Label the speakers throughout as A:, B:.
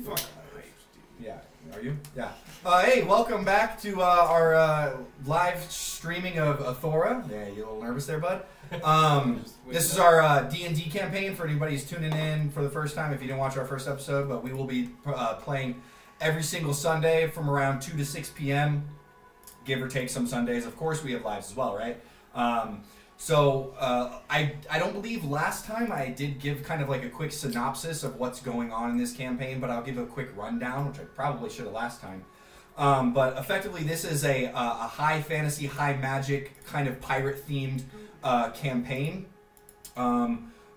A: Fuck.
B: Yeah. Are you? Yeah. Hey, welcome back to our live streaming of Othora. Yeah, you a little nervous there, bud? This is our D&D campaign for anybody who's tuning in for the first time if you didn't watch our first episode, but we will be playing every single Sunday from around 2 to 6 p.m., give or take some Sundays. Of course, we have lives as well, right? So I don't believe last time I did give kind of like a quick synopsis of what's going on in this campaign, but I'll give a quick rundown, which I probably should have last time. But effectively, this is a high fantasy, high magic kind of pirate-themed campaign.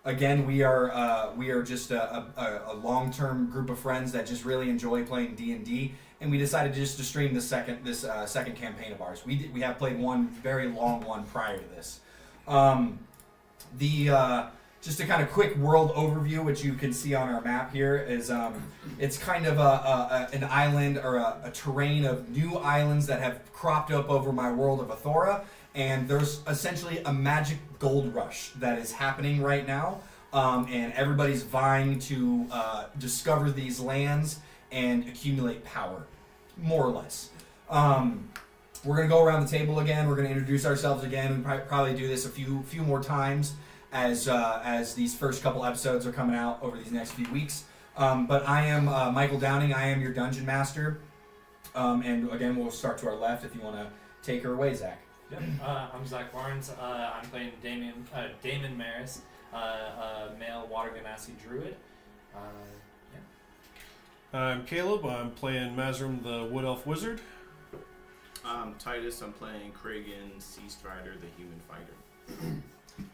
B: Again, we are just a long-term group of friends that just really enjoy playing D&D, and we decided just to stream this second campaign of ours. We have played one very long one prior to this. Just a kind of quick world overview, which you can see on our map here, is it's kind of an island or a terrain of new islands that have cropped up over my world of Othora, and there's essentially a magic gold rush that is happening right now, and everybody's vying to discover these lands and accumulate power, more or less. We're going to go around the table again. We're going to introduce ourselves again. We'll probably do this a few more times as these first couple episodes are coming out over these next few weeks. But I am Michael Downing. I am your Dungeon Master. And again, we'll start to our left if you want to take her away, Zach.
C: Yep. I'm Zach Barnes. I'm playing Damon Maris, a male Water Ganassi druid.
D: I'm Caleb. I'm playing Mazrim, the Wood Elf Wizard.
A: I'm Titus. I'm playing Kragan, Sea Strider, the Human Fighter.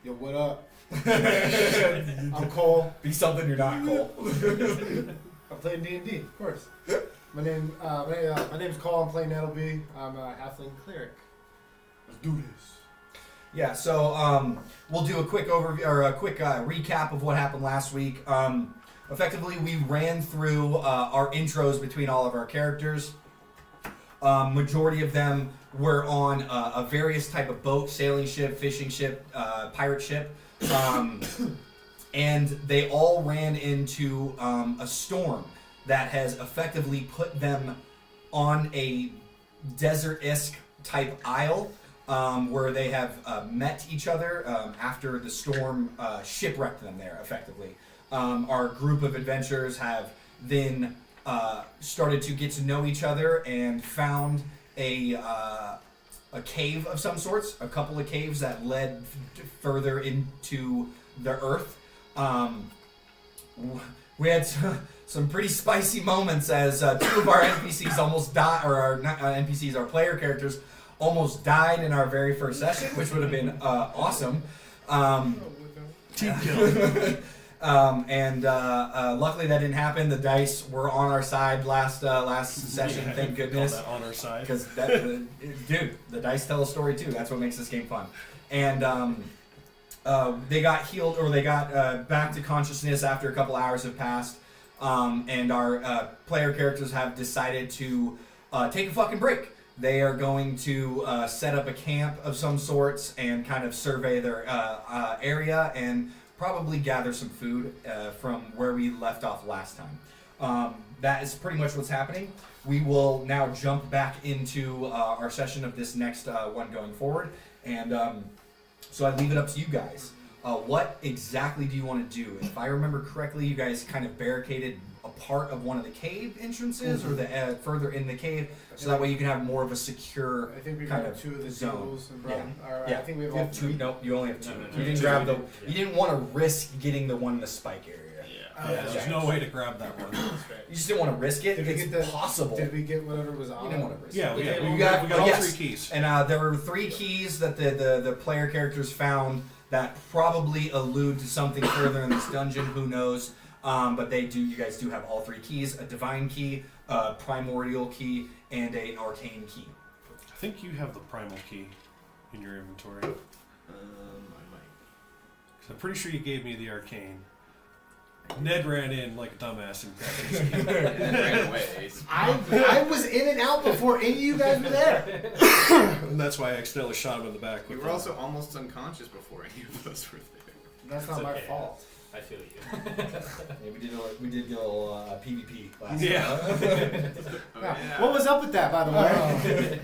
E: Yo, what up? I'm Cole.
B: Be something you're not, Cole.
E: I'm playing D&D, of course. My name's Cole. I'm playing Nettleby. I'm a halfling cleric. Let's do this.
B: Yeah, so we'll do a quick overview or a quick recap of what happened last week. Effectively, we ran through our intros between all of our characters. Majority of them were on a various type of boat, sailing ship, fishing ship, pirate ship, and they all ran into a storm that has effectively put them on a desert-esque type isle where they have met each other after the storm shipwrecked them there, effectively. Our group of adventurers have then started to get to know each other and found a cave of some sorts, a couple of caves that led further into the earth. We had some pretty spicy moments as two of our NPCs almost died, or our NPCs, our player characters, almost died in our very first session, which would have been awesome.
D: Team kill.
B: Luckily that didn't happen. The dice were on our side last session. Thank goodness.
D: That on our side.
B: Because dude, the dice tell a story too. That's what makes this game fun. And they got healed, or they got back to consciousness after a couple hours have passed. And our player characters have decided to take a fucking break. They are going to set up a camp of some sorts and kind of survey their area and probably gather some food from where we left off last time. That is pretty much what's happening. We will now jump back into our session of this next one going forward. And so I leave it up to you guys. What exactly do you want to do? If I remember correctly, you guys kind of barricaded a part of one of the cave entrances, or the further in the cave, so that way you can have more of a secure
E: I think we
B: kind
E: got
B: of
E: two of the
B: zone.
E: tables and brought them.
B: Yeah.
E: I think we have
B: You
E: all
B: have two.
E: three.
B: No, you only have two.
C: No.
B: You didn't grab the. You didn't want to risk getting the one in the spike area.
D: There's no way to grab that one.
B: You just didn't want to risk it.
E: Did we
B: It's
E: get the-
B: possible.
E: Did we get whatever was on?
B: You didn't want to risk
D: Yeah,
B: it.
D: we got all
B: yes.
D: 3 keys.
B: And there were 3 keys that the player characters found that probably allude to something further in this dungeon. Who knows? But they do. You guys do have all 3 keys: a divine key, a primordial key, and an arcane key.
D: I think you have the primal key in your inventory.
A: I might.
D: 'Cause I'm pretty sure you gave me the arcane. Ned ran in like a dumbass and grabbed his key.
A: And then ran away.
E: I was in and out before any of you guys were there.
D: And that's why I accidentally shot him in the back.
A: We
D: with
A: were
D: the-
A: also almost unconscious before any of us were there.
E: That's not my fault.
C: I feel you.
B: Yeah, we did get a little PvP last
D: Yeah.
B: time.
A: Oh,
E: Yeah.
A: yeah.
E: What was up with that, by the way?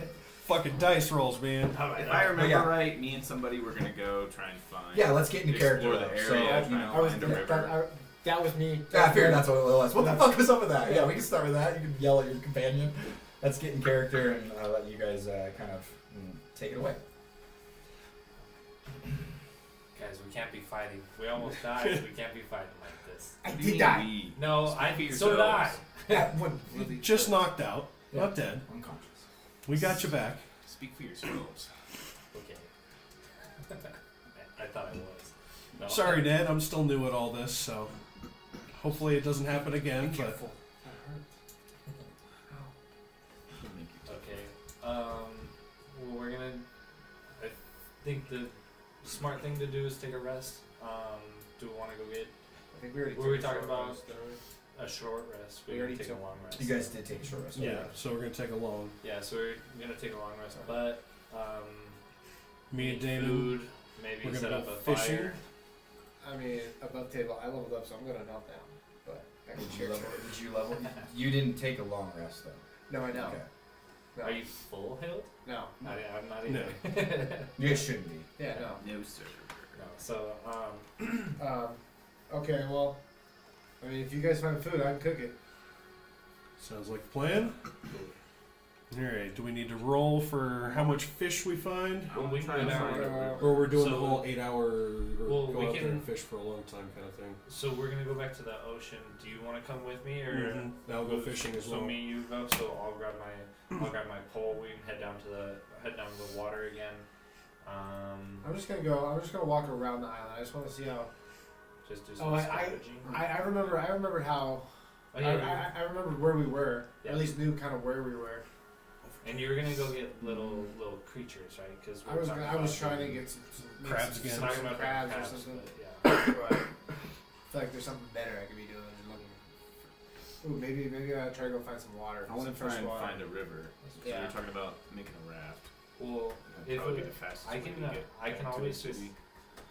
D: Fucking dice rolls, man.
A: If I remember
B: Yeah.
A: right, me and somebody were gonna go try and find.
B: Yeah, let's get into character.
A: Explore the
B: though.
A: area,
B: So,
A: try
B: you
A: and
B: know,
A: find a river.
E: That was me.
B: yeah, I figured that's what it was. What the fuck was up with that? Yeah, we can start with that. You can yell at your companion. Let's get in character, and I'll let you guys kind of take it away.
C: Guys, we can't be fighting. We almost died. We can't be fighting like this.
E: I
A: What do you
E: did die.
A: mean?
C: No,
A: Speak for
C: so did I.
A: yourselves.
E: That one.
D: Just knocked out,
B: Yeah.
D: not dead.
B: Unconscious.
D: We got you back.
A: Speak for yourselves.
C: Okay. I thought I was. No.
D: Sorry, Ned. I'm still new at all this, so hopefully it doesn't happen again. But
E: Careful.
C: Okay. Well, we're gonna. I think the smart thing to do is take a rest. Do we want to go get
E: I think we already.
C: What were we
E: took a
C: talking
E: short
C: about?
E: rest, didn't we?
C: a short rest?
E: We
C: We're
E: already
C: gonna take a
E: took-
C: long rest.
B: You guys did take a short rest.
D: yeah, so we're gonna take a long.
C: Yeah, so we're gonna take a long rest, but
D: Me and
C: eat
D: Damon.
C: food, maybe
D: we're
C: set
D: gonna
C: up
D: go
C: a
D: fishing.
C: fire.
E: I mean, above table, I leveled up, so I'm gonna knelt down. But I can
B: Did you
E: share.
B: level? Did you level? You didn't take a long rest though.
E: No, I know.
B: Okay.
E: No.
C: Are you full healed?
E: No.
C: I'm not
D: No.
C: either.
B: You guys shouldn't be.
E: Yeah, no.
A: No, sir.
C: No. So
E: Okay, well, I mean, if you guys find food, I can cook it.
D: Sounds like a plan. All right. Do we need to roll for how much fish we find,
A: I want
C: we
A: to try
C: can
A: and
C: go
A: find a
E: down,
A: river.
D: or we're doing the
C: So-
D: whole 8 hour, or
C: Well,
D: go
C: we
D: out there
C: can-
D: and fish for a long time kind of thing?
C: so we're gonna go back to the ocean. Do you want to come with me, or
D: Mhm. I'll go fishing as
C: so
D: well.
C: me, you go. So I'll grab my pole. We can head down to the water again.
E: I'm just gonna walk around the island. I just want to see how.
C: Just do
E: Oh,
C: some
E: I
C: scavenging.
E: remembered how.
C: Oh, yeah,
E: I remembered where we were. Or
C: Yeah.
E: at least knew kind of where we were.
C: and you were gonna go get little creatures, right? Because
E: I was trying to get some
D: Crabs
E: some,
D: again.
E: some
C: talking about
E: crabs or
C: crabs,
E: something.
C: but yeah.
E: But I feel like there's something better I could be doing than looking. Ooh, maybe I try to go find some water.
A: I want
E: some
A: to try
E: fresh
A: and
E: water.
A: find a river. So
E: Yeah.
A: we were talking about making a raft.
C: Well,
A: That'd
C: if
A: probably be the fastest
C: I
A: way
C: can,
A: to get
C: I can
A: back to
C: always
A: the
C: just,
A: city.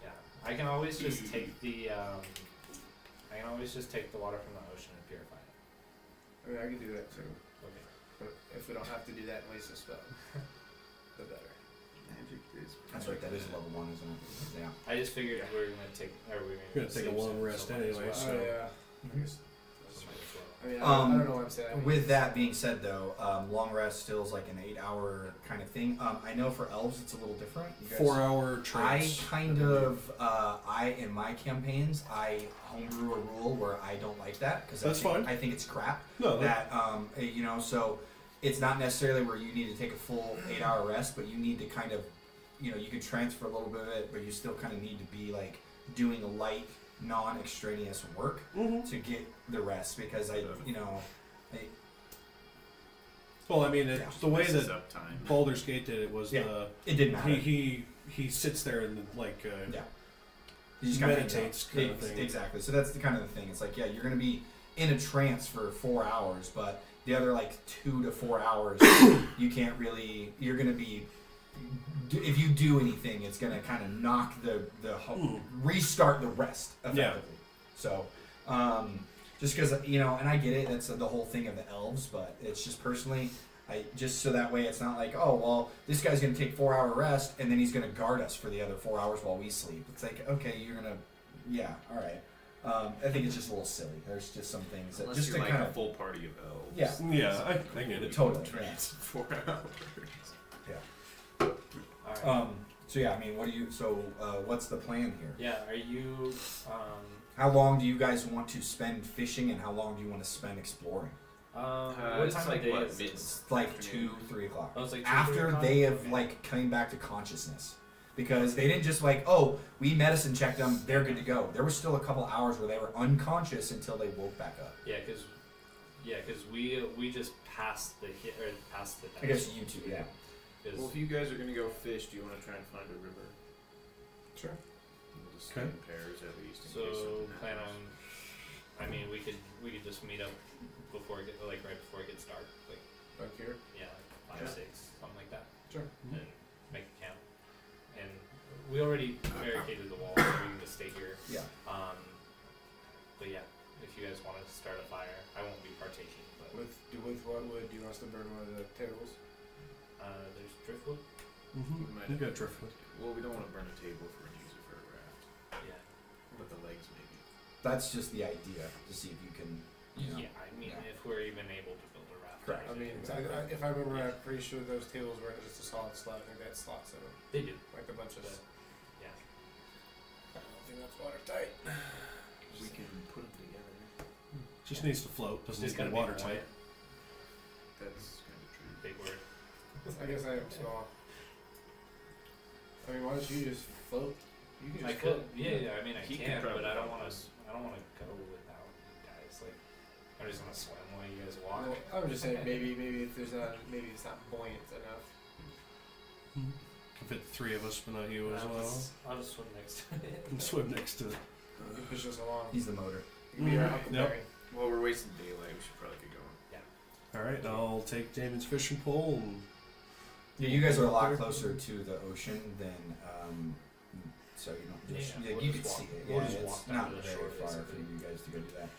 C: yeah, I can always just take the, I can always just take the water from the ocean and purify it.
E: I mean, I could do that too.
C: Okay.
E: But if we don't have to do that and waste a spell, the better.
A: Magic is
B: That's right. That is level 1, isn't it? Yeah.
C: I just figured we were gonna take, or we were
D: We're gonna take a
C: save
D: long
C: some-
D: rest
C: some might as
D: anyway,
C: well.
D: so-
E: Oh yeah.
C: Might as well.
E: I mean, I
B: Um,
E: don't know what I'm saying. I mean,
B: With that being said, though, long rest still is like an 8-hour kind of thing. I know for elves it's a little different. You guys-
D: 4-hour
B: I
D: trance.
B: kind of, in my campaigns, I homebrew a rule where I don't like that because
D: That's fine.
B: I think it's crap.
D: No,
B: That so it's not necessarily where you need to take a full 8-hour rest, but you need to kind of, you can transfer a little bit of it, but you still kind of need to be like doing a light, non-extraneous work
D: Mhm.
B: to get the rest because
D: Well, I mean,
B: Yeah.
D: the way
A: Messes
D: that
A: up time.
D: Baldur's Gate did it was
B: Yeah. it didn't matter.
D: he sits there and like
B: Yeah. You just kinda
D: meditates
B: hang
D: kind
B: out.
D: of thing.
B: Exactly. So that's the kind of the thing. It's like, yeah, you're going to be in a trance for 4 hours, but the other like 2 to 4 hours, you can't really. You're going to be. If you do anything, it's going to kind of knock the restart the rest effectively. So, just because and I get it. That's the whole thing of the elves, but it's just personally. I just so that way it's not like, oh well, this guy's gonna take 4-hour rest and then he's gonna guard us for the other 4 hours while we sleep. It's like, okay, you're gonna, yeah, all right. I think it's just a little silly. There's just some things that
A: Unless
B: just
A: you're
B: to
A: like
B: kind
A: a
B: of
A: full party of elves.
B: Yeah.
D: Yeah, I get it.
B: Totally.
A: Trance for 4 hours.
C: Alright.
B: So yeah, I mean, what's the plan here?
C: Yeah, are you,
B: How long do you guys want to spend fishing and how long do you want to spend exploring?
C: what
A: It's
C: time
A: like
C: of day
A: what,
C: is
A: mid-
C: this?
B: It's like 2, 3 o'clock.
C: Oh, it's like 2, 3
B: After
C: o'clock?
B: they have
C: Okay.
B: like coming back to consciousness, because they didn't just like, oh, we medicine checked them, they're good to go. There was still a couple hours where they were unconscious until they woke back up.
C: Yeah, because we just passed the hit or passed the.
B: I guess you two, yeah.
C: 'Cause-
A: Well, if you guys are gonna go fish, do you want to try and find a river?
B: Sure.
A: We'll just
D: Okay.
A: stay in pairs at least. In case
C: so
A: something
C: plan
A: happens.
C: on. I mean, we could just meet up before it get right before it gets dark, like
E: Back here.
C: yeah, 5,
E: Yeah.
C: 6, something like that,
E: Sure.
C: and make a camp. And we already barricaded the wall, so we can just stay here.
B: Yeah.
C: if you guys want to start a fire. I won't be partaking, but
E: With what wood do you want us to burn one of the tables?
C: there's driftwood.
D: You got driftwood.
A: Well, we don't want to burn a table if we're going to use it for a raft.
C: Yeah.
A: But the legs, maybe.
B: That's just the idea to see if you can. You know.
C: Yeah, I mean,
B: Yeah.
C: if we're even able to build a raft.
B: Correct.
E: I mean,
B: Exactly.
E: if I remember right, I'm pretty sure those tables weren't just a solid slab. I think they had slots in them,
C: They do.
E: like a bunch of.
C: But, yeah.
E: I don't think that's watertight.
A: We can put them together.
D: Just needs to float. Doesn't
C: Just
D: need to
C: gotta
D: be
C: be
D: watertight.
A: That's kind of true.
C: Big word.
E: I guess I am small. I mean, why don't you just float? You can
C: I
E: just
C: could.
E: float.
C: Yeah, I mean, I
A: He
C: can,
A: can
C: but
A: probably
C: I don't
A: help
C: want to.
A: us.
C: I don't want to go without you guys. Like, I'm just gonna swim while you guys walk.
E: Well, I'm just saying maybe if there's not maybe it's not buoyant enough.
D: Can fit the three of us, but not you as well.
C: I'll just swim next to it.
D: And swim next to it.
E: You can push us along.
B: He's the motor.
E: You can be our
D: Mhm.
E: Huckleberry.
A: Well, we're wasting daylight. We should probably get going.
D: All right, I'll take Damon's fishing pole and
B: Yeah, you guys are a lot closer to the ocean than, so you don't just,
C: Yeah,
B: yeah,
C: we'll
B: you
C: just
B: can
C: walk-
B: see it.
C: we'll
B: Yeah,
C: just
B: it's
C: walk down
B: not
C: to the
B: very
C: shore,
B: far for
C: basically.
B: you guys to go do that.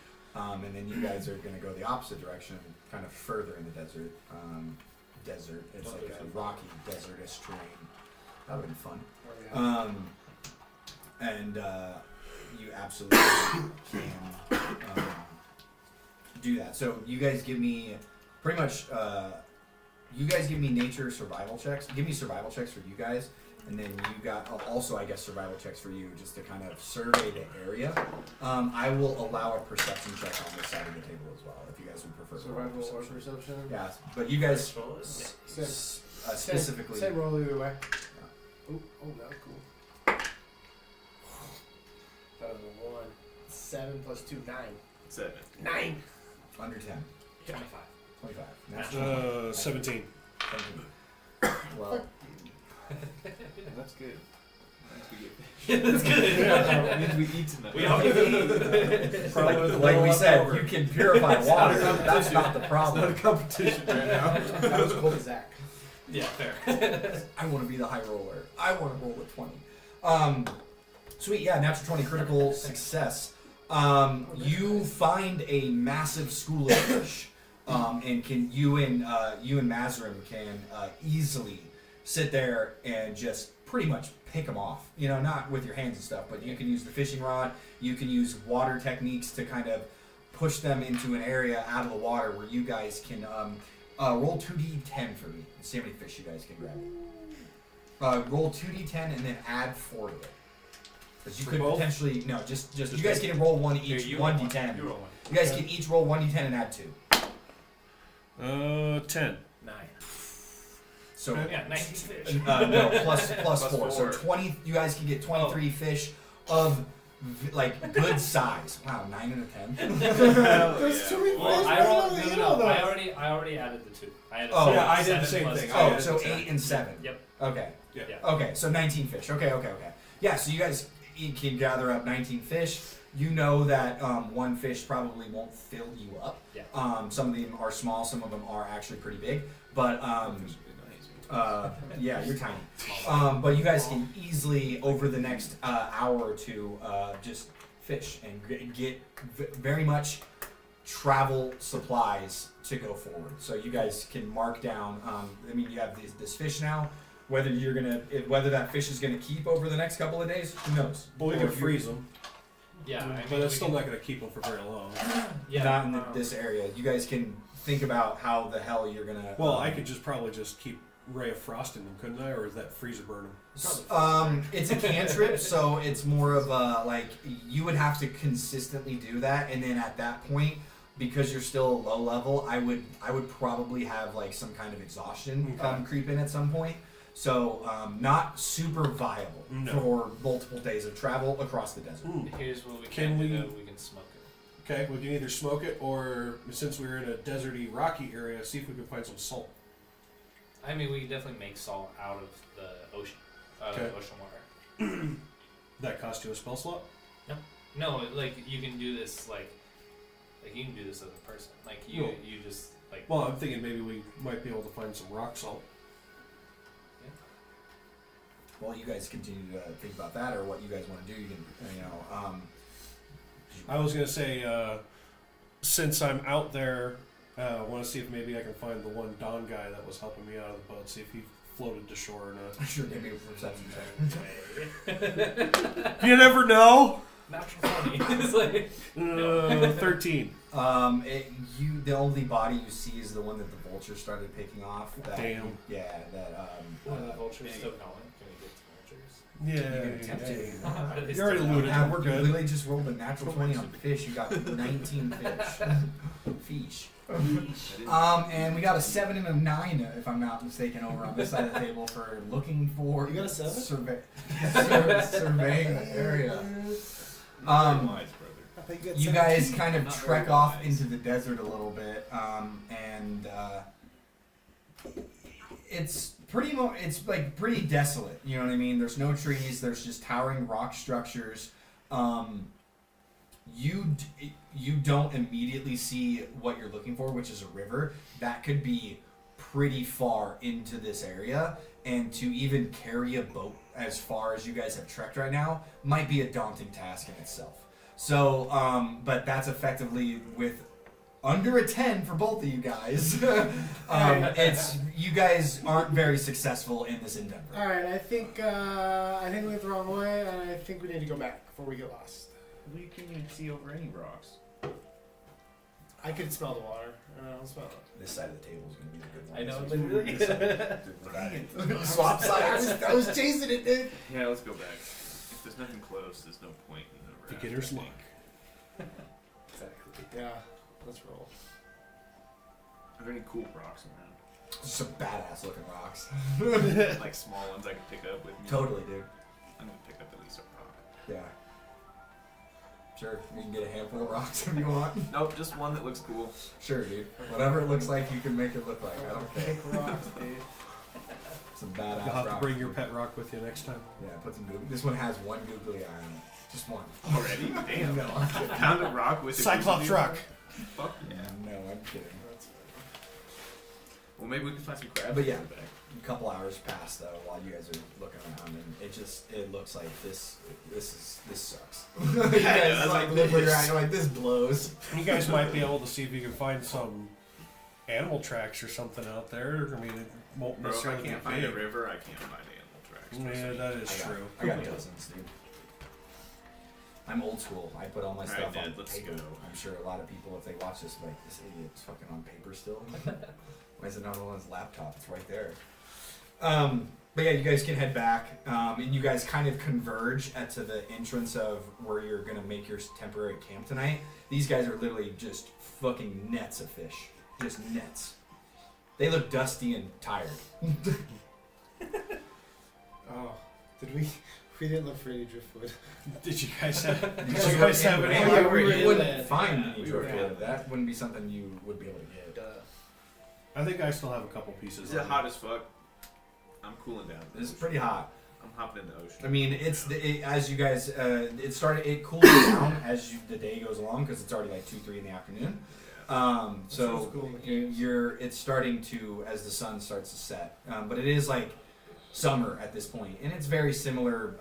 B: And then you guys are going to go the opposite direction, kind of further in the desert. Desert. It's
C: Don't
B: like
C: go
B: a
C: too far.
B: rocky desertous terrain. That would have been fun.
E: Oh, yeah.
B: And you absolutely can do that. So you guys give me pretty much. You guys give me nature survival checks. Give me survival checks for you guys, and then you got also, I guess, survival checks for you, just to kind of survey the area. I will allow a perception check on this side of the table as well, if you guys would prefer.
E: Survival or
B: perception.
E: perception?
B: Yeah, but you guys
E: Same.
B: specifically.
E: Same roll either way. Oh, that was cool. That was a 1. 7 plus 2, 9.
A: 7.
E: 9!
B: Under 10.
C: 25.
B: 25. Natural
D: 17.
B: 17. Well,
A: That's good.
C: That's good.
A: That means we eat tonight.
C: We already eat.
D: Probably with a
B: like
D: little
B: we
D: left
B: said,
D: over.
B: you can purify water. That's not the problem.
A: competition right now.
E: That was cool as Zach.
C: Yeah, fair.
B: I want to be the high roller. I want to roll with 20. Sweet, yeah, natural 20 critical success. You find a massive school of fish, and you and Mazrim can easily sit there and just pretty much pick them off. You know, not with your hands and stuff, but you can use the fishing rod. You can use water techniques to kind of push them into an area out of the water where you guys can roll 2d10 for me and see how many fish you guys can grab. Roll 2d10 and then add 4 to it. Because you
D: For
B: could
D: both?
B: potentially you guys can roll one
C: Here,
B: each,
C: you
B: 1d10.
C: You roll one.
B: You guys can each roll 1d10 and add 2.
D: 10.
C: 9.
B: So
C: Yeah, 19 fish.
B: no, plus
A: Plus
B: 4. So
A: 4.
B: 20. You guys can get 23 fish of like good size. Wow, 9 out of 10.
E: There's too many
C: Well,
E: fish.
C: I
E: Why
C: rolled.
E: don't
C: No,
E: they
C: no,
E: eat all
C: no. I
E: those?
C: already added the 2. I added
B: Oh.
D: Yeah, I did the
C: 7
D: same
C: plus
D: thing.
C: 2.
B: Oh,
D: Yeah,
B: so
D: that's
B: 8 and 7.
C: Yep.
B: Okay.
D: Yeah.
C: Yeah.
B: Okay, so 19 fish. Okay. Yeah, so you guys can gather up 19 fish. You know that one fish probably won't fill you up.
C: Yeah.
B: Some of them are small. Some of them are actually pretty big. But yeah, you're tiny. But you guys can easily, over the next hour or two, just fish and get very much travel supplies to go forward. So you guys can mark down. I mean, you have this fish now. Whether whether that fish is gonna keep over the next couple of days, who knows?
D: But we
B: Or
D: can
B: if you-
D: freeze them.
C: Yeah, I mean,
D: But that's
C: we
D: still
C: can-
D: not going to keep them for very long.
C: Yeah,
B: not in this area. You guys can think about how the hell you're gonna.
D: Well, I could probably just keep Ray of Frost in them, couldn't I? Or is that freezer burn them?
B: It's a cantrip, so it's more of a like you would have to consistently do that, and then at that point, because you're still low level, I would probably have like some kind of exhaustion
D: Okay.
B: creep in at some point. So not super viable
D: No.
B: for multiple days of travel across the desert.
C: Here's what we
D: Can
C: can do.
D: we-
C: Though. We can smoke it.
D: Okay, we can either smoke it or, since we're in a deserty, rocky area, see if we can find some salt.
C: I mean, we can definitely make salt out of the ocean,
D: Okay.
C: ocean water.
D: That cost you a spell slot?
C: No, like you can do this, like you can do this as a person. Like you,
D: No.
C: you just like.
D: Well, I'm thinking maybe we might be able to find some rock salt.
B: Well, you guys continue to think about that, or what you guys want to do. You can,
D: I was gonna say, since I'm out there, I want to see if maybe I can find the one Don guy that was helping me out of the boat. See if he floated to shore or not.
B: Sure, give me a perception check.
D: You never know.
C: Natural 20. It's like,
D: 13.
B: The only body you see is the one that the vulture started picking off. That,
D: Damn.
B: Yeah, that.
C: one of the vultures still going. Can we get to vultures?
D: Yeah.
B: You can attempt to.
D: You already looted
B: Yeah,
D: it. We're
B: you
D: good.
B: literally just rolled a natural 20 on fish. You got 19 fish. And we got a 7 and a 9, if I'm not mistaken, over on this side of the table for looking for.
E: You got a 7?
B: Surveying the area.
A: Wise, brother.
E: I think
B: You guys kind of trek off into the desert a little bit, and it's it's like pretty desolate. You know what I mean? There's no trees. There's just towering rock structures. You don't immediately see what you're looking for, which is a river that could be pretty far into this area, and to even carry a boat as far as you guys have trekked right now might be a daunting task in itself. So, but that's effectively with under a 10 for both of you guys. It's you guys aren't very successful in this endeavor.
E: All right, I think we went the wrong way, and I think we need to go back before we get lost.
A: We can even see over any rocks.
E: I could smell the water. I'll smell it.
B: This side of the table is going to be the good one.
C: I know,
B: But swap sides.
E: I was chasing it, dude.
A: Yeah, let's go back. If there's nothing close, there's no point in the raft.
D: Beginner's
A: I
D: luck.
A: think.
C: Exactly.
E: Yeah, let's roll.
A: Are there any cool rocks around?
B: Some badass looking rocks.
A: Like small ones I can pick up with me?
B: Totally, dude.
A: I'm gonna pick up at least a rock.
B: Yeah. Sure, you can get a handful of rocks if you want.
A: Nope, just one that looks cool.
B: Sure, dude. Whatever it looks like, you can make it look like. I don't care.
E: Pick rocks, dude.
B: Some badass
D: You'll have to
B: rocks.
D: bring your pet rock with you next time.
B: Yeah, put some googly. This one has one googly eye on it. Just one.
A: Already? Damn.
B: No, I'm kidding.
A: Found a rock with a
D: Cyclops
A: googly eye?
D: rock.
A: Fuck yeah.
B: No, I'm kidding.
A: Well, maybe we can find some crabs.
B: But yeah.
A: in the back.
B: A couple hours pass though while you guys are looking around, and it looks like this sucks. You guys like literally around, you're like, this blows.
D: You guys might be able to see if you can find some animal tracks or something out there. I mean, it won't
A: Bro, if I
D: necessarily
A: can't
D: be
A: find a
D: big.
A: river, I can't find animal tracks.
D: Yeah, that is true.
B: I got dozens, dude. I'm old school. I put all my
A: Alright,
B: stuff on
A: Ned, let's
B: paper.
A: go.
B: I'm sure a lot of people, if they watch this, like, this idiot's fucking on paper still. Why is it not on his laptop? It's right there. But yeah, you guys can head back, and you guys kind of converge at to the entrance of where you're gonna make your temporary camp tonight. These guys are literally just fucking nets of fish, just nets. They look dusty and tired.
E: Oh, did we? We didn't look for any driftwood.
D: Did you guys have? Did
B: You
D: you
B: guys
D: guys
B: were
D: have
B: in-
D: any?
B: yeah,
E: we were
B: you wouldn't
E: inland.
B: find
E: Yeah,
B: any
E: we were
B: driftwood.
E: inland.
B: That wouldn't be something you would be able to get.
D: I think I still have a couple pieces.
A: Is it
D: on
A: hot as fuck? I'm cooling down.
B: It's pretty hot.
A: I'm hopping in the ocean.
B: I mean, as you guys, it cools down as the day goes along because it's already like 2-3 in the afternoon.
A: Yeah.
B: So
E: sounds cool in the caves.
B: it's starting to as the sun starts to set, but it is like summer at this point, and it's very similar,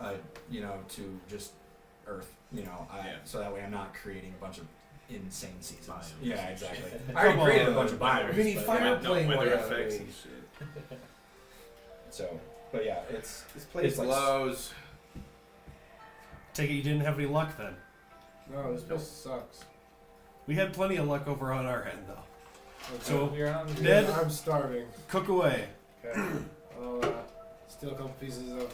B: to just Earth.
A: Yeah.
B: So that way I'm not creating a bunch of insane seasons.
A: Biomes
B: Yeah,
A: and
B: exactly.
A: shit.
B: I already
D: Come
B: created a
D: on.
B: bunch of biomes.
E: We need
B: but-
E: fire
A: No
E: playing
A: weather
E: way
A: effects
E: out
A: and
E: of
A: shit.
B: So, but yeah, it's
A: This place
B: It's like-
A: blows.
D: Take it you didn't have any luck then.
E: No, this place sucks.
D: We had plenty of luck over on our end though.
E: Okay.
D: So
C: You're on.
D: Ned?
E: I'm starving.
D: cook away.
E: Okay. I'll steal a couple pieces of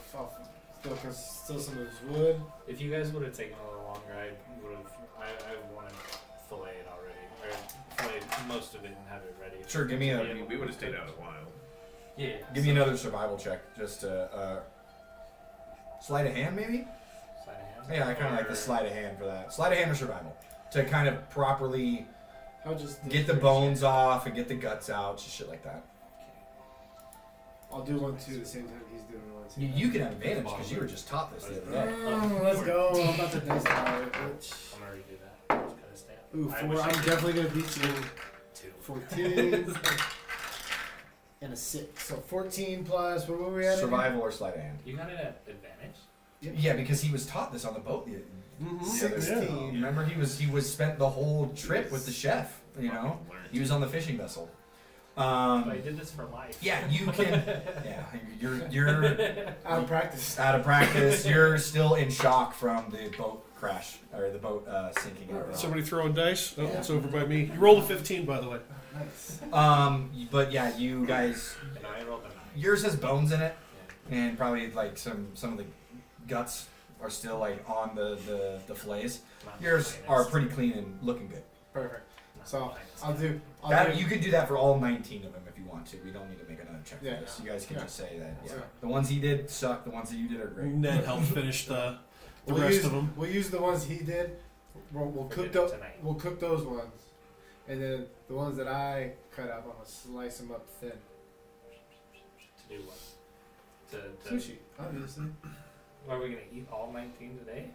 E: steal some of his wood.
C: If you guys would have taken a little longer, I wanted to fillet it already, or fillet most of it and have it ready.
B: sure. Give me
A: I
B: a
A: mean, we would have stayed out a while.
C: Yeah.
B: give me another survival check, just to sleight of hand maybe.
C: Sleight of hand.
B: Yeah, I kind of like the sleight of hand for that. Sleight of hand or survival to kind of properly
E: I'll just
B: get the bones off and get the guts out, just shit like that.
E: I'll do 1, 2 at the same time he's doing 1, 2.
B: You can have advantage because you were just taught this the other day.
E: Let's go. I'm about to dice power, bitch.
C: I'm gonna redo that. I'm just gonna stand.
E: Ooh,
C: I
E: 4.
C: wish I
E: I'm
C: did
E: definitely gonna beat you.
C: 2.
E: 14 and a 6. So 14 plus. What were we at? again?
B: Survival or sleight of hand.
C: You got it at advantage.
B: Yeah, because he was taught this on the boat
D: Mm-hmm.
E: 16.
B: Remember, he was spent the whole trip with the chef. You know,
A: Fucking learned.
B: he was on the fishing vessel.
C: But I did this for life.
B: Yeah, you can. Yeah, you're
E: Out of practice.
B: out of practice. You're still in shock from the boat crash or the boat sinking.
D: Somebody throwing dice? Oh,
B: Yeah.
D: it's over by me. You rolled a 15, by the way.
E: Nice.
B: But yeah, you guys.
C: And I rolled a 9.
B: Yours has bones in it, and probably like some of the guts are still like on the fillets.
C: Not
B: Yours
C: the
B: are
C: finest.
B: pretty clean and looking good.
E: Perfect.
C: Not
E: So
C: the finest.
E: I'll
B: That
E: do.
B: you could do that for all 19 of them if you want to. We don't need to make another check
E: Yeah.
B: for this. You guys can
E: Yeah.
B: just say that. Yeah.
E: Yeah.
B: The ones he did suck. The ones that you did are great.
D: Ned helped finish the
E: We'll
D: rest
E: use,
D: of them.
E: We'll use the ones he did. We'll
C: We
E: cook
C: did it
E: those.
C: tonight.
E: We'll cook those ones, and then the ones that I cut up, I'm gonna slice them up thin.
C: To do what? To
E: Sushi, obviously.
C: Are we gonna eat all 19 today?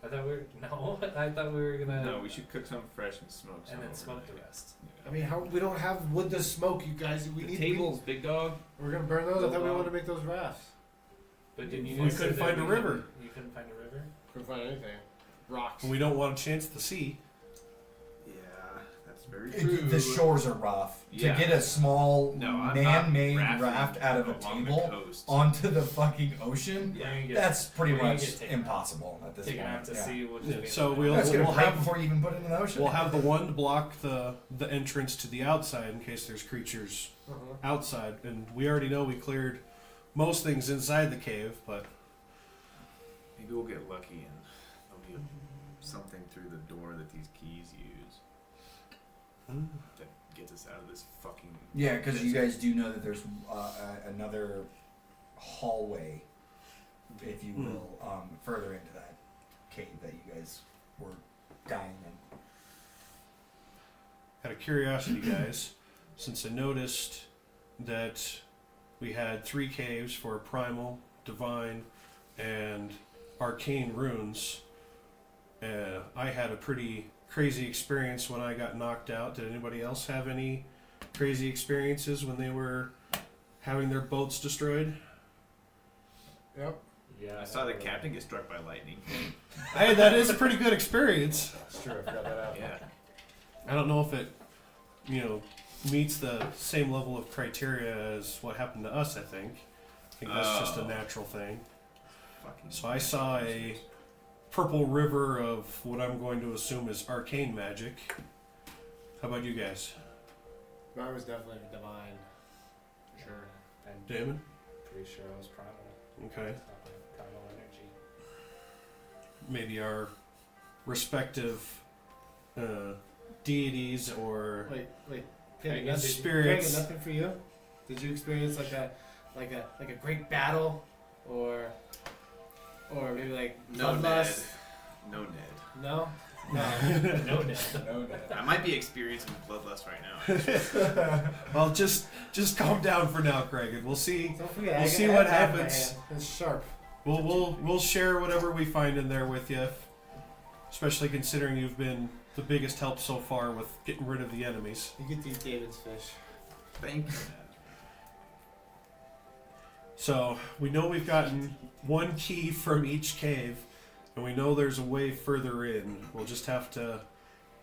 C: I thought we were no. I thought we were gonna
A: No, we should cook some fresh and smoke some.
C: and then smoke the
A: overnight.
C: rest.
E: I mean, how we don't have wood to smoke, you guys. We
A: The
E: need
A: tables, big dog.
E: We're gonna burn those. I thought we
A: Well,
E: wanted to make those rafts.
C: But didn't you?
D: We
C: guys say
D: couldn't
C: that
D: find a
C: we
D: river.
C: couldn't- You couldn't find a river.
E: Couldn't find anything. Rocks.
D: And we don't want a chance at the sea.
A: Yeah, that's very true.
B: The shores are rough.
A: Yeah.
B: To get a small
A: No, I'm
B: man-made
A: not
B: raft out of a
A: along the
B: table
A: coast.
B: onto the fucking ocean,
C: We're gonna get,
B: that's pretty
C: we're gonna
B: much
C: get taken
B: impossible at this
C: taken
B: point.
C: out to
B: Yeah.
C: sea. We'll just
D: Yeah,
C: be
D: so
C: in the
D: we'll-
B: That's gonna
D: we'll
B: break
D: have-
B: before you even put it in the ocean.
D: We'll have the one to block the entrance to the outside in case there's creatures
E: Uh-huh.
D: outside. And we already know we cleared most things inside the cave, but
A: Maybe we'll get lucky and there'll be something through the door that these keys use that gets us out of this fucking.
B: Yeah, because you
A: desert.
B: guys do know that there's another hallway, if you will, further into that cave that you guys were dying in.
D: out of curiosity, guys, since I noticed that we had 3 caves for primal, divine, and arcane runes, I had a pretty crazy experience when I got knocked out. Did anybody else have any crazy experiences when they were having their boats destroyed?
E: Yep.
C: Yeah,
A: I saw the captain get struck by lightning.
D: Hey, that is a pretty good experience.
E: That's true. I forgot that out.
A: Yeah.
D: I don't know if it, meets the same level of criteria as what happened to us, I think. I think that's just a
A: Oh.
D: natural thing.
A: Fucking.
D: So I saw a purple river of what I'm going to assume is arcane magic. How about you guys?
E: Mine was definitely divine.
C: Sure. I'm
D: Damon?
C: pretty sure I was primal.
D: Okay.
C: Primal energy.
D: Maybe our respective deities or
E: Wait.
C: Craig,
E: Nothing,
D: spirits.
E: Craig, nothing for you? Did you experience like a great battle, or maybe like
A: No Ned.
E: bloodlust?
A: No Ned.
E: No.
C: No, Ned.
B: No, no.
A: I might be experiencing bloodlust right now.
D: well, just calm down for now, Craig, and we'll see.
E: Don't forget.
D: We'll
E: I
D: see
E: got
D: what
E: that in my
D: happens.
E: hand. It's sharp.
D: We'll share whatever we find in there with you, especially considering you've been the biggest help so far with getting rid of the enemies.
E: You get these David's fish.
A: Thank you.
D: So we know we've gotten one key from each cave, and we know there's a way further in. We'll just have to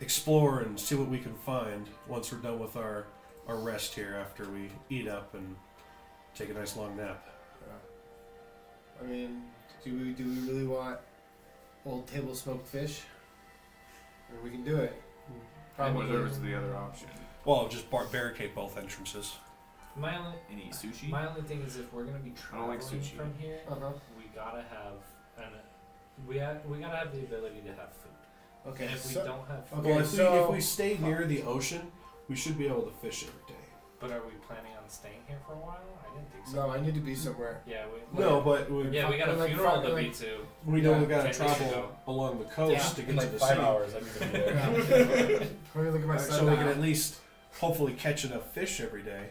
D: explore and see what we can find once we're done with our rest here after we eat up and take a nice long nap.
E: I mean, do we really want old table smoked fish? Or we can do it.
A: Probably there was the other option.
D: Well, just barricade both entrances.
C: My only
A: Any sushi?
C: my only thing is if we're gonna be
A: I don't like
C: traveling
A: sushi.
C: from here,
E: Uh-huh.
C: we gotta have we gotta have the ability to have food.
E: Okay.
C: And if we
E: so-
C: don't have food,
E: Okay,
D: Well,
E: so-
D: if we stay near the ocean, we should be able to fish every day.
C: but are we planning on staying here for a while? I didn't think so.
E: No, I need to be somewhere.
C: Yeah, we
D: No, but we,
C: yeah, we got a
E: Like
C: funeral
E: five-
C: to
E: like-
C: be to.
D: we know we
E: Yeah.
D: gotta
C: 10 days
D: travel
C: ago.
D: along the coast to get
B: In
D: to
B: like
D: the
B: 5
D: city.
B: hours, I'm gonna be there.
E: Let me look at my
D: So we can at
E: sundial.
D: least hopefully catch enough fish every day.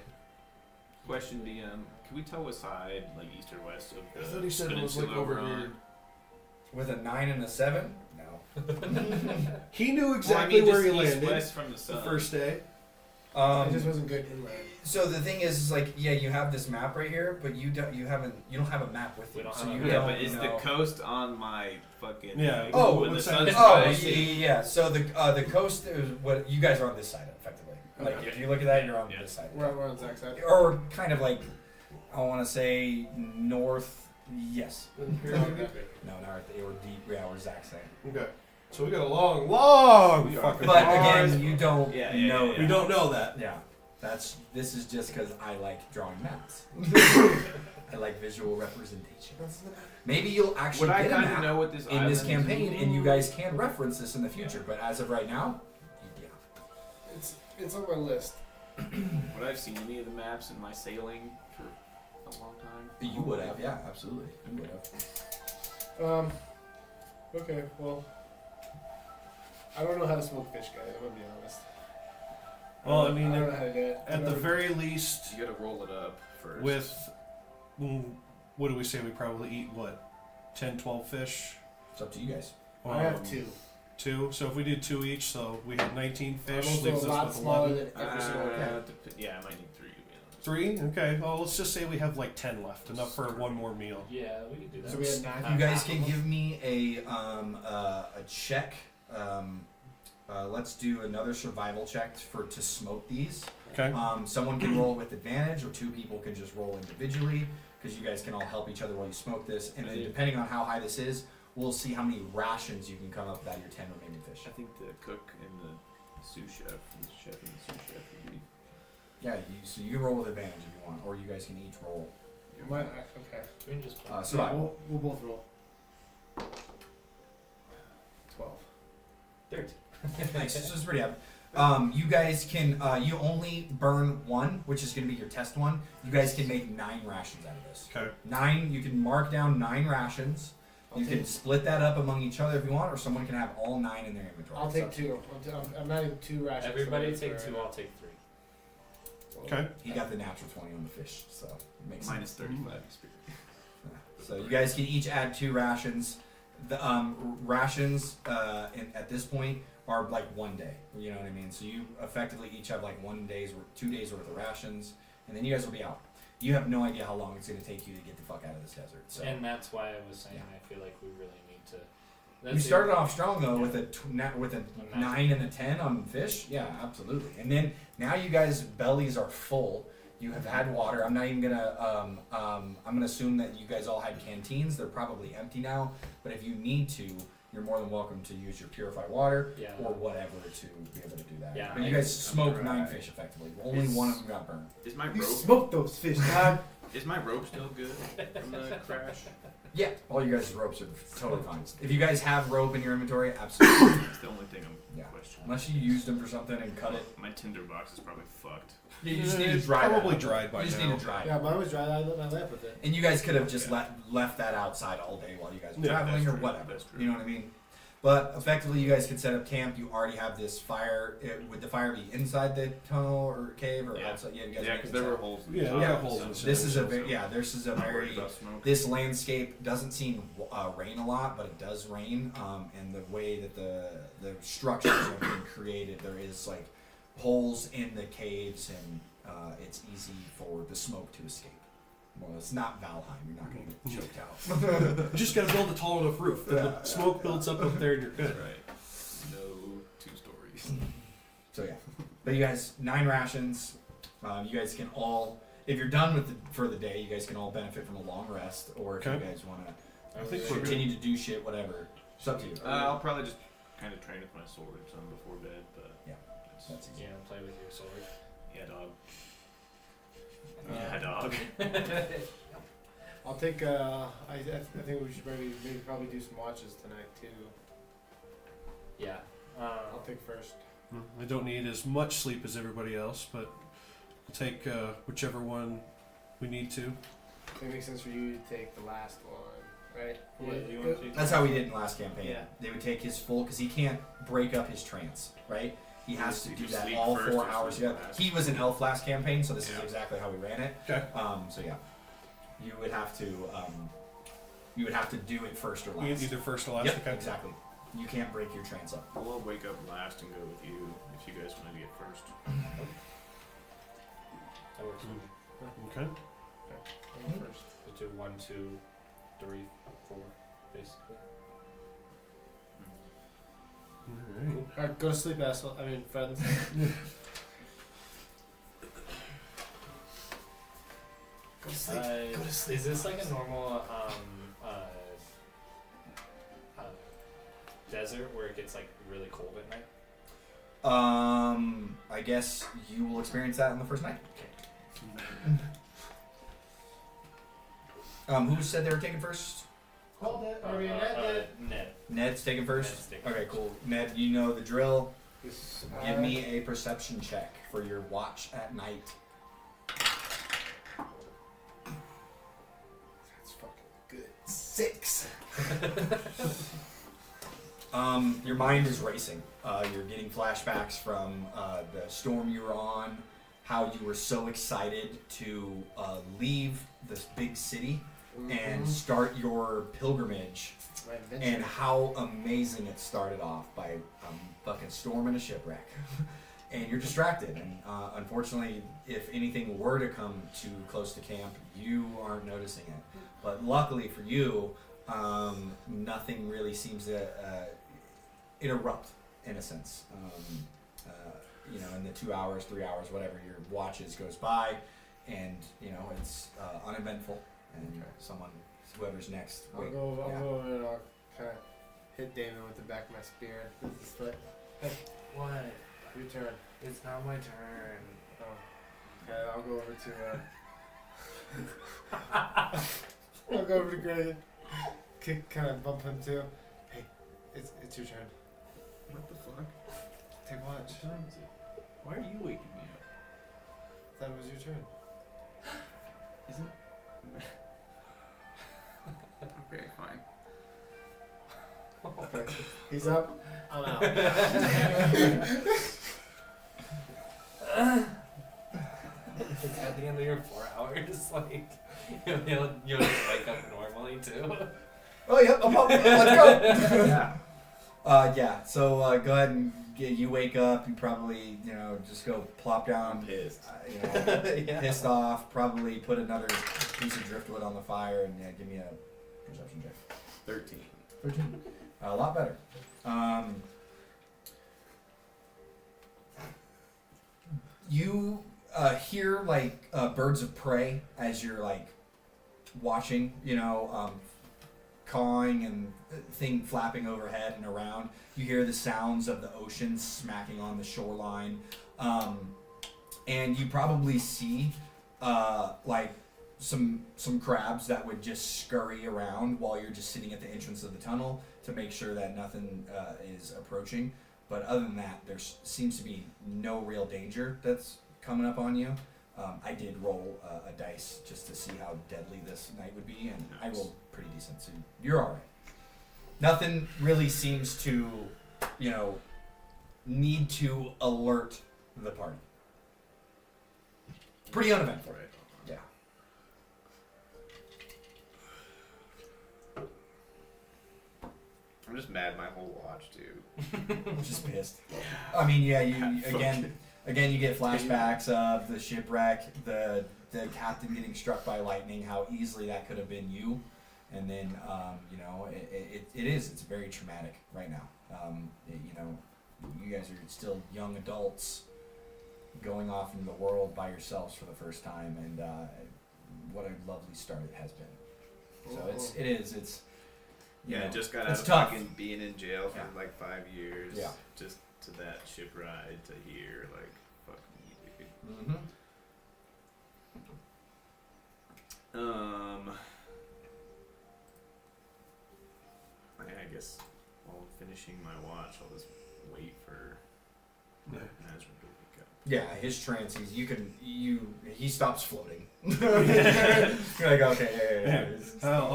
A: Question, DM. Can we tell what side, like east or west of the
E: I thought he said it was like
A: peninsula
E: over
A: we're
E: here.
A: on?
B: With a 9 and a 7? No.
D: He knew
A: Well, I
D: exactly
A: mean,
D: where he
A: just east,
D: landed
A: west from the
D: the
A: sun.
D: first day.
E: It just wasn't good inland.
B: So the thing is like, yeah, you have this map right here, but you don't have a map with
C: We
B: you.
C: don't
B: So
C: have
B: you
C: a
A: Yeah,
B: don't
A: but is the
B: know.
A: coast on my fucking
D: Yeah.
A: like,
B: Oh,
A: when the
D: what's
A: sun's
D: that?
B: Oh, yeah,
A: rising?
B: yeah, yeah. So the coast is what you guys are on this side effectively. Like
A: Okay.
B: if you look at that, you're on
A: Yeah.
B: this side.
E: We're on Zach's side.
B: Or kind of like, I want to say north. Yes.
E: No,
B: No, not right there. We're deep. Yeah, we're Zach saying.
D: Okay. So we got a long
A: We are.
D: fucking
B: But
D: bars.
B: again, you don't
A: Yeah, yeah,
B: know.
A: yeah,
D: We don't know that.
B: Yeah, this is just because I like drawing maps. I like visual representation. Maybe you'll actually
A: Would I
B: get a
A: kind of
B: map
A: know what this
B: in this
A: island is?
B: campaign, and you guys can reference this in the future. But as of right now, yeah.
E: It's on my list.
A: Would I have seen any of the maps in my sailing for a long time?
B: You would have, yeah, absolutely. You would have.
E: Okay, well, I don't know how to smoke fish, guys. I'm gonna be honest.
D: Well, I mean,
E: I don't know how to do it.
D: at the very least,
A: You gotta roll it up first.
D: with, what do we say? We probably eat, what, 10, 12 fish?
B: It's up to you guys.
E: I have 2.
D: 2. So if we do 2 each, so we have 19
E: I'm
D: fish,
E: also
D: leaves
E: a lot
D: us with
E: smaller
D: 11.
E: than every single cat.
A: Yeah, I might need 3.
D: 3? Okay. Well, let's just say we have like 10 left, enough for one more meal.
C: Yeah, we can do that.
E: So we had 9.
B: You guys can give me a check. Let's do another survival check to smoke these.
D: Okay.
B: Someone can roll with advantage, or 2 people can just roll individually, because you guys can all help each other while you smoke this. And then depending on how high this is, we'll see how many rations you can come up with out of your 10 remaining fish.
A: I think the cook and the sous chef, the chef and the sous chef would be.
B: Yeah, so you can roll with advantage if you want, or you guys can each roll.
E: Okay.
C: We can just.
B: Survival.
E: We'll both roll. 12.
C: 13.
B: Nice. This is pretty happy. You guys can. You only burn 1, which is going to be your test one. You guys can make 9 rations out of this.
D: Okay.
B: 9. You can mark down 9 rations.
E: I'll
B: You can
E: take-
B: split that up among each other if you want, or someone can have all 9 in their inventory.
E: I'll
B: It's
E: take
B: up to
E: 2. I'm not even 2 rations.
C: Everybody
E: so
C: take
E: that's
C: 2.
E: all
C: I'll take 3.
E: right.
D: Okay.
B: You got the natural 20 on the fish, so it makes
A: Minus
B: sense.
A: 35 experience.
B: So you guys can each add 2 rations. The rations at this point are like 1 day. You know what I mean? So you effectively each have like 2 days worth of rations, and then you guys will be out. You have no idea how long it's going to take you to get the fuck out of this desert. So
C: And that's why I was saying
B: Yeah.
C: I feel like we really need to.
B: we started
C: the-
B: off strong though
C: Yeah.
B: with a
C: A
B: 9 and a 10 on fish. Yeah, absolutely. And then now you guys' bellies are full. You have had water. I'm not even gonna. I'm gonna assume that you guys all had canteens. They're probably empty now. But if you need to, you're more than welcome to use your purified water
C: Yeah.
B: or whatever to be able to do that.
C: Yeah,
B: but you
C: I-
B: guys smoked
A: I'm
B: 9
A: dry.
B: fish effectively. Only
A: Is-
B: one of them got burned.
A: Is my
E: You
A: rope?
E: smoked those fish, dog.
A: Is my rope still good from the crash?
B: Yeah, all you guys' ropes are totally fine. If you guys have rope in your inventory, absolutely.
A: That's the only thing I'm
B: Yeah.
A: questioning.
B: Unless you used them for something and cut it.
A: My tinder box is probably fucked.
B: You just need to
D: It's
B: dry that
D: probably
B: out.
D: dried by
B: You just
D: now.
B: need to dry it.
E: Yeah, mine was dry. I lit my lamp with it.
B: And you guys could have just
A: Yeah.
B: left that outside all day while you guys were
D: Yeah,
B: traveling
A: that's
B: or
A: true.
B: whatever.
A: That's true.
B: You know what I mean? But effectively, you guys can set up camp. You already have this fire. Would the fire be inside the tunnel or cave or
A: Yeah.
B: outside? Yeah, you guys.
A: Yeah,
B: make
A: because
B: it
A: there were
B: inside.
A: holes. In the
D: Yeah,
A: top,
D: we got
B: Yeah,
D: holes
A: so-
D: in the
B: This is a
A: so
B: very This is a
A: I'm not worried
B: very.
A: about smoke.
B: This landscape doesn't seem rain a lot, but it does rain. And the way that the structures are being created, there is like holes in the caves, and it's easy for the smoke to escape. Well, it's not Valheim. You're not going to get choked out.
D: You just gotta build a tall enough roof. Then
B: Yeah,
D: the smoke builds up there and you're
A: That's
D: good.
A: right. No 2 stories.
B: So yeah, but you guys 9 rations. You guys can all, if you're done with for the day, you guys can all benefit from a long rest, or if
D: Okay.
B: you guys want to
D: I think we're good.
B: continue to do shit, whatever. It's up to you.
A: I'll probably just kind of train with my sword or something before bed, but
B: Yeah.
A: it's-
B: That's easy.
C: Yeah, play with your sword.
A: yeah, dog. Yeah, dog.
E: I'll take. I think we should maybe probably do some watches tonight too.
C: Yeah.
E: I'll take first.
D: I don't need as much sleep as everybody else, but I'll take whichever one we need to.
E: So it makes sense for you to take the last one, right?
C: Yeah, you want to take
B: That's how we did in the last campaign.
E: Yeah.
B: They would take his full, because he can't break up his trance, right? He has to
A: You
B: do
A: just
B: that
A: sleep
B: all
A: first
B: 4
A: or
B: hours.
A: sleep
B: Yeah.
A: last?
B: He was an elf last campaign, so this is
A: Yeah.
B: exactly how we ran it.
D: Okay.
B: So yeah, you would have to do it first or last.
D: Either first or last.
B: Yep,
D: Okay.
B: exactly. You can't break your trance up.
A: We'll wake up last and go with you if you guys want to get first.
C: That works for me.
D: Okay.
E: I'll go first.
C: We do 1, 2, 3, 4, basically.
D: All right.
E: Alright, go to sleep, asshole. I mean, friends. Go to sleep. Go to sleep.
C: Is this like a normal desert where it gets like really cold at night?
B: I guess you will experience that on the first night. Who said they were taking first?
E: Hold it. I mean,
C: Ned.
B: Ned's taking first?
C: Ned's taking
B: Okay,
C: first.
B: cool. Ned, you know the drill.
E: This,
B: Give me a perception check for your watch at night.
E: That's fucking good. 6.
B: Your mind is racing. You're getting flashbacks from the storm you were on, how you were so excited to leave this big city and start your pilgrimage,
E: My adventure.
B: and how amazing it started off by fucking storming a shipwreck. And you're distracted, and unfortunately, if anything were to come too close to camp, you aren't noticing it. But luckily for you, nothing really seems to erupt, in a sense. You know, in the 2 hours, 3 hours, whatever your watches goes by, and you know it's uneventful, and whoever's next.
E: I'll go over and I'll kind of hit Damon with the back of my spear. This is foot.
C: What?
E: Your turn.
C: It's not my turn.
E: Oh. Okay, I'll go over to. I'll go over to Greg. Kick, kind of bump him too. Hey, it's your turn.
A: What the fuck?
E: Take watch.
A: What time is it? Why are you waking me up?
E: Thought it was your turn.
A: Isn't? Okay, fine.
E: Okay. He's up. I'm out.
C: At the end of your 4 hours, like you'll just wake up normally too.
B: Oh yeah, let's go.
A: Yeah.
B: Yeah. So go ahead and you wake up. You probably just go plop down.
A: I'm pissed.
C: Yeah.
B: Pissed off. Probably put another piece of driftwood on the fire and give me a perception check.
A: 13.
B: 13. A lot better. You hear like birds of prey as you're like watching, cawing and thing flapping overhead and around. You hear the sounds of the ocean smacking on the shoreline, and you probably see like some crabs that would just scurry around while you're just sitting at the entrance of the tunnel to make sure that nothing is approaching. But other than that, there seems to be no real danger that's coming up on you. I did roll a dice just to see how deadly this night would be, and I rolled pretty decent, so you're alright. Nothing really seems to, need to alert the party. Pretty uneventful.
A: Right.
B: Yeah.
A: I'm just mad my whole watch, dude.
B: Just pissed. I mean, yeah, you again you get flashbacks of the shipwreck, the captain getting struck by lightning, how easily that could have been you, and then it's very traumatic right now. You guys are still young adults going off into the world by yourselves for the first time, and what a lovely start it has been. So it's
A: Yeah, I just got out
B: it's
A: of
B: tough.
A: fucking being in jail for
B: Yeah.
A: like 5 years.
B: Yeah.
A: Just to that ship ride to here, like, fuck me, dude.
B: Mm-hmm.
A: I guess while finishing my watch, I'll just wait for Nazareth to wake up.
B: Yeah, his trance. He stops floating. You're like, okay, yeah.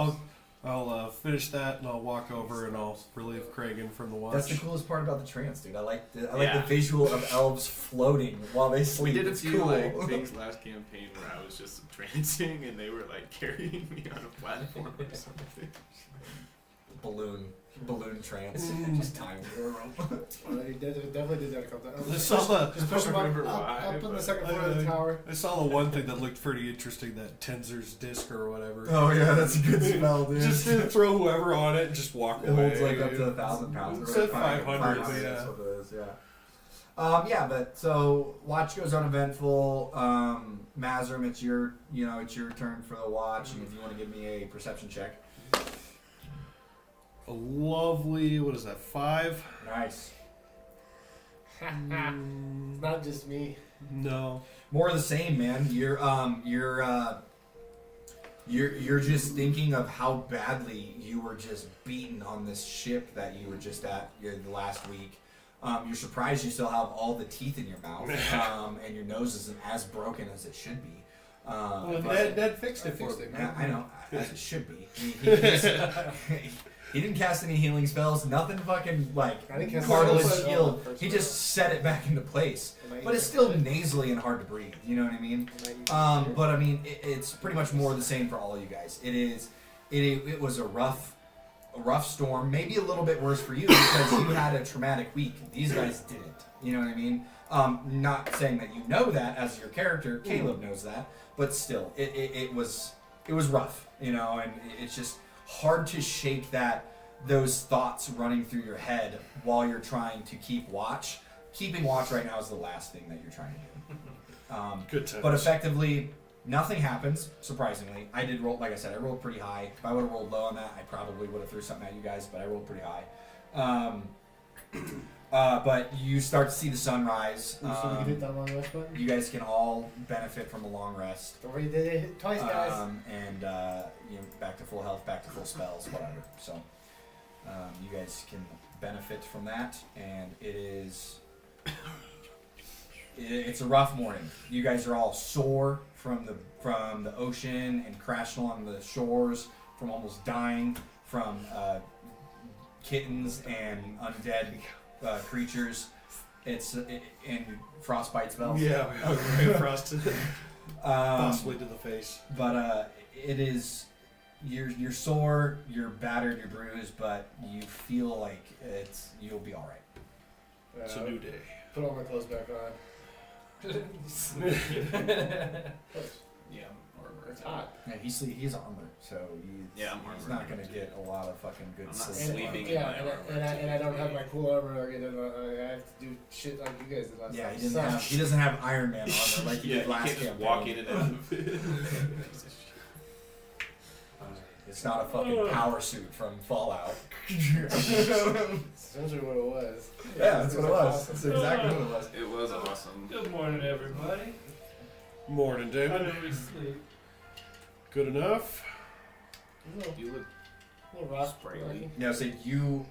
D: I'll finish that and I'll walk over and I'll relieve Kragan from the watch.
B: That's the coolest part about the trance, dude. I like the
A: Yeah.
B: visual of elves floating while they
A: We
B: sleep.
A: did a
B: It's
A: few
B: cool.
A: things last campaign where I was just trancing and they were like carrying me on a platform or something.
B: Balloon. balloon trance. Just time to go around.
E: Well, he definitely did that a couple times.
D: I saw the,
E: Just push him up,
A: remember
E: up,
A: why,
E: up on the
A: but-
E: second floor of the tower.
D: I saw the one thing that looked pretty interesting, that Tenzer's disc or whatever.
B: Oh yeah, that's a good spell, dude.
D: Just throw whoever on it and just walk
B: it
D: away.
B: holds like up to 1,000 pounds.
D: It said 500,
B: that's
D: yeah.
B: what it is, yeah. Yeah, but so watch goes uneventful. Mazrim, it's your turn for the watch, and if you want to give me a perception check.
D: A lovely, what is that, 5?
B: Nice.
E: It's not just me.
D: No.
B: More of the same, man. You're just thinking of how badly you were just beaten on this ship that you were just at the last week. You're surprised you still have all the teeth in your mouth, and your nose isn't as broken as it should be.
D: Well,
B: but-
D: Ned fixed
E: I
D: it for
E: fixed
D: me.
E: it.
B: Yeah, I know, as it should be. He didn't cast any healing spells, nothing fucking like
E: I didn't cast
B: cartilage
E: any spells.
B: healed.
E: First
B: He
E: one.
B: just set it back into place. But it's still nasally and hard to breathe, you know what I mean? But I mean, it's pretty much more of the same for all of you guys. It was a rough storm, maybe a little bit worse for you because you had a traumatic week. These guys didn't, you know what I mean? Not saying that you know that as your character, Caleb knows that, but still, it was rough, you know, and it's just hard to shake those thoughts running through your head while you're trying to keep watch. Keeping watch right now is the last thing that you're trying to do.
D: Good times.
B: But effectively, nothing happens, surprisingly. I did roll, like I said, I rolled pretty high. If I would have rolled low on that, I probably would have threw something at you guys, but I rolled pretty high. But you start to see the sunrise.
E: So we can hit that long rest button?
B: You guys can all benefit from a long rest.
E: Don't worry, you did it twice, guys.
B: And back to full health, back to full spells, whatever. So you guys can benefit from that, and it's a rough morning. You guys are all sore from the ocean and crashing along the shores, from almost dying from kittens and undead creatures. And frostbite spells.
D: Yeah, right, frosted.
B: Um,
D: Possibly to the face.
B: But it is you're sore, you're battered, you're bruised, but you feel like you'll be all right.
D: It's a new day.
E: Put all my clothes back on.
A: Yeah, armor.
E: It's hot.
B: Yeah, he's armor, so
A: Yeah, I'm
B: he's
A: armor.
B: not gonna get a lot of fucking good
A: I'm not
B: sleep.
A: sleeping in
E: Yeah,
A: my
E: and,
A: armor.
E: and I don't have my cool armor. I have to do shit like you guys did last
B: Yeah,
E: time.
B: he doesn't have Iron Man armor like he
A: Yeah,
B: did
A: you
B: last
A: can't just
B: campaign.
A: walk in and out of it.
B: It's not a fucking power suit from Fallout.
E: Essentially what it was.
B: Yeah, that's what it was. That's
E: Awesome.
B: exactly what it was.
A: It was awesome.
C: Good morning, everybody.
D: Morning,
C: How
D: David.
C: did we sleep?
D: Good enough.
A: You look
E: Little rock
A: sprightly.
B: Yeah, so you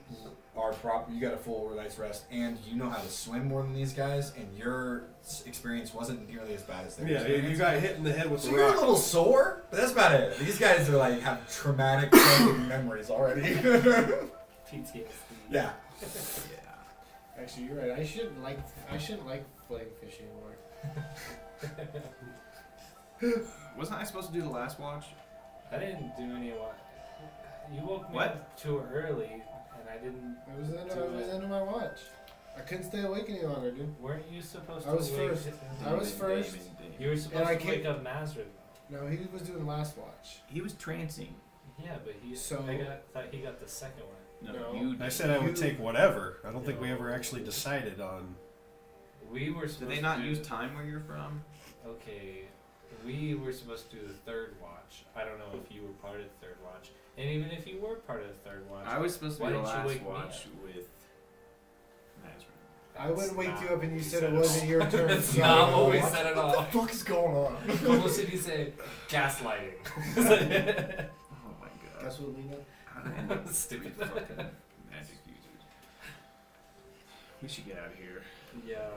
B: are you got a full night's rest, and you know how to swim more than these guys, and your experience wasn't nearly as bad as theirs.
D: Yeah, you got hit in the head with
B: So
D: the
B: you're a
D: rock.
B: little sore, but that's about it. These guys are like have traumatic fucking memories already.
C: PTSD.
B: Yeah.
A: Yeah.
E: Actually, you're right. I shouldn't like flying fish anymore.
A: Wasn't I supposed to do the last watch?
C: I didn't do any watch. You woke me
A: What?
C: up too early, and I didn't.
E: It was the end of my watch. I couldn't stay awake any longer, dude.
C: Weren't you supposed
E: I
C: to
E: was
C: wake?
E: first. I was first.
C: You were supposed
E: I
C: to wake
E: came-
C: up Mazrin.
E: No, he was doing last watch.
A: He was trancing.
C: Yeah, but he.
E: So-
C: thought he got the second one.
A: No,
E: No.
A: you.
D: I said I would
E: You-
D: take whatever. I don't think we ever actually decided on.
C: We were supposed
A: Did they not
C: to
A: use time where you're from?
C: Okay, we were supposed to do the third watch. I don't know if you were part of the third watch, and even if you were part of the third watch,
A: I was supposed to
C: Why
A: be the
C: didn't you
A: last
C: wake me
A: watch
C: up?
A: with Nazareth.
E: I wouldn't wake
C: not
E: you up and you
C: what
E: said
C: we
E: it
C: said
E: wasn't your turn.
C: That's
E: so-
C: not what we
E: What
C: said at
E: the
C: all.
E: fuck is going on?
C: Almost did he say gaslighting?
A: Oh my god.
E: Guess what, Lena?
A: How did I end up stupid fucking magic users? We should get out of here.
C: Yeah.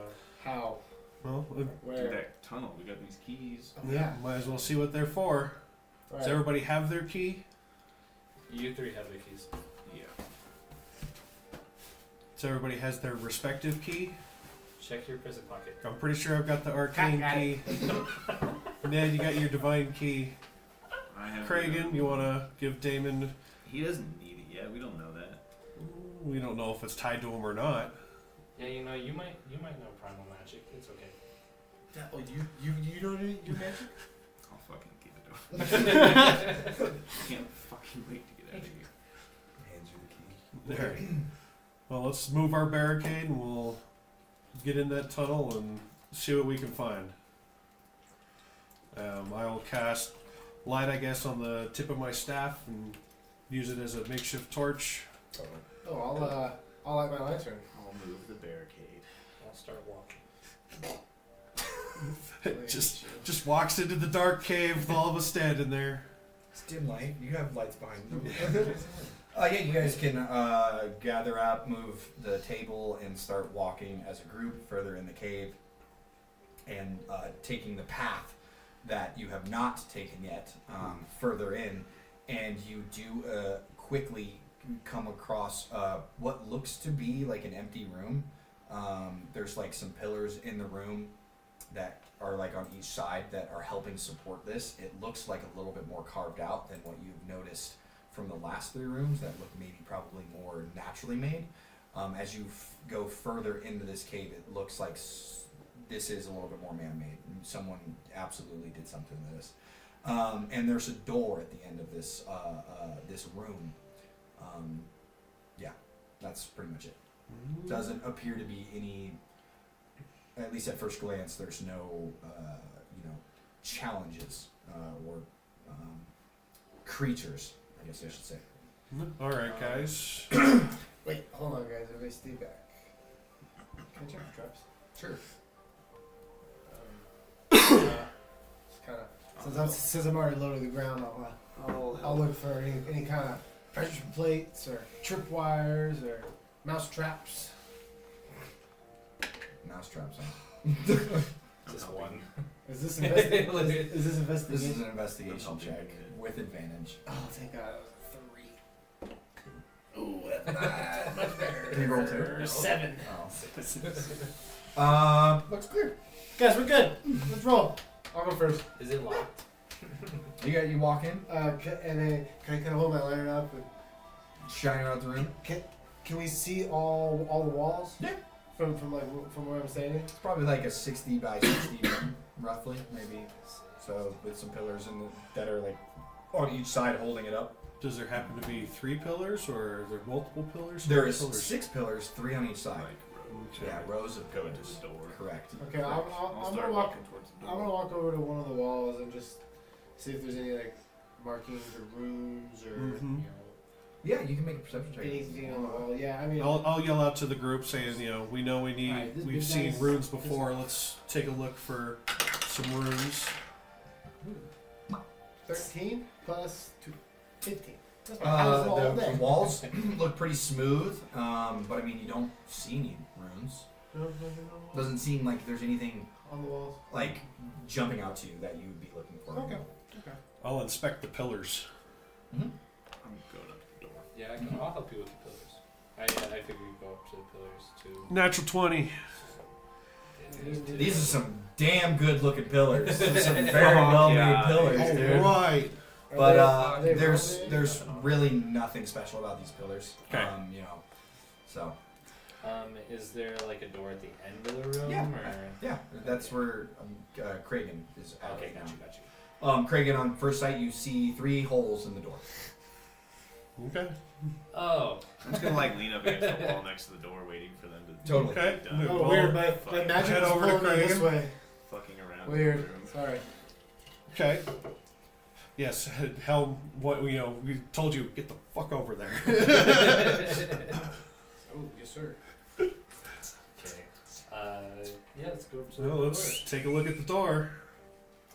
E: How?
D: Well,
A: Through
E: Where?
A: that tunnel, we got these keys.
E: Oh,
D: yeah, might as well see what they're for.
E: Right.
D: Does everybody have their key?
C: You three have the keys.
A: Yeah.
D: Does everybody has their respective key?
C: Check your prison pocket.
D: I'm pretty sure I've got the arcane
E: Got
D: key. Ned, you got your divine key.
A: I have.
D: Kragan, you want to give Damon?
A: He doesn't need it yet. We don't know that.
D: We don't know if it's tied to him or not.
C: Yeah, you might know primal magic. It's okay.
E: Oh, you don't do magic?
A: I'll fucking get it over. Can't fucking wait to get out of here.
B: Hands you the key.
D: There. Well, let's move our barricade and we'll get in that tunnel and see what we can find. I'll cast light, I guess, on the tip of my staff and use it as a makeshift torch.
E: Oh, I'll light my lantern.
A: I'll move the barricade.
C: I'll start walking.
D: just walks into the dark cave with all of us standing there.
B: It's dim light. You have lights behind you. Yeah, you guys can gather up, move the table, and start walking as a group further in the cave, and taking the path that you have not taken yet further in, and you do quickly come across what looks to be like an empty room. There's like some pillars in the room that are like on each side that are helping support this. It looks like a little bit more carved out than what you've noticed from the last three rooms that look maybe probably more naturally made. As you go further into this cave, it looks like this is a little bit more man-made. Someone absolutely did something to this. And there's a door at the end of this this room. Yeah, that's pretty much it. Doesn't appear to be any, at least at first glance, there's no challenges or creatures, I guess I should say.
D: All right, guys.
E: Wait, hold on, guys. Everybody stay back. Can I check for traps?
B: Sure.
E: Just kind of since I'm already low to the ground, I'll look for any kind of pressure plates or tripwires or mouse traps.
B: Mouse traps, huh?
C: Just one.
E: Is this investigation?
B: This is an investigation check with advantage.
E: Oh, thank God, it was a 3. Ooh, that's much better.
B: Can you roll 2?
E: No. 7.
B: Oh. Looks clear.
E: Guys, we're good. Let's roll. I'll go first.
C: Is it locked?
B: You walk in,
E: And then can I kind of hold my lantern up? And
B: shine around the room.
E: can we see all the walls?
B: Yeah.
E: From where I'm standing.
B: It's probably like a 60 by 60 room, roughly, maybe. So with some pillars that are like on each side holding it up.
D: Does there happen to be 3 pillars, or are there multiple pillars?
B: There is
D: pillars?
B: 6 pillars, 3 on each side.
A: Like roads.
B: Yeah, rows of
A: Go
B: pillars.
A: into the door.
B: Correct.
E: Okay, I'm
A: I'll
E: gonna
A: start
E: walk.
A: walking towards the
E: I'm
A: door.
E: gonna walk over to one of the walls and just see if there's any like markings or runes or
D: Mhm.
B: Yeah, you can make a perception check.
E: anything on the wall. Yeah, I mean.
D: I'll yell out to the group saying, we know we need,
E: Alright, this
D: we've
E: big
D: seen
E: guy's-
D: runes before. Let's take a look for some runes.
E: 13 plus 2, 15. That's my highest roll all
B: The
E: day.
B: walls look pretty smooth, but I mean, you don't see any runes.
E: No.
B: Doesn't seem like there's anything
E: On the walls.
B: like jumping out to you that you would be looking for.
E: Okay.
D: I'll inspect the pillars.
B: Mm-hmm.
A: I'm going up the door.
C: Yeah, I'll help you with the pillars. I figure you go up to the pillars too.
D: Natural 20.
B: These are some damn good looking pillars. These are some very well made pillars,
E: Hey,
B: dude.
D: Right.
B: But
E: Are they
B: there's
E: rounded?
B: really nothing special about these pillars.
D: Okay.
B: So
C: Is there like a door at the end of the room?
B: Yeah.
C: Or?
B: yeah, that's where Kragan is at
C: Okay,
B: right now.
C: got you.
B: Kragan, on first sight, you see 3 holes in the door.
D: Okay.
C: Oh,
A: I'm just gonna like lean up against the wall next to the door, waiting for them to
B: Totally.
D: Okay.
A: be done.
E: Oh,
D: Well,
E: weird. My
A: fuck.
E: magic
D: Head
E: is
D: over to
E: pulling me this
D: Kragan.
E: way.
A: Fucking around.
E: Weird.
A: In the room.
E: Sorry.
D: Okay. Yes, hell, what we told you, get the fuck over there.
E: Oh, yes, sir.
C: okay. Yeah, let's go up to
D: Well,
C: the
D: let's take a look at the door.
C: door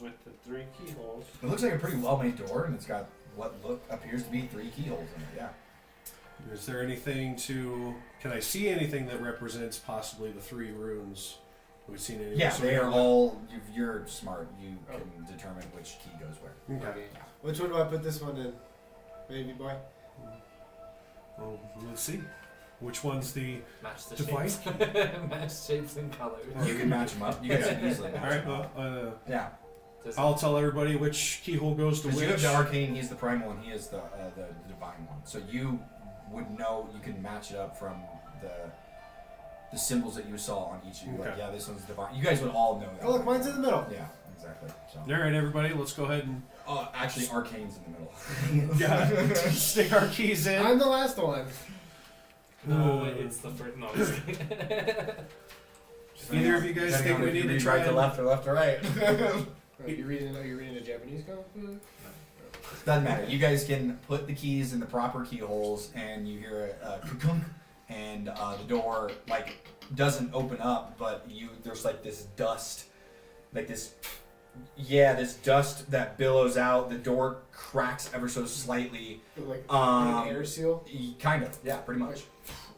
C: with the 3 keyholes.
B: It looks like a pretty well made door, and it's got what appears to be 3 keyholes in it. Yeah.
D: Is there anything can I see anything that represents possibly the 3 runes? Have we seen any?
B: Yeah,
D: so
B: they
D: we
B: are
D: know
B: all. You're smart. You can determine which key goes where.
D: what- Okay.
E: Which one do I put this one in, baby boy?
D: Well, let's see. Which one's the
C: Match the
D: device?
C: shapes. Match shapes and colors.
B: You can match them up. You guys can easily match
D: All right.
B: them up. Yeah.
C: Does
D: I'll tell everybody which keyhole goes to
B: Because
D: which.
B: you have the arcane, he's the primal, and he is the divine one. So you would know. You can match it up from the symbols that you saw on each of you. Like,
D: Okay.
B: yeah, this one's divine. You guys would all know that.
E: Oh, look, mine's in the middle.
B: Yeah, exactly. So.
D: All right, everybody, let's go ahead and
B: Actually, arcane's in the middle.
D: stick our keys in.
E: I'm the last one.
C: No, it's the first. No, just kidding.
D: Either of you guys think we need to
B: read
D: try
B: right to
D: and-
B: left or left to right?
E: Are you reading a Japanese comic book?
B: Doesn't matter. You guys can put the keys in the proper keyholes, and you hear a kunk, and the door like doesn't open up, but there's like this dust, like this dust that billows out. The door cracks ever so slightly.
E: Like
B: Um,
E: an air seal?
B: Kind of, yeah, pretty much.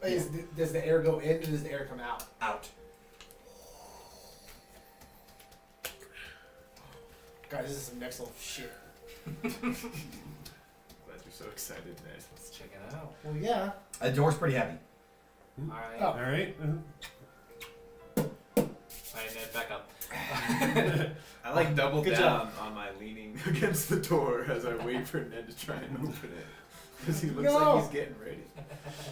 E: Does the air go in or does the air come out?
B: Out.
E: Guys, this is some next level shit.
A: Glad you're so excited, Ned.
C: Let's check it out.
E: Well, yeah.
B: The door's pretty heavy.
C: Alright.
E: Oh.
D: All right.
C: Alright, Ned, back up.
A: I like double
C: Good
A: down on my leaning against the door as I wait for Ned to try and open it. Because he looks
E: No.
A: like he's getting ready.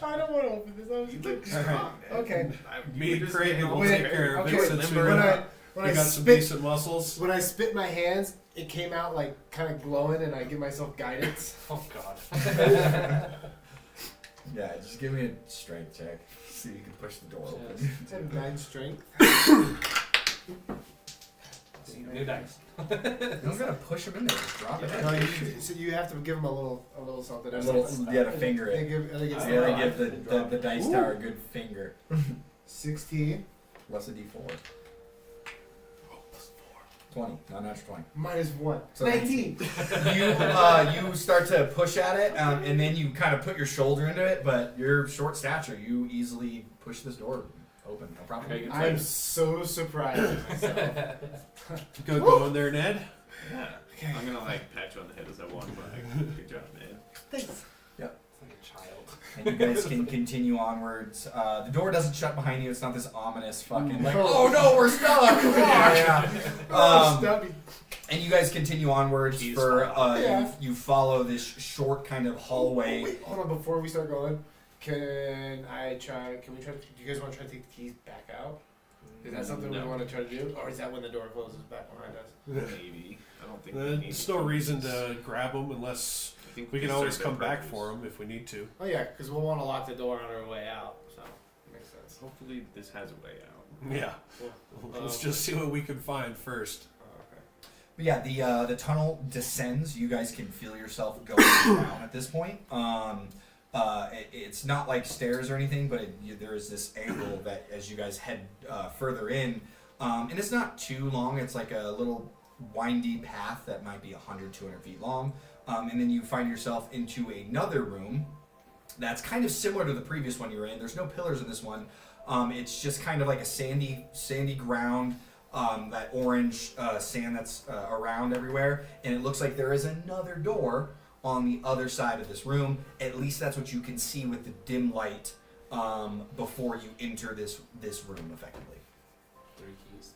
E: I don't want to open this. I was
A: You
E: thinking.
A: look strong, Ned.
E: Okay.
D: Me and Craig will
E: Wait,
D: take care of it
E: okay,
D: since we
E: when
D: got
E: I
D: some
E: spit
D: decent muscles.
E: when I spit my hands, it came out like kind of glowing, and I give myself guidance.
C: Oh god.
B: Yeah, just give me a strength check. See if you can push the door open.
E: I have 9 strength.
C: New dice.
B: You don't gotta push them in there. Just drop it.
E: No, you have to give them a little something.
B: A little, you gotta finger
E: They
B: it.
E: give, I think it's
B: You gotta give the dice tower a good finger.
E: 16
B: What's a d4? 20. Not natural 20.
E: minus 1.
B: So
E: 19.
B: You start to push at it, and then you kind of put your shoulder into it, but your short stature, you easily push this door open. No problem.
C: Okay, good.
E: I'm so surprised at myself.
D: Good going there, Ned.
A: Yeah.
E: Okay.
A: I'm gonna like pat you on the head as I walk by. Good job, Ned.
E: Thanks.
C: It's like a child.
B: And you guys can continue onwards. The door doesn't shut behind you. It's not this ominous fucking like,
E: No.
B: oh no, we're stuck.
E: Oh,
B: Um,
E: stubby.
B: And you guys continue onwards
A: Keys
B: for
A: fall.
E: Yeah.
B: you follow this short kind of hallway.
E: Wait, hold on. Before we start going, can we try? Do you guys want to try to take the keys back out? Is that something we
A: No.
E: want to try to do, or is that when the door closes back behind us?
A: Maybe. I don't think we need
D: There's
A: to
D: no
A: come-
D: reason to grab them unless
A: I think
D: we can
A: serve
D: always
A: their
D: come back
A: purpose.
D: for them if we need to.
E: Oh yeah, because we'll want to lock the door on our way out. So makes sense.
A: Hopefully this has a way out.
D: Yeah.
E: Cool.
D: Let's just see what we can find first.
E: Oh, okay.
B: But yeah, the tunnel descends. You guys can feel yourself going down at this point. It's not like stairs or anything, but there is this angle that as you guys head further in, and it's not too long. It's like a little windy path that might be 100, 200 feet long. And then you find yourself into another room that's kind of similar to the previous one you were in. There's no pillars in this one. It's just kind of like a sandy ground, that orange sand that's around everywhere. And it looks like there is another door on the other side of this room. At least that's what you can see with the dim light before you enter this room effectively.
C: 3 keys.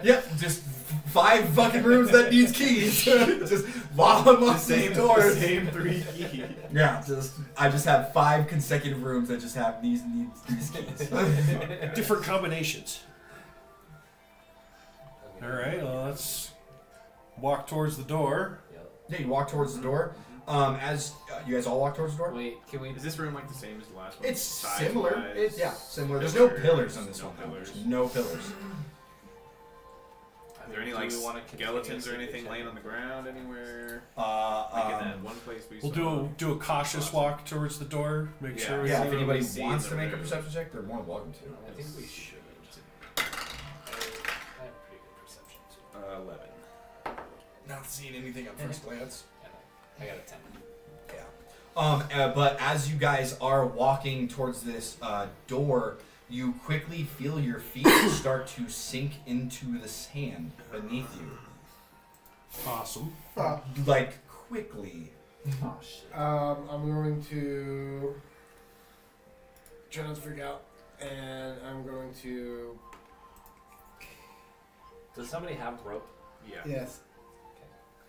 B: Yep, just 5 fucking rooms that needs keys. Just while unlock these doors.
A: Same 3 keys.
B: Yeah, I just have 5 consecutive rooms that just have these keys.
D: Different combinations. All right, well, let's walk towards the door.
C: Yep.
B: Yeah, you walk towards the door. As you guys all walk towards the door.
C: Wait, can we?
A: Is this room like the same as the last one?
B: It's
A: Size-wise?
B: similar. Similar. There's no pillars on this
A: No
B: one.
A: pillars.
B: There's no pillars.
A: Are there any like
C: Do we wanna
A: skeletons or
C: continuously
A: anything
C: check
A: laying
C: it?
A: on the ground anywhere? Like in that one place we
D: We'll
A: saw.
D: do a cautious walk towards the door. Make
A: Yeah.
D: sure we
B: Yeah,
D: see
B: if
A: what
B: anybody
A: we see in
B: wants
A: the
B: to make a
A: room.
B: perception check, they're more than welcome to.
C: I think we should. I have pretty good perception too.
A: 11.
B: Not seeing anything at first glance.
C: I got a 10.
B: But as you guys are walking towards this door, you quickly feel your feet start to sink into the sand beneath you.
D: Awesome.
B: Like, quickly.
C: Oh shit.
E: I'm going to try not to freak out, and I'm going to
C: Does somebody have rope?
A: Yeah.
E: yes.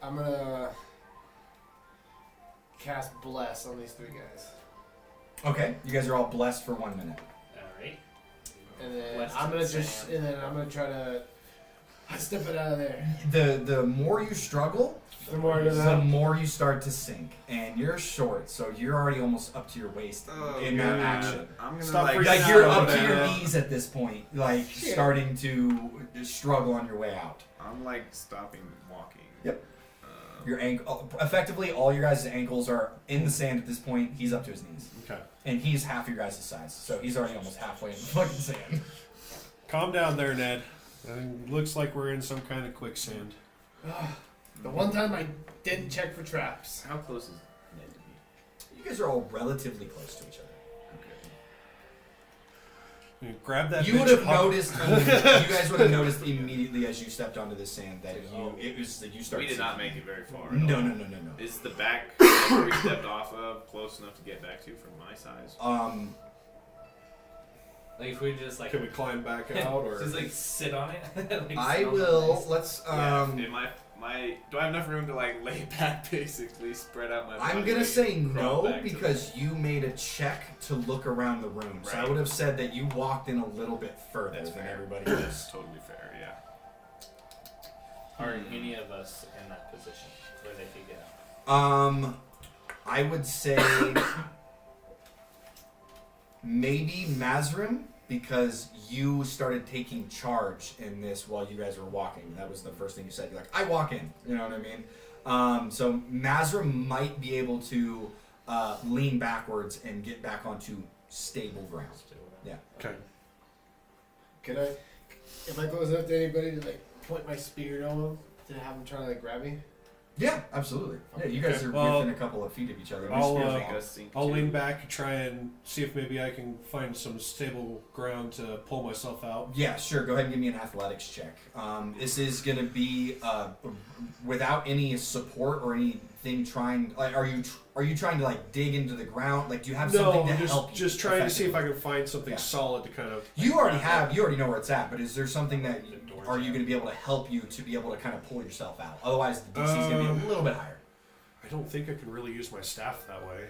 E: I'm gonna cast Bless on these 3 guys.
B: Okay, you guys are all blessed for 1 minute.
C: Alright.
E: And then
C: Blessed
E: I'm
C: in
E: gonna
C: sand.
E: and then I'm gonna try to step it out of there.
B: The more you struggle,
E: The more I go
B: the
E: down.
B: more you start to sink, and you're short, so you're already almost up to your waist in that
D: yeah.
B: action.
A: I'm gonna
D: Stop
A: like,
D: freaking
B: Like
D: out
B: you're
D: over
B: up to your
D: that.
B: knees at this point, like
E: Shit.
B: starting to struggle on your way out.
A: I'm like stopping walking.
B: Yep.
A: Um,
B: Your ankle, effectively, all your guys' ankles are in the sand at this point. He's up to his knees,
D: Okay.
B: and he's half your guys' size, so he's already almost halfway in the fucking sand.
D: Calm down there, Ned. Looks like we're in some kind of quicksand.
E: The one time I didn't check for traps.
A: How close is Ned to me?
B: You guys are all relatively close to each other.
A: Okay.
D: Grab that.
B: You
D: bitch
B: would have
D: up.
B: noticed. You guys would have noticed immediately as you stepped onto the sand that it was that you started.
A: We did not
B: sinking.
A: make it very far. at
B: No,
A: all.
B: no, no, no, no.
A: Is the back where we stepped off of close enough to get back to from my size?
C: Like if we just like
D: Can we climb back out, or
C: just like sit on it? Like,
B: I
C: sit on the
B: will.
C: ice?
B: Let's.
A: Yeah, in my do I have enough room to like lay back basically spread out my body
B: I'm gonna
A: weight
B: say
A: and crawl
B: no
A: back to
B: because you made a check to look around the room. So I
A: Right.
B: would have said that you walked in a little bit further
A: That's
B: than
A: fair.
B: everybody
A: the-
B: else.
A: That's totally fair, yeah.
C: Are any of us in that position where they could get out?
B: I would say maybe Mazrim because you started taking charge in this while you guys were walking. That was the first thing you said. You're like, I walk in. You know what I mean? So Mazrim might be able to lean backwards and get back onto stable ground. Yeah.
D: okay.
E: Can I? Am I close enough to anybody to like point my spear on them to have them try to like grab me?
B: Yeah, absolutely. Yeah, you guys
D: Okay,
B: are
D: well,
B: within a couple of feet of each other.
D: I'll,
B: Your spears
A: Make
B: are
A: us sink
D: I'll
A: too.
D: lean back and try and see if maybe I can find some stable ground to pull myself out.
B: Yeah, sure. Go ahead and give me an athletics check. This is going to be without any support or anything. Trying, like, are you trying to like dig into the ground? Like, do you have something to help you?
D: just trying to see if I
B: effectively?
D: can find something
B: Yeah.
D: solid to kind of.
B: You already have. You already know where it's at. But is there something that
D: The door
B: are you
D: jam.
B: going to be able to help you to be able to kind of pull yourself out? Otherwise, the DC is going to be a little bit higher.
D: I don't think I can really use my staff that way.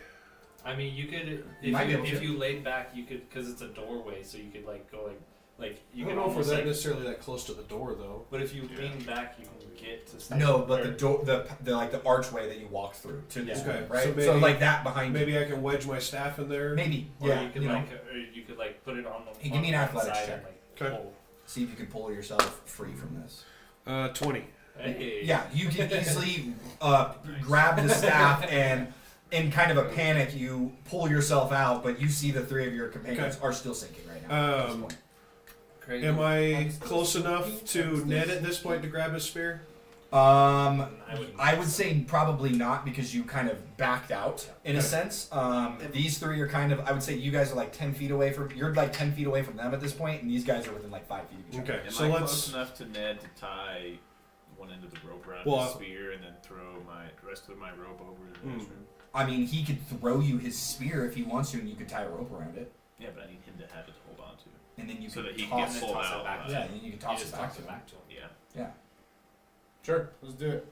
C: I mean, you could
B: You might be able
C: if
B: to.
C: you laid back, you could because it's a doorway, so you could like go like you
D: I
C: can
D: don't know if we're
C: almost
D: that
C: like.
D: necessarily that close to the door though.
C: But if you
A: Yeah.
C: lean back, you can get to. Stuff.
B: No, but
C: Or-
B: the door, the like the archway that you walk through to this
C: Yeah.
B: way,
D: Okay,
B: right?
D: so
B: So,
D: maybe-
B: like that behind you.
D: Maybe I can wedge my staff in there.
B: Maybe.
C: Or
B: Yeah.
C: you could
B: you know.
C: or you could like put it on the.
B: Hey, give me an
C: on one
B: athletics
C: side
B: check.
C: and, like,
D: Okay.
C: pull.
B: See if you can pull yourself free from this.
D: 20.
C: Hey.
B: Yeah, you can easily grab the staff and, in kind of a panic, you pull yourself out, but you see the 3 of your companions are still sinking right now. At this point.
C: Crazy.
D: Am I close enough to Ned at this point to grab his spear?
B: I would say probably not because you kind of backed out in a
D: Okay.
B: sense. These 3 are kind of. I would say you guys are like 10 feet away from. You're like 10 feet away from them at this point, and these guys are within like 5 feet of each other.
D: Okay,
A: Am
D: so
A: I
D: let's.
A: close enough to Ned to tie one end of the rope around
D: Well,
A: his spear and then throw the rest of my rope over to the next room?
B: I mean, he could throw you his spear if he wants to, and you could tie a rope around it,
A: Yeah, but I need him to have it to hold on to.
B: and then you
A: So
B: could
A: that he can
B: toss
A: get
B: it.
A: pulled
C: toss it
A: out.
C: back.
B: Yeah, and then you can toss
C: You
B: it
C: just
B: back
C: toss
B: to
C: it
B: him.
C: back to him.
A: Yeah.
B: Yeah.
E: Sure, let's do it.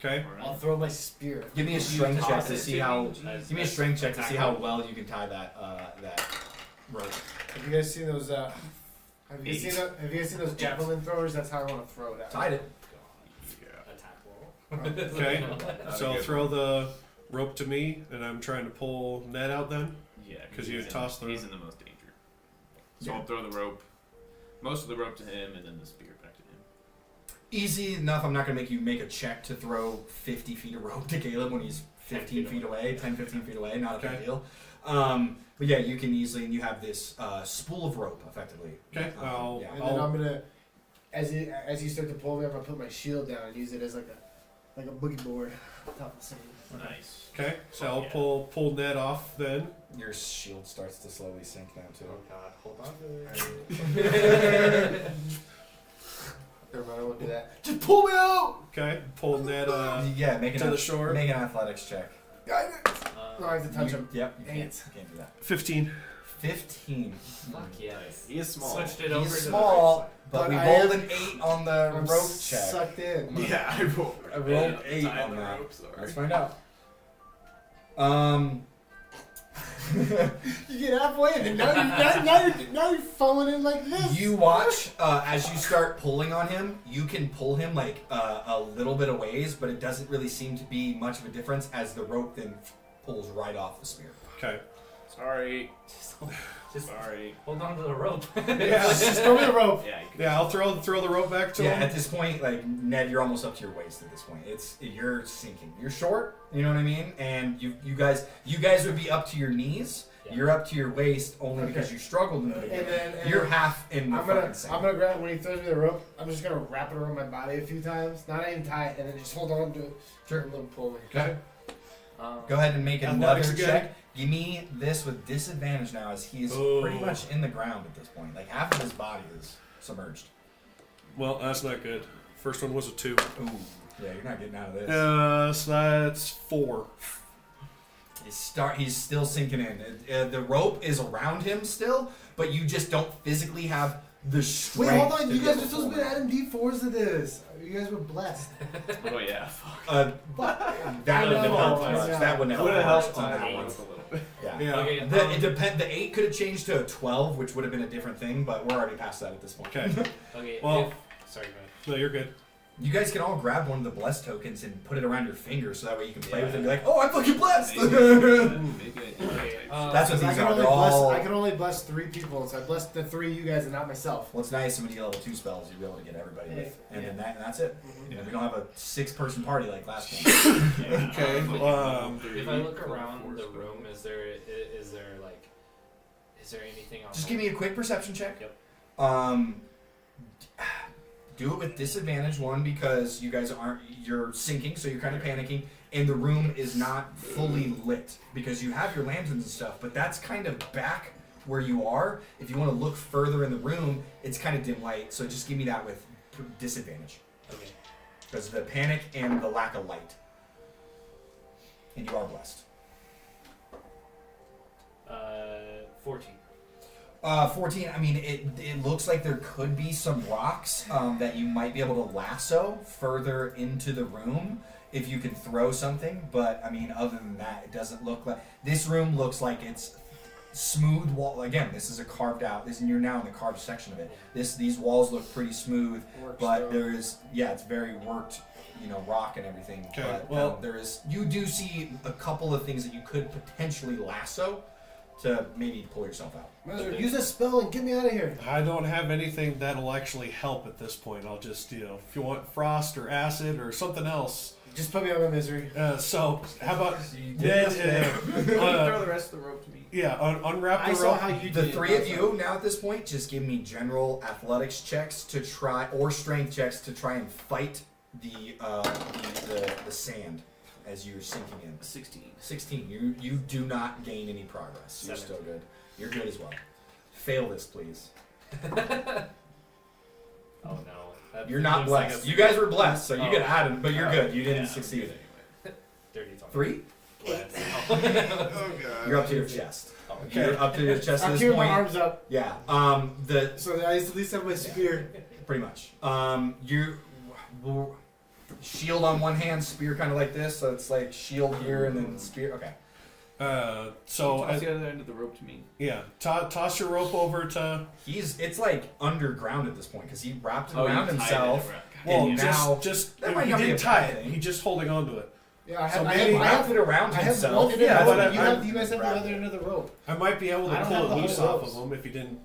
D: Okay.
A: Alright.
E: I'll throw my spear.
B: Give me a strength
C: toss
B: check to
C: it
B: see
C: to
B: how.
C: me? As-
B: Give me a
C: as
B: strength check to
C: attack
B: see how
C: him?
B: well you can tie that that rope.
E: Have you guys seen those? Have you
A: Eight.
E: seen that? Have you guys seen those javelin throwers? That's how I want to throw it at.
B: Tied it.
A: Yeah.
C: Attack roll.
D: Okay.
A: Not
D: So
A: a
D: I'll
A: good
D: throw
A: one.
D: the rope to me, and I'm trying to pull Ned out then?
A: Yeah,
D: 'Cause you
A: he's
D: tossed the-
A: He's in the most danger. So
B: Yeah.
A: I'll throw the rope, most of the rope to him, and then the spear back to him.
B: Easy enough. I'm not going to make you make a check to throw 50 feet of rope to Caleb when he's 15 feet away, 10, 15 feet away. Not a big
D: Okay.
B: deal. But yeah, you can easily, and you have this spool of rope, effectively.
D: Okay, I'll-
B: yeah.
E: And then I'm gonna, as you start to pull me, I'm gonna put my shield down and use it as like a boogie board on top of the sand.
A: Nice.
D: Okay, so I'll
A: Yeah.
D: pull Ned off then.
B: Your shield starts to slowly sink now too.
C: Oh god, hold on to it.
E: Never mind, I won't do that.
B: Just pull me out.
D: Okay, pull Ned
B: Yeah, make
D: to the shore.
B: Make an athletics check.
E: No, I have to touch him.
B: Yep. You
E: Dang
B: can't,
E: it.
B: you can't do that.
D: 15.
B: 15.
C: Fuck yes.
A: He is small.
C: Switched it over
B: He's
C: to
B: small, but
E: But
B: we
E: I
B: rolled
E: am-
B: an 8 on the
E: I'm
B: rope check.
E: sucked in.
A: Yeah, I rolled.
B: I rolled
A: Yeah,
B: 8
A: tie
B: on
A: the
B: that.
A: rope, sorry.
B: Let's find out.
E: You get halfway and then now you're falling in like this.
B: You watch as you start pulling on him. You can pull him like a little bit of ways, but it doesn't really seem to be much of a difference as the rope then pulls right off the spear.
D: Okay.
A: Sorry.
C: Just
A: Sorry.
C: hold on to the rope.
D: Yeah.
E: Just throw me the rope.
A: Yeah, you can.
D: Yeah, I'll throw the rope back to
B: Yeah,
D: him.
B: at this point, like Ned, you're almost up to your waist at this point. You're sinking. You're short, you know what I mean? And you guys would be up to your knees.
C: Yeah.
B: You're up to your waist only because you struggled in the beginning. You're half in the fucking sink.
E: I'm gonna grab when he throws me the rope. I'm just gonna wrap it around my body a few times, not even tie it, and then just hold on to it.
B: Sure.
E: And let him pull me.
B: Okay. Go ahead and make another
D: Athletics again?
B: check. Give me this with disadvantage now, as he is pretty much in the ground at this point. Like half of his body is submerged.
D: Well, that's not good. First one was a 2.
B: Ooh, yeah, you're not getting out of this.
D: So that's 4.
B: He's still sinking in. The rope is around him still, but you just don't physically have the strength.
E: Wait, hold on.
B: to
E: You
B: be
E: guys
B: able
E: are
B: to
E: supposed to
B: pull
E: be adding D4s to this. You guys were blessed.
A: Oh yeah. Fuck.
B: That wouldn't have helped much. That wouldn't have
A: Would've
B: helped
A: helped
B: on that
A: time
B: one.
A: a little bit.
B: Yeah.
D: Yeah.
C: Okay,
B: The 8 could have changed to a 12, which would have been a different thing, but we're already past that at this point.
D: Okay.
C: Okay.
D: Well-
C: Sorry, go ahead.
D: No, you're good.
B: You guys can all grab one of the blessed tokens and put it around your finger, so that way you can play with it and be
A: Yeah.
B: like, "Oh, I'm fucking blessed."
A: Maybe I do
C: Okay,
A: that.
B: That's what
E: I
B: these
E: can
B: are.
E: only
B: They're all.
E: I can only bless 3 people, so I blessed the 3 you guys and not myself.
B: What's nice when you get level 2 spells, you'll be able to get everybody with, and then that's it.
A: Yeah.
B: We don't have a 6-person party like last time.
A: Yeah.
D: Okay,
C: If I look around the room, is there anything on?
B: Just give me a quick perception check.
C: Yep.
B: Do it with disadvantage, one, because you guys you're sinking, so you're kind of panicking, and the room is not fully lit because you have your lanterns and stuff, but that's kind of back where you are. If you want to look further in the room, it's kind of dim light, so just give me that with disadvantage
C: Okay.
B: because of the panic and the lack of light. And you are blessed.
C: 14.
B: 14, I mean, it looks like there could be some rocks that you might be able to lasso further into the room if you can throw something, but I mean, other than that, it doesn't look like... This room looks like it's smooth wall. Again, this is a carved out, you're now in the carved section of it. These walls look pretty smooth, but there is, it's very worked, rock and everything.
D: Okay,
B: But
D: well-
B: you do see a couple of things that you could potentially lasso to maybe pull yourself out.
E: Master, use a spell and get me out of here.
D: I don't have anything that'll actually help at this point. I'll just, if you want frost or acid or something else.
E: Just put me out of my misery.
D: So, how about
B: Ned,
A: Throw the rest of the rope to me.
D: unwrap
E: I
D: the
E: saw
D: rope.
E: how you
B: The
E: did.
B: 3 of you now at this point, just give me general athletics checks to try, or strength checks to try and fight the sand as you're sinking in.
A: 16.
B: 16. You do not gain any progress. You're
C: 7.
B: still good. You're good as well. Fail this, please.
C: Oh no. That
B: You're not
C: looks like
B: blessed.
C: a
B: You guys were blessed, so you
C: Oh.
B: get added, but you're good. You didn't
C: Yeah,
B: succeed.
C: dirty talk.
B: 3?
C: Blessed.
A: Oh god.
B: You're up to your chest.
C: Oh,
B: You're up to your chest at
E: I'm
B: this
E: keeping my
B: point.
E: arms up,
B: Yeah.
E: so that I at least have my spear.
B: Pretty much. You shield on one hand, spear kind of like this, so it's like shield here and then spear. Okay.
D: So,
A: Toss the other end of the rope to me.
D: toss your rope over to.
B: It's like underground at this point because he wrapped it
A: Oh,
B: around
A: you tied it
B: himself.
A: around.
D: Well,
B: And
D: just,
B: now-
D: just
B: That
D: he
B: might not be
D: didn't
B: a
D: tie
B: bad
D: it.
B: thing.
D: He's just holding on to it.
E: Yeah, I
D: So
E: have.
D: maybe
E: I have.
B: Wrapped it around
E: I have
B: himself.
E: one end of
D: Yeah,
E: the
D: but
E: rope.
B: I-
E: You guys have the other end of the rope.
D: I might be able
E: I
D: to
E: don't
D: pull
E: have
D: it
E: the
D: loose
E: whole
D: off
E: ropes.
D: of him if he didn't.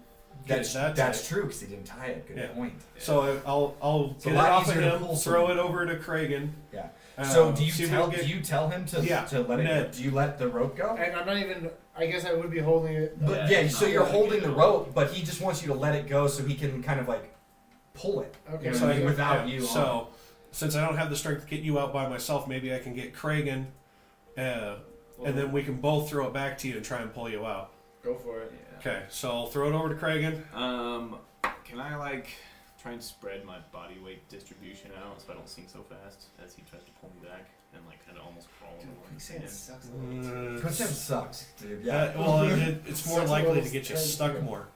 B: That's
D: that
B: that's
D: tight.
B: true because he didn't tie it. Good
D: Yeah.
B: point.
D: So I'll
B: It's a
D: get it
B: lot
D: off of
B: easier to
D: him,
B: pull
D: throw
B: some-
D: it over to Kragan.
B: Yeah. So do you
D: see if we
B: tell
D: can get-
B: do you tell him to
D: Yeah,
B: to let it
D: Ned.
B: go? Do you let the rope go?
E: And I'm not even. I guess I would be holding it.
B: But
A: Yeah,
B: yeah, so
A: not
B: you're
A: letting
B: holding
A: it
B: the
A: go.
B: rope, but he just wants you to let it go so he can kind of like pull it.
E: Okay.
B: You know
D: So
B: what I
D: I
B: mean?
D: can-
B: Without
D: yeah,
B: you. on
D: So since I don't have the strength to get you out by myself, maybe I can get Kragan, and then we can both throw it back to you and try and pull you out.
E: Go for it.
A: Yeah.
D: Okay, so I'll throw it over to Kragan.
A: Can I try and spread my body weight distribution out so I don't sink so fast as he tries to pull me back and kind of almost crawl along the
E: Quicksand
A: sand?
E: sucks.
B: Quicksand sucks, dude. Yeah.
D: Well, it's more
E: Sucks a
D: likely
E: little
D: to get you
E: strength,
D: stuck
E: yeah.
D: more.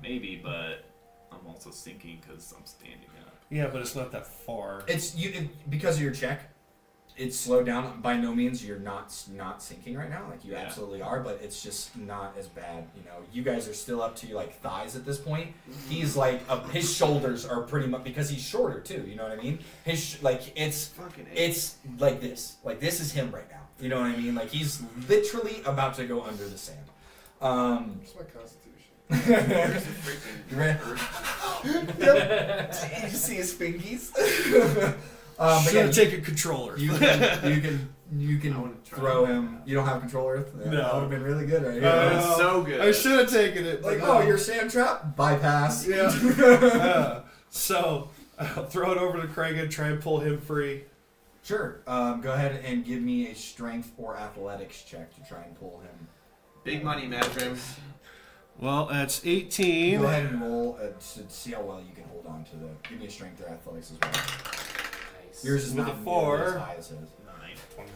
A: Maybe, but I'm also sinking because I'm standing up.
D: Yeah, but it's not that far.
B: It's because of your check. it's slowed down. By no means you're not sinking right now. Like you
A: Yeah.
B: absolutely are, but it's just not as bad. You know, you guys are still up to your like thighs at this point. He's like his shoulders are pretty much because he's shorter too. You know what I mean? It's
A: Fucking
B: it's like this. Like this is him right now. You know what I mean? Like he's literally about to go under the sand.
E: It's my constitution.
A: Where's the freaking
B: You ready? Yep. You see his fingies? But
D: Should
B: yeah,
D: have taken controller.
B: you can
A: I wanna try
B: throw
A: it.
B: him. You don't have control earth? Yeah,
D: No.
B: That would have been really good right here.
A: That's so good.
D: I should have taken it.
B: Like,
D: but
B: oh,
D: no.
B: your sand trap? Bypass.
D: Yeah. So I'll throw it over to Craig and try and pull him free.
B: Sure. Go ahead and give me a strength or athletics check to try and pull him.
A: Big money, Madrim.
D: Well, that's 18.
B: Go ahead and roll to see how well you can hold on to the. Give me a strength or athletics as well.
C: Nice.
B: Yours is
D: With
B: not
D: a 4.
B: nearly as high as his.
C: 22.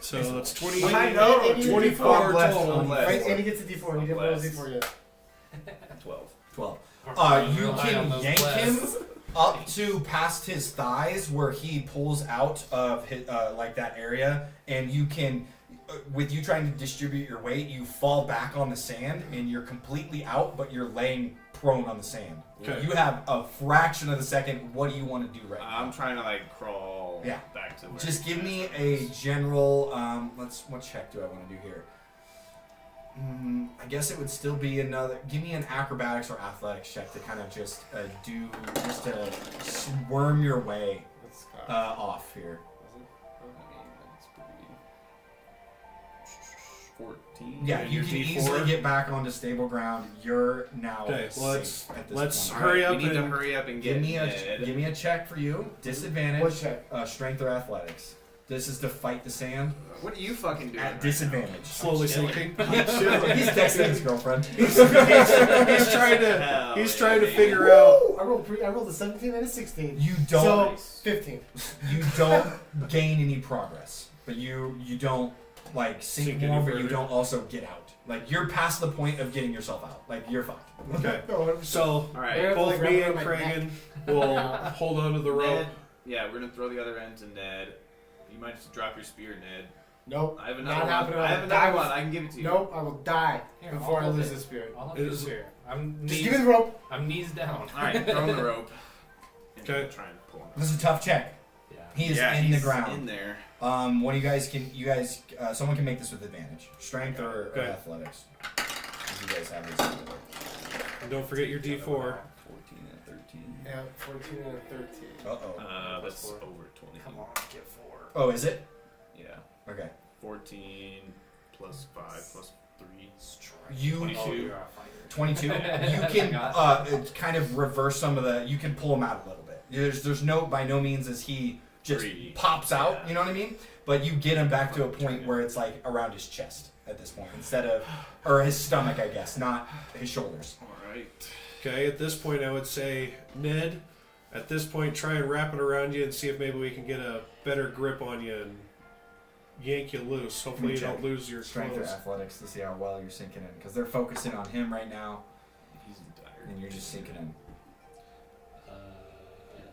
D: So that's 20.
E: I know.
B: And you
D: 24
B: get blessed
D: total.
B: on the
E: Right,
B: four.
E: and he gets a D4. And he didn't roll a D4 yet.
A: 12.
B: 12. You
C: Real high on
B: can
C: those
B: yank
C: blasts.
B: him up to past his thighs where he pulls out of his, like that area, and you can, with you trying to distribute your weight, you fall back on the sand and you're completely out, but you're laying prone on the sand.
D: Okay.
B: You have a fraction of a second. What do you want to do right now?
A: I'm trying to like crawl
B: Yeah.
A: back to where
B: Just give me
A: it's
B: a
A: nice.
B: general. What check do I want to do here? I guess it would still be another. Give me an acrobatics or athletics check to kind of just to worm your way
C: That's kind of,
B: off here.
A: I mean, that's pretty. 14.
B: Yeah,
D: And
B: you
D: your
B: can
D: D4?
B: easily get back onto stable ground. You're now
D: Okay,
B: safe
D: let's-
B: at this
D: let's
B: point.
D: hurry
A: Alright,
D: up
A: We need to
D: and-
A: hurry up and get Ned.
B: Give me a check for you. Disadvantage.
E: What check?
B: Strength or athletics. This is to fight the sand
A: What are you fucking doing?
B: at
A: right
B: disadvantage.
D: Slowly
C: chilling.
D: sinking.
B: He's texting his girlfriend.
D: He's trying to.
A: Hell
D: He's
A: yeah,
D: trying to
A: baby.
D: figure out.
E: I rolled a 17 and a 16.
B: You don't.
E: So, 15.
B: You don't gain any progress, but you don't like sink
D: Sink
B: more,
D: any
B: but you
D: further.
B: don't also get out. Like you're past the point of getting yourself out. Like you're fucked.
D: Okay.
E: No, 100%.
D: So
A: Alright.
E: Yeah.
D: both
E: Like,
D: me
E: wrap
D: and
E: around my
D: Cragen will hold on to the rope.
A: Ned, yeah, we're gonna throw the other end to Ned. You might just drop your spear, Ned.
E: Nope.
A: I have
E: Not
A: another one.
E: happening.
A: I have
E: Die
A: another
E: with-
A: one. I can give it to you.
E: Nope, I will die
C: Here,
E: before I
C: I'll
E: lose
C: hold
E: the
C: it.
E: spirit.
C: I'll help
D: It
C: you
D: is-
C: here. I'm
E: Just
C: knees,
E: give me the rope.
C: I'm knees down.
A: Alright, throw him the rope. And
D: Okay.
A: Try and pull him.
B: This is a tough check.
C: Yeah.
B: He is
A: Yeah,
B: in
A: he's
B: the ground.
A: in there.
B: What do you guys can? You guys, someone can make this with advantage. Strength or
D: Okay.
B: athletics. 'Cause you guys have this.
D: And don't forget your D4.
A: 14 and 13.
E: Yeah, 14 and a 13.
B: Uh oh.
A: That's
C: Four.
A: over 20.
C: Come on, get 4.
B: Oh, is it?
A: Yeah.
B: Okay.
A: 14 plus 5 plus 3.
B: You-
A: 22.
C: Oh, you're a fighter.
B: 22. You can kind of reverse some of the. You can pull him out a little bit. There's no by no means is he just
A: Free.
B: pops out.
A: Yeah.
B: You know what I mean? But you get him back to a point where it's like around his chest at this point instead of, or his stomach, I guess, not his shoulders.
A: Alright.
D: Okay, at this point, I would say, Ned, at this point, try and wrap it around you and see if maybe we can get a better grip on you and yank you loose. Hopefully, you
B: Check.
D: don't lose your
B: Strength or
D: clothes.
B: athletics to see how well you're sinking in because they're focusing on him right now
A: He's tired.
B: and you're just sinking in.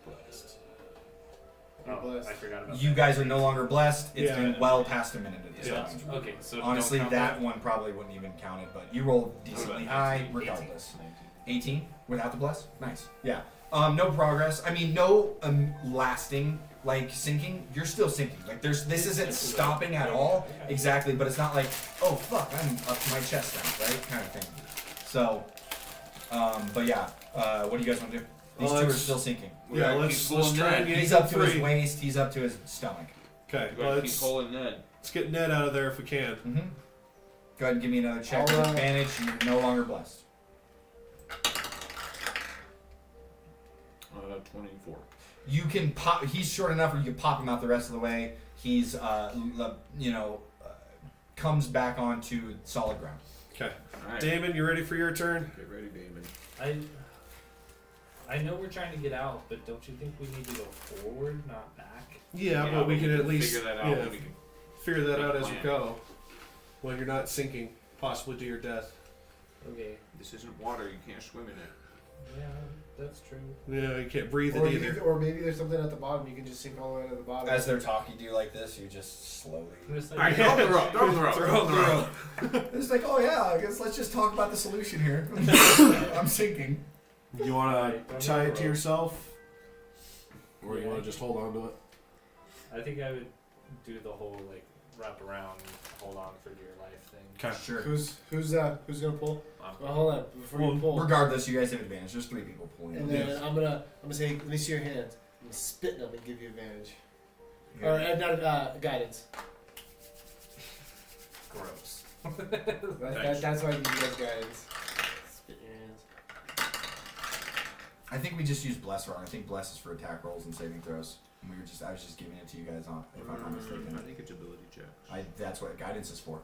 C: Blessed.
E: You're
C: Oh,
E: blessed.
C: I forgot about
B: You
C: that.
B: guys are no longer blessed. It's
D: Yeah.
B: been well past a minute at this
D: Yeah.
B: point.
C: Okay, so
B: Honestly,
C: don't count
B: that one probably wouldn't even count it, but you rolled decently high regardless. 18 without the bless? Nice. Yeah. No progress. I mean, no lasting like sinking. You're still sinking. Like this isn't stopping at all. Exactly, but it's not like, oh fuck, I'm up to my chest now, right? Kind of thing. So, but yeah. What do you guys want to do? These
D: Well,
B: two are
D: let's-
B: still sinking.
A: We
D: Yeah,
A: gotta
D: let's
A: keep
D: try
A: pulling
D: and
A: Ned.
D: get
B: He's up to his
D: free.
B: waist. He's up to his stomach.
D: Okay,
A: We gotta keep
D: let's
A: pulling Ned.
D: get Ned out of there if we can.
B: Mm-hmm. Go ahead and give me another check.
E: I'll,
B: Advantage. You're no longer blessed.
A: 24.
B: You can pop. He's short enough where you can pop him out the rest of the way. He's, comes back onto solid ground.
D: Okay,
A: Alright.
D: Damon, you ready for your turn?
A: Get ready, Damon.
C: I know we're trying to get out, but don't you think we need to go forward, not back?
D: Yeah, but we can at least
A: figure that out.
D: yeah,
A: When we can.
D: figure that
A: make
D: out
A: a
D: as we
A: plan.
D: go. When you're not sinking, possibly to your death.
C: Okay.
A: This isn't water. You can't swim in it.
C: Yeah. That's true.
D: Yeah, you can't breathe
E: Or,
D: it either.
E: or maybe there's something at the bottom. You can just sink all the way to the bottom.
B: As they're talking to you like this, you just slowly.
A: Alright, throw up the rope. Throw up the rope. Throw up the rope.
B: It's like, oh yeah, I guess let's just talk about the solution here. I'm sinking.
D: You want
C: Right,
D: to tie it to
C: rope.
D: yourself? Or you want to just hold on to it?
C: I think I would do the whole like wrap around, hold on for dear life thing.
D: Okay.
B: Sure.
E: Who's gonna pull? Well, hold on before
D: Well,
E: you pull.
B: Regardless, you guys have advantage. There's 3 people pulling.
E: And then I'm gonna say, let me see your hands. I'm gonna spit in them and give you advantage. Or not guidance.
C: Gross.
E: That's why I give you guys guidance. Spit in your hands.
B: I think we just used bless wrong. I think bless is for attack rolls and saving throws. And I was just giving it to you guys on, if I'm not
A: I
B: mistaken.
A: think it's ability check.
B: That's what guidance is for.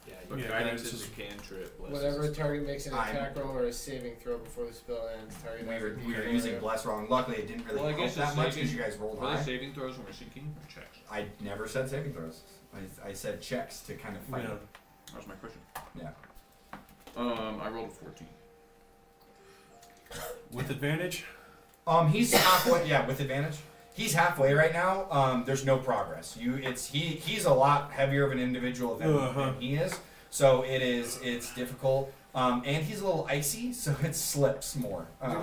C: Yeah,
A: But
D: Yeah,
A: guidance
D: guidance
A: is
D: is-
A: a cantrip. bless
E: Whatever
A: is-
E: target makes an
B: I'm-
E: attack roll or a saving throw before the spell ends. Target
B: We were using bless wrong. Luckily, it didn't really
A: Well, I
B: help
A: guess
B: that
A: it's
B: much
A: saving-
B: because you guys rolled
A: Are they
B: high.
A: saving throws when we're sinking or checks?
B: I never said saving throws. I said checks to kind of fight.
D: Yeah.
A: That was my question.
B: Yeah.
A: I rolled a 14.
D: With advantage?
B: He's halfway. Yeah, with advantage. He's halfway right now. There's no progress. He's a lot heavier of an individual than he is. So it's difficult. And he's a little icy, so it slips more. As the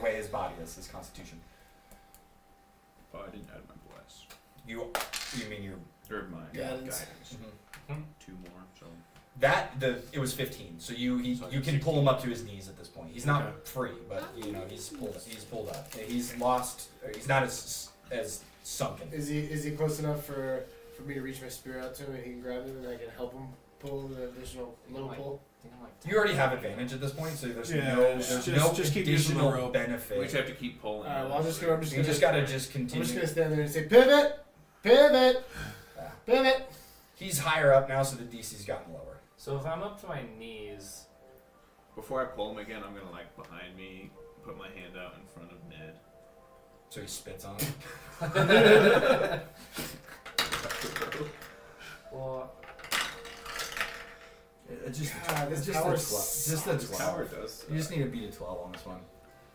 B: way his body is, his constitution.
A: Oh, I didn't add my bless.
B: You mean you?
A: Or my
E: Guidance.
A: guidance. 2 more, so.
B: It was 15. So you
A: So
B: can
A: 16.
B: pull him up to his knees at this point. He's not
D: Okay.
B: free, but he's pulled up. He's lost. He's not as sunken.
E: Is he close enough for me to reach my spear out to him and he can grab him and I can help him pull the additional little pull?
B: You already have advantage at this point, so there's
D: Yeah,
B: no
D: just keep using the
B: additional
D: rope.
B: benefit.
A: We just have to keep pulling.
E: Alright, well I'm just gonna
B: You just gotta just continue.
E: I'm just gonna stand there and say pivot, pivot,
B: Yeah.
E: pivot.
B: He's higher up now, so the DC's gotten lower.
C: So if I'm up to my knees,
A: Before I pull him again, I'm gonna like behind me, put my hand out in front of Ned.
B: So he spits on him.
C: well,
E: This
B: just
E: tower
B: a 12. Just a
A: This
B: 12.
A: tower does.
B: You just need to beat a 12 on this one.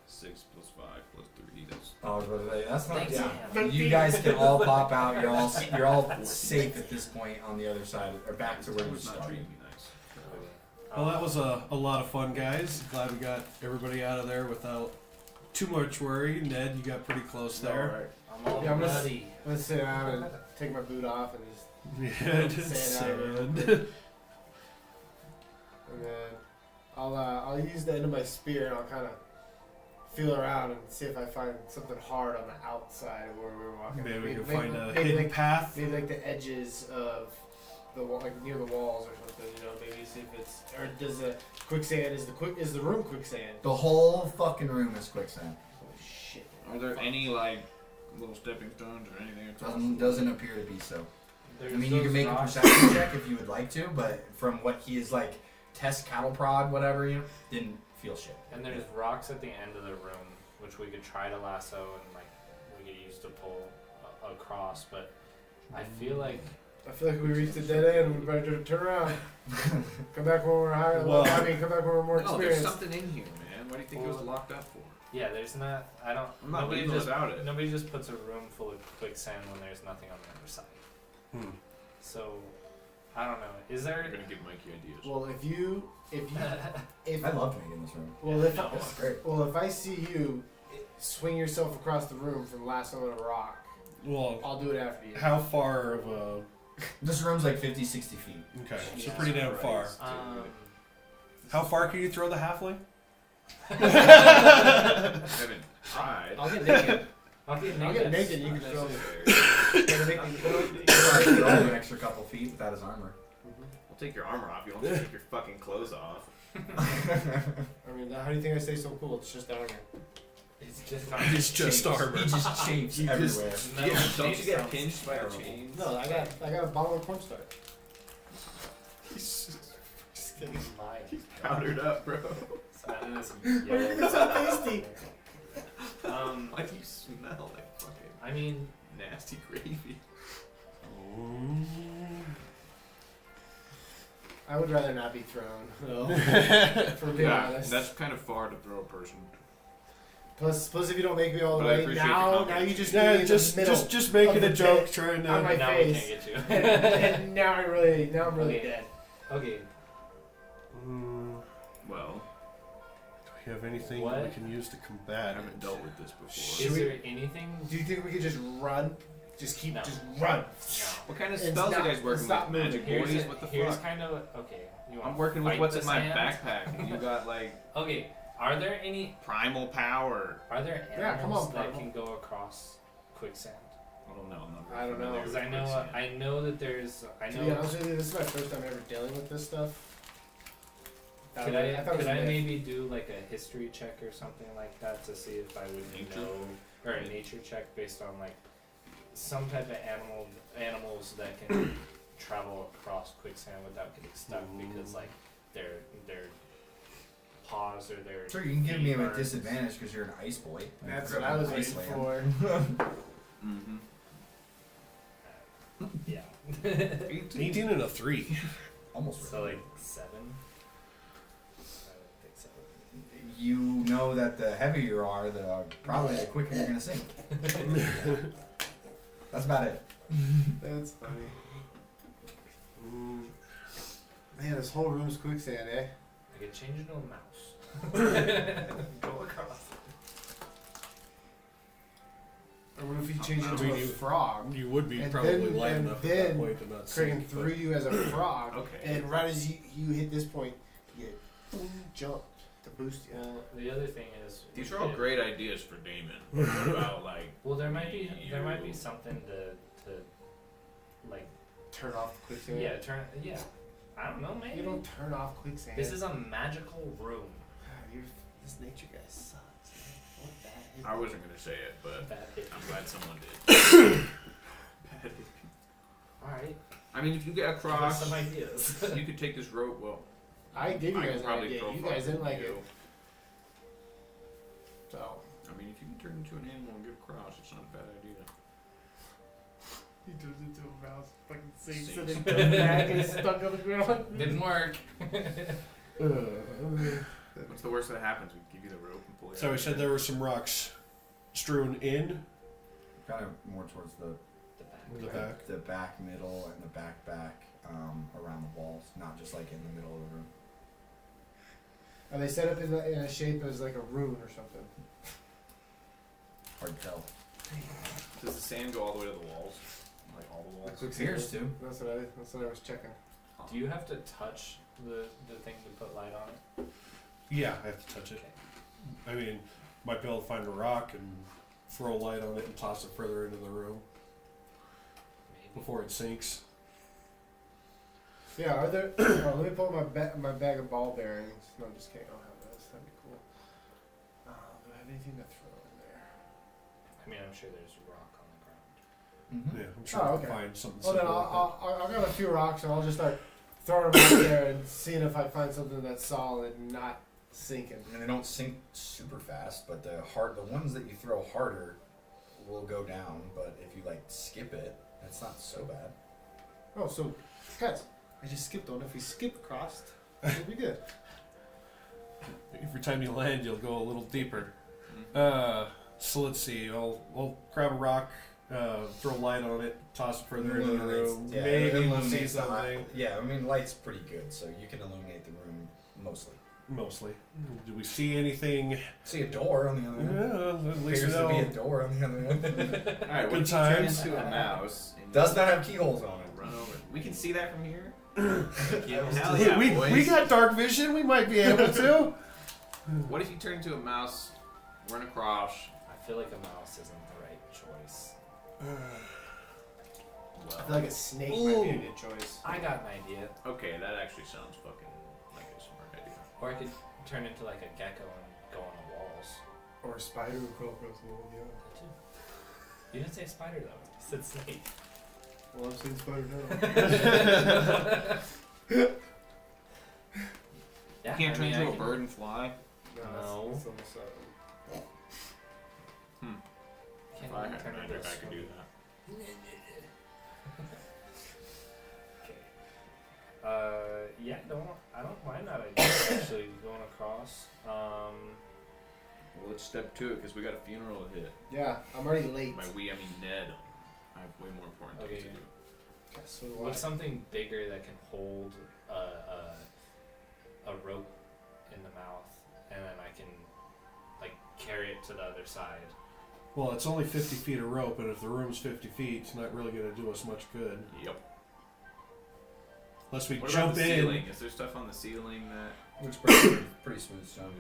A: 6 plus 5 plus 3. That's.
B: Oh, I was about to say, that's not.
C: Thanks,
B: Yeah.
C: man.
B: You guys can all pop out. You're all safe at this point on the other side, or back to where you
A: It's not
B: started.
A: treating me nice.
D: Well, that was a lot of fun, guys. Glad we got everybody out of there without too much worry. Ned, you got pretty close there.
C: I'm all
E: Yeah, I'm gonna-
C: bloody.
E: I'm gonna sit down and take my boot off and just
D: Yeah, just
E: Sand out.
D: sand.
E: and then I'll use the end of my spear and I'll kind of feel around and see if I find something hard on the outside of where we were walking.
D: Maybe we can
E: maybe-
D: find a
E: maybe
D: hidden
E: like,
D: path.
E: maybe like the edges of the wall, like near the walls or something. You know, maybe see if it's or does the quicksand is the room quicksand?
B: The whole fucking room is quicksand.
E: Holy shit!
A: Are there any like little stepping stones or anything across?
B: Doesn't appear to be so.
C: There's
B: I mean, you
C: those
B: can make a
C: rocks-
B: perception check if you would like to, but from what he is like, test cattle prod, whatever, didn't feel shit.
C: And there's rocks at the end of the room, which we could try to lasso and like we could use to pull across. But I feel like
E: I feel like we reached a dead end. We better turn around. Come back when we're higher.
D: Well-
E: I mean, come back when we're more
A: No, there's
E: experienced.
A: something in here, man. What do you think it was locked up for?
C: yeah, there's not. I don't.
A: I'm not
C: nobody
A: legal
C: just
A: about it.
C: nobody just puts a room full of quicksand when there's nothing on the other side.
D: Hmm.
C: So I don't know. Is
A: We're
C: there?
A: gonna give Mikey ideas.
E: Well, if
B: I loved being in this room.
E: well if
A: No.
B: It's great.
E: well if I see you swing yourself across the room from lassoing a rock,
D: Well,
E: I'll do it after you.
D: how far of a...
B: This room's like 50, 60 feet.
D: Okay, so
E: Jesus
D: pretty damn far.
A: Christ.
D: How far can you throw the halfling?
A: I haven't tried.
E: I'll get naked.
C: I'll get
E: I'll get naked. You can
A: That's
E: throw me.
A: fair.
E: Gotta make me-
B: Throw him an extra couple feet without his armor.
A: We'll take your armor off. You don't have to take your fucking clothes off.
E: I mean, how do you think I stay so cool? It's just down here.
C: It's just
D: It's just armor.
B: He just shapes
A: You just-
B: everywhere.
A: Yeah, don't you
C: Chains
A: get
C: sounds
A: pinched by the
C: terrible.
A: chains?
E: No, I got a bottle of cornstarch.
C: Just kidding. Mine.
A: Powdered up, bro.
C: It's yellow.
E: It's so tasty.
A: Why do you smell like fucking
C: I mean,
A: nasty gravy?
E: I would rather not be thrown. For being
A: Yeah,
E: honest.
A: that's kind of far to throw a person.
E: Plus, if you don't make me all the
A: But I
E: way,
A: appreciate your
E: now
A: confidence.
E: you just
D: Yeah,
E: give me
D: just
E: the middle
D: just making
E: of
D: a
E: the
D: joke,
E: pit
D: trying
E: on my
D: to.
C: Now we
E: face.
C: can't get you.
E: and now I'm really
C: Okay.
E: dead.
C: Okay.
A: Well,
D: Do we have anything
C: What?
D: that we can use to
A: I
D: combat
A: haven't
D: it?
A: dealt with this before.
E: Should
C: Is
E: we-
C: there anything?
E: Do you think we could just run? Just keep,
C: No.
E: just run.
C: No.
A: What kind of
E: It's
A: spells
E: not-
A: are you guys working
E: stop
A: with? Magic
E: moving.
A: boys? What the
C: Here's
A: fuck?
C: kind of okay. You want
A: I'm working with
C: fight
A: what's
C: this
A: in my
C: hand?
A: backpack, and you got like
C: Okay. Are there any?
A: primal power.
C: Are there
E: Yeah, come
C: animals
E: on,
C: that
E: Primal.
C: can go across quicksand?
A: I don't know. I'm not
E: I don't know.
A: familiar
C: Because
A: with
C: I know
A: quicksand.
C: I know that there's I
E: To be
C: know.
E: honest with you, this is my first time ever dealing with this stuff.
C: Could
E: thought it
C: I
E: was a myth.
C: maybe do like a history check or something like that to see if I would
A: Nature?
C: know, or a nature check based on like some type of animals that can travel across quicksand without getting stuck because like their paws or their
B: Sure, you can give me
C: feet
B: a
C: aren't-
B: disadvantage because you're an ice boy.
E: That's
B: Grew
E: what
B: up
E: I
B: in
E: was waiting
B: Iceland.
E: for.
A: Mm-hmm.
C: Yeah.
D: 18 and a 3.
B: Almost.
C: So
B: right.
C: like 7. I don't think so.
B: You know that the heavier you are, probably the quicker you're gonna sink. That's about it.
E: That's funny. Man, this whole room's quicksand, eh?
C: I could change it to a mouse. Go across.
E: Or what if you change it
D: I
E: to
D: mean,
E: a
D: you-
E: frog?
D: You would be
E: And
D: probably
E: then-
D: light
E: and
D: enough at that
E: then
D: point to not
E: Kraken
D: sink.
E: threw you as a frog,
A: Okay.
E: and right as you hit this point, you get boom, jump to boost you.
C: Well, the other thing is
A: These
C: we
A: are all
C: could-
A: great ideas for Damon. What about like
C: Well, there might be
A: You-
C: something to like
E: Turn off the quicksand.
C: yeah. I don't know, maybe.
E: You don't turn off quicksand.
C: This is a magical room.
E: This nature guy sucks. What the heck?
A: I wasn't gonna say it, but
C: That hit.
A: I'm glad someone did.
C: All right.
A: I mean, if you get
C: Give us
A: across,
C: some ideas.
A: you could take this rope. Well,
E: I gave you
A: I
E: guys
A: could
E: an
A: probably
E: idea. You
A: profile
E: guys didn't like
A: you.
E: it. So
A: I mean, if you can turn into an animal and get across, it's not a bad idea.
E: he turns into a mouse, fucking
A: sinks
E: and
A: and
E: then
A: then
E: comes back and is stuck on the ground.
C: Didn't work.
A: What's the worst that happens? We give you the rope and pull you
D: So
A: out.
D: we said there were some rocks strewn in
B: Kind of more towards
C: The
D: the
C: back.
D: back.
B: the back middle and the back around the walls, not just like in the middle of the room.
E: Are they set up in a shape as like a rune or something?
B: Hard to tell.
A: Does the sand go all the way to the walls? Like all the walls?
B: Appears to.
E: That's what I was checking.
C: Do you have to touch the thing to put light on it?
D: Yeah, I have to touch it. I mean, might be able to find a rock and throw a light on it and toss it further into the room
C: Maybe.
D: before it sinks.
E: Yeah, are there? Oh, let me pull my bag of ball bearings. No, I'm just kidding. I don't have those. That'd be cool. Do I have anything to throw in there?
C: I mean, I'm sure there's rock on the ground.
B: Mm-hmm.
D: Yeah, I'm sure
E: Oh,
D: I
E: okay.
D: can find something
E: Well, then
D: simple like
E: I'll grab a few rocks and I'll just start throwing them out there and seeing if I find something that's solid and not sinking.
B: And they don't sink super fast, but the ones that you throw harder will go down. But if you like skip it, it's not so bad.
E: Oh, so guys, I just skipped one. If we skip across, it'll be good.
D: that. Every time you land, you'll go a little deeper.
A: Mhm.
D: So let's see. I'll grab a rock, throw light on it, toss it further into the room.
B: Yeah,
D: Maybe
B: it
D: we'll see
B: illuminates the
D: something.
B: Yeah, I mean light's pretty good, so you can illuminate the room mostly.
D: Mostly. Do we see anything?
B: See a door on the other end.
D: Yeah, at least
B: Appears to be a
D: know.
B: door on the other end.
A: Alright, what
D: Good
A: if you turn
D: times.
A: into a mouse? And
B: Does not have keyholes on it.
A: run over. We can see that from here?
B: Yeah,
A: Hell yeah,
D: we
A: boys.
D: got dark vision. We might be able to.
A: What if you turn into a mouse, run across?
C: I feel like a mouse isn't the right choice.
E: I feel like a snake might be a good choice.
C: I got an idea.
A: Okay, that actually sounds fucking like a smart idea.
C: Or I could turn into like a gecko and go on the walls.
E: Or a spider would crawl across the wall. Yeah.
C: That too. You didn't say spider though. You said snake.
E: Well, I've seen spider now.
C: Yeah,
A: You can't turn into a
C: can-
A: bird and fly?
C: No.
E: It's almost
C: Can't
A: If I
C: even
A: had
C: turn into
A: magic,
C: a
A: I could do
C: sword.
A: that.
C: Okay. Yeah, I don't mind that idea actually going across.
A: Well, let's step to it because we got a funeral to hit.
E: Yeah, I'm already late.
A: By we, I mean Ned. I have way more important things to
C: Okay.
A: do.
E: Okay, so do I.
C: What's something bigger that can hold a rope in the mouth, and then I can like carry it to the other side?
D: Well, it's only 50 feet of rope, and if the room's 50 feet, it's not really going to do us much good.
A: Yep.
D: Unless we
A: What
D: jump
A: about the
D: in.
A: ceiling? Is there stuff on the ceiling that
B: Looks pretty smooth stone.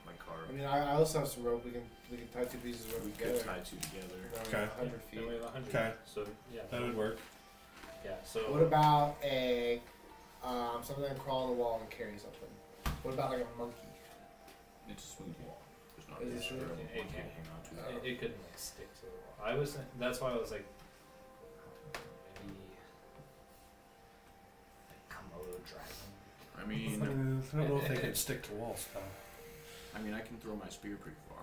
A: my car
E: I mean, I also have some rope. We can tie two pieces of rope
A: we
E: together.
A: could tie two together?
D: Okay.
E: 100 feet.
C: Then we have 100.
D: Okay.
C: So yeah.
D: That would work.
C: Yeah. So
E: What about a something that can crawl on the wall and carry something? What about like a monkey?
A: It's a smooth wall. There's not
E: Is it
A: much
E: smooth?
A: room
C: It
A: to
C: can.
A: hang on to.
C: it couldn't like stick to the wall. That's why I was like, maybe like Komodo dragon.
A: I mean,
D: I don't know if they can stick to walls, though.
A: I mean, I can throw my spear pretty far.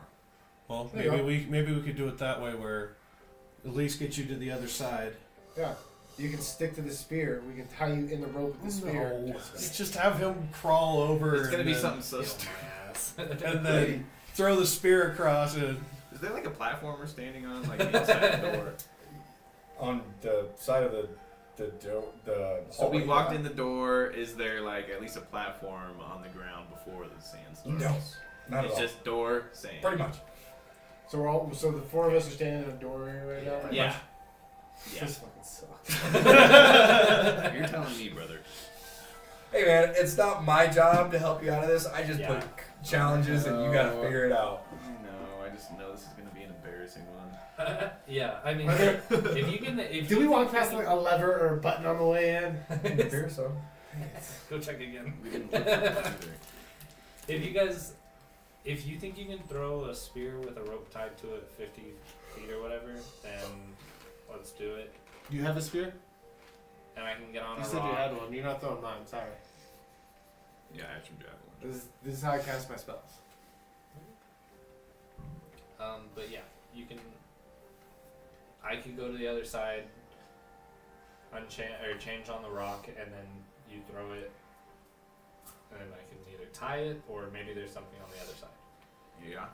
D: Well,
E: There you
D: maybe we could do it that way, where at least get you to the other side.
E: Yeah. You can stick to the spear. We can tie you in the rope with the spear.
D: No. Let's just have him crawl over.
A: It's gonna
D: and
A: be
D: then-
A: something so
C: Kill
A: stupid.
C: my ass.
D: And then throw the spear across and.
A: Is there like a platform we're standing on, like inside the door?
B: On the side of the
A: So we walked in the door. Is there like at least a platform on the ground before the sand starts?
B: No, not at
A: It's
B: all.
A: just door, sand.
B: Pretty much.
E: So the four of us are standing in a doorway right now.
A: Yeah. Yeah.
E: This fucking sucks.
A: You're telling me, brother.
B: Hey man, it's not my job to help you out of this. I just
C: Yeah.
B: put challenges and you gotta figure it out.
A: No, I just know this is gonna be an embarrassing one.
C: Yeah, I mean, if you can, if
E: Did
C: you
E: we walk
C: think
E: past
C: you
E: like a lever or a button on the way in?
B: Fear so.
C: go check again.
A: We didn't look for it either.
C: If you think you can throw a spear with a rope tied to it 50 feet or whatever, then let's do it.
E: You have a spear?
C: And I can get on
E: You
C: a
E: said
C: rock.
E: you had one. You're not throwing mine. Sorry.
A: Yeah, I have some javelin.
E: This is how I cast my spells.
C: But yeah, you can. I could go to the other side, change on the rock, and then you throw it, and then I can either tie it or maybe there's something on the other side.
A: Yeah.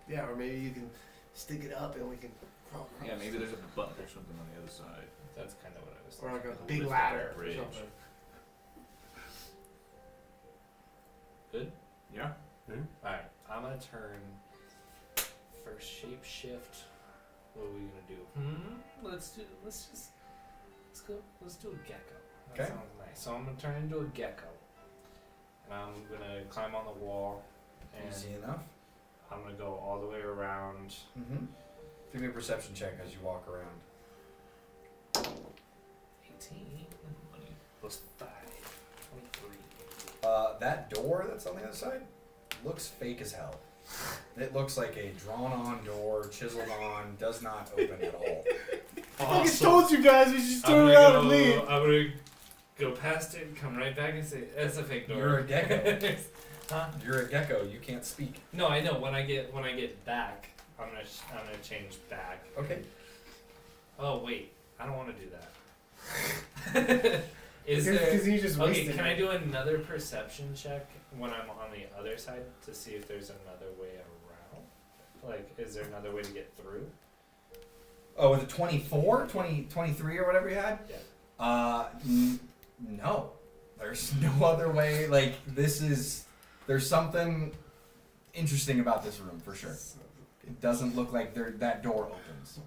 E: Yeah, or maybe you can stick it up and we can crawl across.
A: Yeah, maybe there's a button or something on the other side.
C: That's kind of what I was
E: Or
C: thinking.
E: like a
A: Lift
E: big
A: that
E: ladder or
A: bridge.
E: something.
C: Good?
A: Yeah.
C: Alright, I'm gonna turn first shape shift. What are we gonna do? Let's do a gecko. That
B: Okay.
C: sounds nice. So I'm gonna turn into a gecko. And I'm gonna climb on the wall and
B: Easy enough.
C: I'm gonna go all the way around.
B: Mm-hmm. Give me a perception check as you walk around.
C: 18 plus 5. 23.
B: That door that's on the other side looks fake as hell. It looks like a drawn-on door, chiseled on, does not open at all.
E: I just told you guys we should just
C: I'm
E: turn
C: gonna
E: around
C: go,
E: and leave.
C: I'm gonna go past it, come right back and say, that's a fake door.
B: You're a gecko.
C: Huh?
B: You're a gecko. You can't speak.
C: No, I know. When I get back, I'm gonna change back.
B: Okay.
C: Oh wait, I don't want to do that. Is there?
E: Because you just
C: Okay,
E: wasted
C: can I
E: it.
C: do another perception check when I'm on the other side to see if there's another way around? Like, is there another way to get through?
B: Oh, with a 24, 20, 23 or whatever you had?
C: Yeah.
B: No. There's no other way. Like, there's something interesting about this room for sure. It doesn't look like that door opens.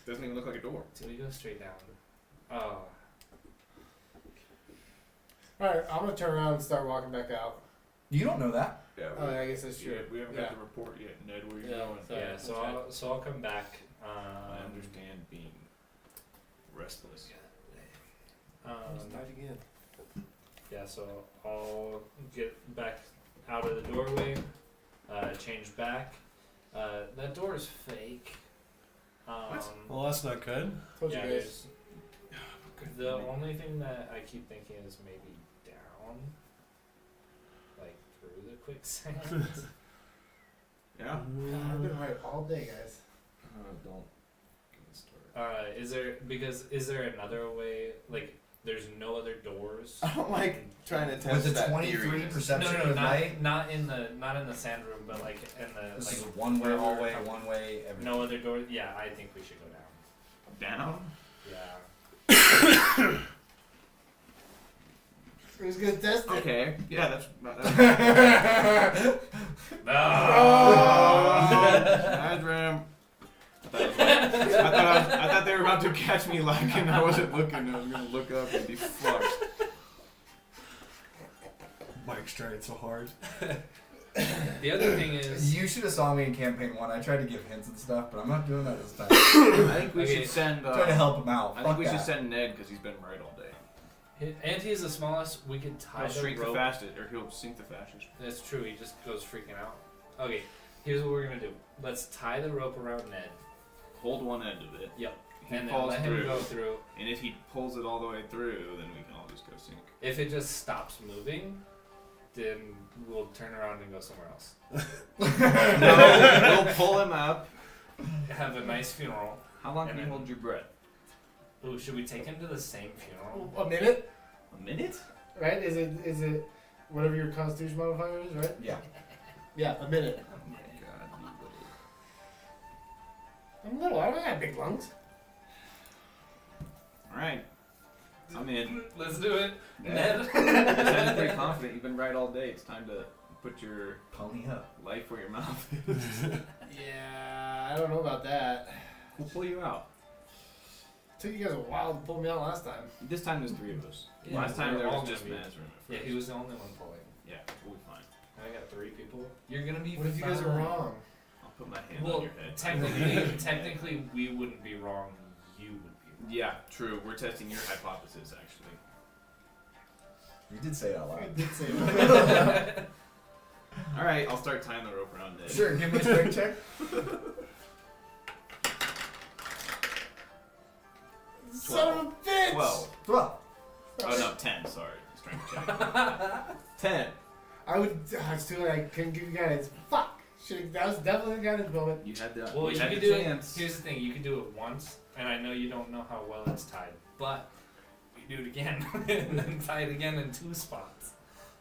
A: Doesn't even look like a door.
C: Do we go straight down? Oh.
E: Alright, I'm gonna turn around and start walking back out.
B: You don't know that.
A: Yeah.
E: Oh, I guess that's true.
A: Yeah, we haven't
E: Yeah.
A: got the report yet, Ned. Where you going?
E: Sorry,
C: Yeah.
E: that's
C: So I'll come back.
A: I understand being restless.
E: Just dive again.
C: Yeah, so I'll get back out of the doorway, change back. That door is fake.
D: Well, that's not good.
E: Told you
C: Yeah,
E: guys.
C: the only thing that I keep thinking is maybe down, like through the quicksand.
A: Yeah.
E: God, I've been right all day, guys.
A: Don't get me started.
C: Is there another way? Like there's no other doors.
A: I don't like trying to test
B: With the
A: that
B: 23
A: theory.
B: perception
C: No,
B: of light.
C: not in the sand room, but like in the
B: This
C: like
B: is one way
C: where we're
B: hallway,
C: coming.
B: one way. Everything.
C: No other door. Yeah, I think we should go down.
A: Down?
C: Yeah.
E: Who's gonna test it?
A: Okay. Yeah, that's.
C: No.
A: Adram. I thought they were about to catch me lacking. I wasn't looking. I was gonna look up and be fucked.
D: Mike's trying so hard.
C: The other thing is,
B: You should have saw me in campaign 1. I tried to give hints and stuff, but I'm not doing that this time.
A: I think we
C: Okay.
A: should send.
B: I'm trying to help him out.
A: I
B: Fuck
A: think we
B: that.
A: should send Ned because he's been right all day.
C: and he's the smallest. We could tie
A: He'll
C: the
A: shrink the
C: rope.
A: fastest, or he'll sink the fastest.
C: That's true. He just goes freaking out. Okay, here's what we're gonna do. Let's tie the rope around Ned.
A: Hold one end of it.
C: Yep.
A: He
C: And then
A: falls
C: let
A: through.
C: him go through.
A: And if he pulls it all the way through, then we can all just go sink.
C: If it just stops moving, then we'll turn around and go somewhere else.
A: No, we'll pull him up.
C: Have a nice funeral.
A: How long can
C: And
A: you
C: then-
A: hold your breath?
C: Ooh, should we take him to the same funeral?
E: A minute,
A: A minute?
E: right? Is it whatever your Constitution modifier is, right?
B: Yeah.
E: Yeah, a minute.
A: Oh my god,
E: I'm little. I don't have big lungs.
A: Alright. I'm in.
C: Let's do it.
A: Ned.
C: Ned.
A: Sounds pretty confident. You've been right all day. It's time to put your
B: Pony up.
A: life where your mouth is.
E: Yeah, I don't know about that.
A: We'll pull you out.
E: Took you guys a while to pull me out last time.
A: This time there's 3 of us.
C: Yeah,
A: Last time
C: we're
A: there
C: all
A: was just
C: gonna be-
A: Mazrin.
C: Yeah, he was the only one pulling.
A: Yeah, we'll be fine.
C: I got 3 people. You're gonna be.
E: What if you guys are
C: fine.
E: wrong?
A: I'll put my hand
C: Well,
A: on your head.
C: technically, we wouldn't be wrong. You would be wrong.
A: Yeah, true. We're testing your hypothesis, actually.
B: You did say it out
E: I
B: loud.
E: did say that.
A: Alright, I'll start tying the rope around Ned.
B: Sure, give me a strength check.
E: Son of a bitch!
A: 12.
B: 12.
A: Oh no, 10, sorry. Strength check. 10.
E: I would. It's too late. I couldn't give you guidance. Fuck. That was definitely a guidance moment.
A: You had the,
C: Well, you
A: had
C: could
A: the
C: do
A: chance.
C: it. Here's the thing: you could do it once, and I know you don't know how well it's tied, but we do it again and then tie it again in 2 spots,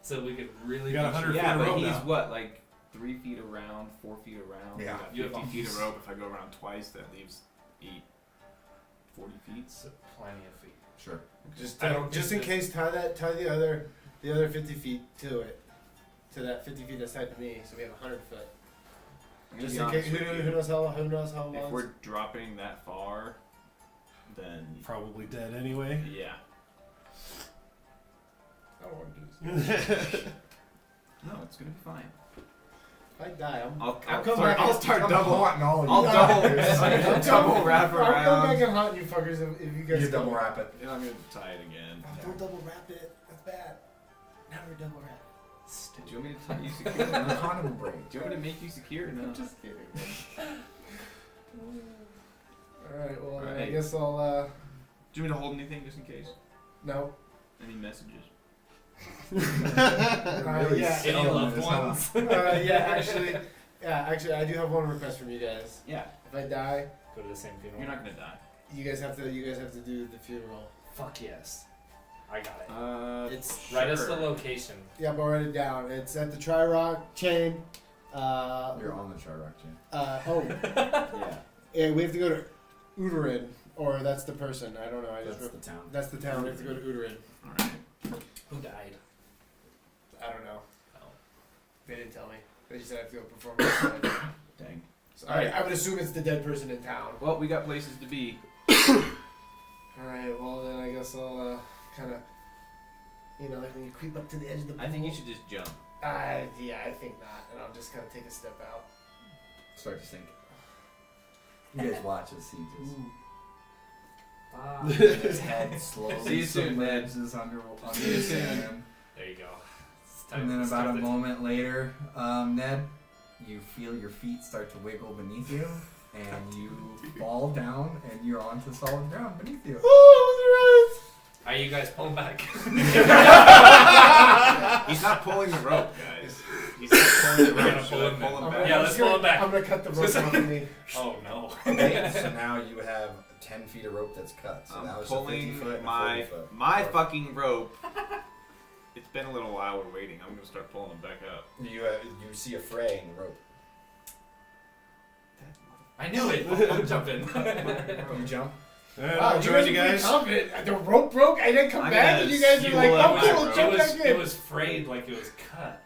C: so we could really.
D: You got
C: be
D: 100
C: sure-
A: Yeah,
D: feet of
A: but
D: rope
A: he's
D: now.
A: what, like 3 feet around, 4 feet around?
B: Yeah.
A: We got
C: You have
A: 50 feet of
C: a-
A: rope. If I go around twice, that leaves 8, 40 feet.
C: So plenty of feet.
B: Sure.
E: Just
C: I don't
E: just
C: think
E: in case, tie the other 50 feet to it, to that 50 feet that's tied to me, so we have 100 foot.
A: I'm gonna
E: Just
A: be
E: in case,
A: honest with
E: who
A: you.
E: knows how
A: If
E: long?
A: we're dropping that far, then
D: Probably dead anyway.
A: yeah.
E: I don't want to do this.
A: No, it's gonna be fine.
E: If I die,
A: I'll
E: come
A: start,
E: back.
A: I'll start
B: I'm
A: double.
B: haunting all of you.
A: I'll double.
E: I'm
A: double wrap
E: I'll come back
A: around.
E: and haunt you fuckers if you guys
B: You
E: go.
B: double wrap it.
A: And I'm gonna tie it again.
E: Oh, don't double wrap it. That's bad. Never double wrap.
A: Do you want me to tie you secure? or
B: The
A: not?
B: condom will break.
A: Do you want me to make you secure? No.
E: I'm just kidding. Alright, well, I
A: Alright.
E: guess I'll,
A: Do you want me to hold anything just in case?
E: no.
A: Any messages?
B: Really
E: yeah.
C: Any
B: selling
C: loved
B: this, huh?
C: ones?
E: Actually, I do have one request from you guys.
A: Yeah.
E: If I die,
C: Go to the same funeral.
A: You're not gonna die.
E: you guys have to do the funeral.
C: Fuck yes. I got it.
E: It's
C: Write us the
A: sure.
C: location.
E: yeah, but I'll write it down. It's at the Tri Rock chain.
B: You're on the chart rock chain.
A: Yeah.
E: Yeah, we have to go to Uterin, or that's the person. I don't know. I just
B: That's the town.
E: that's the town. We have to go to Uterin.
A: Alright.
C: Who died?
E: I don't know.
C: Oh.
E: They didn't tell me. They just said I have to go perform outside.
A: Dang.
E: So
A: Alright.
E: I would assume it's the dead person in town.
A: Well, we got places to be.
E: Alright, well then I guess I'll kind of, like when you creep up to the edge of the pool.
A: I think you should just jump.
E: Yeah, I think not. And I'll just kind of take a step out.
B: Start to sink. You guys watch as he just his head slowly
A: See you soon, Ned.
B: submerges under
A: See you
B: the
A: soon.
B: sand.
C: There you go. It's time
B: And then
C: to
B: about
C: start
B: a
C: the-
B: moment later, Ned, you feel your feet start to wiggle beneath you, and you fall down, and you're onto solid ground beneath you.
C: Are you guys pulling back?
A: He's not pulling the rope, guys. He's not pulling the
C: We're
A: rope.
C: gonna
A: Should
C: pull
A: I
C: him
A: pull him
C: back.
A: back?
C: Yeah, let's pull it back.
E: I'm gonna cut the rope off of me.
C: Oh no.
B: Okay, so now you have 10 feet of rope that's cut. So
A: I'm
B: that was a 50
A: pulling
B: foot and a 40
A: my
B: foot.
A: my fucking rope. It's been a little while. We're waiting. I'm gonna start pulling them back up.
B: You see a fray in the rope.
C: I knew it. I'm jumping.
B: You jump.
D: And
E: Wow,
D: I'll join you
E: guys are
D: guys.
E: pretty confident. The rope broke. I didn't come
A: I'm
E: back,
A: gonna
E: and you guys are
A: spool
E: like,
A: up
E: "Oh,
A: my
E: cool,
A: rope."
E: jump back in."
C: It was frayed like it was cut.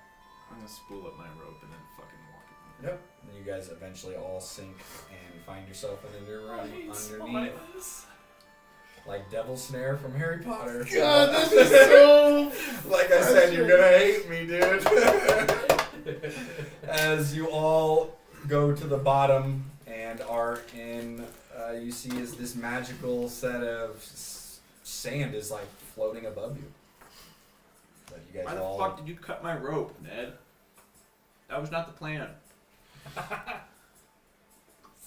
A: I'm gonna spool up my rope and then fucking walk it.
B: Yep. And you guys eventually all sink and find yourself in a new room underneath.
C: Spiders.
B: Like Devil Snare from Harry Potter.
E: God, this is so.
B: Like I said, you're gonna hate me, dude. As you all go to the bottom and are in, you see is this magical set of sand is like floating above you. But you guys
A: Why the
B: all.
A: fuck did you cut my rope, Ned? That was not the plan.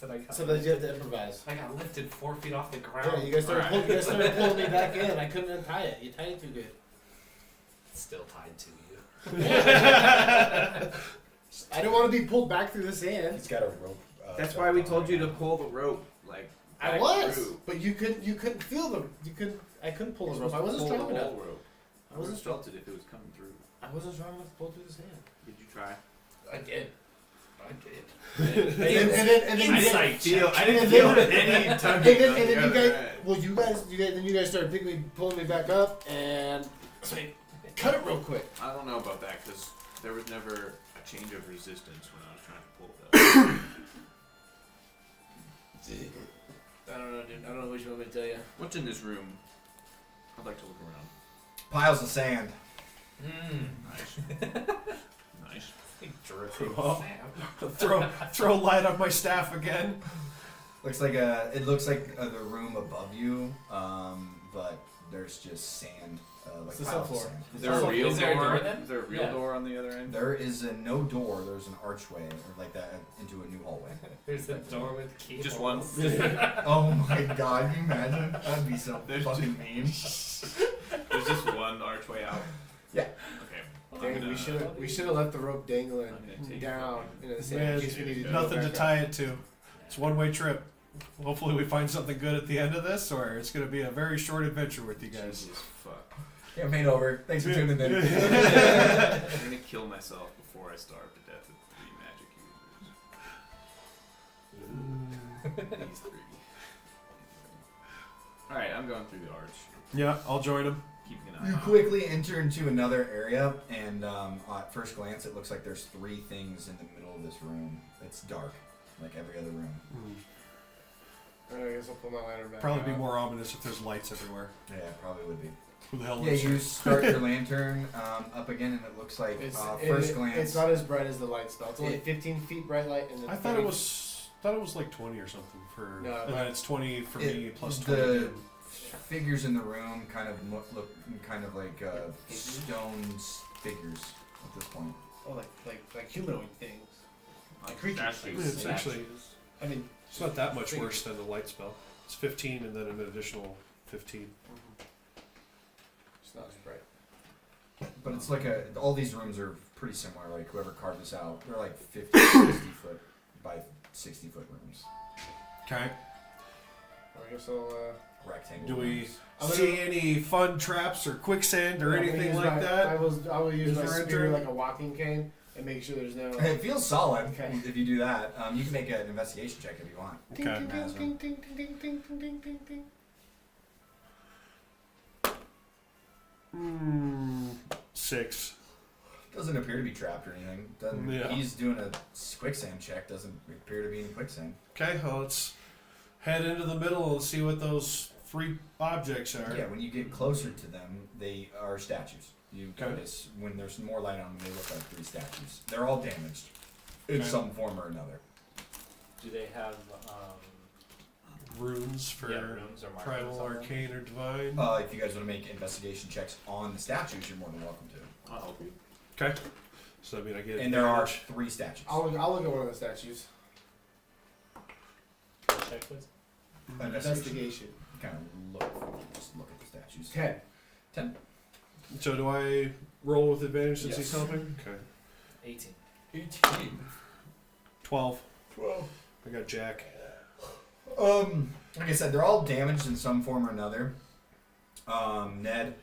E: So then you have to improvise.
C: I got lifted 4 feet off the ground.
E: Yeah, you guys started,
A: Alright.
E: you guys started pulling me back in. I couldn't untie it. You tied it too good.
C: It's still tied to you.
E: I didn't want to be pulled back through the sand.
B: He's got a rope.
A: That's why we told you to pull the rope. Like
E: I
A: back
E: was,
A: through.
E: but you couldn't feel the. I couldn't pull the rope. I wasn't
A: Pull
E: strong
A: the
E: enough.
A: whole rope.
E: I wasn't strong.
A: felt it if it was coming through.
E: I wasn't strong enough to pull through the sand.
A: Did you try?
C: I did.
E: And then
C: Insight check.
A: I didn't
E: And
A: feel
E: then-
A: any
E: And
A: tugging
E: then,
A: on
E: and
A: the
E: then you
A: other
E: guys,
A: end.
E: well, then you guys started pulling me back up, and so I cut it real quick.
A: I don't know about that because there was never a change of resistance when I was trying to pull that.
E: I don't know, dude. I don't know what you want me to tell you.
A: What's in this room? I'd like to look around.
B: Piles of sand.
A: Nice. Nice.
D: Well, throw light on my staff again.
B: It looks like the room above you, but there's just sand. Like
E: It's the
B: piles of
E: subfloor.
B: sand.
A: Is there a real
C: Is there a
A: door?
C: door then?
A: Is there a real
C: Yeah.
A: door on the other end?
B: There is no door. There's an archway, or like that, into a new hallway.
C: There's a door with key.
A: Just one.
B: Oh my god, can you imagine? That'd be so
A: There's
B: fucking mean.
A: There's just one archway out.
B: Yeah.
A: Okay.
E: Dang, we should have left the rope dangling
A: I'm gonna take
E: down into the sand
D: Man,
E: in case we needed to go
D: Nothing to
E: back
D: tie it to. It's a one-way trip. Hopefully we find something good at the end of this, or it's going to be a very short adventure with you guys.
A: Jesus fuck.
B: Campaign over. Thanks for tuning in.
A: I'm gonna kill myself before I starve to death with 3 magic users. These 3. Alright, I'm going through the arch.
D: Yeah, I'll join him.
A: Keeping an eye
B: You
A: on
B: quickly enter into another area, and at first glance, it looks like there's 3 things in the middle of this room. It's dark, like every other room.
E: I guess I'll pull my lantern back.
D: Probably be
E: out.
D: more ominous if there's lights everywhere.
B: Yeah, it probably would be.
D: Who the hell
B: Yeah,
D: lives
B: you
D: here?
B: start your lantern up again, and it looks like first glance.
E: It's not as bright as the light spell. It's only
B: It-
E: 15 feet bright light, and then
D: I thought it was like 20 or something for.
E: No,
D: and then it's 20 for
B: It-
D: me plus 20.
B: the
D: again.
B: figures in the room kind of look kind of like stone figures at this point.
E: Oh, like humanoid things. Like creatures.
A: Statues.
D: It's actually
E: I mean,
D: it's not that much worse than the light spell. It's 15 and then an additional 15.
E: it's not as bright.
B: But it's like all these rooms are pretty similar. Like whoever carved this out, they're like 50, 60 foot by 60 foot rooms.
D: Okay.
E: I guess I'll.
B: Rectangle.
D: Do we
B: rooms.
E: I'm gonna-
D: see any fun traps or quicksand or
E: I'm gonna
D: anything
E: use
D: like
E: I
D: that?
E: will use
D: Is
E: my
D: there
E: spear
D: anything?
E: like a walking cane and make sure there's no.
B: It feels solid
E: Okay.
B: if you do that. You can make an investigation check if you want.
E: Ding,
D: Okay.
E: ding, ding, ding, ding, ding, ding, ding, ding, ding, ding.
D: 6.
B: Doesn't appear to be trapped or anything. Doesn't,
D: Yeah.
B: He's doing a quicksand check. Doesn't appear to be any quicksand.
D: Okay, well, let's head into the middle and see what those 3 objects are.
B: Yeah, when you get closer to them, they are statues. You
D: Okay.
B: notice when there's more light on them, they look like 3 statues. They're all damaged in
D: Okay.
B: some form or another.
C: Do they have
D: Runes for
C: runes or markings
D: primal,
C: on them?
D: arcane, or divine.
B: If you guys want to make investigation checks on the statues, you're more than welcome to.
A: I'll help you.
D: Okay. So I mean, I get
B: And there are
D: advantage.
B: 3 statues.
E: I'll look at one of the statues.
C: Check please.
E: Investigation.
B: Kind of just look at the statues.
E: 10.
D: So do I roll with advantage since he's
E: Yes.
D: helping? Okay.
C: 18.
D: 12. I got Jack.
B: Like I said, they're all damaged in some form or another. Ned,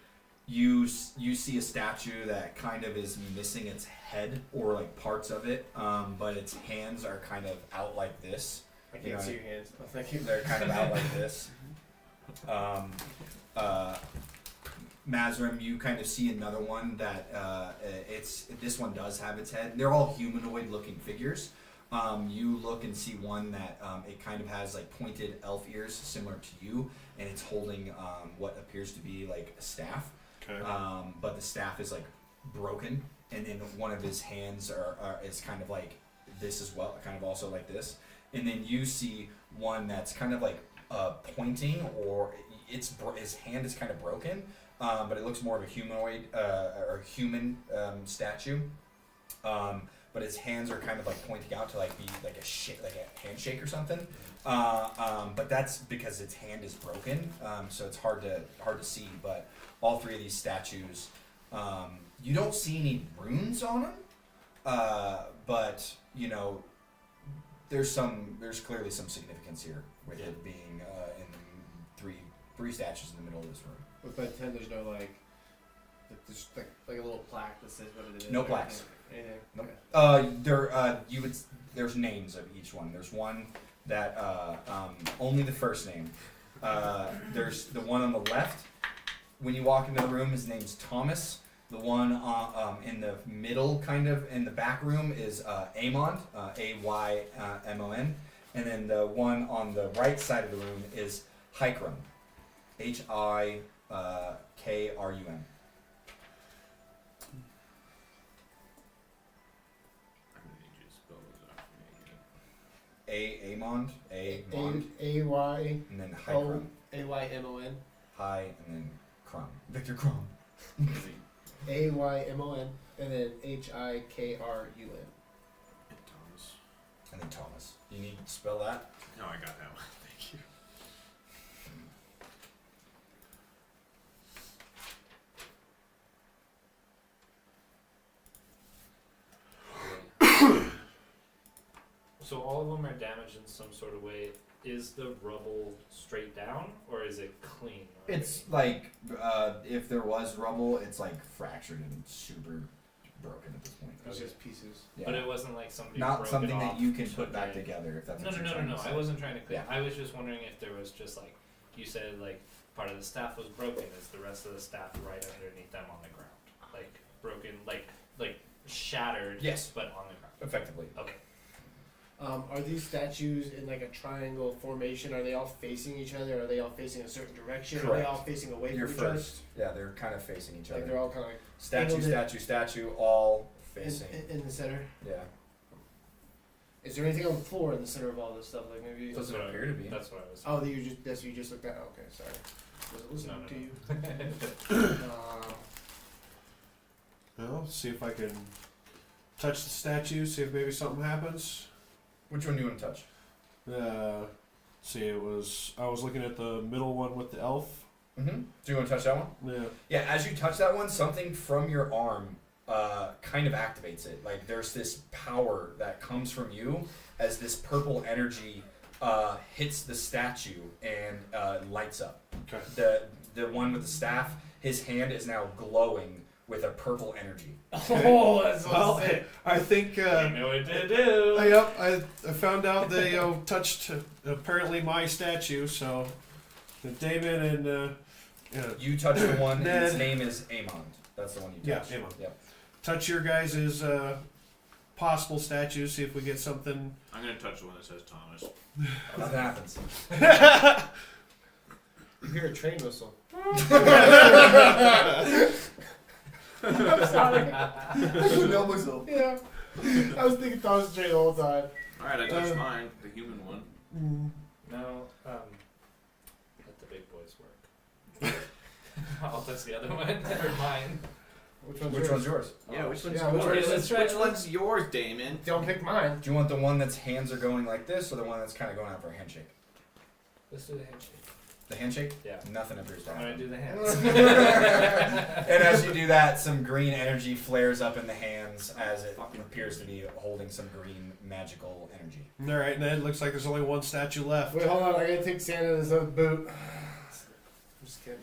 B: you see a statue that kind of is missing its head or like parts of it, but its hands are kind of out like this.
E: I can't see your hands. Oh, thank you.
B: They're kind of out like this. Mazrim, you kind of see another one that this one does have its head. They're all humanoid-looking figures. You look and see one that it kind of has like pointed elf ears, similar to you, and it's holding what appears to be like a staff.
D: Okay.
B: But the staff is like broken, and then one of his hands is kind of like this as well, kind of also like this. And then you see one that's kind of like pointing, or his hand is kind of broken, but it looks more of a humanoid or human statue. But his hands are kind of like pointing out to like be like a handshake or something. But that's because its hand is broken, so it's hard to see. But all three of these statues, you don't see any runes on them, but you know there's clearly some significance here with it being in three statues in the middle of this room.
E: With my tent, there's no there's like a little plaque that says what it is.
B: No plaques.
E: Anything.
B: Nope. There's names of each one. There's one that only the first name. There's the one on the left. When you walk into the room, his name's Thomas. The one in the middle, kind of in the back room, is Amon, Aymon, and then the one on the right side of the room is Hikrum, Hikrum. Amond,
E: A-Y
B: and then Hikrum.
E: A-Y-M-O-N.
B: Hi, and then Crum. Victor Crum.
E: A-Y-M-O-N, and then H-I-K-R-U-M.
A: Thomas.
B: And then Thomas. You need to spell that?
A: No, I got that one. Thank you.
C: So all of them are damaged in some sort of way. Is the rubble straight down, or is it clean?
B: It's like, if there was rubble, it's like fractured and super broken at this point.
E: It's just pieces.
B: Yeah.
C: But it wasn't like somebody
B: Not
C: broke
B: something
C: it
B: that
C: off
B: you can
C: to
B: put back
C: make-
B: together, if that's
C: No,
B: what
C: no,
B: you're
C: no,
B: trying
C: no,
B: to
C: no.
B: say.
C: I wasn't trying to clean.
B: Yeah.
C: I was just wondering if there was just like you said, like part of the staff was broken. Is the rest of the staff right underneath them on the ground, like broken, like shattered?
B: Yes.
C: but on the ground.
B: Effectively.
C: Okay.
E: Are these statues in like a triangle formation? Are they all facing each other? Are they all facing a certain direction? Are they
B: Correct.
E: all facing away
B: You're
E: from each other?
B: first. Yeah, they're kind of facing each
E: Like
B: other.
E: they're all kind of like
B: Statue,
E: angled
B: all facing.
E: in the center.
B: Yeah.
E: Is there anything on the floor in the center of all this stuff? Like maybe.
B: Doesn't appear to be.
C: That's what I was.
E: Oh, that's what you just looked at. Okay, sorry. Wasn't listening
C: No,
E: to you.
D: Well, see if I can touch the statue, see if maybe something happens.
B: Which one do you want to touch?
D: See, I was looking at the middle one with the elf.
B: Mm-hmm. Do you want to touch that one?
D: Yeah.
B: Yeah, as you touch that one, something from your arm kind of activates it. Like there's this power that comes from you as this purple energy hits the statue and lights up.
D: Okay.
B: The one with the staff, his hand is now glowing with a purple energy.
E: Oh, that's so sick.
D: I think.
C: You know what to do.
D: Yep, I found out they touched apparently my statue, so Damon and
B: You touch the one,
D: Ned.
B: its name is Amon. That's the one you touch.
D: Yeah, Amon.
B: Yep.
D: touch your guys' possible statues, see if we get something.
A: I'm gonna touch the one that says Thomas.
B: Nothing happens.
E: You hear a train whistle.
B: No whistle.
E: Yeah. I was thinking Thomas Train the whole time.
A: Alright, I touched mine, the human one.
C: No, let the big boys work. I'll touch the other one, or mine.
B: Which one's yours?
A: Yeah, which one's
E: Yeah, which
A: yours?
E: one-
C: let's try-
A: Which one's yours, Damon?
E: Don't pick mine.
B: Do you want the one that's hands are going like this, or the one that's kind of going out for a handshake?
C: Let's do the handshake.
B: The handshake?
C: Yeah.
B: Nothing appears to
C: I'm gonna
B: happen.
C: do the hands.
B: And as you do that, some green energy flares up in the hands as it appears to be holding some green magical energy.
D: All right, and then it looks like there's only one statue left.
E: Wait, hold on. I gotta take Santa's boot. I'm just kidding.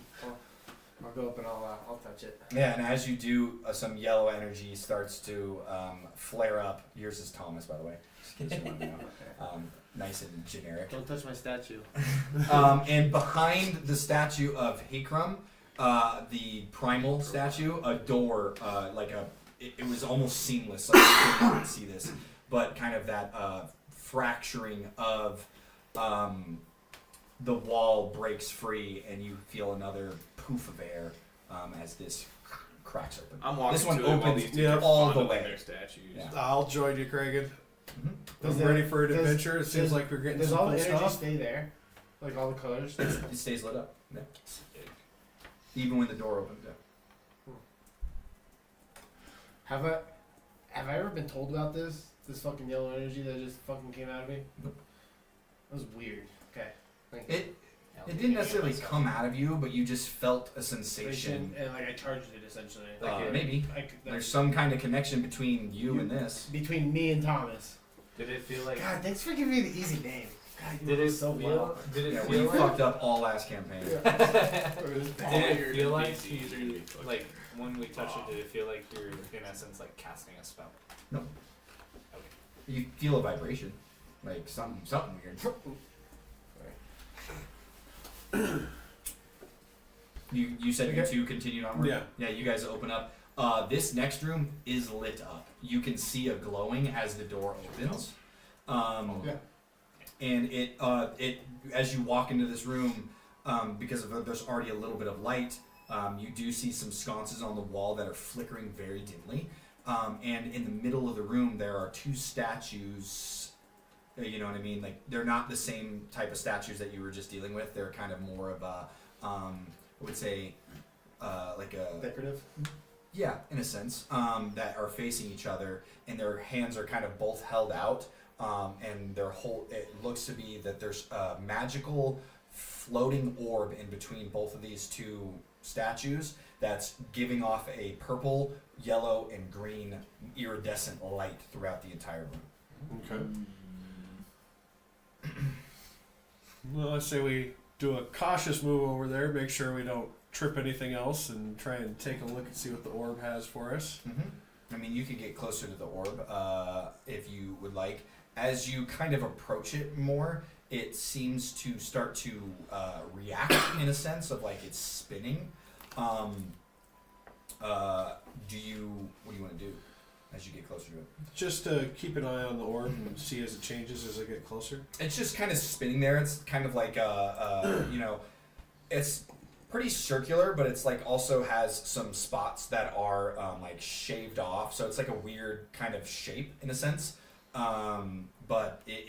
E: I'll go up and I'll touch it.
B: Yeah, and as you do, some yellow energy starts to flare up. Yours is Thomas, by the way. Just in case you want to know. Nice and generic.
F: Don't touch my statue.
B: And behind the statue of Hikram, the primal statue, a door, it was almost seamless. Like you could not see this, but kind of that fracturing of the wall breaks free, and you feel another poof of air as this cracks open.
A: I'm walking
B: This one
A: to it while
B: opens
A: these dudes are
B: all the
A: fondling
B: way.
A: their statues.
B: Yeah.
D: I'll join you, Kragan.
E: Does
D: I'm
E: the-
D: ready for an
E: does-
D: adventure. It seems
E: does-
D: like we're getting
E: Does
D: some
E: all
D: cool
E: the energy
D: stuff.
E: stay there? Like all the colors?
B: It stays lit up. Yeah. Even when the door opens. Yeah.
E: Have I ever been told about this? This fucking yellow energy that just fucking came out of me?
B: Nope.
E: That was weird. Okay. Thank you.
B: It didn't necessarily come out of you, but you just felt a sensation.
E: And like I charged it essentially.
B: Maybe. There's some kind of connection between you and this.
E: Between me and Thomas.
C: Did it feel like?
E: God, thanks for giving me the easy name. God, you
C: Did
E: know
C: it
E: so
C: feel?
E: well.
C: Did it
B: Yeah,
C: feel
B: we
C: like?
B: fucked up all last campaign.
C: Did
A: All
C: it
A: your
C: feel like
A: NPCs are gonna be fucking
C: like when we touched
A: off.
C: it? Did it feel like you're in essence like casting a spell?
B: You feel a vibration, like something weird. You said you two continued onward.
D: Yeah.
B: Yeah, you guys open up. This next room is lit up. You can see a glowing as the door opens.
E: Yeah.
B: And it as you walk into this room, because there's already a little bit of light, you do see some sconces on the wall that are flickering very dimly. And in the middle of the room, there are two statues. You know what I mean? Like they're not the same type of statues that you were just dealing with. They're kind of more of a, I would say, like a
E: Decorative.
B: yeah, in a sense, that are facing each other, and their hands are kind of both held out, and their whole. It looks to be that there's a magical floating orb in between both of these two statues that's giving off a purple, yellow, and green iridescent light throughout the entire room.
D: Okay. Well, let's say we do a cautious move over there, make sure we don't trip anything else, and try and take a look and see what the orb has for us.
B: I mean, you could get closer to the orb if you would like. As you kind of approach it more, it seems to start to react in a sense of like it's spinning. What do you want to do as you get closer to it?
D: Just keep an eye on the orb and see as it changes as I get closer.
B: It's just kind of spinning there. It's kind of like it's pretty circular, but it's like also has some spots that are like shaved off. So it's like a weird kind of shape in a sense. But it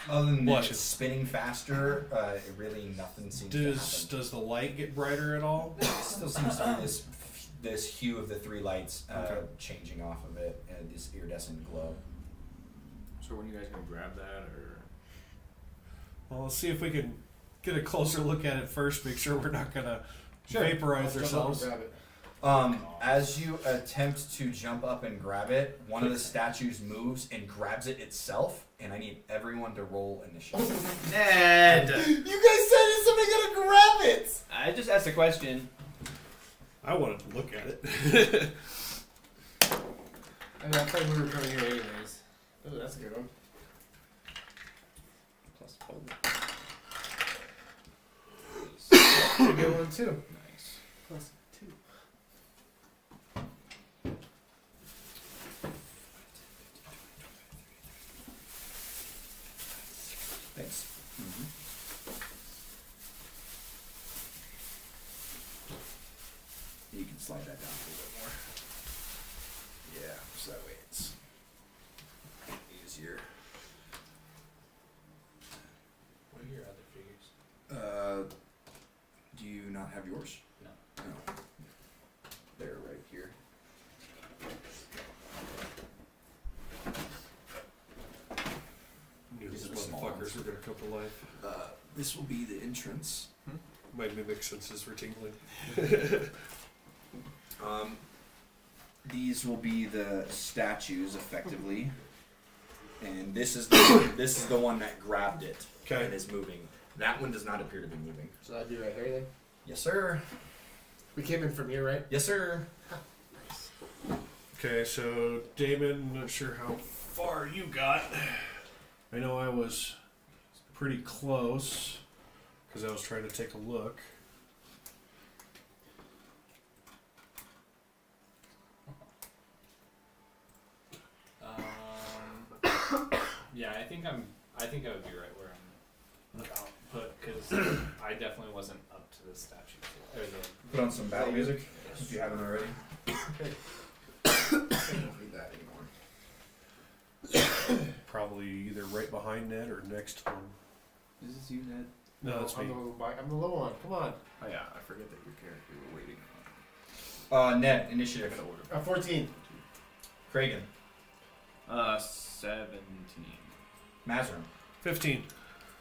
B: other than
D: Blush
B: it's
D: it.
B: spinning faster, it really nothing seems to happen.
D: Does the light get brighter at all?
B: It still seems to be this hue of the three lights
D: Okay.
B: changing off of it, and this iridescent glow.
A: So when you guys gonna grab that, or
D: Well, let's see if we can get a closer look at it first. Make sure we're not gonna
E: Sure.
D: vaporize
E: I'll jump up and
D: ourselves.
E: grab it.
B: As you attempt to jump up and grab it, one of the statues moves and grabs it itself, and I need everyone to roll initiative.
F: Ned!
E: You guys said is somebody gonna grab it?
F: I just asked a question.
D: I wanted to look at it.
E: I mean, I thought we were coming here anyways. Oh, that's a good one.
F: Plus one.
E: That's a good one too.
A: nice.
E: Plus 2.
B: Thanks. You can slide that down a little bit more. Yeah, so that way it's easier.
C: What are your other figures?
B: Do you not have yours?
C: No.
B: No. They're right here.
D: Knew
B: These
D: this
B: are the small
D: motherfucker markers are gonna come to life.
B: This will be the entrance.
D: My mimic senses were tingling.
B: These will be the statues, effectively, and this is the one that grabbed it
D: Okay.
B: and is moving. That one does not appear to be moving.
E: So I'd be right here then.
B: Yes, sir.
E: We came in from here, right?
B: Yes, sir.
D: Okay, so Damon, I'm not sure how far you got. I know I was pretty close because I was trying to take a look.
C: Yeah, I think I would be right where I'm about put because I definitely wasn't up to the statue. Or the,
B: Put on some battle music if you haven't already.
E: I don't need that anymore.
D: Probably either right behind Ned or next to him.
F: Is this you, Ned?
D: No, that's me.
E: I'm the low one. Come on.
A: Oh yeah, I forget that your character you were waiting on.
B: Ned,
A: I
B: initiative.
A: gotta order.
E: 14.
B: Kragan.
A: 17.
B: Mazrim.
D: 15.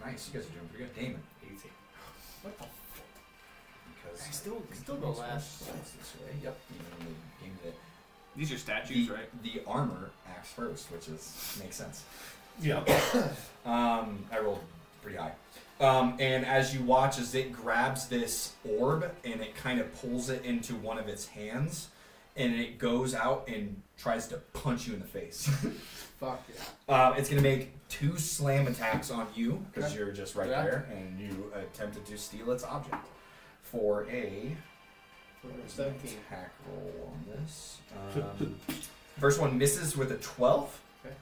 B: Nice, you guys are doing pretty good. Damon.
A: 18.
E: What the?
B: Because
E: I still go last.
B: This way. Yep. Even when they gamed it.
A: These are statues,
B: The,
A: right?
B: the armor acts first, which makes sense.
D: Yeah.
B: I rolled pretty high. And as you watch as it grabs this orb and it kind of pulls it into one of its hands, and it goes out and tries to punch you in the face.
E: Fuck yeah.
B: It's going to make 2 slam attacks on you because
E: Okay.
B: you're just right
E: Yeah.
B: there, and you attempted to steal its object for a
E: 17.
B: attack roll on this. First one misses with a 12.
E: Okay.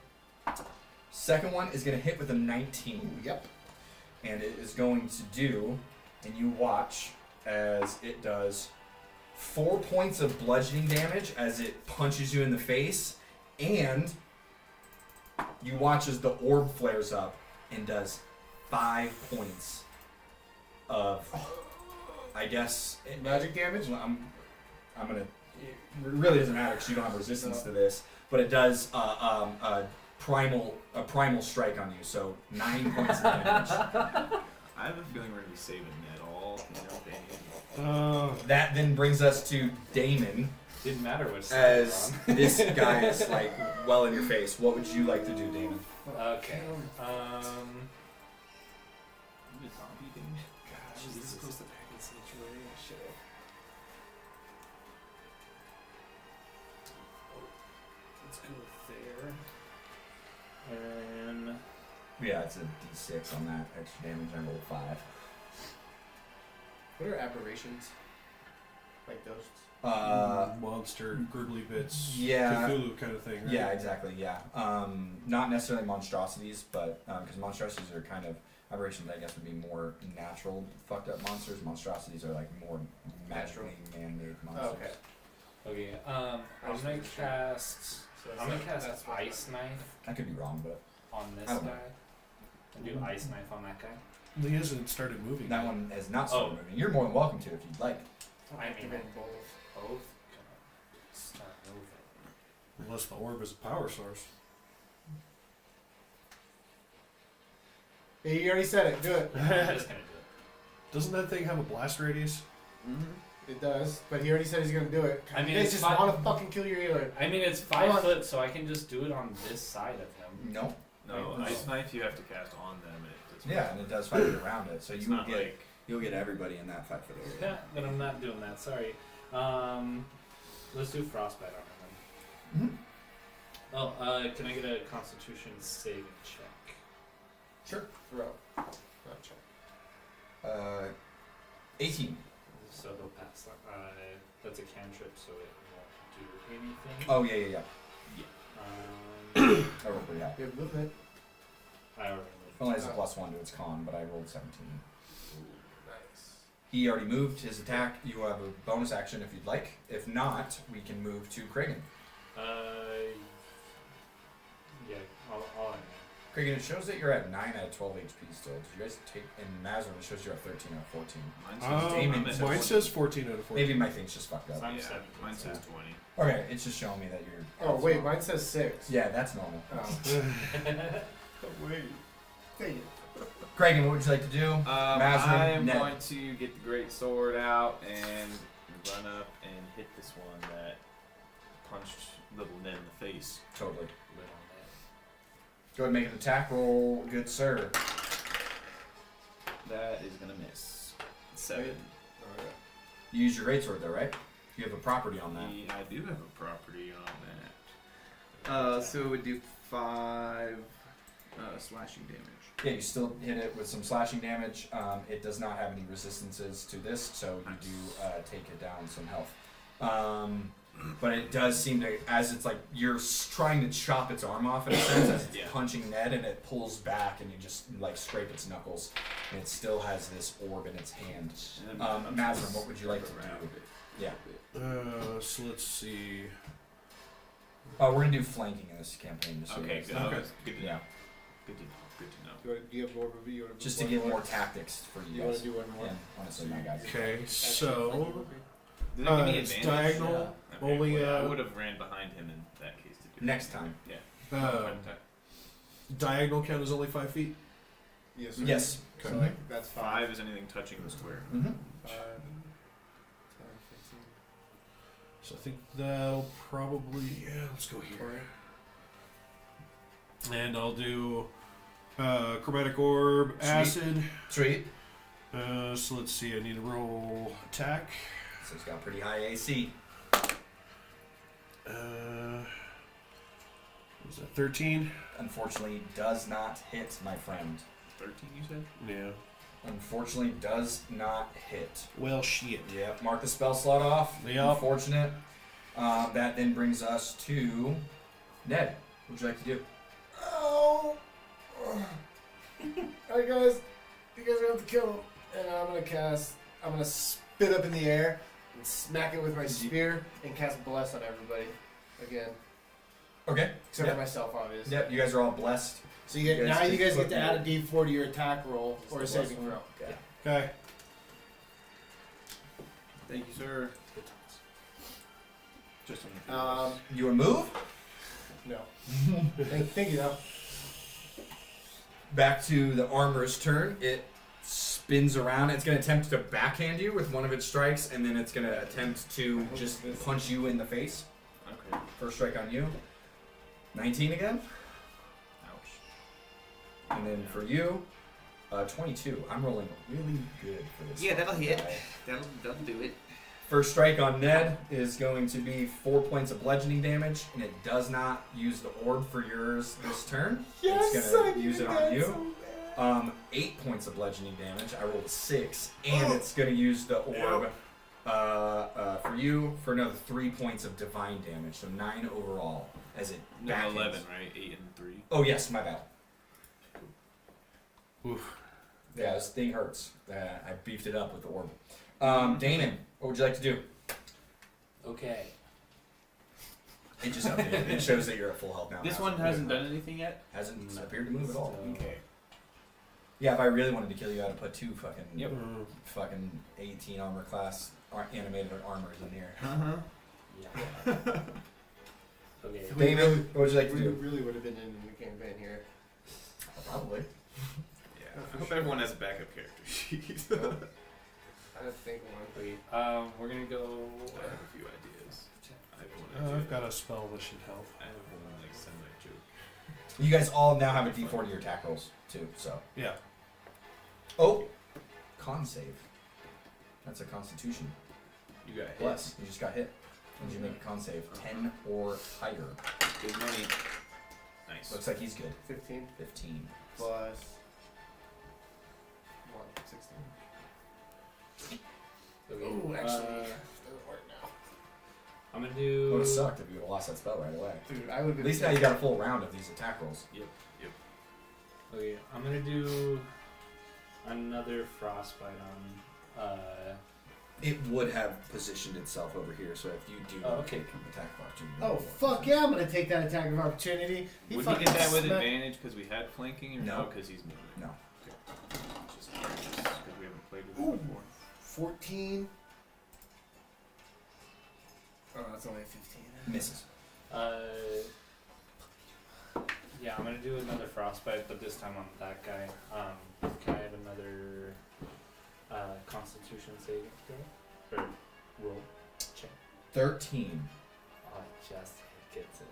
B: Second one is going to hit with a 19.
E: Yep.
B: And it is going to do, and you watch as it does 4 points of bludgeoning damage as it punches you in the face, and you watch as the orb flares up and does 5 points of, I guess,
E: Magic damage?
B: well, I'm gonna. It really doesn't matter because you don't have resistance to this, but it does a primal strike on you. So 9 points of damage.
A: I have a feeling we're gonna be saving Ned all,
B: That then brings us to Damon.
C: didn't matter which side
B: As
C: we're
B: this guy is like well in your face, what would you like to do, Damon?
C: on. Okay.
E: Gosh, this is supposed to pack in sanctuary. Shit. Let's go there.
C: And
B: Yeah, it's a D6 on that extra damage. I rolled 5.
E: What are aberrations? Like ghosts?
D: Monster, gribbly bits,
B: Yeah.
D: Cthulhu kind of thing, right?
B: Yeah, exactly. Yeah, not necessarily monstrosities, but because monstrosities are kind of aberrations, I guess would be more natural fucked up monsters. Monstrosities are like more magically man-made monsters.
E: Oh, okay.
C: okay, I'm gonna cast. I'm gonna cast Ice Knife
B: I could be wrong, but
C: on this
B: I don't know.
C: guy. And do Ice Knife on that guy.
D: He hasn't started moving.
B: that
D: yet.
B: one has not started
C: Oh.
B: moving. You're more than welcome to if you'd like.
C: I mean,
E: both.
C: both gonna start moving.
D: Unless the orb is a power source.
E: Yeah, you already said it. Do it.
C: I'm just gonna do it.
D: Doesn't that thing have a blast radius?
E: It does, but he already said he's gonna do it.
C: I mean,
E: you guys
C: it's
E: just
C: fine.
E: want to fucking kill your healer.
C: I mean, it's
E: Come on.
C: 5 foot, so I can just do it on this side of him.
B: No.
A: No,
B: Right.
A: Ice Knife you have to cast on them. And it does
B: Yeah, and it does 5 feet around it, so
A: It's
B: you will
A: not
B: get
A: like
B: you'll get everybody in that 5 foot area.
C: Yeah, but I'm not doing that. Sorry. Let's do frostbite on him.
B: Mhm.
C: Oh, can I get a Constitution saving check?
B: Sure.
E: Throw. Not check.
B: 18.
C: So he'll pass that. That's a cantrip, so it won't do anything.
B: Oh yeah, yeah, yeah. I rolled pretty high.
E: You have movement.
C: I already
B: Only
C: moved.
B: has a +1 to its con, but I rolled 17.
E: Nice.
B: He already moved his attack. You have a bonus action if you'd like. If not, we can move to Kragan.
C: Yeah, I'll end
B: Kragan, it shows that you're at 9 out of 12 HP still. Did you guys take? And Mazurn, it shows you're at 13 out of 14.
A: mine says
B: Damon
A: I'm at
B: says-
D: Mine
A: 20.
D: says 14 out of 14.
B: Maybe my thing's just fucked up.
C: I'm
A: Yeah,
C: 17,
A: mine says
C: so-
A: 20.
B: Okay, it's just showing me that you're.
E: Oh wait, mine says 6.
B: Yeah, that's normal.
E: Oh.
A: Wait.
E: Dang it.
B: Kragan, what would you like to do? Mazrim,
A: I'm
B: Ned.
A: going to get the great sword out and run up and hit this one that punched little Ned in the face.
B: Totally.
C: Lit on
B: Go ahead and make an attack roll, good sir.
A: That is gonna miss. 7.
B: You use your greatsword though, right? You have a property on that.
A: Yeah, I do have a property on that. So it would do 5 slashing damage.
B: Yeah, you still hit it with some slashing damage. It does not have any resistances to this, so you do take it down some health. But it does seem to, as it's like you're trying to chop its arm off in a sense, as it's
A: Yeah.
B: punching Ned, and it pulls back, and you just like scrape its knuckles, and it still has this orb in its hand.
A: And I'm
B: Mazrim,
A: just
B: what would you like to
A: around
B: do?
A: it.
B: Yeah.
D: So let's see.
B: We're gonna do flanking in this campaign. Just so
A: Okay,
B: you
A: good.
B: guys know.
D: Okay.
A: Good to
B: Yeah.
A: know. Good to know.
E: Do you have more? You want
B: Just to give more tactics for you
E: You want
B: guys.
E: to do one more?
B: Yeah, honestly, my guys.
D: Okay, so
A: Did it give me
D: it's
A: advantage?
D: diagonal.
A: Okay,
D: Only,
A: well, I
D: uh,
A: would have ran behind him in that case to do
B: Next
A: that.
B: time.
A: Yeah.
D: Diagonal count is only 5 feet.
E: Yes. Sir.
B: Yes.
E: So
D: Okay.
E: like that's
A: 5 is anything touching the square.
B: Mm-hmm.
E: 5, 10, 15,
D: So I think that'll probably let's go here. And I'll do chromatic orb,
B: Sweet.
D: acid.
B: Sweet.
D: So let's see. I need to roll attack.
B: So it's got pretty high AC.
D: Was that 13?
B: Unfortunately, does not hit, my friend.
A: 13, you said?
D: Yeah.
B: Unfortunately, does not hit.
D: Well, shit.
B: Yep. Mark the spell slot off.
D: Yep.
B: Unfortunate. That then brings us to Ned. What would you like to do?
E: Oh! Alright, guys. You guys are going to have to kill him. And I'm gonna spit up in the air and smack it with my spear and cast Bless on everybody. Again.
B: Okay.
E: Except
B: Yep.
E: for myself, obviously.
B: Yep. You guys are all blessed.
E: So you get, now
B: take
E: you guys
B: quick
E: get to add a
B: note.
E: d4 to your attack roll or a
B: Bless
E: saving
B: one.
E: throw.
B: Okay.
D: Okay.
A: Thank you, sir. Just on the
B: You a move?
E: No. thank you, though.
B: Back to the armor's turn. It spins around. It's going to attempt to backhand you with one of its strikes, and then it's going to attempt to just punch you in the face.
A: Okay.
B: First strike on you. 19 again.
A: Ouch.
B: And then for you, 22. I'm rolling really good for this.
A: Yeah, that'll
B: fucking
A: hit.
B: guy.
A: That'll do it.
B: First strike on Ned is going to be 4 points of bludgeoning damage, and it does not use the orb for yours this turn. It's going to use it on you. 8 points of bludgeoning damage. I rolled 6, and it's going to use the orb for you for another 3 points of divine damage, so 9 overall. As it
A: No,
B: backhands.
A: 11, right? 8 and 3.
B: Oh yes, my bad.
D: Oof.
B: Yeah, this thing hurts. I beefed it up with the orb. Damon, what would you like to do?
C: Okay.
B: It just updated. It shows that you're at full health now.
A: This one hasn't done anything yet?
B: Hasn't appeared to move at all.
A: Okay.
B: Yeah, if I really wanted to kill you, I'd have put 2 fucking
A: Yep.
B: fucking 18 armor class animated armors in here.
A: Uh-huh.
C: Yeah. Okay.
B: Damon, what would you like to
E: We
B: do?
E: really would have been in the campaign here.
B: Probably.
A: Yeah. I hope everyone has a backup character sheet.
E: I don't think one.
C: Okay. We're gonna go.
A: I have a few ideas. I have one idea.
D: I've got a spell that should help.
A: I have one like semi-joke.
B: You guys all now have a d4 to your attack rolls too. So.
D: Yeah.
B: Oh, con save. That's a Constitution.
A: You got hit.
B: Bless. You just got hit. Did you make a con save? 10 or higher.
A: Good money. Nice.
B: Looks like he's good.
E: 15
B: 15.
E: plus 16.
C: Okay.
E: Oh, actually, doesn't work now.
C: I'm gonna
B: It
C: do.
B: would have sucked if you would have lost that spell right away.
E: Dude, I would have
B: At
E: been.
B: least now you got a full round of these attack rolls.
C: Okay, I'm gonna do another frostbite on.
B: It would have positioned itself over here, so if you do
C: Oh, okay.
B: take an attack of opportunity.
E: Oh fuck yeah! I'm gonna take that attack of opportunity. He
A: Would he
E: fucking
A: get that with
E: smacked-
A: advantage because we had flanking or
B: No.
A: because he's moving?
B: No.
A: Just because we haven't played with
E: Ooh.
A: it before.
E: 14. Oh, that's only a 15.
B: Misses.
C: Yeah, I'm gonna do another frostbite, but this time on that guy. Can I have another Constitution saving throw or roll? Check.
B: 13.
C: Oh, it just gets it.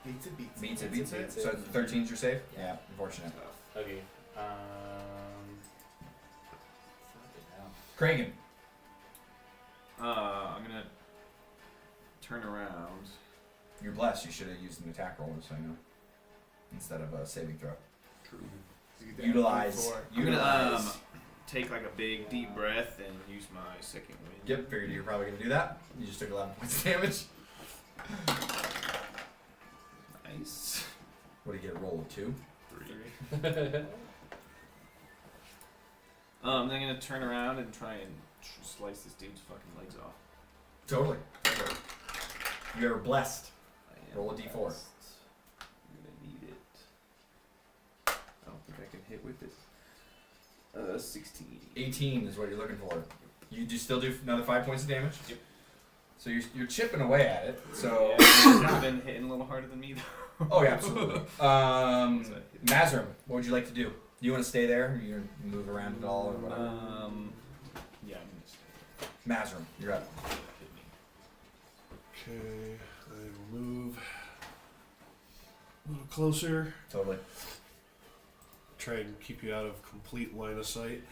E: Beats it.
B: Beats it.
C: Beats it.
B: So 13's your save?
C: Yeah.
B: Yeah, unfortunate.
C: Okay. Fucking hell.
B: Kragan.
A: I'm gonna turn around.
B: You're blessed. You should have used an attack roll, so I know. Instead of a saving throw.
A: True.
B: Utilize.
A: I'm gonna take like a big deep breath and use my second wind.
B: Yep, figured you were probably going to do that. You just took 11 points of damage.
A: Nice.
B: What do you get? A roll of 2?
A: 3. Then I'm gonna turn around and try and slice this dude's fucking legs off.
B: Totally. You are blessed.
A: I am
B: Roll a d4.
A: blessed. I'm gonna need it. I don't think I can hit with it. 16.
B: 18 is what you're looking for. You do still do another 5 points of damage?
A: Yep.
B: So you're chipping away at it. So.
A: Yeah, you've been hitting a little harder than me though.
B: Oh yeah, absolutely. Mazrim, what would you like to do? Do you want to stay there? Or you gonna move around at all or whatever?
A: Yeah, I'm gonna stay.
B: Mazrim, you're up.
A: Hit me.
D: Okay, I will move a little closer.
B: Totally.
D: Try and keep you out of complete line of sight.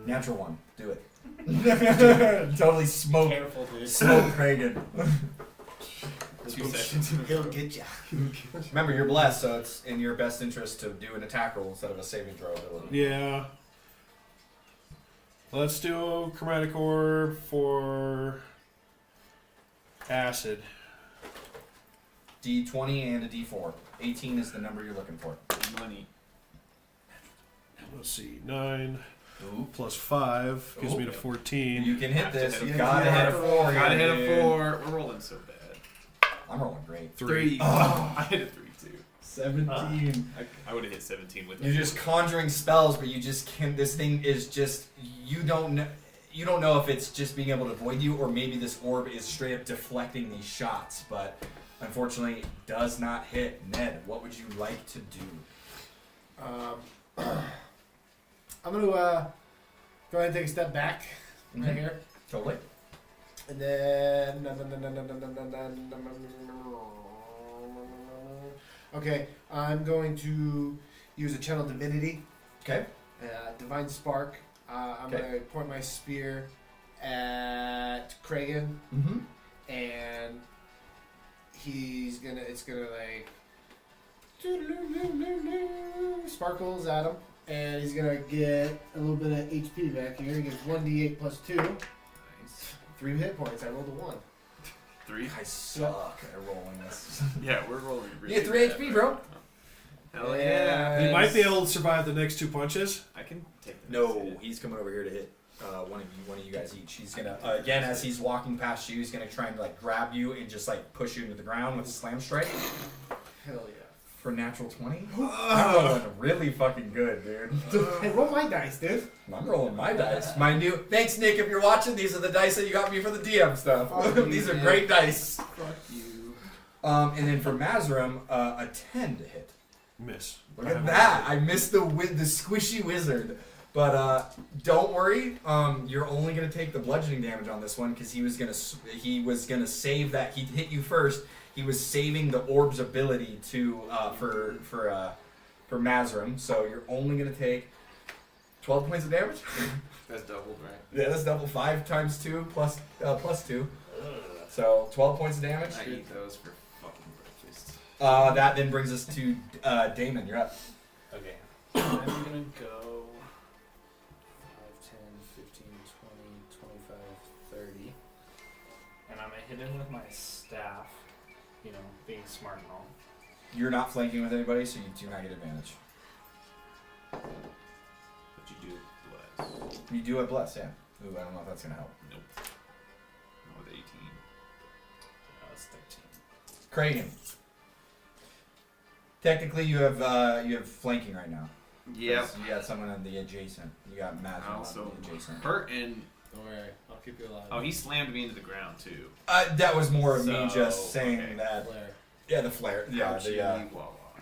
B: Natural 1. Do it. Totally smoke.
E: Careful, dude.
B: Smoke Kragan.
A: 2 seconds.
E: He'll get ya.
B: Remember, you're blessed, so it's in your best interest to do an attack roll instead of a saving throw ability.
D: Yeah. Let's do chromatic orb for acid.
B: D20 and a D4. 18 is the number you're looking for.
A: Money.
D: Let's see, 9
B: Ooh.
D: plus 5 gives me to
A: Ooh.
D: 14.
B: You can hit
A: Have to
B: this.
A: hit
B: You
A: a
B: gotta
E: four.
B: hit a 4.
A: Gotta hit a
B: dude.
A: 4. We're rolling so bad.
B: I'm rolling great.
D: 3.
B: Oh.
A: I hit a 3 too.
B: 17.
A: I would have hit 17 with.
B: You're just conjuring spells, but you just can't. This thing is just you don't know. You don't know if it's just being able to avoid you, or maybe this orb is straight up deflecting these shots. But unfortunately, it does not hit. Ned, what would you like to do?
E: I'm gonna go ahead and take a step back right here,
B: Totally.
E: and then okay, I'm going to use a channel divinity,
B: Okay.
E: divine spark. I'm
B: Okay.
E: gonna point my spear at Kragan,
B: Mm-hmm.
E: and it's gonna like sparkles at him, and he's gonna get a little bit of HP back here. He gets 1d8 plus 2,
A: Nice.
E: 3 hit points. I rolled a 1.
A: 3.
B: I suck at rolling this.
A: Yeah, we're rolling. Really
B: You get 3
A: bad,
B: HP, bro.
A: Hell
E: Yeah.
A: yeah.
D: You might be able to survive the next 2 punches.
A: I can take the
B: No,
A: next hit.
B: he's coming over here to hit one of you guys each. He's gonna again as he's walking past you, he's gonna try and like grab you and just like push you into the ground with a slam strike
E: Hell yeah.
B: for natural 20. I'm rolling really fucking good, dude.
E: Hey, roll my dice, dude.
B: I'm rolling my dice. My new. Thanks, Nick. If you're watching, these are the dice that you got me for the DM stuff.
E: Fuck you,
B: These are
E: man.
B: great dice.
A: Fuck you.
B: And then for Mazrim, a 10 to hit.
D: Miss.
B: Look at that! I missed the squishy wizard. But don't worry. You're only gonna take the bludgeoning damage on this one because he was gonna save that. He hit you first. He was saving the orb's ability to for Mazrim. So you're only gonna take 12 points of damage.
A: That's doubled, right?
B: Yeah, that's double 5 times 2 plus 2. So 12 points of damage.
A: I eat those for fucking breakfast.
B: That then brings us to Damon. You're up.
C: Okay.
A: I'm gonna go 5, 10, 15, 20, 25, 30.
C: And I'm gonna hit him with my staff. You know, being smart and all.
B: You're not flanking with anybody, so you do not get advantage.
A: But you do bless.
B: You do have bless, yeah. Ooh, I don't know if that's gonna help.
A: Nope. Not with 18.
C: That was 13.
B: Kragan. Technically, you have flanking right now.
A: Yep.
B: 'Cause you got someone on the adjacent. You got Matt on
A: Also
B: the adjacent.
A: hurt and
E: Don't worry, I'll keep you alive.
A: oh, he slammed me into the ground too.
B: That was more of me
A: So,
B: just saying
A: okay.
B: that.
E: Blair.
B: Yeah, the flare. Yeah,
A: Ouchie,
B: the
A: wah, wah.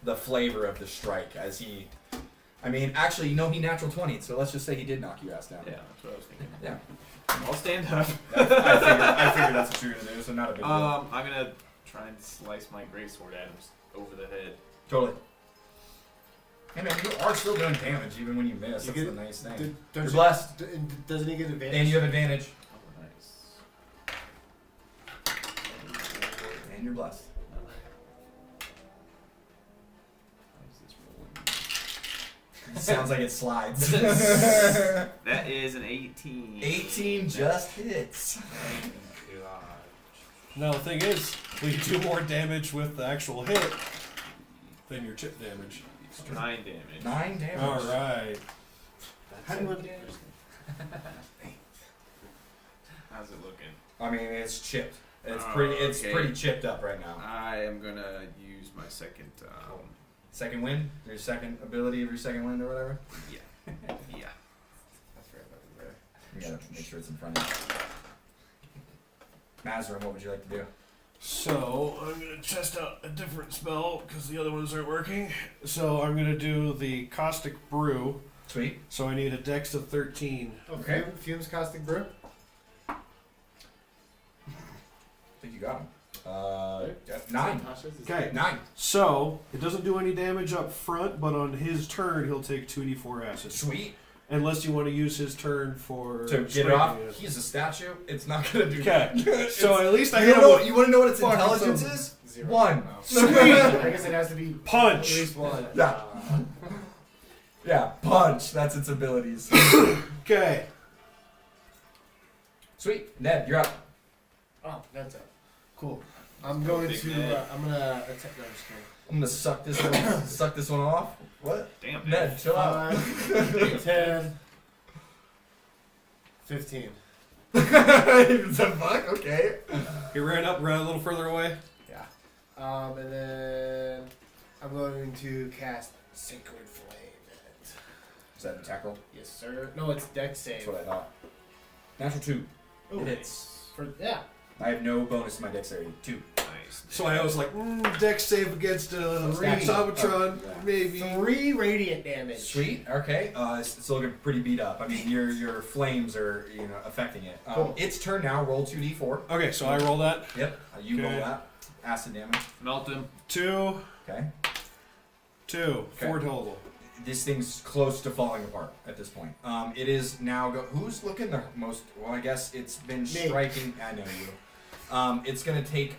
B: the flavor of the strike as he. I mean, actually, you know he natural 20'd, so let's just say he did knock your ass down.
A: Yeah, that's what I was thinking.
B: Yeah.
A: I'll stand up.
B: I figured that's what you were gonna do, so not a big deal.
A: I'm gonna try and slice my greatsword at him over the head.
B: Totally. Hey man, you are still doing damage even when you miss.
E: You
B: That's
E: get-
B: the nice thing.
E: Don't
B: You're
E: you-
B: blessed.
E: Doesn't he get advantage?
B: And you have advantage.
A: Oh, nice.
B: And you're blessed. Sounds like it slides.
A: That is an 18.
B: 18 just hits.
D: Now the thing is, we do more damage with the actual hit than your chip damage.
A: 9 damage.
B: 9 damage.
D: All right.
E: How do you want-
A: How's it looking?
B: I mean, it's chipped. It's
A: Oh,
B: pretty. It's
A: okay.
B: pretty chipped up right now.
A: I am gonna use my second.
B: Second wind. Your second ability of your second wind or whatever.
A: Yeah. Yeah.
E: That's right about it there.
B: You gotta make sure it's in front of you. Mazrim, what would you like to do?
D: So I'm gonna test out a different spell because the other ones aren't working. So I'm gonna do the caustic brew.
B: Sweet.
D: So I need a dex of 13.
B: Okay.
E: Fumes caustic brew.
B: I think you got him. 9.
D: Okay.
B: 9.
D: So it doesn't do any damage up front, but on his turn he'll take 2d4 acid.
B: Sweet.
D: Unless you want to use his turn for
B: To get it
D: striking
B: off,
D: it.
B: he's a statue. It's not gonna do
D: Okay.
B: that.
D: So at least I
B: you
D: hit him
B: know,
D: with
B: you want to know what its
D: fucking
B: intelligence
D: something.
B: is?
E: 0.
B: 1.
E: Oh.
D: Sweet.
E: I guess it has to be
D: Punch.
E: At least one.
B: Yeah. Yeah, punch. That's its abilities.
D: Okay.
B: Sweet. Ned, you're up.
E: Oh, that's it. Cool. I'm going
A: Big
E: to.
A: Ned.
E: I'm gonna attack. No, I'm just kidding.
B: I'm gonna suck this one off. What?
A: Damn.
B: Ned, chill out.
E: 5, 10, 15.
B: It's a fuck. Okay.
D: He ran up, ran a little further away.
E: Yeah. And then I'm going to cast Sacred Flame.
B: Is that an attack roll?
E: Yes, sir. No, it's Dex save.
B: That's what I thought. Natural 2.
E: Ooh.
B: It hits.
E: Yeah.
B: I have no bonus to my dexterity. 2.
A: Nice.
D: So I was like, dex save against a
B: Statue.
D: Automatron,
B: Yeah.
D: maybe.
E: 3 radiant damage.
B: Sweet. Okay. It's looking pretty beat up. I mean, your flames are affecting it.
E: Cool.
B: Its turn now. Roll 2d4.
D: Okay, so I roll that.
B: Yep. You roll
D: Okay.
B: that. Acid damage.
A: Melt him.
D: 2,
B: Okay.
D: 2,
B: Okay.
D: 4 total.
B: This thing's close to falling apart at this point. It is now. Who's looking the most? Well, I guess it's been striking. I know you. It's gonna take.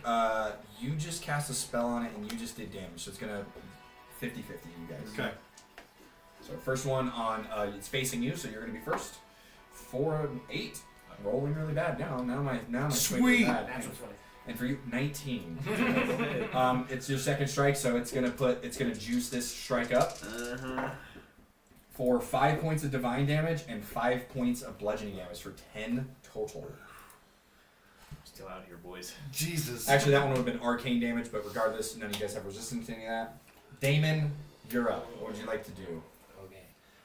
B: You just cast a spell on it, and you just did damage, so it's gonna 50-50. You guys.
D: Okay.
B: So first one on. It's facing you, so you're gonna be first. 4 and 8. Rolling really bad now. Now my swing is
D: Sweet.
B: bad.
E: Natural 20.
B: And for you, 19. It's your second strike, so it's gonna juice this strike up for 5 points of divine damage and 5 points of bludgeoning damage for 10 total.
A: Still out here, boys.
D: Jesus.
B: Actually, that one would have been arcane damage, but regardless, none of you guys have resistance to any of that. Damon, you're up. What would you like to do?
C: Okay.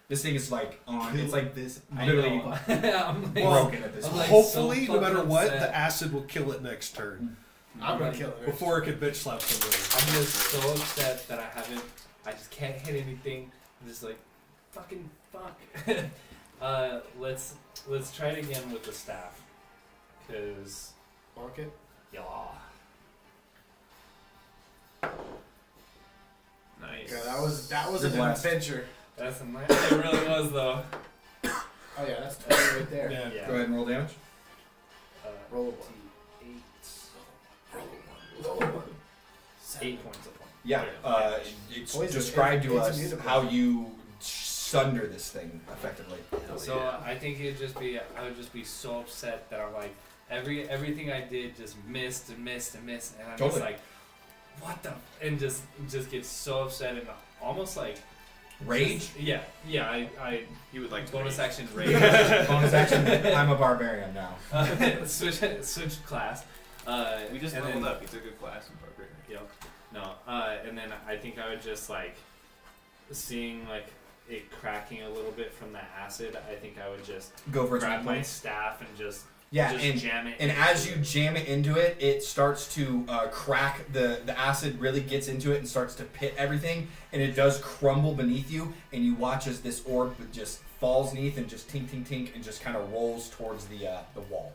B: This thing is like on. It's like
F: this.
B: literally
C: I'm like,
B: broken at this
C: I'm
B: point.
C: like,
D: Hopefully,
C: so
D: no matter
C: fucking
D: what,
C: upset.
D: the acid will kill it next turn.
E: I'm gonna kill it.
D: Before it can bitch slap somebody.
C: I'm just so upset that I just can't hit anything. I'm just like, fucking fuck. Let's try it again with the staff. Cause,
E: Mark it.
C: yeah.
A: Nice.
E: Okay, that was
B: You're
E: an
B: blessed.
E: adventure.
C: That's a nice. It really was though.
E: Oh yeah, that's 20 right there.
D: Yeah.
C: Yeah.
B: Go ahead and roll damage.
E: Roll a 1.
C: 8 points of point.
B: Yeah, it's
E: Poison.
B: describe to
E: It's
B: us
E: immune to
B: how
E: poison.
B: you sunder this thing effectively.
C: So I think I would just be so upset that I'm like everything I did just missed and missed and missed, and I'm just
B: Totally.
C: like, what the, and just get so upset and almost like
B: Rage?
C: yeah. I
A: You would like to
C: bonus
A: rage.
C: action rage.
B: Bonus action. I'm a barbarian now.
C: Switch class.
A: We just
C: and
A: leveled
C: then-
A: up. You took a class in barbarian.
C: Yep. No. And then I think I would just like seeing like it cracking a little bit from the acid. I think I would just
B: Go for
C: grab my
B: points.
C: staff and just
B: Yeah,
C: Just
B: and
C: jam it.
B: and as you jam it into it, it starts to crack. The acid really gets into it and starts to pit everything, and it does crumble beneath you. And you watch as this orb just falls beneath and just tink, tink, tink, and just kind of rolls towards the wall.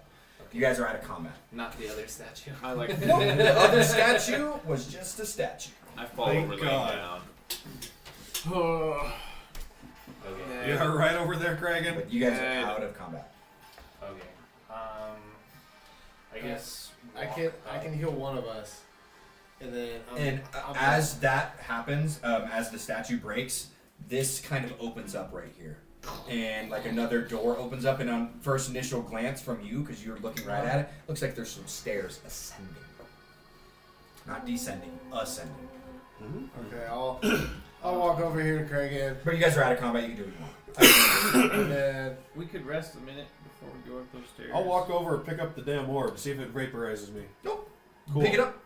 B: You guys are out of combat.
C: Not the other statue.
A: I like.
B: Nope, the other statue was just a statue.
A: I fall
D: Thank
A: over laying
D: God.
A: down.
C: Okay.
D: You're right over there, Kragan.
B: But you guys
A: Good.
B: are out of combat.
C: Okay. I guess
E: I can heal one of us, and then
B: And
E: I'm
B: as that happens, as the statue breaks, this kind of opens up right here. And like another door opens up, and on first initial glance from you, because you're looking right at it, looks like there's some stairs ascending. Not descending, ascending.
E: okay. I'll walk over here to Craig
B: But you guys are out of combat, you can do what you want.
E: and then
F: We could rest a minute before we go up those stairs.
D: I'll walk over and pick up the damn orb, see if it vaporizes me.
B: Nope.
D: Cool.
B: Pick it up.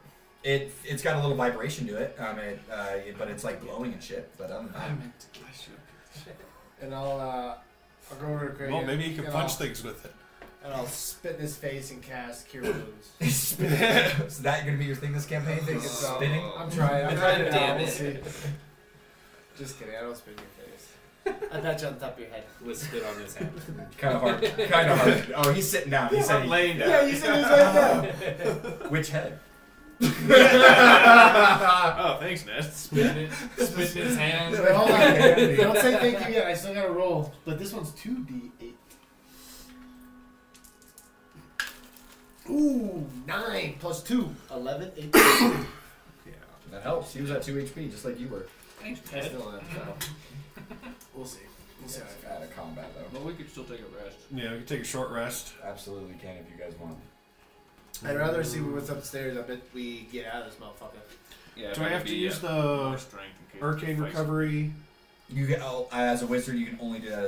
B: It's got a little vibration to it, but it's like glowing and shit. But
E: and I'll go over to Craig.
D: Well, maybe you can
E: and
D: punch things with it.
E: And I'll spit in his face and cast Cure Wounds.
B: is that gonna be your thing this campaign?
E: I think it's,
B: Spinning?
E: I'm trying. I'm trying to
C: Damn
E: We'll
C: it.
E: see. Just kidding. I don't spit in your face. I pat you on the top of your head.
C: with spit on his hand.
B: Kind of hard. Kind of hard. Oh, he's sitting down. He said
A: I'm laying down.
E: Yeah, you said he was laying down.
B: Which head?
A: Oh, thanks, Ned.
C: Spit in his hand.
E: Wait, hold on. Don't say thank you yet. I still gotta roll. But this one's 2d8. Ooh, 9 plus 2. 11, 8.
A: Yeah.
B: That helps. He was at 2 HP, just like you were.
A: Thanks,
E: I
A: Ned.
E: still am, so. We'll see. We'll see.
B: Out of combat, though.
F: But we could still take a rest.
D: Yeah, we can take a short rest.
B: Absolutely can if you guys want.
E: I'd rather see what's upstairs. I bet we get out of this motherfucker.
A: Yeah.
D: Do I have to use
A: more
D: the
A: strength in case
D: arcane
A: we fight
D: recovery?
B: You get as a wizard, you can only do that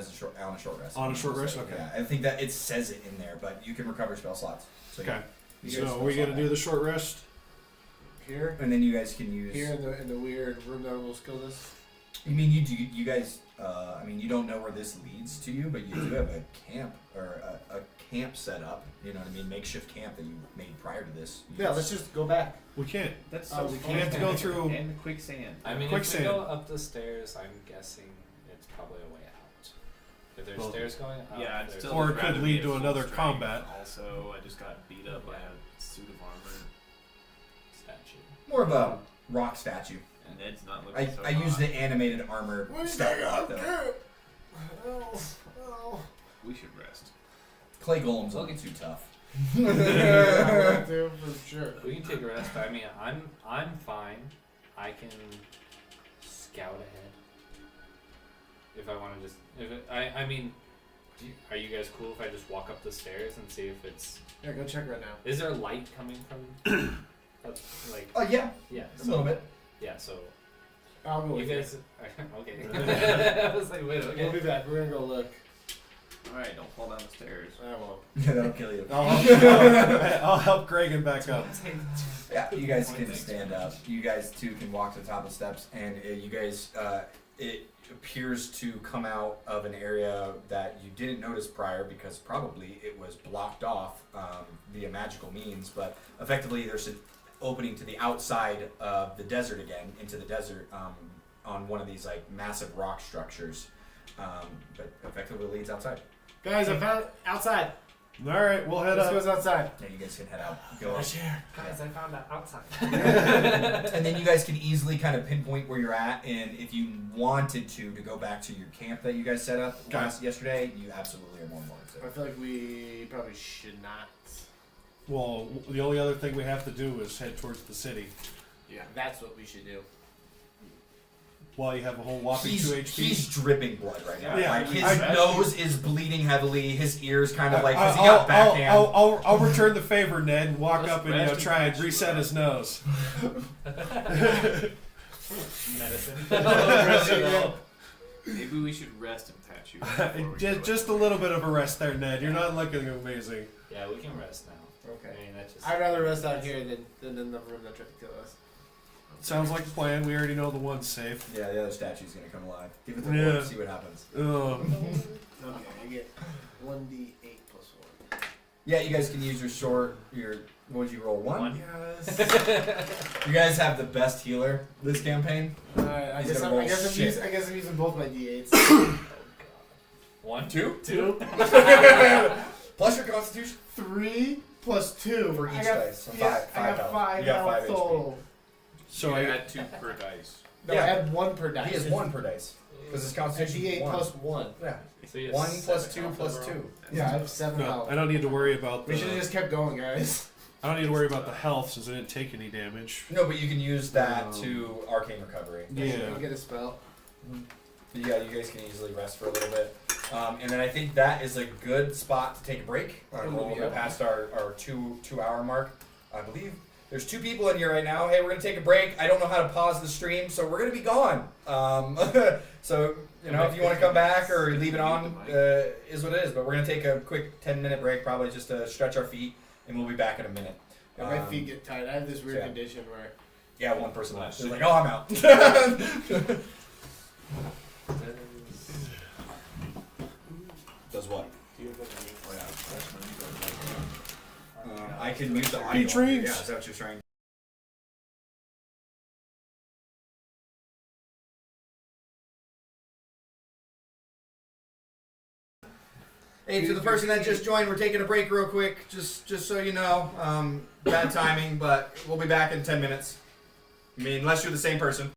B: on a short rest.
D: On a short rest? Okay.
B: Yeah, I think that it says it in there, but you can recover spell slots. So
D: Okay.
B: you get a
D: So
B: spell
D: are we
B: slot
D: gonna do
B: back.
D: the short rest?
E: Here?
B: And then you guys can use.
E: Here in the weird room that will skill this?
B: You mean you do? You guys. I mean, you don't know where this leads to you, but you do have a camp or a camp set up. You know what I mean? Makeshift camp that you made prior to this.
E: Yeah, let's just go back.
D: We can't.
F: That's
E: Oh,
F: so
E: we
F: fun.
D: We have to go through.
F: And the quicksand.
C: I mean, if
D: Quicksand.
C: we go up the stairs, I'm guessing it's probably a way out. If there's
D: Well,
C: stairs going up,
A: Yeah, I'd
C: there's
A: still
D: Or it
A: just
D: could
A: rather
D: lead
A: be
D: to
A: at full
D: another
A: strength.
D: combat.
A: Also, I just got beat up by a suit of armor,
C: statue.
B: More of a rock statue.
A: and Ned's not looking so
B: I used
A: hot.
B: the animated armor statue though.
A: We should rest.
B: Clay golems looking too tough.
E: Yeah, for sure.
C: We can take a rest. I mean, I'm fine. I can scout ahead if I want to just. I mean, are you guys cool if I just walk up the stairs and see if it's?
E: Yeah, go check right now.
C: Is there light coming from? Like
B: Yeah,
C: yeah,
B: a little bit.
C: Yeah, so
E: I'll go
C: you
E: with
C: guys. Okay. I was like, wait,
E: you.
C: okay.
E: We'll be back. We're gonna go look.
A: Alright, don't fall down the stairs.
E: I won't.
B: Yeah, that'll kill you.
D: I'll help Gragan back up.
B: Yeah, you guys can stand up. You guys too can walk to the top of the steps, and you guys, it appears to come out of an area that you didn't notice prior because probably it was blocked off via magical means. But effectively, there's an opening to the outside of the desert again, into the desert on one of these like massive rock structures, but effectively leads outside.
E: Guys, I found outside.
D: All right, we'll head
E: This
D: up.
E: goes outside.
B: Yeah, you guys can head out. Go up.
C: Guys, I found that outside.
B: And then you guys can easily kind of pinpoint where you're at, and if you wanted to go back to your camp that you guys set up yesterday, you absolutely are more than welcome
E: I
B: to.
E: feel like we probably should not.
D: Well, the only other thing we have to do is head towards the city.
A: Yeah.
E: That's what we should do.
D: While you have a whole whopping 2 HP.
B: He's dripping blood right now.
D: Yeah,
B: like his
A: I-
B: nose is bleeding heavily. His ears kind of like because he got backhand.
D: I'll return the favor, Ned, and walk
A: Let's
D: up and
A: rest and
D: try and
A: patch you
D: reset
A: up.
D: his nose.
C: Medicine.
A: Maybe we should rest and patch you. before we go
D: just a little bit of a rest there, Ned. You're not looking amazing.
C: Yeah, we can rest now. I
E: Okay.
C: mean, that just.
E: I'd rather rest out here than in the room that tried to kill us.
D: Sounds like a plan. We already know the one's safe.
B: Yeah, the other statue's gonna come alive. Give it the
D: Yeah.
B: warp, see what happens.
D: Ugh.
E: Okay, you get 1d8 plus 1.
B: Yeah, you guys can use your what would you roll? One?
C: Yes.
B: You guys have the best healer this campaign.
E: Alright, I
B: He's
E: guess
B: gonna roll
E: I'm
B: shit.
E: using both my d8s.
C: Oh, God. 1?
B: 2?
E: 2.
B: Plus your constitution?
E: 3 plus 2.
B: For each
E: I got,
B: dice, so
E: yeah,
B: five
E: I got
B: health.
E: 5
B: You got
E: health
B: 5 HP.
E: total.
D: So
A: you
D: I
A: add 2 per dice.
E: No,
B: Yeah.
E: I had 1 per dice.
B: He has 1 per dice. Because his
E: A
B: constitution
E: d8
B: is 1.
E: plus 1.
B: Yeah.
C: So you have
B: 1 plus
C: 7
B: 2
C: health
B: plus
C: overall?
B: 2.
E: Yeah, I have 7
D: no,
E: health.
D: I don't need to worry about
E: We should have
D: the.
E: just kept going, guys.
D: I don't need to worry about the health since I didn't take any damage.
B: No, but you can use that to arcane recovery.
D: Yeah.
E: Get a spell.
B: Yeah, you guys can easily rest for a little bit. And then I think that is a good spot to take a break. We're a little bit past our 2-hour mark. I believe there's 2 people in here right now. Hey, we're going to take a break. I don't know how to pause the stream, so we're going to be gone. So, you know, if you want to come back or leave it on, is what it is. But we're going to take a quick 10-minute break, probably just to stretch our feet, and we'll be back in a minute.
E: Yeah, my feet get tight. I have this weird
B: yeah.
E: condition where
B: Yeah, 1 person left. They're like, oh, I'm out. Does what?
A: Do you have like a new
B: I can mute the audio.
D: He drinks.
B: Yeah, is that what you're trying? Hey, to the person that just joined, we're taking a break real quick, just so you know. Bad timing, but we'll be back in 10 minutes. I mean, unless you're the same person.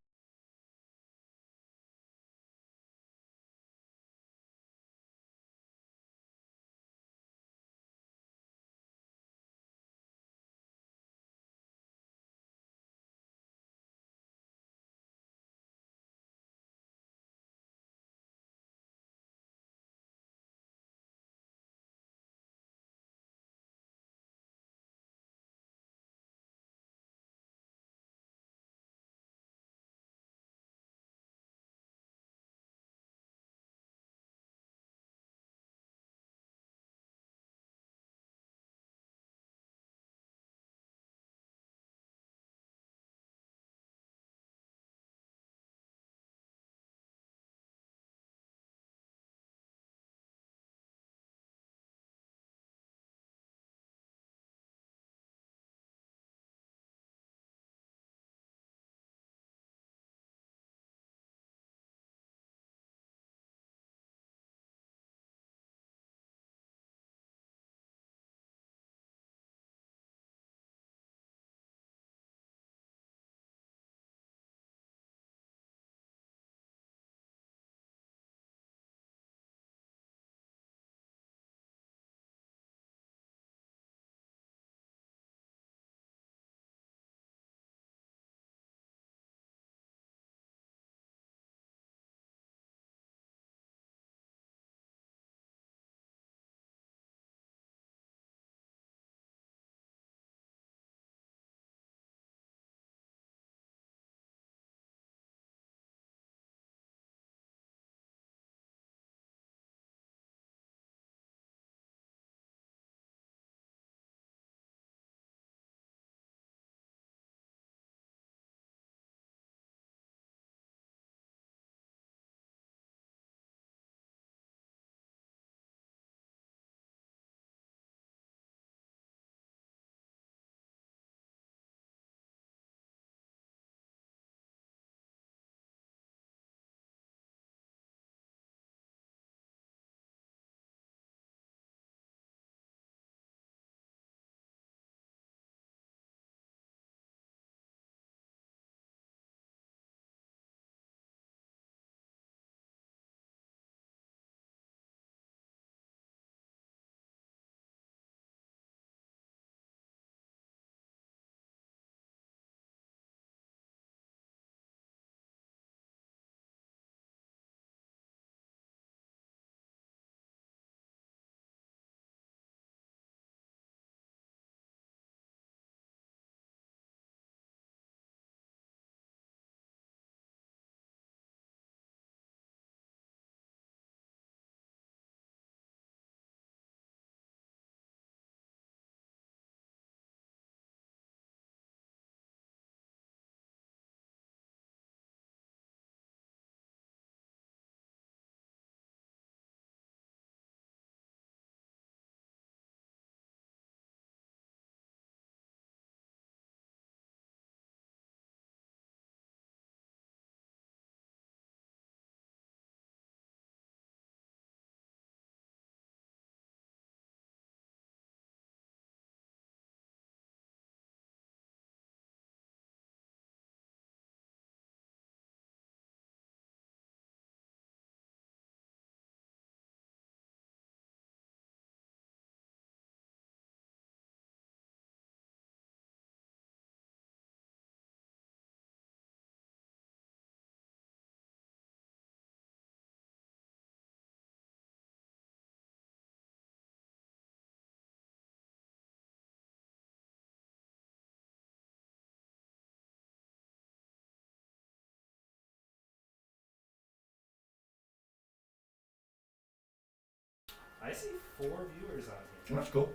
G: I see 4 viewers on here.
B: That's cool.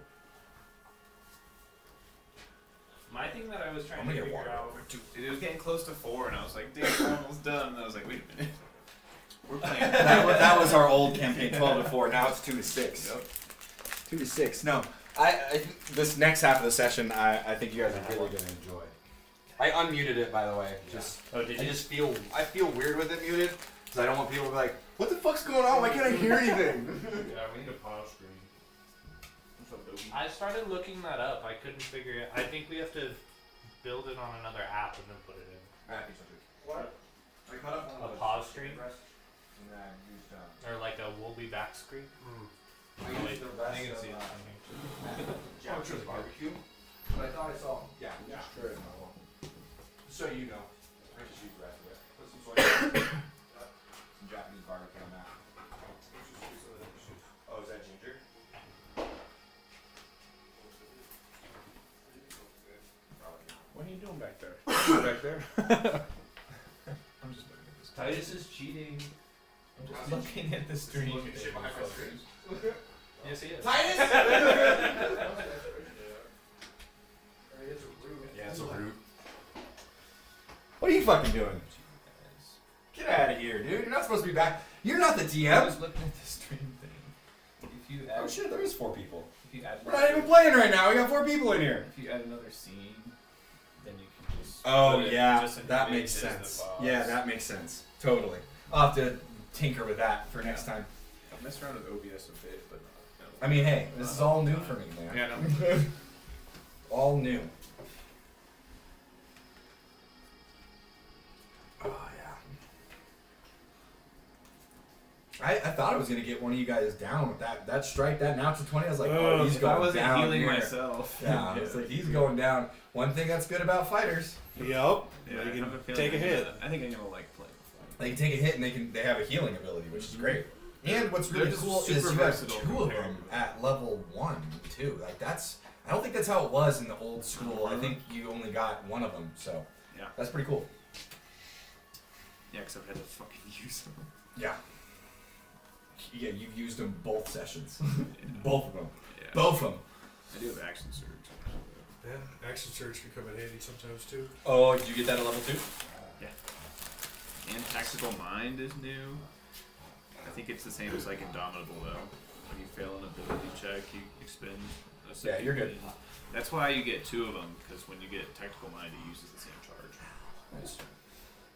C: My thing that I was trying
B: I'm
C: to
B: gonna get
C: figure
B: water.
C: out.
A: Dude, it was getting close to 4, and I was like, damn, we're almost done. And I was like, wait a minute. We're playing.
B: That was our old campaign, 12 to 4. Now it's 2 to 6.
A: Yep.
B: 2 to 6. No, I this next half of the session, I think you guys are really gonna enjoy. I unmuted it, by the way. Just
G: Oh, did
B: I
G: you?
B: just feel weird with it muted because I don't want people to be like, what the fuck's going on? Why can't I hear anything?
F: Yeah, we need a pause screen. What's up, Dobie?
C: I started looking that up. I couldn't figure it. I think we have to build it on another app and then put it in.
B: What? I cut up
C: A pause screen
B: and then I used
C: or like a we'll be back screen.
B: I used the rest
A: I can
B: of
A: see it.
B: Japanese barbecue. But I thought I saw. Yeah. Sure. Just so you know, I just used the rest of it. Put some soy sauce. Some Japanese barbecue on that. Oh, is that ginger?
F: What are you doing back there? Back there?
A: I'm just looking at this.
G: Titus is cheating.
A: I'm just looking at the stream.
B: Shit behind my screen.
C: Yes, he is.
B: Titus! Yeah, it's a root. What are you fucking doing? Get out of here, dude. You're not supposed to be back. You're not the
A: I
B: DM.
A: was looking at the stream thing. If you add,
B: Oh shit, there is 4 people.
A: if you add,
B: We're not even playing right now. We got 4 people in here.
A: If you add another scene, then you can just.
B: Oh
A: put it
B: yeah,
A: just in
B: that
A: the
B: makes
A: images, the
B: sense.
A: files.
B: Yeah, that makes sense. Totally. I'll have to tinker with that for next time.
A: I messed around with OBS a bit, but.
B: I mean, hey, this is all new for me, man.
A: Yeah, no.
B: All new. Oh yeah. I thought I was gonna get one of you guys down with that strike, that now to 20. I was like, oh, he's
A: If I
B: going
A: wasn't
B: down
A: healing
B: here.
A: myself.
B: Yeah, it's like he's going down. One thing that's good about fighters,
D: Yep.
A: Yeah,
D: You
A: I
D: can
A: have a feeling
D: take a
A: I'm
D: hit.
A: gonna- I think I'm gonna like playing the fight.
B: they can take a hit and they have a healing ability, which is great. And what's really
A: They're just
B: cool is
A: super
B: you have
A: versatile
B: 2 of
A: compared
B: them
A: to-
B: at level 1 too. Like that's, I don't think that's how it was in the old school. I think you only got 1 of them, so
A: Yeah.
B: that's pretty cool.
A: Yeah, because I've had to fucking use them.
B: Yeah. Yeah, you've used them both sessions. Both of them.
A: Yeah.
B: Both of them.
A: I do have action surge.
D: Yeah, action surge can come in handy sometimes too.
B: Oh, did you get that at level 2?
A: And Tactical Mind is new. I think it's the same as like Indomitable though. When you fail an ability check, you expend a
B: Yeah, you're good.
A: That's why you get 2 of them, because when you get Tactical Mind, it uses the same charge.
B: Nice.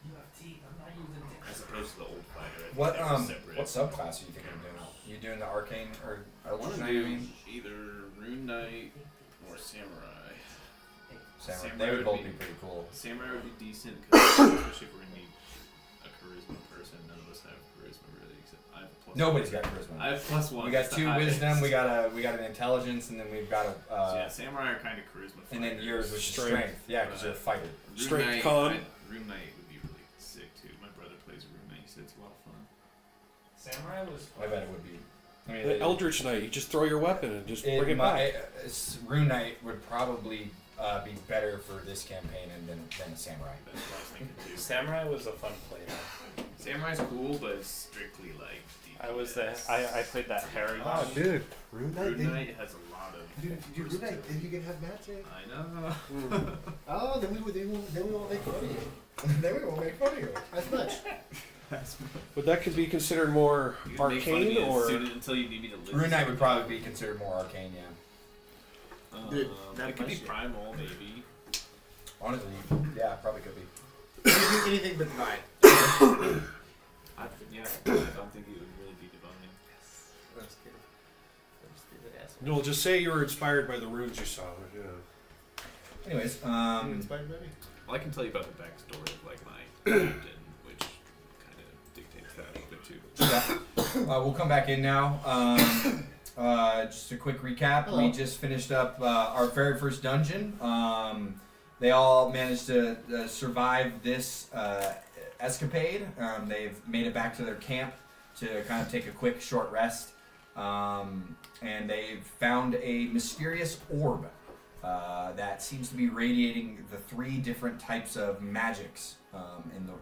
G: You have teeth. I'm not using teeth.
A: As opposed to the old fighter. I think
B: What
A: they were separate.
B: what subclass are you thinking of doing? You doing the arcane or
A: I want
B: Eldritch
A: to
B: Knight,
A: do
B: I mean?
A: either Rune Knight or Samurai.
B: Samurai?
A: Samurai
B: They would
A: would
B: both
A: be-
B: be pretty cool.
A: Samurai would be decent, cause especially if we're gonna need a charisma person. None of us have charisma really, except I have plus.
B: Nobody's got charisma.
A: I have +1.
B: We got
A: that's
B: 2
A: the highest.
B: wisdom. We got an intelligence, and then we've got a.
A: So yeah, Samurai are kind of charisma.
B: and then
A: fighters.
B: yours was
D: Strength.
B: strength. Yeah, because you're a fighter.
A: Rune
D: Strength
A: Knight,
D: con.
A: Rune Knight would be really sick too. My brother plays Rune Knight. He said it's a lot of fun.
C: Samurai was.
B: I bet it would be. I mean,
D: The Eldritch Knight, you just throw your weapon and just bring it back.
B: Rune Knight would probably be better for this campaign than a samurai.
A: That's what I was thinking too.
C: Samurai was a fun play. Though.
A: Samurai's cool, but it's strictly like.
C: I was the.
A: DPS.
C: I played that Harry.
E: Oh,
D: dude.
E: Rune Knight,
A: Rune
E: then,
A: Knight has a lot of.
E: dude, Rune Knight, then you can have magic.
A: I know.
E: Oh, then we won't make fun of you. Then we won't make fun of you as much.
D: But that could be considered more
A: You can make fun of
D: arcane
A: me
D: or.
A: until you need me to live.
B: Rune Knight would probably be considered more arcane, yeah.
E: Dude, that
A: it could be
E: much, yeah.
A: primal, maybe.
B: Honestly, yeah, probably could be.
E: Anything but divine.
A: Yeah, I don't think it would really be divine.
D: No, just say you were inspired by the runes you saw. Yeah.
B: Anyways,
E: Inspired by me.
A: Well, I can tell you about the backstory of like my captain, which kind of dictates that a little bit too.
B: we'll come back in now. Just a quick recap.
E: Hello.
B: We just finished up our very first dungeon. They all managed to survive this escapade. They've made it back to their camp to kind of take a quick short rest. And they've found a mysterious orb that seems to be radiating the 3 different types of magics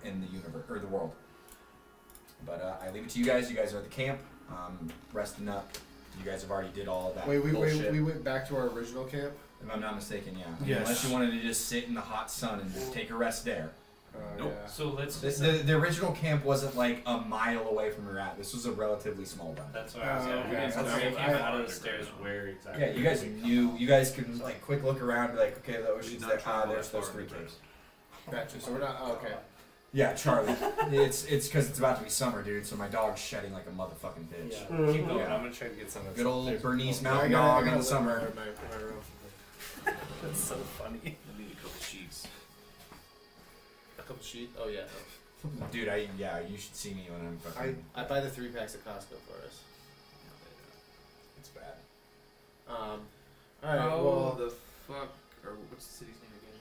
B: in the universe or the world. But I leave it to you guys. You guys are at the camp, resting up, You guys have already did all of that
E: Wait,
B: bullshit.
E: we went back to our original camp.
B: If I'm not mistaken, yeah. I mean,
D: Yes.
B: Unless you wanted to just sit in the hot sun and just take a rest there.
A: Nope.
E: Yeah.
C: So let's.
B: The original camp wasn't like a mile away from where you're at. This was a relatively small run.
C: That's what I was
E: Oh,
C: saying.
E: okay.
C: We didn't
E: That's
C: know we
E: right.
C: came out of the stairs where exactly.
B: Yeah, you guys knew. You guys could like quick look around, and be like, okay, the ocean's
A: not
B: there.
A: travel
B: There's
A: that
B: those
A: far
B: 3
A: in
B: caves.
E: Gotcha. So we're not. Oh, okay.
B: Yeah, Charlie. it's because it's about to be summer, dude. So my dog's shedding like a motherfucking bitch.
C: Yeah. Keep going.
B: Yeah.
C: I'm gonna try to get some of
B: Good old
C: there's-
B: Bernese
E: I
B: Mountain
E: gotta- I
B: Dog in
E: gotta
B: the
E: look
B: summer.
E: in my room.
C: That's so funny.
A: I need a couple sheets.
H: A couple sheet. Oh yeah.
B: Dude, you should see me when I'm fucking.
H: I buy the 3 packs at Costco for us.
B: It's bad.
H: All right.
A: How
H: well,
A: the fuck, or what's the city's name again?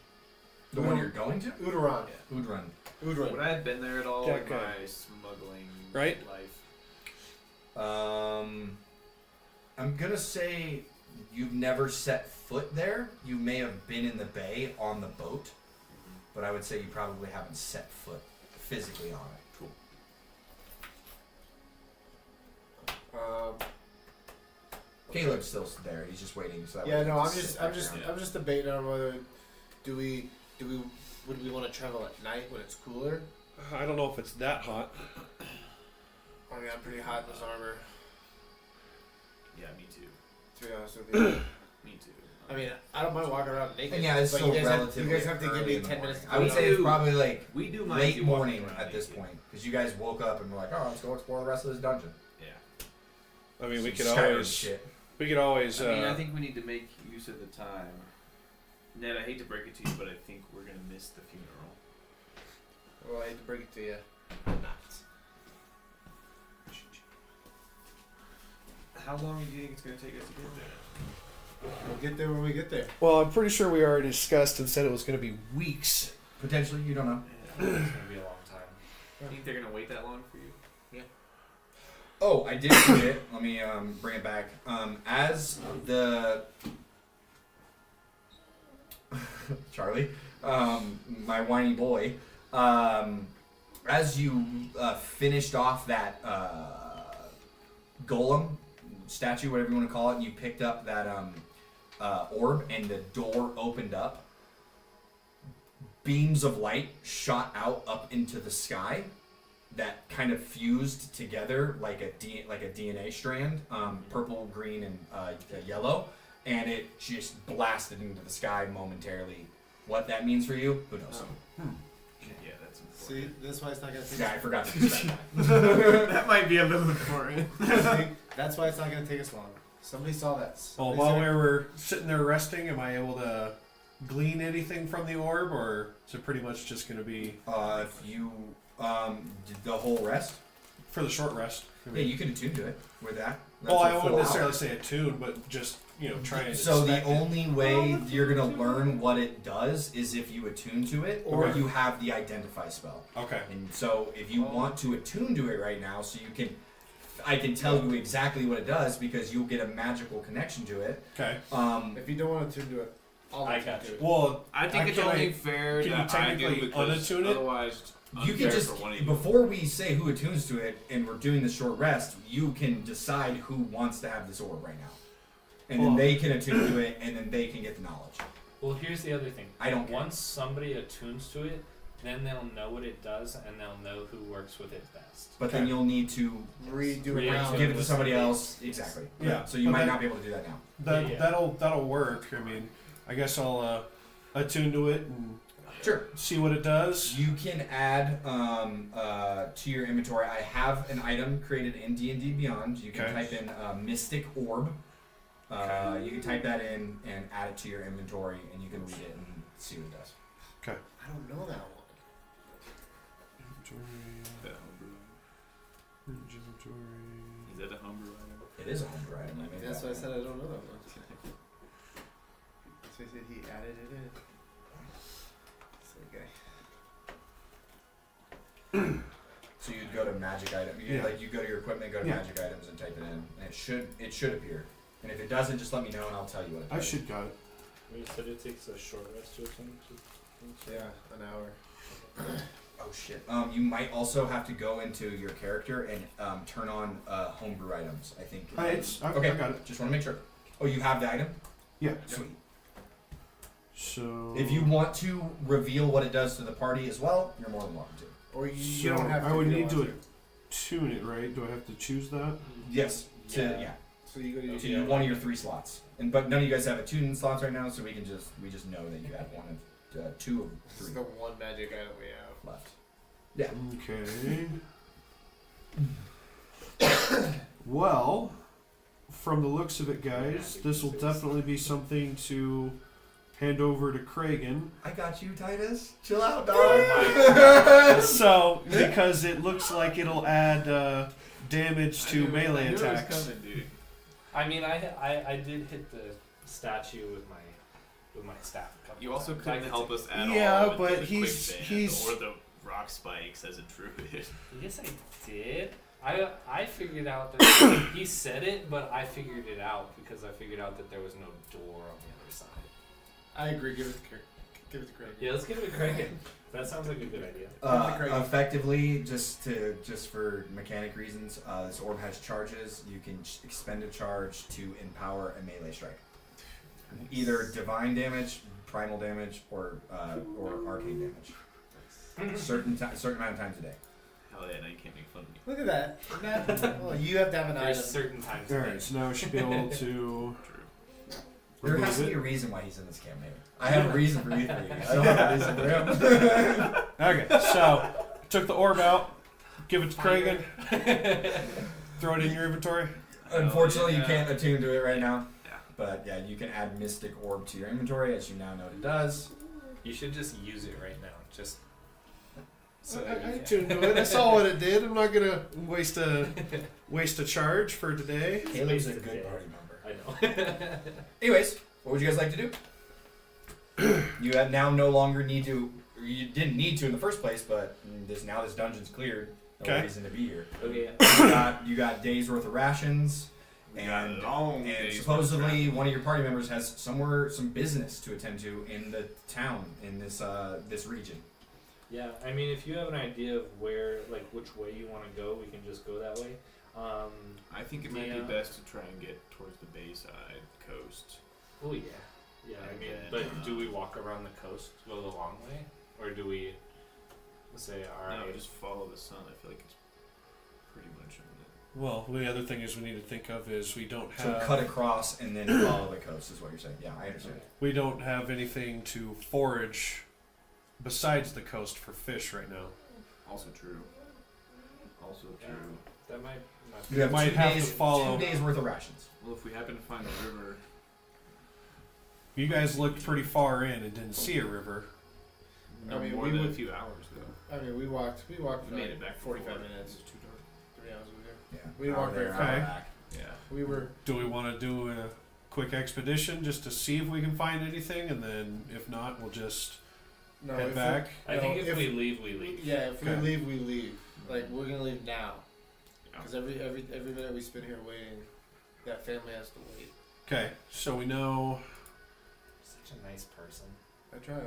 B: The one you're going to?
E: Udaron.
B: Udrun.
A: Would I have been there at all
D: Yeah,
A: in
D: okay.
A: my smuggling
D: Right?
A: life?
B: I'm gonna say you've never set foot there. You may have been in the bay on the boat, but I would say you probably haven't set foot physically on it.
A: Cool.
B: Caleb's still there. He's just waiting. So that
E: Yeah,
B: way he
E: no,
B: can
E: I'm
B: sit
E: just,
B: back
E: I'm just,
B: down.
E: I'm just debating on whether would we want to travel at night when it's cooler?
D: I don't know if it's that hot.
E: I mean, I'm pretty hot in this armor.
A: Yeah, me too.
E: To be honest with you.
A: Me too.
H: I mean, I don't mind walking around naked.
B: And yeah, it's
E: But
B: still
E: you guys have-
B: relatively.
E: you guys have to give
B: early
E: me
B: in the
E: 10 minutes
B: morning. I would say it's probably like
A: we do mind
B: late
A: you walking
B: morning
A: around
B: at this
A: naked.
B: point because you guys woke up and were like, "Oh, let's go explore the rest of this dungeon."
A: Yeah.
D: I mean, we
B: Some
D: could
B: Skyrim
D: always.
B: shit.
D: We could always.
A: I mean, I think we need to make use of the time. Ned, I hate to break it to you, but I think we're gonna miss the funeral.
E: Well, I hate to break it to you. I'm not.
A: How long do you think it's gonna take us to get there?
E: We'll get there when we get there.
D: Well, I'm pretty sure we already discussed and said it was going to be weeks.
B: Potentially, you don't know.
C: It's gonna be a long time.
A: You think they're gonna wait that long for you?
B: Oh, I did forget. Let me bring it back. As the Charlie, my whiny boy, as you finished off that golem statue, whatever you want to call it, and you picked up that orb, and the door opened up. Beams of light shot out up into the sky that kind of fused together like a DNA strand, purple, green, and yellow, and it just blasted into the sky momentarily. What that means for you, who knows?
A: Yeah, that's
E: See,
A: important.
E: that's why it's not gonna take.
B: Yeah, I forgot to describe that.
A: That might be a little important.
E: See, that's why it's not gonna take us long. Somebody saw that.
D: Well,
E: Somebody
D: while
E: saw-
D: we were sitting there resting, am I able to glean anything from the orb, or is it pretty much just going to be
B: If you did the whole rest,
D: for the short rest? I
B: yeah,
D: mean,
B: you can attune to it with that.
D: well,
B: That's
D: I
B: a
D: wouldn't
B: full
D: necessarily
B: hour.
D: say attune, but just trying to.
B: So the
D: inspect it.
B: only way you're gonna learn what it does is if you attune to it, or
D: Okay.
B: you have the identify spell.
D: Okay.
B: And so if you want to attune to it right now, so you can, I can tell you exactly what it does because you'll get a magical connection to it.
D: Okay.
E: If you don't want to do it, I'll
C: I
E: let
C: got
E: do
C: you.
E: it.
D: Well,
A: I think it's
D: can
A: only
D: I-
A: fair
D: can you
A: that I do
D: technically
A: because
D: unattune it?
A: otherwise
B: You can
A: unfair
B: just,
A: for one of you.
B: before we say who attunes to it and we're doing the short rest, you can decide who wants to have this orb right now. And then
D: Well-
B: they can attune to it and then they can get the knowledge.
C: Well, here's the other thing.
B: I don't care.
C: Once somebody attunes to it, then they'll know what it does, and they'll know who works with it best.
B: But then
D: Okay.
B: you'll need to
E: Redo
C: Redo
E: it
C: it.
E: around.
B: give it to
C: with
B: somebody
C: somebody.
B: else. Exactly.
D: Yeah.
B: So you
D: But
B: might
D: then-
B: not be able to do that now.
D: that
C: Yeah.
D: that'll work. I mean, I guess I'll attune to it and
B: Sure.
D: see what it does.
B: You can add to your inventory. I have an item created in D&D Beyond. You can
D: Okay.
B: type in Mystic Orb. You can type that in and add it to your inventory, and you can read it and see what it does.
E: I don't know that one.
A: The homebrew. Is that a homebrew item?
B: It is a homebrew item. I made
E: That's
B: that
E: why I
B: one.
E: said I don't know that one. That's why I said he added it in. It's okay.
B: So you'd go to magic item. You
D: Yeah.
B: like you go to your equipment, go to
D: Yeah.
B: magic items, and type it in, and it should appear. And if it doesn't, just let me know, and I'll tell you what it does.
D: I should got it.
F: You said it takes a short rest or something.
E: Yeah, an hour.
B: Oh shit. You might also have to go into your character and turn on homebrew items. I think.
D: I got it.
B: Just want to make sure. Oh, you have the item?
D: Yeah.
B: Sweet.
D: So
B: If you want to reveal what it does to the party as well, you're more than welcome to.
E: Or you
D: So
E: don't have to.
D: I would
E: if you
D: need
E: don't
D: to
E: want
D: tune it, right? Do I have to choose that?
B: Yes.
C: Yeah.
E: So you go to
B: To one of your 3 slots, but none of you guys have a tuning slots right now, so we just know that you have one of 2 of
H: This
B: 3
H: is the one magic item we have.
B: left. Yeah.
D: Okay. Well, from the looks of it, guys, this will definitely be something to hand over to Kragan.
B: I got you, Titus. Chill out,
C: Oh
B: dog.
D: So, because it looks like it'll add damage to melee
A: I knew it was
D: attacks.
A: coming, dude.
C: I mean, I did hit the statue with my staff. A couple
A: You also
C: times.
A: couldn't help us at
D: Yeah,
A: all with
D: but
A: the
D: he's-
A: quicksand
D: he's-
A: or the rock spikes as a druid.
C: Yes, I did. I figured out that he said it, but I figured it out because I figured out that there was no door on the other side.
H: I agree. Give it to Craig.
C: Yeah, let's give it a crank. That sounds like a good idea.
B: Effectively, just for mechanic reasons, this orb has charges. You can expend a charge to empower a melee strike, either divine damage, primal damage, or arcane damage. Certain amount of times a day.
A: Hell yeah, now you can't make fun of me.
E: Look at that. Well, you have to have an
C: There's
E: item.
C: certain times.
D: Alright, so now I should be able to
A: True.
B: There has to
D: remove
B: be a
D: it.
B: reason why he's in this campaign. I have a reason for you 3. I don't have a reason for him.
D: Okay, so took the orb out, give it to Kragan, throw it in your inventory.
B: Unfortunately, you
A: yeah.
B: can't attune to it right now.
A: Yeah.
B: But yeah, you can add Mystic Orb to your inventory, as you now know it does.
C: You should just use it right now. Just so
D: I
C: that you can.
D: tuned to it. I saw what it did. I'm not gonna waste a charge for today.
B: Caleb's a
C: Wasted
B: good
C: day.
B: party member.
C: I know.
B: Anyways, what would you guys like to do? You have now no longer need to. You didn't need to in the first place, but this dungeon's cleared. No
D: Okay.
B: reason to be here.
C: Okay.
B: You got days worth of rations,
A: We got
B: and
A: long
B: and
A: days
B: supposedly
A: for
B: one of your party members has some business to attend to in the town in this region.
C: Yeah, I mean, if you have an idea of where, like, which way you want to go, we can just go that way.
A: I think it might
C: Yeah.
A: be best to try and get towards the Bayside coast.
C: Oh yeah, yeah. I
A: And
C: mean,
A: then,
C: but do we walk around the coast, go the long way, or do we say, all right?
A: No, just follow the sun. I feel like it's pretty much on
D: Well, the other thing is we need to think of is we don't
B: So
D: have
B: cut across and then follow the coast is what you're saying. Yeah, I understand.
D: we don't have anything to forage besides the coast for fish right now.
A: Also true. Also
C: Yeah.
A: true.
C: That might.
B: You have
D: Might
B: 2
D: have to
B: days,
D: follow.
B: 2 days worth of rations.
A: Well, if we happen to find a river,
D: You guys looked pretty far in and didn't see a river.
A: no
H: I mean,
A: more
H: we
A: than a
H: would-
A: few hours though.
H: I mean, we walked for
A: We made
H: like
A: it back
H: 45
A: before.
H: minutes.
A: It was too dark.
H: 3 hours ago.
B: Yeah.
H: We didn't
B: Hour
H: walk very
B: there,
H: far.
B: hour
D: Okay.
B: back.
A: Yeah.
H: We were.
D: Do we want to do a quick expedition just to see if we can find anything, and then if not, we'll just
H: No,
D: head
H: if
D: back?
C: I
H: No,
C: think if
H: if-
C: we leave, we leave.
H: Yeah, if we
D: Okay.
H: leave, we leave. Like we're gonna leave now,
A: Yeah.
H: because every minute we spend here waiting, that family has to wait.
D: Okay, so we know
C: Such a nice person.
H: I try.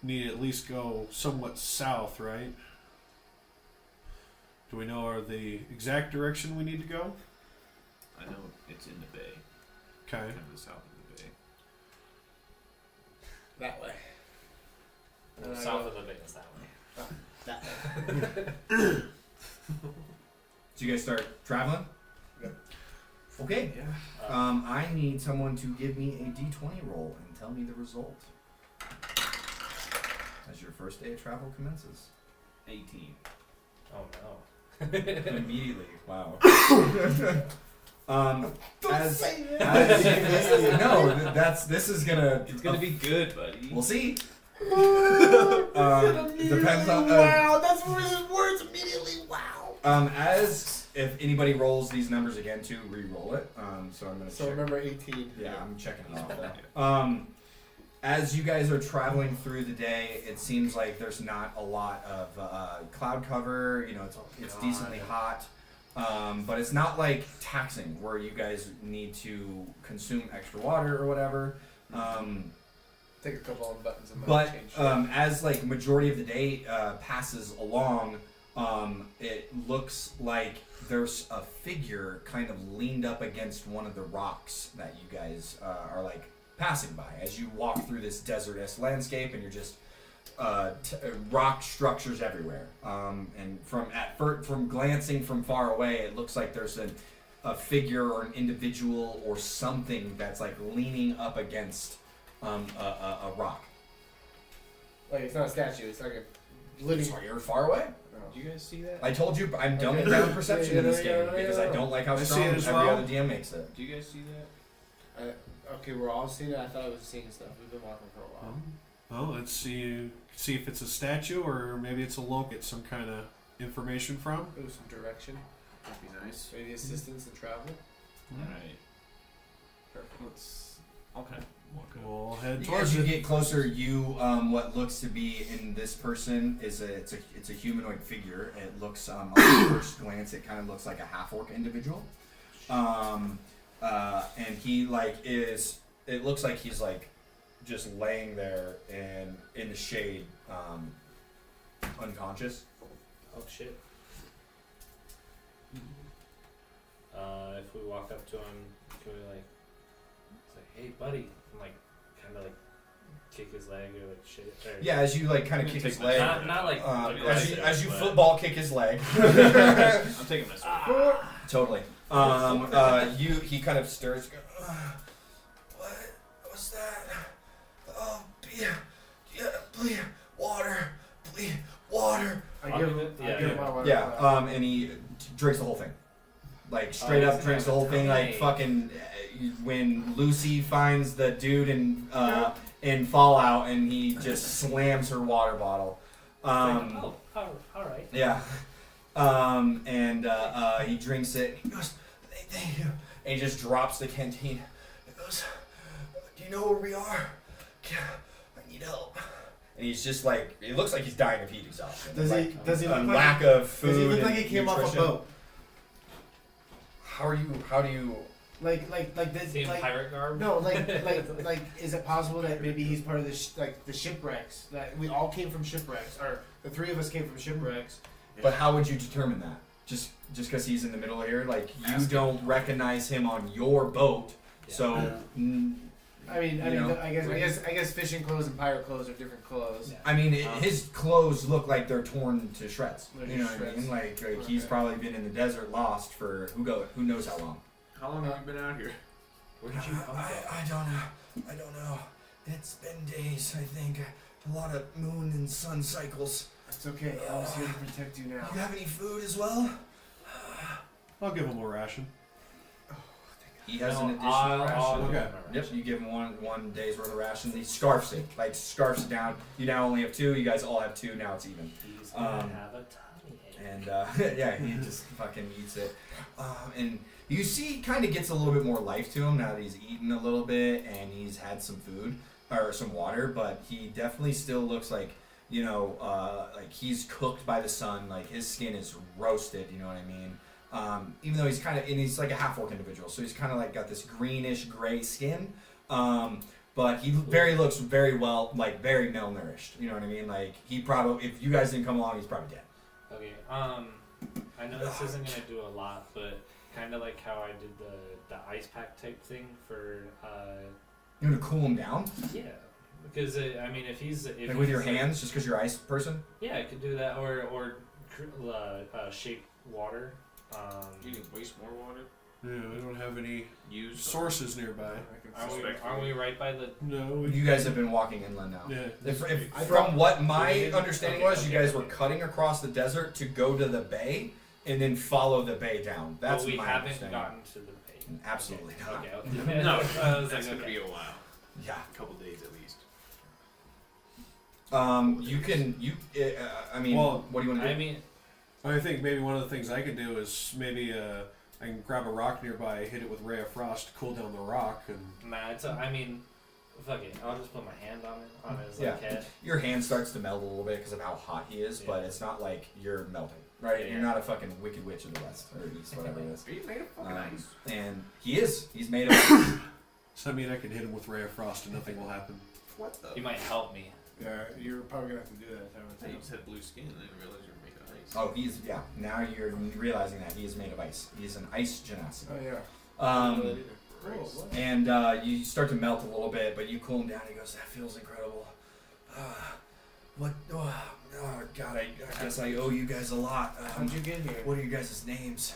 D: need to at least go somewhat south, right? Do we know the exact direction we need to go?
A: I know it's in the bay,
D: Okay.
A: kind of the south of the bay.
H: That way. And I
C: South
H: go-
C: of the bay is that way.
H: That way.
B: So you guys start traveling?
H: Yep.
B: Okay.
A: Yeah.
B: I need someone to give me a d20 roll and tell me the result. As your first day of travel commences.
A: 18.
C: Oh no.
B: Immediately. Wow.
E: Don't
B: as,
E: say that.
B: no, this is gonna.
A: It's gonna be good, buddy.
B: We'll see.
E: Immediately,
B: Depends on.
E: wow, that's his words immediately. Wow.
B: As if anybody rolls these numbers again to re-roll it. So I'm gonna.
H: So
B: check.
H: remember 18.
B: Yeah, I'm checking it off. As you guys are traveling through the day, it seems like there's not a lot of cloud cover. You know, it's decently hot, but it's not like taxing where you guys need to consume extra water or whatever.
H: Take a couple of buttons and
B: But
H: change.
B: as like majority of the day passes along, it looks like there's a figure kind of leaned up against one of the rocks that you guys are like passing by as you walk through this desert-esque landscape, and you're just rock structures everywhere. And from glancing from far away, it looks like there's a figure or an individual or something that's like leaning up against a rock.
H: Like it's not a statue. It's like a living.
B: Sorry, you're far away.
A: Did you guys see that?
B: I told you I'm dumbing down perception in this game because I don't like how
D: I see
B: strong
D: it as
B: every
D: well.
B: other DM makes it.
A: Do you guys see that?
H: Okay, we're all seeing it. I thought I was seeing stuff. We've been walking for a while.
D: Well, let's see if it's a statue or maybe it's a local. Get some kind of information from.
H: Ooh, some direction.
A: That'd be nice.
H: Maybe assistance in travel.
A: Alright. Perfect. Let's. Okay. Walk up.
D: We'll head
B: As
D: towards
B: you
D: it.
B: get closer, what looks to be in this person is it's a humanoid figure. It looks on first glance, it kind of looks like a half orc individual, and he it looks like he's like just laying there and in the shade, unconscious.
C: Oh shit. If we walk up to him, can we it's like, hey buddy, and like kind of like kick his leg or like shit? Or,
B: Yeah, as you like kind of kick his leg,
C: Not like.
B: as you football kick his leg.
A: I'm taking this one.
B: Totally. He kind of stirs. What was that? Oh, please, water, please, water.
H: I
C: I'll
H: give
C: give
H: him.
C: it-
H: I
C: yeah,
H: give him
C: yeah.
H: my water.
B: Yeah. And he drinks the whole thing. Like straight up
C: he's
B: drinks the whole thing. Like
C: nice.
B: fucking when Lucy finds the dude in Fallout and he just slams her water bottle.
C: all right.
B: Yeah. He drinks it. And he goes, "Thank you." And he just drops the canteen. He goes, "Do you know where we are? I need help." And he's just like, it looks like he's dying of heat exhaustion.
E: Does he? Does he
B: a
E: look
B: lack
E: like?
B: of food?
E: Does he look
B: and
E: like he came off a
B: nutrition.
E: boat?
B: How do you?
E: Like this?
C: Same
E: Like
C: pirate garb.
E: no, like is it possible that maybe he's part of the shipwrecks? That we all came from shipwrecks, or the three of us came from shipwrecks.
B: But how would you determine that? Just because he's in the middle here, like you
A: Ask
B: don't
A: him.
B: recognize him on your boat,
C: Yeah.
B: so
E: I
B: You know,
E: I guess fishing clothes and pirate clothes are different clothes.
B: I mean, his clothes look like they're torn to shreds.
E: They're
B: You know
E: just
B: what I
E: shreds.
B: mean? Like he's
E: Okay.
B: probably been in the desert, lost for who knows how long.
A: How long have you been out here?
C: Where did you come from?
B: I don't know. I don't know. It's been days. I think a lot of moon and sun cycles.
E: It's okay. I was here to protect you now.
B: You have any food as well?
D: I'll give him a ration.
B: He has
C: No,
B: an additional
C: I'll
B: ration.
C: give
D: Okay.
C: him a
B: Yep,
C: ration.
B: you give him one day's worth of ration. He scarfs it down. You now only have 2. You guys all have 2. Now it's even.
C: He's gonna
B: Um,
C: have a tummy ache.
B: And yeah, he just fucking eats it. And you see, he kind of gets a little bit more life to him now that he's eaten a little bit and he's had some food or some water. But he definitely still looks like, you know, like he's cooked by the sun. Like his skin is roasted. You know what I mean? Even though he's like a half-orc individual, so he's kind of like got this greenish gray skin. But he looks very well, like very malnourished. You know what I mean? Like he probably, if you guys didn't come along, he's probably dead.
C: Okay. I know this isn't gonna do a lot, but kind of like how I did the ice pack type thing for
B: You want to cool him down,
C: yeah. Because I mean, if he's
B: like with your hands, just because you're ice person.
C: yeah, I could do that or shake water.
A: You can waste more water.
D: Yeah, we don't have any
A: Use
D: sources nearby.
C: Aren't we right by the?
D: No.
B: You guys have been walking inland now.
D: Yeah.
B: From what my understanding was, you guys were cutting across the desert to go to the bay and then follow the bay down. That's
C: But we
B: my
C: haven't
B: understanding.
C: gotten to the bay.
B: Absolutely not.
C: Okay. Okay.
A: No,
C: I was
A: that's
C: like,
A: gonna
C: okay.
A: be a while.
B: Yeah.
A: A couple days at least.
B: I mean,
D: Well,
B: what do you want to do?
C: I mean,
D: I think maybe one of the things I could do is maybe I can grab a rock nearby, hit it with Ray of Frost to cool down the rock, and
C: nah. I mean, fuck it. I'll just put my hand on his
B: Yeah.
C: like head.
B: Your hand starts to melt a little bit because of how hot he is, but
C: Yeah.
B: it's not like you're melting, right?
C: Yeah.
B: You're not a fucking wicked witch of the west or east, whatever it is.
A: Are you made of fucking ice?
B: And he is. He's made of.
D: does that mean I can hit him with Ray of Frost and nothing will happen?
A: What the?
C: He might help me.
H: Yeah, you're probably gonna have to do that.
A: I thought you just had blue skin and didn't realize you were made of ice.
B: Oh, he's yeah. Now you're realizing that he is made of ice. He's an ice genasi.
H: Oh yeah. I didn't know that either.
A: Christ.
H: what?
B: And you start to melt a little bit, but you cool him down. He goes, "That feels incredible." What? Oh, God, I guess I owe you guys a lot.
H: How'd you get here?
B: What are you guys' names?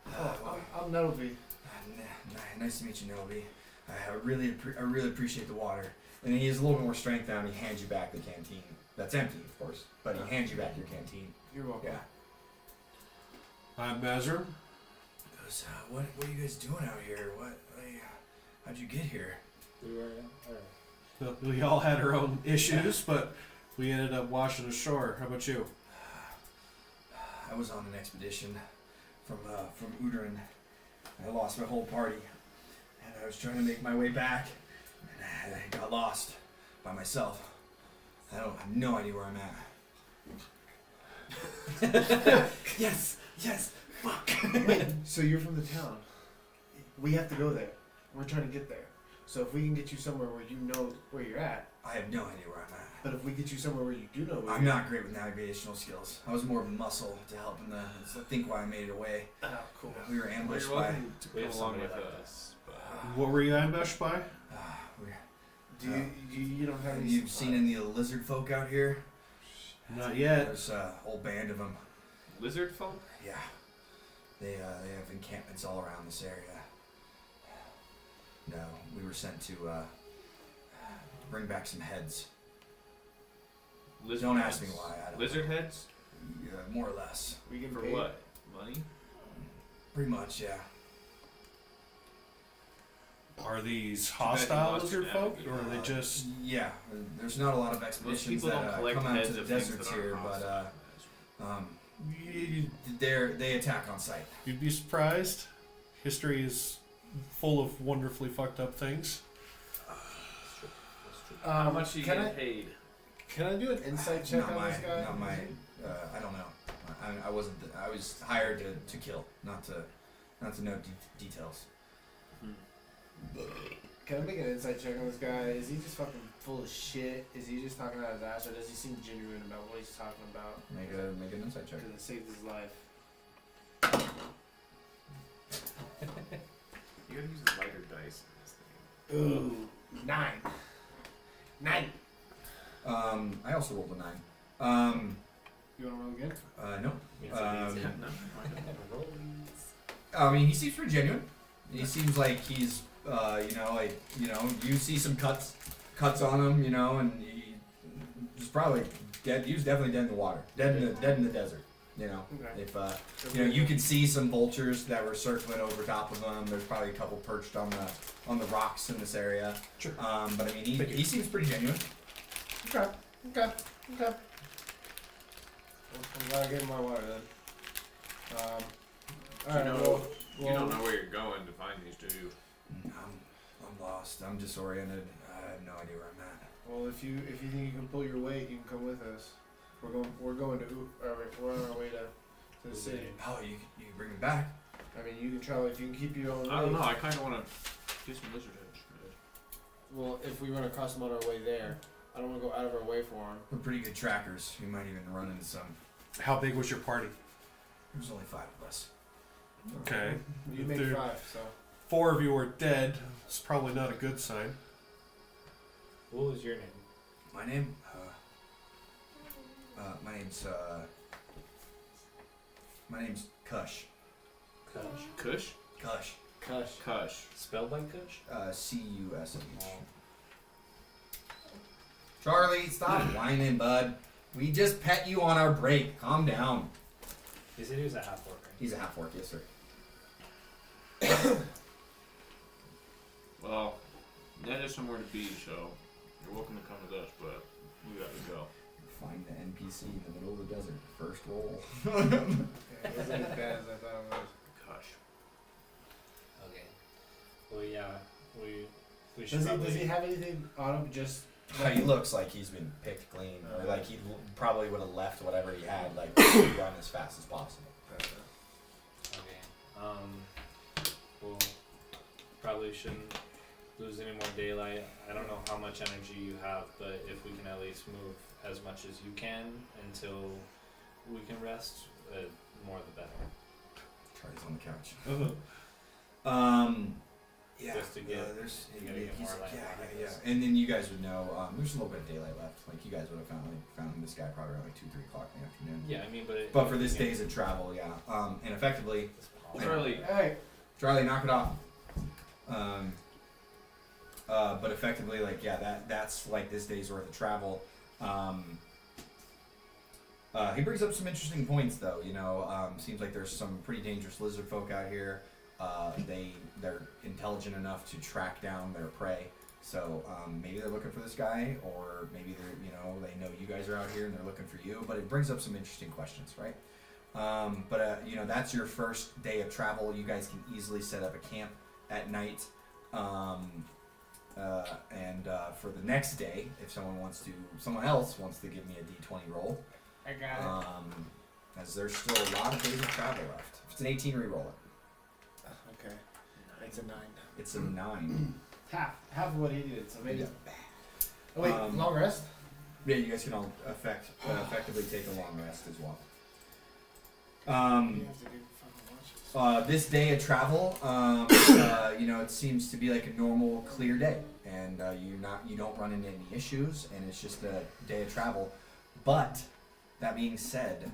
H: I'm Nettleby.
B: Nice to meet you, Nelby. I really appreciate the water. And he has a little bit more strength now, and he hands you back the canteen. That's empty, of course, but he hands you back your canteen.
H: You're welcome.
B: Yeah.
D: I'm Mazur.
B: He goes, what are you guys doing out here? How'd you get here?
C: We were.
D: We all had our own issues, but we ended up washing ashore. How about you?
B: I was on an expedition from Udaran. I lost my whole party, and I was trying to make my way back, and I got lost by myself. I have no idea where I'm at. Yes, fuck.
H: Wait, so you're from the town? We have to go there. We're trying to get there. So if we can get you somewhere where you know where you're at,
B: I have no idea where I'm at.
H: but if we get you somewhere where you do know where
B: I'm
H: you're
B: not great with navigational skills. I was more of a muscle to help in I think why I made it away.
H: at, cool.
B: We were
A: Well,
B: ambushed
A: you're
B: by.
A: welcome to
C: We
A: come
C: have
A: along
C: somebody
A: with
C: like
A: us. But
D: What were you ambushed by?
H: Do you don't have
B: Have
H: any?
B: you seen any of the lizard folk out here?
D: Not yet.
B: There's a whole band of them.
A: lizard folk?
B: Yeah, they have encampments all around this area. No, we were sent to bring back some heads.
A: Lizard
B: Don't
A: heads?
B: ask me why. I don't
A: Lizard
B: know.
A: heads?
B: Yeah, more or less.
H: We can
A: For
H: pay.
A: what? Money?
B: Pretty much, yeah.
D: Are these
A: bad you
D: hostile
A: lost
D: lizard
A: your
D: folk, or are
A: navigator.
D: they just?
B: Yeah, there's not a lot of expeditions
A: people don't
B: that
A: collect
B: come out
A: heads
B: to the
A: of things
B: deserts
A: that aren't
B: here,
A: hostile.
B: but they attack on sight.
D: You'd be surprised. History is full of wonderfully fucked up things.
A: How much are you
H: can
A: getting
H: I
A: paid?
H: can I do an insight check
B: Not
H: on
B: my,
H: this guy?
B: not my. I don't know. I wasn't. I was hired to kill, not to know details.
H: Can I make an insight check on this guy? Is he just fucking full of shit? Is he just talking out of his ass, or does he seem genuine about what he's talking about?
B: Make an insight check.
H: Because it saved his life.
A: You gotta use the lighter dice in this thing.
H: Ooh, 9. 9.
B: I also rolled a 9.
H: You want to roll again?
B: No.
C: It's amazing.
A: No,
B: I mean, he seems pretty genuine. He seems like he's, you see some cuts on him, and he's probably dead. He was definitely dead in the water, dead in the desert.
H: Okay.
B: If you can see some vultures that were circling over top of him. There's probably a couple perched on the rocks in this area.
D: Sure.
B: But I mean, he seems pretty genuine.
H: Okay. Well, I'm glad I gave him my water then. Alright,
A: you don't know where you're going to find these two.
B: I'm lost. I'm disoriented. I have no idea where I'm at.
H: Well, if you think you can pull your weight, you can come with us. We're on our way to the city.
B: Oh, you bring me back?
H: I mean, you can travel if you can keep your own.
A: I don't know.
H: weight.
A: I kind of want to do some lizard heads.
H: Well, if we run across them on our way there, I don't want to go out of our way for them.
B: We're pretty good trackers. We might even run into some.
D: How big was your party?
B: There's only 5 of us.
D: Okay.
H: You
D: If
H: make
D: there-
H: 5, so
D: 4 of you are dead. It's probably not a good sign.
C: What was your name?
B: My name? My name's Kush.
C: Kush.
A: Kush?
B: Kush.
H: Kush.
A: Kush.
C: Spelled like Kush?
B: C-U-S-H. Charlie, stop whining, bud. We just pet you on our break. Calm down.
C: He said he was a half orc, right?
B: He's a half-orc, yes, sir.
A: Well, that is somewhere to be, so you're welcome to come with us, but we gotta go.
B: Find the NPC in the middle of the desert. First roll.
H: Yeah, it wasn't as bad as I thought it was.
A: Kush.
C: Okay. Well, yeah, we should
H: Does
C: probably...
H: he have anything on him? Just
B: He looks like he's been picked clean. Or
H: Okay.
B: like he probably would have left whatever he had, like, to run as fast as possible.
C: Okay. Well, probably shouldn't lose any more daylight. I don't know how much energy you have, but if we can at least move as much as you can until we can rest, more the better.
B: Charlie's on the couch. Yeah.
C: Just to get-
B: there's
C: you gotta get more light.
B: yeah. And then you guys would know. There's a little bit of daylight left. Like you guys would have found this guy probably around like 2-3 o'clock in the afternoon.
C: Yeah, I mean,
B: But for this days of travel, yeah. And effectively,
F: Charlie,
E: Hey,
B: Charlie, knock it off. But effectively, like, yeah, that's like this day's worth of travel. He brings up some interesting points, though. You know, seems like there's some pretty dangerous lizard folk out here. They're intelligent enough to track down their prey. So maybe they're looking for this guy, or maybe they know you guys are out here and they're looking for you. But it brings up some interesting questions, right? That's your first day of travel. You guys can easily set up a camp at night. For the next day, if someone else wants to give me a D20 roll,
E: I got it.
B: as there's still a lot of days of travel left. If it's an 18, re-roll it.
E: Okay. It's a 9.
B: It's a 9.
E: Half of what he did, so maybe.
B: Yeah.
E: Oh wait,
B: Um,
E: long rest.
B: Yeah, you guys can all effectively take a long rest as well.
E: You have to do fucking watches.
B: This day of travel, it seems to be like a normal, clear day, and you don't run into any issues, and it's just a day of travel. But that being said,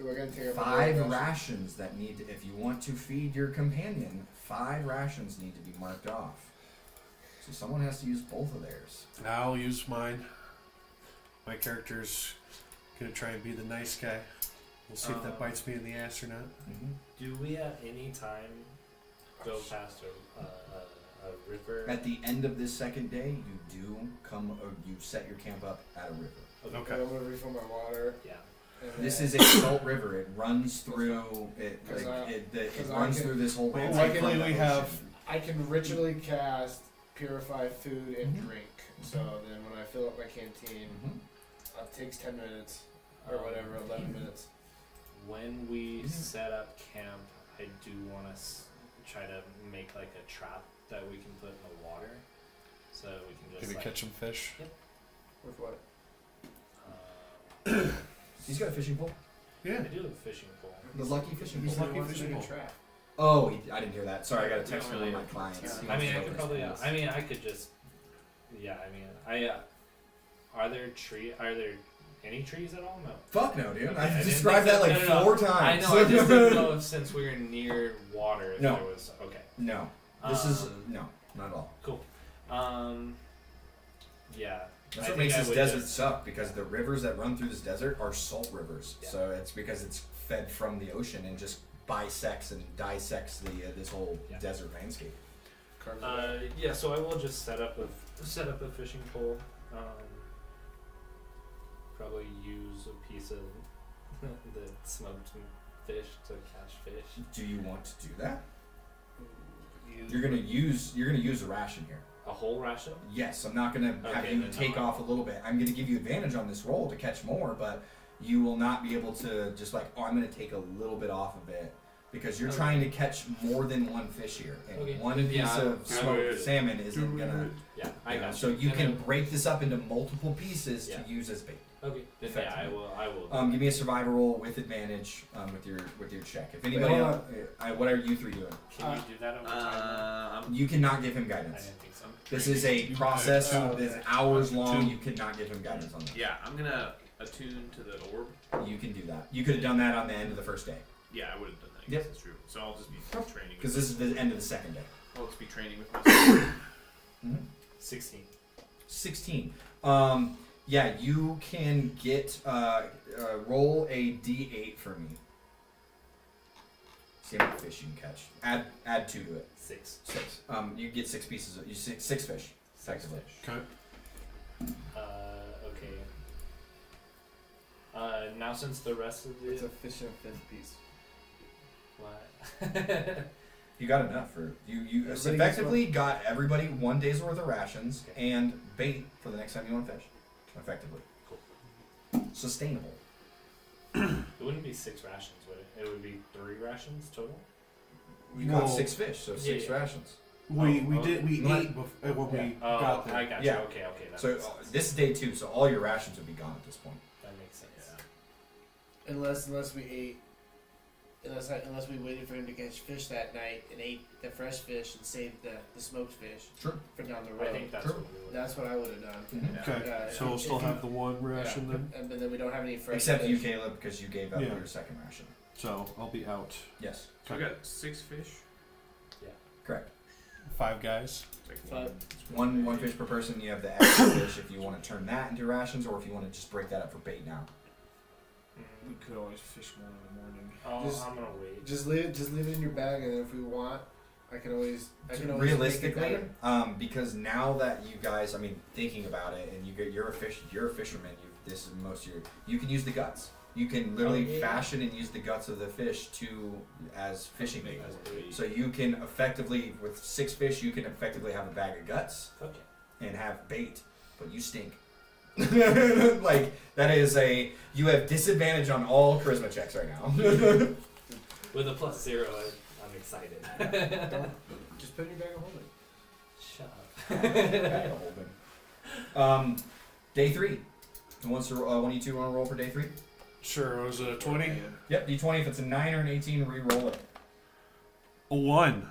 E: We're gonna take a
B: 5
E: break.
B: rations that if you want to feed your companion, 5 rations need to be marked off. So someone has to use both of theirs.
D: I'll use mine. My character's gonna try and be the nice guy. We'll see if that bites me in the ass or not.
B: Mm-hmm.
C: do we at any time go past a river?
B: At the end of this second day, you set your camp up at a river.
D: Okay.
E: I'm gonna refill my water.
C: Yeah.
E: and
B: This
E: then-
B: is a salt river. It runs through it.
E: Cause
B: it
E: I
B: runs
E: can-
B: through this whole
D: Well,
B: landscape.
D: luckily
B: from the
D: we have-
B: ocean.
E: I can ritually cast purify food and
B: Mhm.
E: drink. So then when I fill up my canteen,
B: Mhm.
E: it takes 10 minutes or whatever, 11 minutes.
C: When we
B: Mhm.
C: set up camp, I do want to try to make like a trap that we can put in the water, so we can just
D: Gonna
C: like,
D: catch some fish.
E: With what?
B: He's got a fishing pole.
D: Yeah.
C: I do have a fishing pole.
B: The lucky fishing
E: He's
B: pole.
E: lucky fishing a trap.
B: Oh, I didn't hear that. Sorry, I got a text
F: Yeah,
B: from one of my
F: really.
B: clients.
F: Yeah.
B: He
C: I
B: wants
C: mean,
B: to
C: I
B: open
C: could
B: his
C: probably.
B: pools.
C: I mean, I could just. Yeah, I mean, Are there any trees at all? No.
B: Fuck no, dude.
C: Okay, I
B: I've
C: didn't
B: described
C: think
B: that
C: so.
B: like
C: No, no,
B: 4
C: I
B: times.
C: know. I just didn't know if since we were near water, if
B: No.
C: there was okay.
B: No, this is no, not at all.
C: Cool. Yeah.
B: That's
C: I
B: what
C: think
B: makes
C: I
B: this
C: would
B: desert
C: just-
B: suck, because the rivers that run through this desert are salt rivers.
C: Yeah.
B: So it's because it's fed from the ocean and just bisects and dissects this whole
C: Yeah.
B: desert landscape.
C: Yeah, so I will just set up a fishing pole. Probably use a piece of the smoked fish to catch fish.
B: Do you want to do that? You're gonna use a ration here.
C: A whole ration?
B: Yes, I'm not gonna have
C: Okay,
B: you
C: then
B: take
C: no.
B: off a little bit. I'm gonna give you advantage on this roll to catch more, but you will not be able to just like, I'm gonna take a little bit off of it, because you're
C: Okay.
B: trying to catch more than one fish here, and
C: Okay.
B: one piece
C: Yeah,
B: of
C: I
B: smoked
C: would-
B: salmon isn't gonna.
C: Yeah, I got
B: So
C: you.
B: you
C: And
B: can
C: then-
B: break this up into multiple pieces
C: Yeah.
B: to use as bait.
C: Okay. Then yeah, I will.
B: Give me a survival roll with advantage with your check. If anybody
E: Hold
B: else, what are you 3 doing?
C: Can you do that over time?
B: You cannot give him
C: I
B: guidance.
C: didn't think so.
B: This is a process that is
E: Okay.
B: hours long.
D: Two.
B: You cannot give him guidance on that.
F: Yeah, I'm gonna attune to the orb.
B: You can do that. You could have done that on the end of the first day,
F: Yeah, I would have done that. I
B: Yep.
F: guess that's true. So I'll just be training.
B: because this is the end of the second day.
F: I'll just be training with myself.
C: 16.
B: 16. Yeah, you can get roll a d8 for me. See how many fish you can catch. Add 2 to it.
C: 6.
B: 6. You get 6 pieces. Six fish, effectively.
D: Okay.
C: Okay. Now since the rest of
E: It's
C: the
E: a fish and a fin piece.
C: what?
B: You got enough for you. You
E: Everybody
B: effectively got everybody 1 day's worth of rations and bait for the next time you want to fish. Effectively.
C: Cool.
B: Sustainable.
C: It wouldn't be 6 rations, would it? It would be 3 rations total.
B: You got
D: Well,
B: 6 fish, so 6
C: yeah.
B: rations.
D: We
C: Oh,
D: ate when
B: Yeah.
D: we
C: Oh,
D: got there.
C: I got
B: Yeah.
C: you. Okay, that
B: So
C: makes sense.
B: this is day 2, so all your rations would be gone at this point.
C: That makes sense.
E: Unless we ate, unless we waited for him to catch fish that night and ate the fresh fish and saved the smoked fish
B: Sure.
E: for down the
C: I
E: road.
C: think that's
B: True.
C: what we would.
E: That's what I would have done.
B: Mhm.
D: Okay,
E: Yeah,
D: so we'll
E: if
D: still
E: you-
D: have the one ration then.
E: And then we don't have any fresh
B: Except
E: fish.
B: you, Caleb, because you gave up
D: Yeah.
B: your second ration.
D: So I'll be out.
B: Yes,
A: So we got 6 fish.
B: correct.
D: 5 guys.
A: It's like
E: Five.
B: One fish per person. You have the extra fish if you want to turn that into rations, or if you want to just break that up for bait now.
A: We could always fish more in the morning.
C: Oh,
E: Just-
C: I'm gonna wait.
E: Just leave it in your bag, and then if we want, I can always
B: Realistically,
E: make it better.
B: because now that you guys, I mean, thinking about it, and you're a fisherman. This is most of your. You can use the guts. You can literally fashion and use the guts of the fish as fishing bait. So you can effectively, with 6 fish, you can effectively have a bag of guts
C: Okay.
B: and have bait, but you stink. Like that is you have disadvantage on all charisma checks right now.
C: With a +0, I'm excited.
E: Just put it in your bag and hold it.
C: Shut up.
B: Day 3. Who wants to? One of you two want to roll for day 3?
D: Sure, it was a 20.
B: Yep, D20. If it's a 9 or an 18, re-roll it.
D: A 1.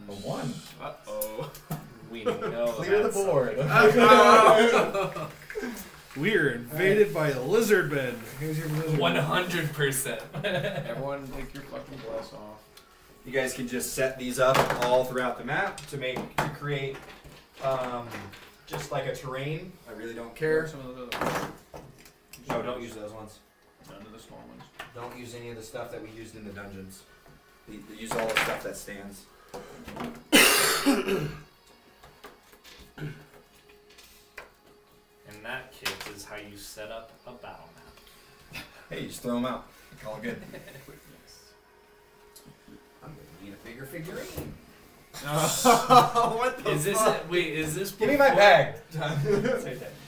B: A 1.
A: Uh-oh.
C: We know
B: Clear the
C: that's
B: board.
D: We are invaded by a lizard men.
E: Here's your lizard.
C: 100%.
F: Everyone, take your fucking glass off.
B: You guys can just set these up all throughout the map to create just like a terrain. I really don't care.
F: Some of those other
B: No, don't use those ones.
F: None of the small ones.
B: Don't use any of the stuff that we used in the dungeons. Use all the stuff that stands.
C: And that, kids, is how you set up a battle map.
B: Hey, just throw them out. Call it good. I'm gonna need a bigger figurine.
E: What the
C: Is this
E: fuck?
C: wait? Is this
B: Give me
C: before,
B: my bag.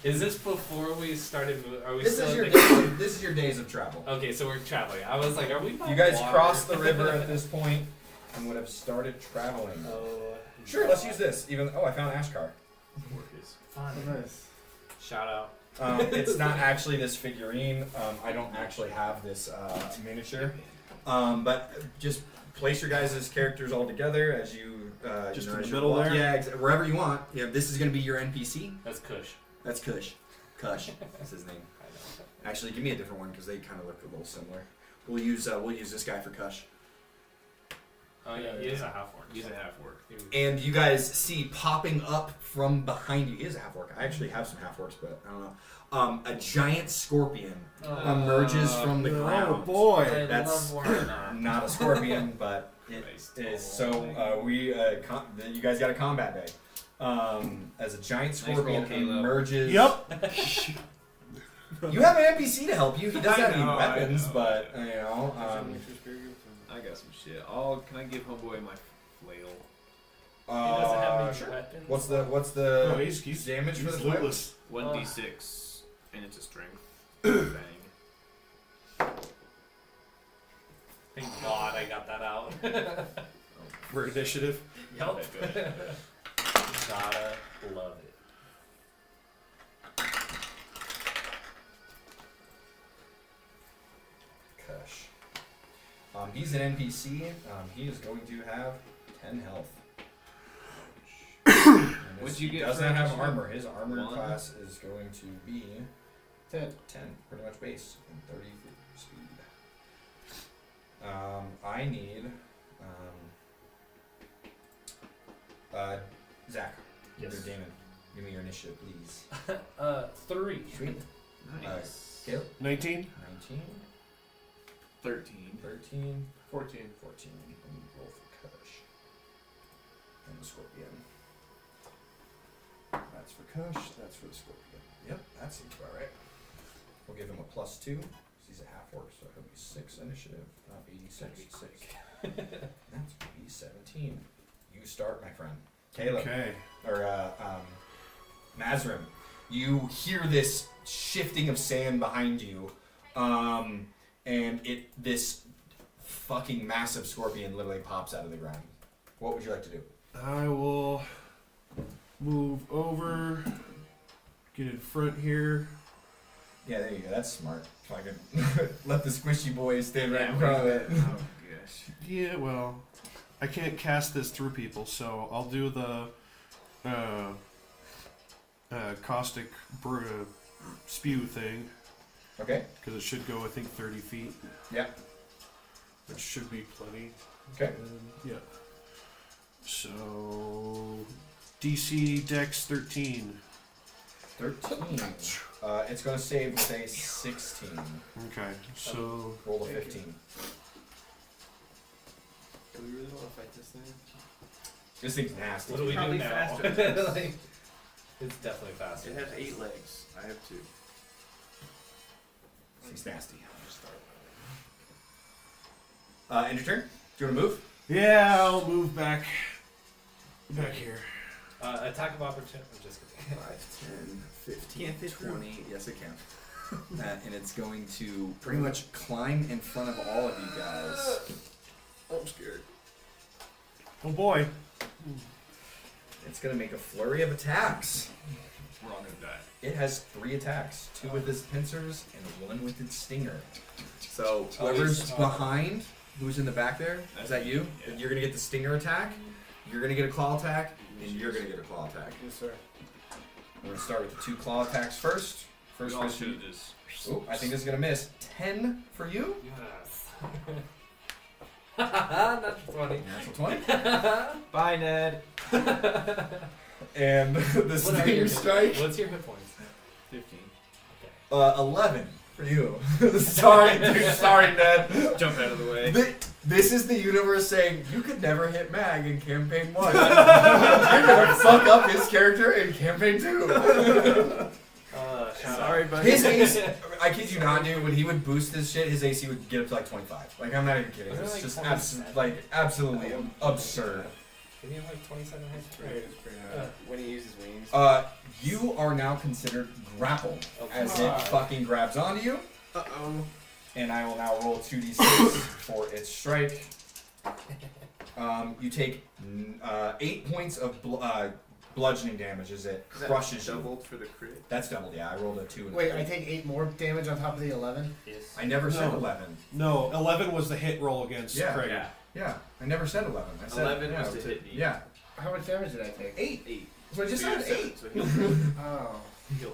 C: Is this before we started? Are we
B: This
C: still
B: is
C: at
B: your
C: the-
B: this is your days of travel.
C: Okay, so we're traveling. I was like, are we? By
B: You guys
C: water?
B: crossed the river at this point and would have started traveling.
C: Oh,
B: Sure, let's use this. I found Ashkar.
A: Work is
C: Fun.
E: Nice.
C: Shout out.
B: It's not actually this figurine. I don't actually have this miniature. But just place your guys' characters all together as you.
D: Just
B: you know,
D: in
B: as
D: the
B: you
D: middle
B: walk.
D: there?
B: Yeah, wherever you want. Yeah, this is going to be your NPC.
C: That's Kush.
B: That's Kush. Kush. That's his name.
C: I know.
B: Actually, give me a different one because they kind of look a little similar. We'll use this guy for Kush.
C: Oh yeah, he is a half orc.
A: He's a half orc.
B: And you guys see popping up from behind you. He is a half orc. I actually have some half orcs, but I don't know. A giant scorpion emerges from the
D: Oh
B: ground.
D: boy.
C: I
B: That's
C: love Warna.
B: not a scorpion, but it
A: Nice.
B: is. So you guys got a combat day. As a giant scorpion
A: roll, Caleb.
B: emerges.
D: Yep.
B: You have an NPC to help you. He doesn't
A: I
B: have any
A: know, I
B: weapons,
A: know.
B: but you know.
A: I got some shit. Can I give homeboy my flail?
C: He doesn't have any
B: Sure.
C: weapons.
B: What's the
D: No, he's
B: damage for
D: he's
B: the flail?
D: lootless.
A: 1d6, and it's a strength. Bang.
C: Thank God I got that out.
D: For initiative.
C: Yup. Gotta love it.
B: Kush. He's an NPC. He is going to have 10 health.
A: What'd you
B: he
A: get
B: does
A: for
B: not have
A: initiative?
B: armor. His armor
A: 1?
B: class is going to be
E: 10.
B: 10, pretty much base, and 30 speed. I need Zach.
C: Yes.
B: Or Damon. Give me your initiative, please.
C: 3.
B: Sweet.
A: Nice.
B: Caleb?
D: 19.
B: 19,
A: 13.
B: 13,
E: 14.
B: 14. And roll for Kush. And the Scorpion. That's for Kush, that's for the Scorpion. Yep, that seems about right. We'll give him a +2. He's a half orc, so he'll be 6 initiative. 86. 6. That's gonna be 17. You start, my friend. Caleb.
D: Okay.
B: Or Mazrim. You hear this shifting of sand behind you, and this fucking massive scorpion literally pops out of the ground. What would you like to do?
D: I will move over, get in front here.
B: Yeah, there you go. That's smart. Fucking let the squishy boy stand right
A: Yeah,
B: in front of it.
A: Oh gosh.
D: Yeah, well, I can't cast this through people, so I'll do the caustic spew thing,
B: Okay.
D: because it should go, I think, 30 feet.
B: Yeah.
D: Which should be plenty.
B: Okay.
D: Yeah. So, DC Dex 13.
B: 13. It's going to save with a 16.
D: Okay, so
B: Roll a 15.
H: Do we really want to fight this thing?
B: This thing's nasty.
C: What do we do
A: Probably
C: now?
A: faster.
C: Like, it's definitely faster.
A: It has 8 legs. I have 2.
B: This thing's nasty. End your turn. Do you want to move?
D: yeah, I'll move back here.
C: Attack of opportunity. I'm just kidding.
A: 5, 10, 15,
B: Can't fit through.
A: 20. Yes, it can.
B: And it's going to pretty much climb in front of all of you guys.
A: I'm scared.
D: Oh boy.
B: It's going to make a flurry of attacks.
A: We're all gonna die.
B: It has 3 attacks. 2 with its pincers and 1 with its stinger.
A: So
B: Whoever's behind, who's in the back there, is that you?
A: Yeah.
B: You're going to get the stinger attack, you're going to get a claw attack, and you're going to get a claw attack.
H: Yes, sir.
B: We're going to start with the 2 claw attacks first. First
A: we all
B: one.
A: should have just.
B: Oh, I think this is going to miss. 10 for you.
C: Yes. Natural 20.
B: Natural 20.
H: Bye, Ned.
B: And the
C: What are your
B: stinger
C: hit-
B: strike.
C: What's your hit points?
A: 15.
B: 11 for you. Sorry, dude. Sorry, Ned.
A: Jump out of the way.
B: This is the universe saying you could never hit Mag in campaign 1. You're gonna fuck up his character in campaign 2.
A: Sorry, buddy.
B: His AC, I kid you not, dude. When he would boost this shit, his AC would get up to like 25. Like I'm not even kidding.
C: Wasn't it
B: It's
C: like
B: just
C: 27?
B: absolutely absurd.
C: Did he have like 27 hits?
H: When he uses wings.
B: You are now considered grappled
C: Oh,
B: as
C: God.
B: it fucking grabs onto you.
A: Uh-oh.
B: And I will now roll 2d6 for its strike. You take 8 points of bludgeoning damage as it
A: Is that
B: crushes you.
A: doubled for the crit?
B: That's doubled, yeah. I rolled a 2 and a
H: Wait,
B: 3.
H: I take 8 more damage on top of the 11?
C: Yes.
B: I never said
D: No.
B: 11.
D: No, 11 was the hit roll against
B: Yeah.
D: Craig.
A: Yeah.
B: Yeah, I never said 11. I said
A: 11
B: yeah,
A: was to hit me.
B: Yeah,
H: How much damage did I take?
B: 8.
A: 8.
B: So I just said 8.
A: So heal 3.
H: Oh.
A: Heal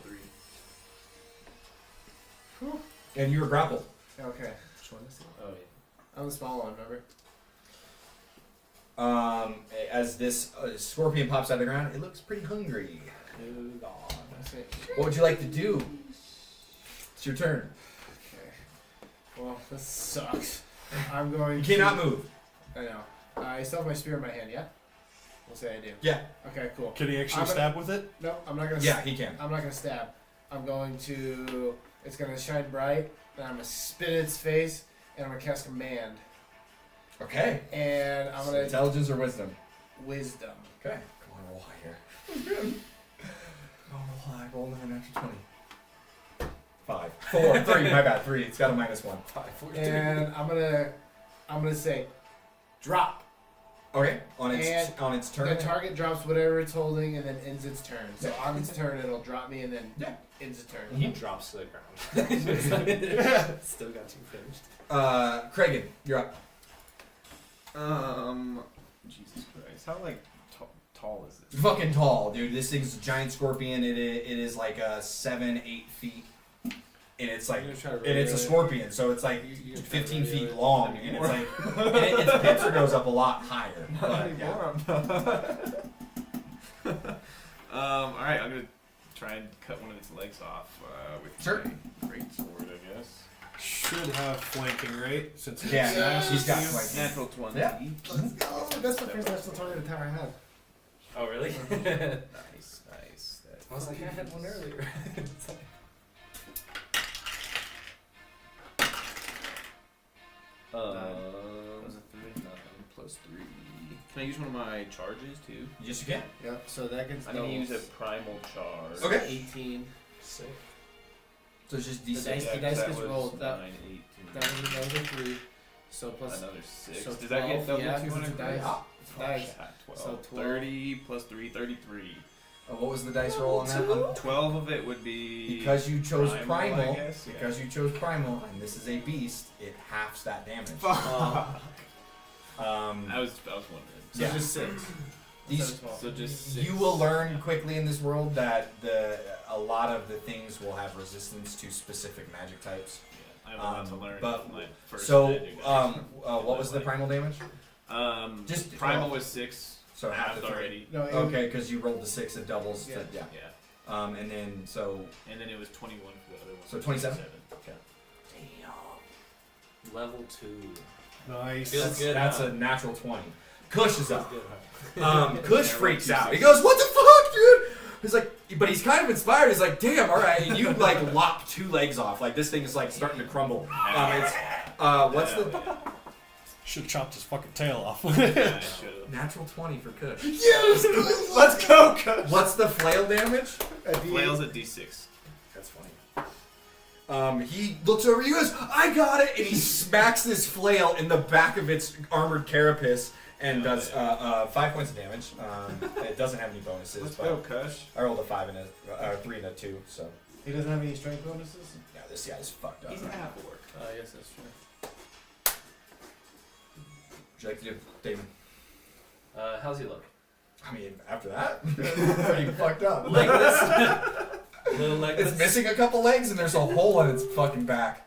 A: 3.
B: And you were grappled.
H: Okay.
C: Which one is it? Oh, yeah.
H: I'm the small one, remember?
B: As this scorpion pops out of the ground, it looks pretty hungry.
H: That's it.
B: What would you like to do? It's your turn.
H: Okay. Well, this sucks. I'm going
B: You cannot move.
H: I know. I still have my spear in my hand, yeah? We'll say I do.
B: Yeah.
H: Okay, cool.
D: Can he actually
H: I'm gonna-
D: stab with it?
H: No, I'm not gonna
B: Yeah, he can.
H: I'm not gonna stab. I'm going to it's gonna shine bright, and I'm gonna spit in its face, and I'm gonna cast command.
B: Okay.
H: And I'm gonna
B: Intelligence or wisdom?
H: wisdom.
B: Okay. Come on, roll high here. Roll high. Roll another natural 20. 5. 4. 3. My bad. 3. It's got a -1.
C: 5, 4, 3.
H: And I'm gonna say drop.
B: Okay. On its
H: And
B: turn.
H: The target drops whatever it's holding and then ends its turn. So on its turn it'll drop me and then
B: Yeah.
H: ends its turn.
C: He drops to the ground. Still got 2 finished.
B: Kragan, you're up.
F: Jesus Christ. How, like, tall is
B: It's
F: it?
B: fucking tall, dude. This thing's a giant scorpion. It is like 7-8 feet, and it's like,
H: I'm gonna try to
B: and it's a
H: really-
B: scorpion, so it's like
H: You- you're
B: 15
H: trying to
B: feet
H: really-
B: long, and it's like, and its pincer goes up a lot higher. But yeah.
A: Alright, I'm gonna try and cut one of its legs off with
B: Sure.
A: my great sword, I guess.
D: Should have flanking, right? Since it's
B: Yeah,
D: nasty
B: he's got
D: to you.
B: like
A: Natural 20.
B: Yeah.
H: Let's go. That's the first national target attack I had.
C: Oh, really?
A: Nice, nice.
C: I was like, I had one earlier. It's like-
A: That was a 3. Nothing. Plus 3. Can I use one of my charges too?
B: Yes, you can.
H: Yep. So that gets
A: I'm gonna
H: doubles.
A: use a primal charge.
B: Okay.
H: 18.
C: Sick.
B: So it's just
H: The
B: D6.
H: dice-
A: Yeah,
H: the dice
A: 'cause
H: gets
A: that was
H: rolled. That
A: 9, 18.
H: was a 3. So plus
A: Another 6.
H: so
A: Does that get
H: 12,
A: double
H: yeah, 'cause
A: 200
H: it's a dice.
B: Ah,
H: Nice.
A: 12.
H: So 12.
A: 30 plus 3, 33.
B: What was the dice roll on that?
A: 12 of it would be...
B: Because you chose
A: I
B: primal,
A: guess, yeah.
B: because you chose primal, and this is a beast, it halves that damage.
A: I was wondering.
H: So
B: Yeah.
H: just 6.
B: These,
A: So just 6.
B: you will learn quickly in this world that a lot of the things will have resistance to specific magic types.
A: Yeah, I have a lot to learn.
B: but-
A: my first
B: So,
A: magic.
B: what was the primal damage?
A: Just primal was 6.
B: So half
A: halved
B: the three.
A: already.
H: No,
B: Okay, because you rolled the 6, it doubles.
H: Yeah.
B: To, yeah.
A: Yeah.
B: And then so
A: And then it was 21 for the other one.
B: So 27?
A: Okay.
C: Level 2.
D: Nice.
C: Feels
B: that's,
C: good,
B: that's
C: huh?
B: a natural 20. Kush is
C: Feels
B: up.
C: good, huh?
B: Kush
A: Yeah,
B: freaks
A: two
B: out. He
A: sixes.
B: goes, "What the fuck, dude?" He's like, but he's kind of inspired. He's like, "Damn, all right." And you like lop 2 legs off. Like this thing is like starting to crumble. It's what's the
D: Should have chopped his fucking tail off.
A: Yeah, I should've.
B: natural 20 for Kush?
H: yes!
B: Let's go, Kush. What's the flail damage?
A: Flail's at D6.
B: That's funny. He looks over you, goes, "I got it," and he smacks this flail in the back of its armored carapace and does 5 points of damage. It doesn't have any bonuses,
A: Let's
B: but
A: go, Kush.
B: I rolled a 5 and a 3 and a 2, so
H: He doesn't have any strength bonuses?
B: yeah, this guy's fucked up.
A: He's an half-orc.
F: Yes, that's true.
B: Would you like to do, David?
C: How's he look?
B: I mean, after that, pretty fucked up.
C: Legless. Little legless.
B: It's missing a couple legs and there's a hole in its fucking back.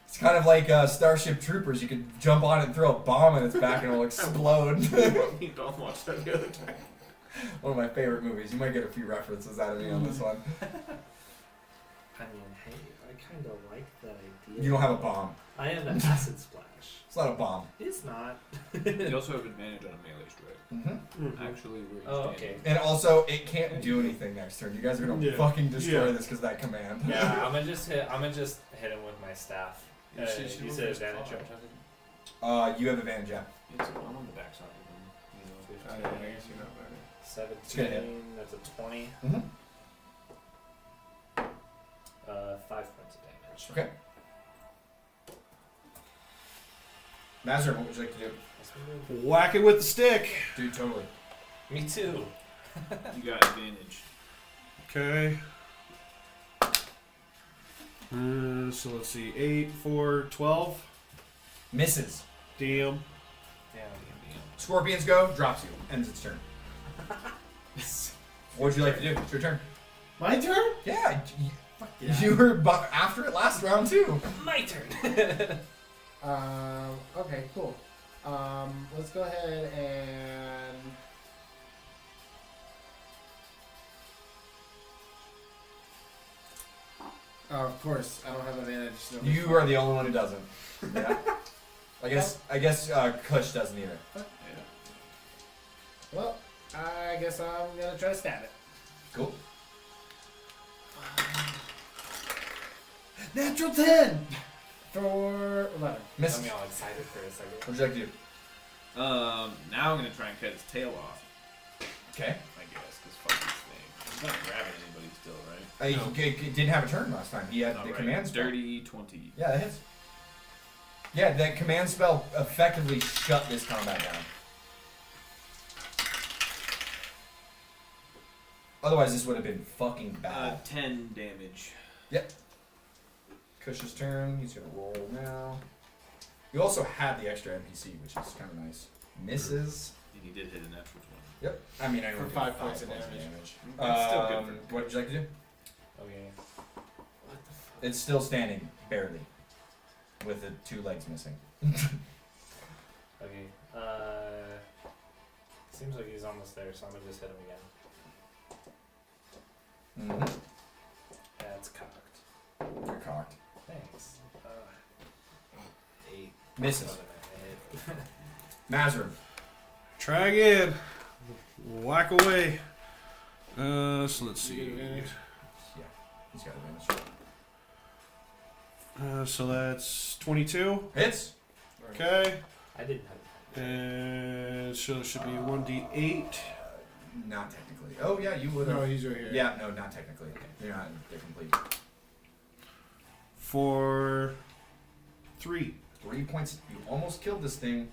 B: It's kind of like Starship Troopers. You could jump on it and throw a bomb in its back and it'll explode.
A: You don't watch that the other time.
B: One of my favorite movies. You might get a few references out of me on this one.
C: I mean, hey, I kind of like that idea.
B: You don't have a bomb.
C: I have an acid splash.
B: It's not a bomb.
C: It's not.
A: You also have advantage on a melee strike.
B: Mm-hmm.
A: Actually, where
C: Oh,
A: you're
C: okay.
A: standing.
B: And also, it can't do anything next turn. You guys are gonna
D: Yeah.
B: fucking destroy
D: Yeah.
B: this because of that command.
C: Yeah, I'm gonna just hit him with my staff.
F: You should
C: You
F: move
C: said
F: his
C: advantage.
F: car.
B: You have advantage, yeah.
A: It's, I'm on the backside of them. You know,
F: Oh, yeah, I guess you're not better.
B: gonna hit.
C: 17. That's a 20.
B: Mm-hmm.
C: 5 points of damage.
B: Okay. Mazur, what would you like to do?
C: That's what we
D: Whack it with the stick.
B: Dude, totally.
C: do. Me too.
A: You got advantage.
D: Okay. So let's see. 8, 4, 12.
B: Misses.
D: Damn.
C: Yeah.
B: Scorpions go, drops you, ends its turn. What would you like to do? It's your turn.
H: My turn?
B: Yeah,
H: yeah.
B: you were after it last round too.
C: My turn.
H: Okay, cool. Let's go ahead and... of course, I don't have advantage. So
B: You are the only one who doesn't. Yeah. I guess Kush doesn't either.
A: Yeah.
H: Well, I guess I'm gonna try to stab it.
B: Cool.
H: Natural 10! For 11.
C: Got
B: Misses.
C: me all excited for a second.
B: What would you like to do?
A: Now I'm gonna try and cut his tail off.
B: Okay.
A: I guess, because fuck this thing. He's not grabbing anybody still, right?
B: He didn't have a turn last time. He had the
A: Alright,
B: command spell.
A: Dirty 20.
B: Yeah, that hits. Yeah, that command spell effectively shut this combat down. Otherwise, this would have been fucking bad.
A: 10 damage.
B: Kush's turn. He's gonna roll now. You also had the extra NPC, which is kind of nice. Misses.
A: And he did hit a natural 20.
B: Yep. I mean, I
H: For
B: only
H: 5
B: did
H: points of
B: points
H: damage.
A: That's still good for
B: What would you like to do?
C: Okay.
B: It's still standing, barely, with the 2 legs missing.
C: Okay. Seems like he's almost there, so I'm gonna just hit him again.
B: Mm-hmm.
C: That's cocked.
B: You're cocked.
C: Thanks. 8.
B: Misses.
C: Other than
B: Mazur.
D: Try again. Whack away. So let's see.
B: Yeah, he's got advantage.
D: So that's 22.
B: Hits.
D: Okay.
C: I didn't have
D: And so it should be 1d8.
B: Not technically. Oh yeah, you would have.
H: No, he's right here.
B: Yeah, no, not technically. They're not. They're complete.
D: For 3.
B: 3 points. You almost killed this thing.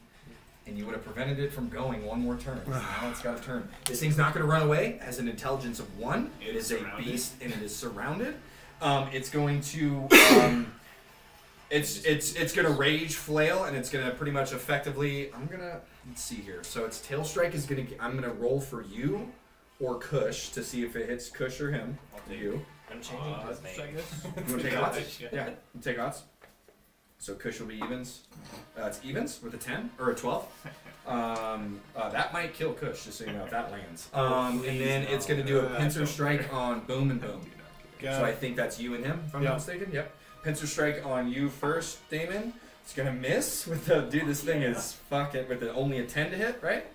B: and you would have prevented it from going one more turn. Now it's got a turn. This thing's not going to run away. Has an intelligence of 1. It is a beast, and it is surrounded. It's going to it's going to rage flail, and it's going to pretty much effectively. Let's see here. So its tail strike is going to. I'm going to roll for you or Kush to see if it hits Kush or him.
C: I'll
B: To
C: take
B: you.
C: I'm changing his name.
B: You want to take odds? Yeah. You take odds. So Kush will be evens. It's evens with a 10 or a 12. That might kill Kush, just so you know if that lands. And then it's going to do a pincer strike on Boom and Boom. So I think that's you and him, if I'm not mistaken. Yep. Pincer strike on you first, Damon. It's going to miss with the dude. This thing is fucking with only a 10 to hit, right?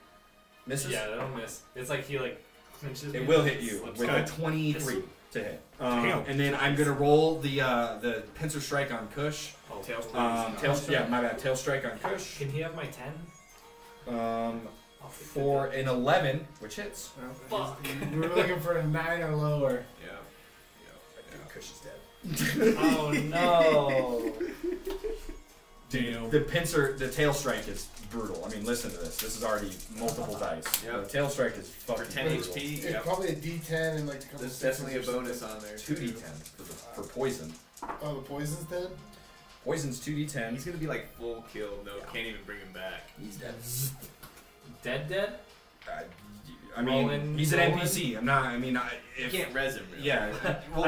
B: Misses.
C: Yeah, that'll miss. It's like he like clinches.
B: It will hit you with a 23 to hit. And then I'm going to roll the pincer strike on Kush.
A: Tail
B: My bad. Tail strike on Kush.
C: Can he have my 10?
B: For an 11, which hits.
C: Fuck.
E: We were looking for a 9 or lower.
A: Yeah.
B: Dude, Kush is dead.
C: Oh no.
D: Damn.
B: The tail strike is brutal. I mean, listen to this. This is already multiple dice.
A: Yep.
B: The tail strike is fucking
A: For 10
B: brutal.
A: HP,
E: It's probably a D10 and like a couple
A: there's
E: sixes
A: definitely a
E: or
A: bonus
E: something.
A: on there.
B: 2d10 for poison.
E: Oh, the poison's dead?
B: Poison's 2d10.
A: He's gonna be like full kill. No, can't even bring him back.
B: He's dead.
C: Dead?
B: I mean,
C: Rolling,
B: he's an
C: rolling.
B: NPC. I'm not. I mean,
A: You can't res him. Really.
B: yeah. Well,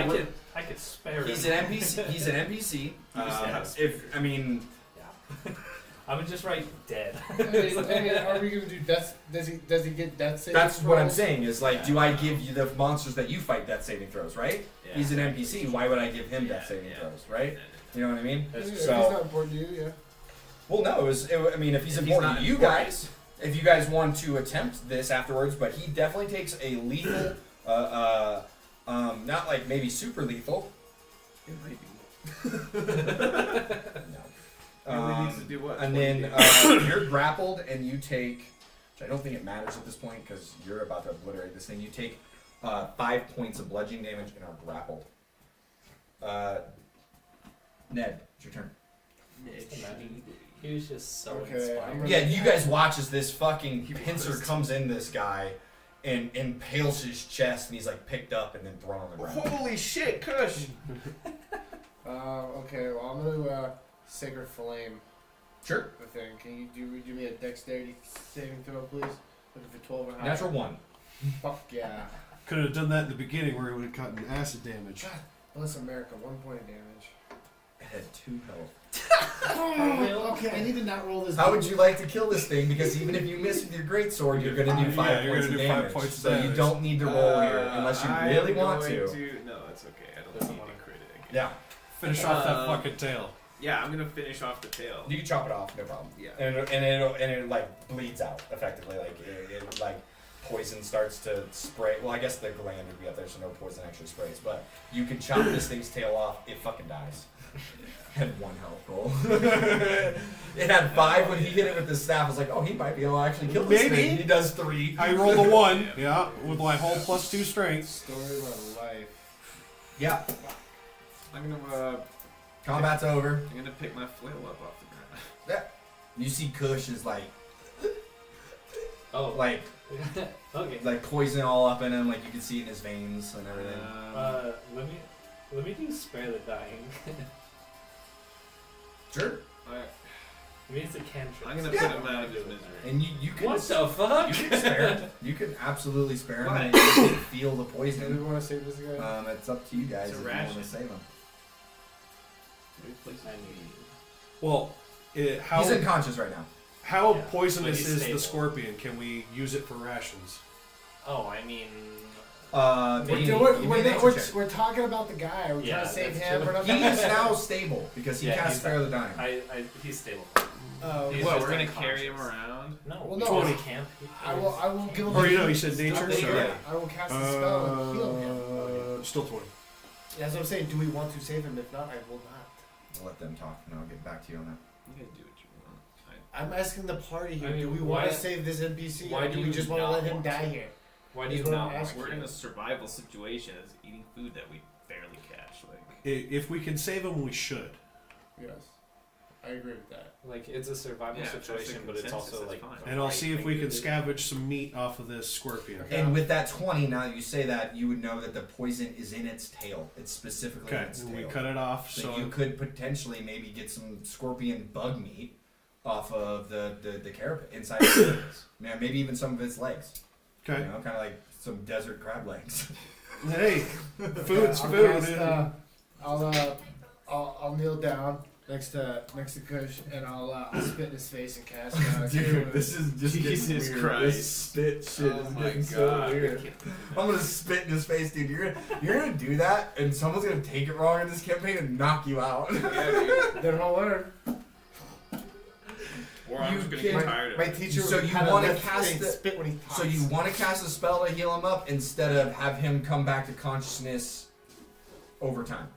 C: I could spare
B: he's
C: him.
B: an NPC. He's an NPC.
A: Yeah.
C: Yeah. I would just write dead.
E: I mean, are we gonna do death? Does he get death saving
B: That's what I'm
E: throws?
B: saying. Is like, do I give you the monsters that you fight death saving throws? Right?
A: Yeah.
B: He's an NPC. Why would I give him death saving throws? Right? You know what I mean?
E: Yeah,
C: That's
E: if
B: so-
E: he's not important to you, yeah.
B: Well, no. I mean, if he's
A: If he's
B: important
A: not
B: to you
A: important.
B: guys, if you guys want to attempt this afterwards, but he definitely takes a lethal, not like maybe super lethal.
A: It might be.
B: No.
A: He only needs to do what?
B: And
A: 20
B: then
A: damage?
B: you're grappled, and you take. Which I don't think it matters at this point because you're about to obliterate this thing. You take 5 points of bludgeoning damage and are grappled. Ned, it's your turn.
C: He was just so
E: Okay,
C: inspired.
E: I'm gonna-
B: Yeah, you guys watch as this fucking pincer comes in this guy and impales his chest, and he's like picked up and then thrown on the ground.
A: Holy shit, Kush!
E: Okay, well, I'm gonna Sacred Flame
B: Sure.
E: the thing. Can you do me a dexterity saving throw, please? Looking for 12 or higher.
B: Natural 1.
E: Fuck yeah.
D: Could have done that in the beginning where he would have gotten acid damage.
E: Bless America, 1 point of damage.
B: It had 2 health.
E: Okay, I need to not roll this.
B: How would you like to kill this thing? Because even if you miss with your greatsword, you're going to do 5
D: Yeah, you're
B: points
D: gonna
B: of
D: do 5
B: damage.
D: points of
B: So you
D: damage.
B: don't need to roll here unless you really want to.
A: No, it's okay. I don't
C: Doesn't
A: need
C: wanna-
A: to crit it again.
B: Yeah.
D: Finish off that fucking tail.
A: Yeah, I'm gonna finish off the tail.
B: You can chop it off, no problem.
A: Yeah.
B: And it like bleeds out effectively. Like it like poison starts to spray. Well, I guess the gland would be up there, so no poison actually sprays. But you can chop this thing's tail off. It fucking dies. Had 1 health roll. It had 5 when he hit it with the staff. I was like, oh, he might be able to actually kill this
D: Maybe.
B: thing. He does 3.
D: I rolled a 1, yeah, with my whole +2 strength.
E: Story of my life.
B: Yeah.
A: I'm gonna
B: Combat's over.
A: I'm gonna pick my flail up off the ground.
B: You see Kush is like
C: Oh,
B: like
C: okay.
B: poison all up in him. Like you can see it in his veins and everything.
C: Let me do spare the dying.
B: Sure.
A: Alright.
C: I mean, it's a cantrip.
A: I'm gonna
B: Yeah.
A: put him out of his misery.
B: And you can
C: What the fuck?
B: you can spare him. You can absolutely spare him.
A: Why?
B: And you can feel the
E: Do we
B: poison.
E: want to save this guy?
B: It's up to you guys
A: It's a
B: if you want
A: ration.
B: to save him.
D: Well, how
B: He's unconscious right now.
D: how
C: Yeah,
D: poisonous
C: but he's
D: is
C: stable.
D: the scorpion? Can we use it for rations?
C: Oh, I mean,
E: We're talking about the guy. Are we
C: Yeah,
E: trying to save
C: that's
E: him?
C: true.
E: We're not
B: He is now stable because he
C: Yeah,
B: cast
C: he's-
B: Spare the Dying.
C: he's stable.
E: Well,
C: He's
A: What,
C: just
A: we're gonna
C: unconscious.
A: carry him around?
C: No,
E: Well,
C: he's
E: no.
C: in camp.
E: I will give him.
D: Or
E: a-
D: you know, he said nature.
E: Stop
D: So,
E: it. I will cast a spell and heal him.
D: still 20.
E: That's what I'm saying. Do we want to save him? If not, I will not.
B: I'll let them talk and I'll get back to you on that.
A: You can do what you want.
E: I'm asking the party here.
C: I mean,
E: do we
C: why-
E: want to save this NPC,
C: why
E: or
C: do
E: do we
C: you
E: just want to
C: not
E: let him
C: want
E: die
C: to?
E: here?
C: Why do you
E: That's what
C: not
E: I'm
C: want
E: asking.
A: We're in a survival situation as eating food that we barely catch. Like,
D: If we can save him, we should.
E: Yes.
H: I agree with that.
C: Like it's a survival
A: Yeah, if that's the
C: situation, but it's
A: consensus,
C: also
A: that's
C: like.
A: fine.
C: the
D: And I'll
C: right
D: see if
C: thing
D: we
C: to
D: can
C: do.
D: scavenge some meat off of this scorpion.
H: Okay.
B: And with that 20, now that you say that, you would know that the poison is in its tail. It's specifically in
D: Okay,
B: its
D: and
B: tail.
D: we cut it off.
B: So
D: So
B: you could potentially maybe get some scorpion bug meat off of the carapace inside the carapace. Yeah, maybe even some of its legs.
D: okay.
B: You know, kind of like some desert crab legs.
D: Hey, food's
H: I'll
D: food.
H: cast, I'll kneel down next to Kush and I'll spit in his face and cast.
B: Dude, this is just
A: Jesus
B: getting weird.
A: Christ.
B: This spit shit
A: Oh
B: is
A: my
B: getting so
A: God.
B: weird. I'm gonna spit in his face, dude. You're gonna do that, and someone's gonna take it wrong in this campaign and knock you out.
A: Yeah, dude.
H: Then I'll learn.
A: Or I'm just gonna get
H: My,
A: tired of
H: my
A: it.
H: teacher
B: So
H: would
B: you
H: kinda
B: wanna
H: lift
B: cast
H: and
B: the-
H: spit when he talks.
B: So you want to cast a spell to heal him up instead of have him come back to consciousness over time.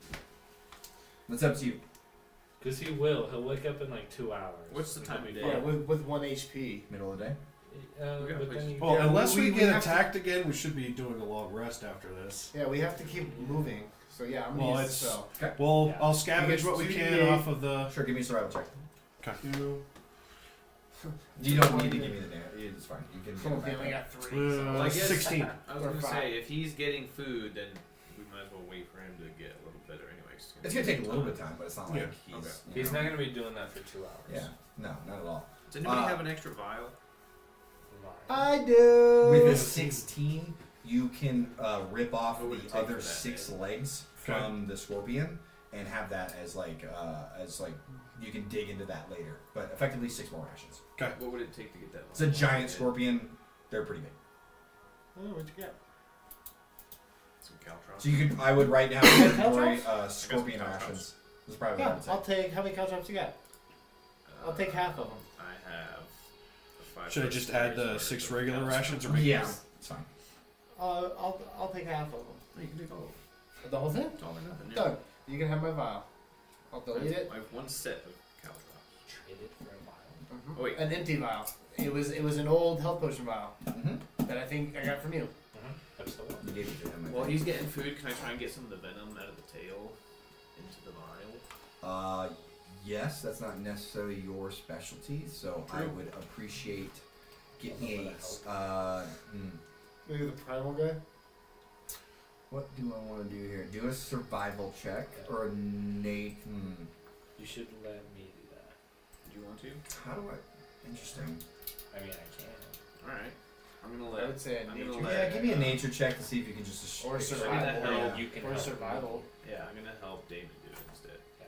B: That's up to you.
C: Because he will. He'll wake up in like 2 hours.
A: What's the time of day?
H: Yeah, with 1 HP.
B: Middle of the day.
A: We gotta
C: But
A: push-
C: then you
D: Well,
H: Yeah,
D: unless we
H: we
D: get
H: have to-
D: attacked again, we should be doing a long rest after this.
H: Yeah, we have to keep moving. So yeah, I'm
D: Well,
H: gonna use the spell.
D: Well,
C: Yeah.
D: I'll scavenge
H: Because
D: what we
H: 2d8
D: can off of the.
B: Sure, give me a survival check.
H: Two.
B: You don't need to give me the damage. It's fine. You can.
H: Okay, I got 3. So.
A: Well, I guess-
D: 16.
A: I was
H: Or
A: gonna
H: 5.
A: say, if he's getting food, then we might as well wait for him to get a little better anyways.
B: It's gonna take a little bit of time, but it's not like
D: Yeah.
B: he's.
A: Okay.
B: you
C: He's
B: know.
C: not going to be doing that for 2 hours.
B: Yeah. No, not at all.
A: Does anybody
B: Uh,
A: have an extra vial?
H: I do.
B: With a 16, you can rip off
A: What would it
B: the
A: take
B: other
A: for that,
B: 6
A: Ed?
B: legs
D: Okay.
B: from the scorpion and have that as like you can dig into that later. But effectively 6 more rations.
A: What would it take to get that?
B: It's a giant scorpion. They're pretty big.
H: Oh, what you got?
A: Some caltrops.
B: So you could, I would write down inventory scorpion
A: caltrops.
B: rations. That's probably what I
H: Yeah,
B: would say.
H: I'll take. How many caltrops you got? I'll take half of them.
A: I have. A 5
D: Should I just add the 6 regular rations or make
B: Yeah, it's fine.
H: I'll take half of them.
A: You can take all.
H: The whole thing?
A: It's all or nothing. Yeah.
H: Done. You can have my vial. I'll delete it.
A: I have 1 set of caltrops.
C: Trade it for a vial.
A: Oh, wait.
H: An empty vial. It was an old health potion vial
B: Mm-hmm.
H: that I think I got from you.
C: Absolutely.
B: You gave it to him. I
A: While
B: think.
A: he's getting food, can I try and get some of the venom out of the tail into the vial?
B: Yes, that's not necessarily your specialty, so I
A: True.
B: would appreciate getting
C: That
B: a.
H: Maybe the primal guy.
B: What do I want to do here? Do a survival check or a Nate?
C: You should let me do that.
A: Do you want to?
B: How do I? Interesting.
C: I mean, I can.
A: Alright. I'm gonna
H: I
A: let.
H: would say a
A: I'm
H: nature.
A: gonna
B: Yeah,
A: let-
B: give me a nature check to see if you can just.
H: Or
B: extract-
H: survival.
A: hell
H: Yeah.
C: you can
H: Or
C: help
H: survival.
A: Yeah, I'm gonna help Damon do it instead.
C: Yeah.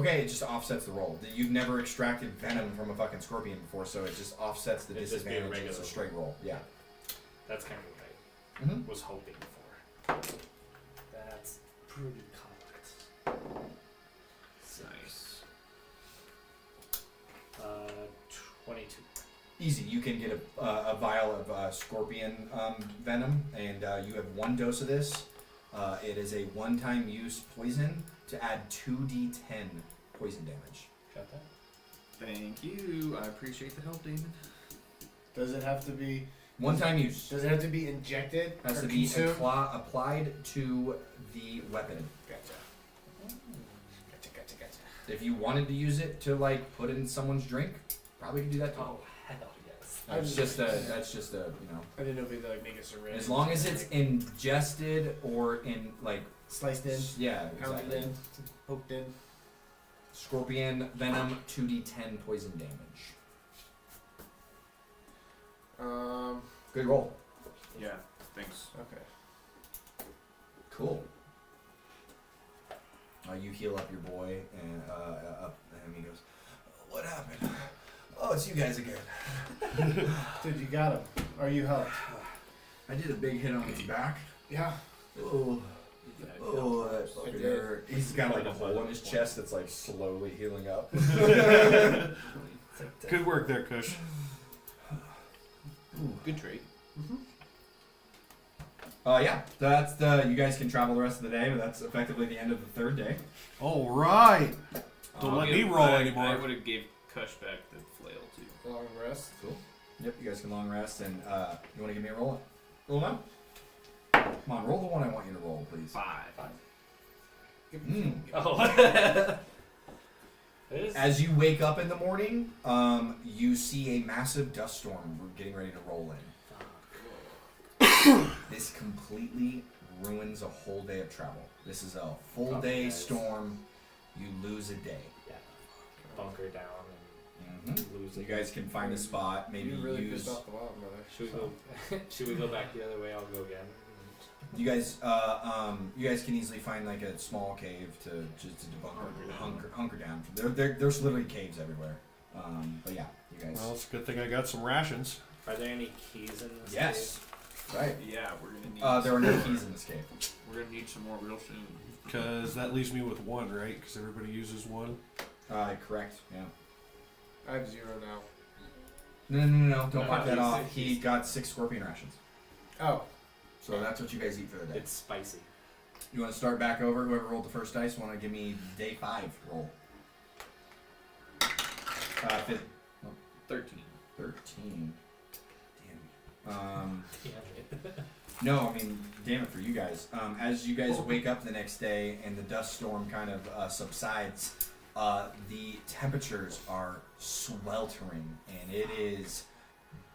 B: Okay, it just offsets the roll. You've never extracted venom from a fucking scorpion before, so it just offsets the
C: It'd just be a
B: disadvantage. It's a
C: regular
B: straight roll. Yeah.
C: That's kind of what
B: Mm-hmm.
C: I was hoping for. That's pretty correct.
A: Nice.
C: 22.
B: Easy. You can get a vial of scorpion venom, and you have 1 dose of this. It is a one-time use poison to add 2d10 poison damage.
C: Got that?
A: Thank you. I appreciate the help, Damon.
H: Does it have to be?
B: One-time use.
H: Does it have to be injected
B: Has
H: or
B: to be
H: consumed?
B: applied to the weapon.
H: Gotcha. Gotcha.
B: If you wanted to use it to like put in someone's drink, probably could do that too.
C: Oh, hell yes.
B: That's just a
H: I didn't know if we could like make a syringe.
B: as long as it's
H: like,
B: ingested or in like
H: sliced in,
B: yeah,
H: pounded
B: exactly.
H: in, poked in.
B: Scorpion venom 2d10 poison damage. Good roll.
A: Yeah, thanks.
H: Okay.
B: Cool. You heal up your boy, and and he goes, "What happened? Oh, it's you guys again."
H: Dude, you got him. Or you helped.
B: I did a big hit on his back.
H: Yeah.
B: Oh, oh, that
H: I
B: fucking
H: did.
B: hurt. He's got like a hole in his chest that's like slowly healing up.
D: Good work there, Kush.
A: Good trade.
B: Yeah, that's the. You guys can travel the rest of the day, but that's effectively the end of the 3rd day.
D: All right. Don't
A: I'll
D: let
A: give-
D: me roll
A: I
D: anymore.
A: would have gave Kush back the flail too.
H: Long rest.
B: Cool. Yep, you guys can long rest, and you want to give me a roll? Roll one. Come on, roll the one I want you to roll, please.
A: 5.
B: Mm.
C: Oh.
B: As you wake up in the morning, you see a massive dust storm getting ready to roll in. This completely ruins a whole day of travel. This is a full day storm. You lose a day.
C: Yeah. Bunker down and lose
B: You
C: it.
B: guys can find a spot. Maybe
H: You're really
B: use.
H: pissed off the bottom, brother.
C: Should we go? Should we go back the other way? I'll go again.
B: You guys, you guys can easily find like a small cave to hunker down. There's literally caves everywhere. But yeah, you guys.
D: Well, it's a good thing I got some rations.
C: Are there any keys in this?
B: Yes. Right.
A: Yeah, we're gonna need.
B: There are no keys in this cave.
A: We're gonna need some more real soon.
D: Because that leaves me with one, right? Because everybody uses one.
B: Correct. Yeah.
H: I have 0 now.
B: No. Don't
C: No,
B: mark that
C: he's-
B: off. He got 6 scorpion rations.
H: Oh,
B: So that's what you guys eat for the day.
C: It's spicy.
B: You want to start back over? Whoever rolled the first dice, want to give me day 5 roll? 13. 13. Damn.
C: Damn it.
B: No, I mean, damn it for you guys. As you guys wake up the next day and the dust storm kind of subsides, the temperatures are sweltering, and it is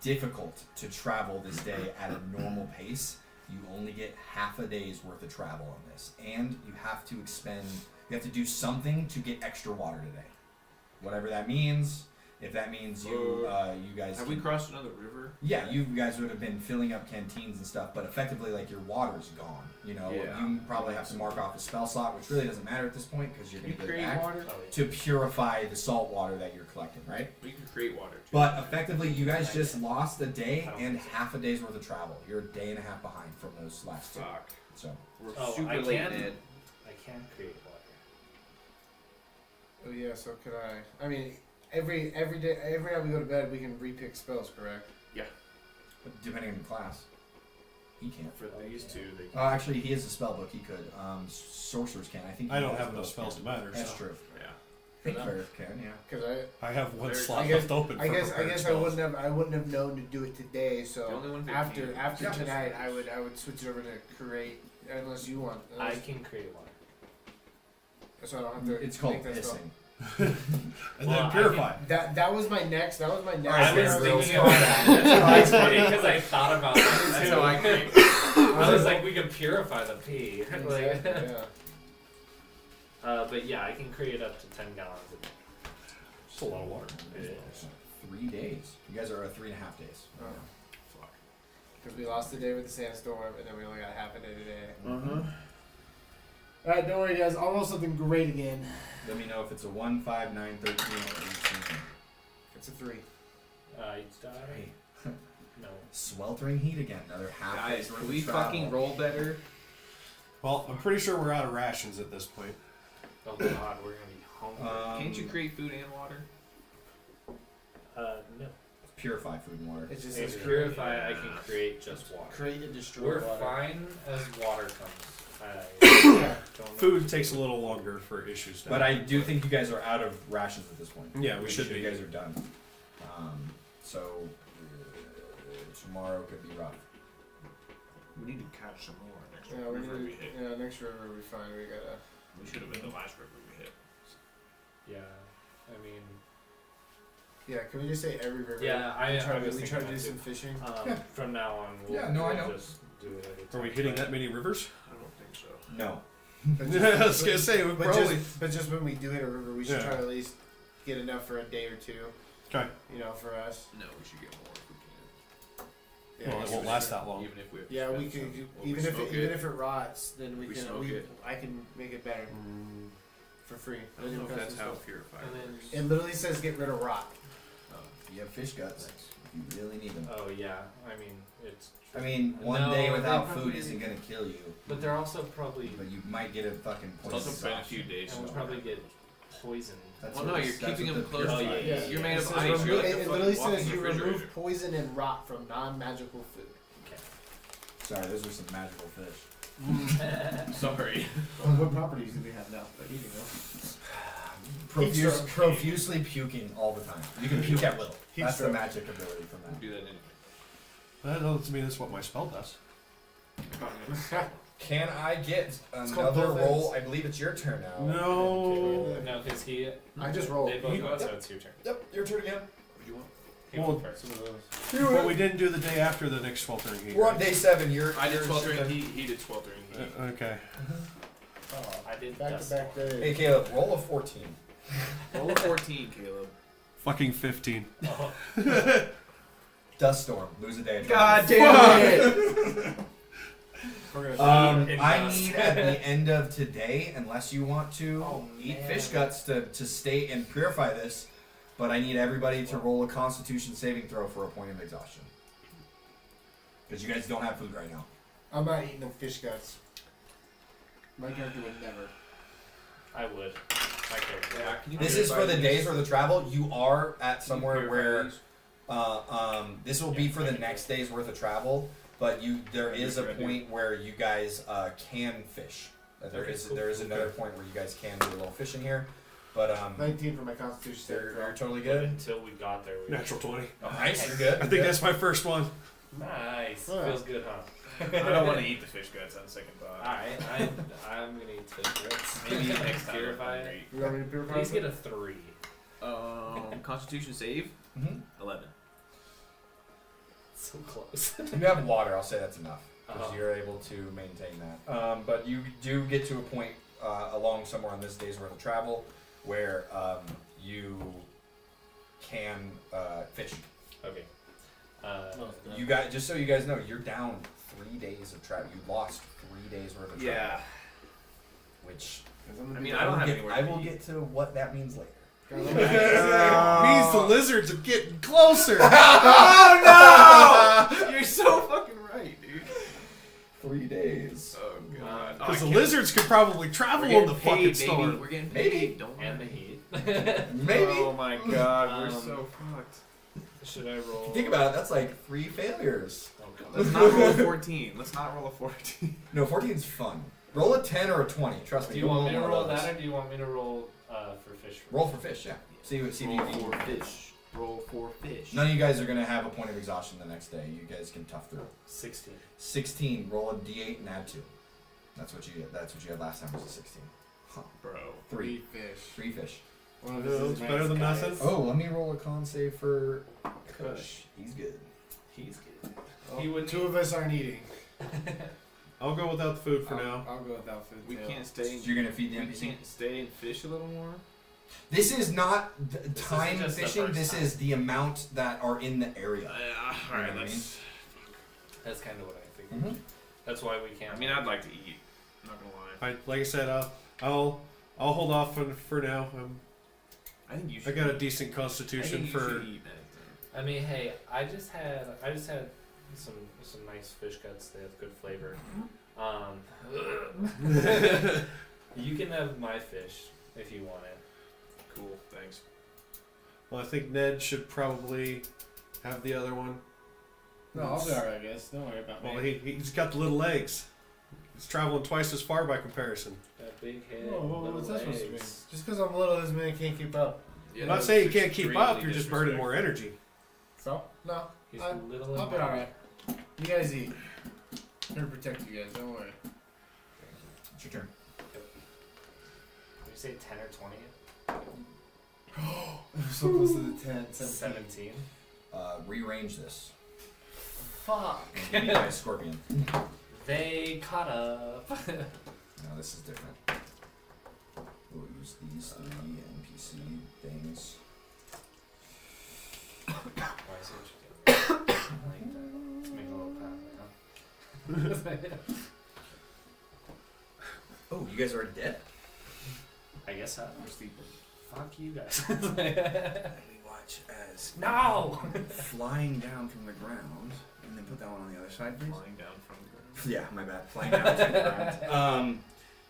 B: difficult to travel this day at a normal pace. You only get half a day's worth of travel on this, and you have to do something to get extra water today. Whatever that means. If that means you guys
A: Have we crossed another river?
B: yeah, you guys would have been filling up canteens and stuff, but effectively, like, your water's gone. You know,
A: Yeah.
B: you probably have to mark off a spell slot, which really doesn't matter at this point because you're
A: Can
B: going
A: you
B: to get it
A: create
B: back
A: water?
C: Oh, yeah.
B: to purify the salt water that you're collecting, right?
A: We can create water too.
B: But effectively, you guys just lost a day and half a day's worth of travel. You're a day and a half behind from those last 2.
A: Fuck.
B: So,
A: We're
C: Oh,
A: super
C: I
A: late,
C: can-
A: Ned.
C: I can create water.
H: oh yeah. So could I? I mean, every day, every night we go to bed, we can repick spells, correct?
B: depending on your class, he can't.
A: For these two, they can.
B: Actually, he has a spell book. He could. Sorcerers can. I think.
D: I
B: he
D: don't
B: has
D: have enough
B: both
D: spells
B: can.
D: to matter.
B: That's
D: So.
B: true.
A: Yeah.
B: I think clerics can. Yeah.
H: Because
D: I have one
A: Very-
D: slot
H: I guess-
D: left open.
H: I
D: for
H: guess
D: prepared
H: I
D: spells.
H: wouldn't have known to do it today. So
A: The only one that
H: after
A: can-
H: after
B: Yeah.
H: tonight, I would switch it over to create unless you want.
C: I can create water.
H: So I don't have to.
B: It's called
H: make that spell.
B: pissing.
D: And
C: Well,
D: then
C: I
D: purify.
H: That was my next. That was my next.
B: Alright,
C: I was
B: so
H: real
C: thinking
H: spell.
C: about that. It's funny because I thought about that
A: That's
C: too.
A: how I create.
C: I was like, we can purify the pee. Like,
H: Exactly, yeah.
C: but yeah, I can create up to 10 gallons a day.
D: It's a lot of water.
C: Yeah.
B: 3 days. You guys are at 3.5 days.
H: Oh.
A: Fuck.
H: Because we lost the day with the sandstorm, and then we only got half a day today.
A: Uh-huh.
E: Alright, don't worry, guys. I'll roll something great again.
B: Let me know if it's a 1, 5, 9, 13, or 18.
H: It's a 3.
C: Each die?
B: Hey,
C: No.
B: sweltering heat again. Another half
A: Guys,
B: day's worth
A: can
B: of
A: we
B: travel.
A: fucking roll better?
D: Well, I'm pretty sure we're out of rations at this point.
C: Oh god, we're gonna be hungry.
A: Can't you create food and water?
C: No.
B: Purify food and water.
H: It just
C: If
H: says
C: purify, I can create just water.
E: Create and destroy
C: We're
E: water.
C: fine as water comes. Don't know.
D: Food takes a little longer for issues now.
B: But I do think you guys are out of rations at this point.
D: Yeah, we
B: Pretty
D: should
B: sure
D: be.
B: You guys are done. So tomorrow could be rough.
A: We need to catch some more next
H: Yeah, we
A: river
H: need,
A: we hit.
H: yeah, next river we find we gotta.
A: We should have been the last river we hit.
C: Yeah. I mean,
H: Yeah, can we just say every river?
C: yeah,
H: we try,
C: I was
H: we
C: thinking
H: try to
C: that
H: do
C: too.
H: some fishing.
B: Yeah.
C: From now on, we'll,
B: Yeah, no, I
C: we'll
B: know.
C: just do it every
D: Are
C: time.
D: we hitting
C: But-
D: that many rivers?
A: I don't think so.
B: No.
H: But
D: I was gonna say, we
H: but
D: probably.
H: just when we do hit a river, we should
D: Yeah.
H: try to at least get enough for a day or two.
D: Okay.
H: You know, for us.
A: No, we should get more if we can.
H: Yeah,
D: Well, it
H: for
D: won't
H: sure.
D: last that long.
A: Even if we have to
H: Yeah, we
A: spend
H: could.
A: some. Well,
H: Even
A: we
H: if
A: smoke
H: even if it rots, then we
A: We
H: can.
A: smoke it.
H: I can make it better for free.
A: I don't know if that's how purified
C: And then-
A: works.
H: It literally says get rid of rot.
B: You have fish guts. If you really need them.
C: Oh yeah, I mean it's.
B: I mean, one
C: No,
B: day
C: they
B: without
C: probably-
B: food isn't gonna kill you,
C: But they're also probably.
B: but you might get a fucking
A: It's
B: poison.
A: also been a few days.
C: And we'll probably get poisoned.
B: That's
A: Well,
B: what
A: no,
B: this-
A: you're
B: that's
A: keeping
B: what
A: them
B: the
A: close to
B: purifier
C: you.
B: is.
A: You're made
H: It
A: of
H: says
A: ice.
H: remo-
A: You're like
H: it
A: a fucking
H: literally
A: walking
H: says you remove
A: refrigerator.
H: poison and rot from non-magical food.
B: Sorry, those are some magical fish.
A: Sorry.
E: What properties do we have now? Like, you know.
B: Profusely puking all the time. You can puke at will.
H: Heat
B: That's the
H: stroke.
B: magic ability from that.
A: Do that anyway.
D: That doesn't mean that's what my spell does.
B: Can I get
E: called
B: another
E: both
B: roll?
E: ends.
B: I believe it's your turn now.
D: No.
C: No, because he.
E: I just rolled.
C: They both go, so it's your turn.
B: Yep, your turn again.
A: What do you want?
C: He
D: Well,
C: went first.
D: But we didn't do the day after the next sweltering heat.
B: We're on
D: right?
B: day 7. You're.
A: I did
B: you're-
A: sweltering heat. He did sweltering heat.
D: Okay.
E: Oh,
C: I did
E: back
C: dust
E: to back
C: storm.
E: days.
B: Hey Caleb, roll a 14.
A: Roll a 14, Caleb.
D: Fucking 15.
C: Oh,
B: Dust storm. Lose a day.
A: God damn it!
C: In
B: I
C: dust.
B: need at the end of today, unless you want to
C: Oh,
B: eat
C: man.
B: fish guts to stay and purify this, but I need everybody to roll a Constitution saving throw for a point of exhaustion. Because you guys don't have food right now.
E: I'm not eating no fish guts. My character would never.
C: I would. My character.
A: Yeah, can you
B: This is for
A: purify
B: the
A: these?
B: days where the travel. You are at
A: Can you
B: somewhere
A: purify
B: where
A: these?
B: this will be for the next day's worth of travel, but there is a point where you guys can fish. There
A: Okay,
B: is
A: cool.
B: there is another point where you guys can do a little fishing here, but
E: 19 for my constitution saving
B: you're
E: throw.
B: totally
C: But
B: good.
C: until we got there, we
D: Natural 20.
B: Oh, nice, you're good.
D: I think that's my first one.
C: Nice.
E: Yeah.
C: Feels good, huh?
A: I don't want to eat the fish guts on second thought.
C: Alright, I'm gonna eat fish guts.
A: Maybe next time.
C: Purify
A: I'm
C: it.
E: You want me to purify
C: Please
E: it?
C: get a 3.
A: Constitution save
B: Mhm.
A: 11.
C: So close.
B: You have water. I'll say that's enough because
C: Uh-huh.
B: you're able to maintain that. But you do get to a point along somewhere on this day's worth of travel where you can fish.
C: Okay.
B: You guys, just so you guys know, you're down 3 days of travel. You lost 3 days worth of travel.
A: Yeah.
B: Which
E: 'Cause I'm gonna
A: I
E: be
A: mean,
E: the-
A: I don't
B: will
A: have
B: get,
A: anywhere
B: I
A: to
B: will
A: eat.
B: get to what that means later.
D: Means the lizards are getting closer.
A: Oh no! You're so fucking right, dude.
B: 3 days.
A: Oh god.
D: Because the lizards could probably travel in the fucking storm.
A: We're getting
B: Maybe.
A: paid. Don't
C: And the
A: worry.
C: heat.
B: Maybe.
A: Oh my god, we're
C: Um,
A: so fucked.
C: Should I roll?
B: Think about it. That's like 3 failures.
C: Oh, God.
A: Let's not roll a 14. Let's not roll a 14.
B: No, 14's fun. Roll a 10 or a 20. Trust me.
C: Do you want me to
B: one of
C: roll
B: those.
C: that, or do you want me to roll for fish?
B: Roll for fish. Yeah. See if you
A: Roll
B: can.
A: 4 fish. Roll 4 fish.
B: None of you guys are gonna have a point of exhaustion the next day. You guys can tough through.
C: 16.
B: 16. Roll a d8 and add 2. That's what you had last time. Was a 16.
A: Bro.
B: 3.
E: fish.
B: 3 fish.
E: One of
D: No,
E: us is
D: it's
E: nice,
D: better than
E: guys.
D: nothing.
B: Oh, let me roll a con save for
A: Kush.
B: He's good.
A: He's good.
E: Oh,
C: He would
E: 2 of us aren't eating.
D: I'll go without the food for
E: I'll,
D: now.
E: I'll go without food.
A: We
E: too.
A: can't stay.
B: You're gonna feed the
A: We
B: NPC.
A: can't stay and fish a little more.
B: This is not
C: This
B: time
C: isn't just the
B: fishing.
C: first
B: This
C: time.
B: is the amount that are in the area.
A: All right,
B: You know what I
A: let's.
C: That's kind of what I figured.
B: Mhm.
C: That's why we can't.
A: I mean, I'd like to eat. Not gonna lie.
D: Like I said, I'll hold off for now.
A: I think you
D: I
A: should.
D: got a
A: eat.
D: decent
A: I
D: constitution
A: think you
D: for.
A: should eat that.
C: I mean, hey, I just had some nice fish guts. They have good flavor. You can have my fish if you want it.
A: Cool. Thanks.
D: Well, I think Ned should probably have the other one.
H: No, I'll be alright, I guess. Don't worry about
D: Well,
H: me.
D: he's got the little legs. He's traveling twice as far by comparison.
C: That big head.
H: Oh,
C: little
H: what's that supposed to mean?
C: legs.
H: Just because I'm little, this man can't keep up.
D: I'm not saying you can't keep up. You're just burning more energy.
H: So, no,
C: He's
H: I'm-
C: little.
H: I'll
C: and
H: be
C: mild.
H: alright. You guys eat. I'm here to protect you guys. Don't worry.
B: It's your turn.
C: Did you say 10 or 20?
H: I'm so close to the 10.
C: 17.
B: Rearrange this.
H: Fuck.
B: And give me my scorpion.
C: They caught up.
B: No, this is different. We'll use these 3 NPC things.
C: Oh, I see what you're doing. Like that. Let's make a little pattern now.
B: Oh, you guys are dead?
C: I guess so.
A: We're sleeping.
C: Fuck you guys.
A: And we watch as
C: No!
B: flying down from the ground, and then put that one on the other side, please.
A: flying down from the ground.
B: Yeah, my bad. Flying down to the ground.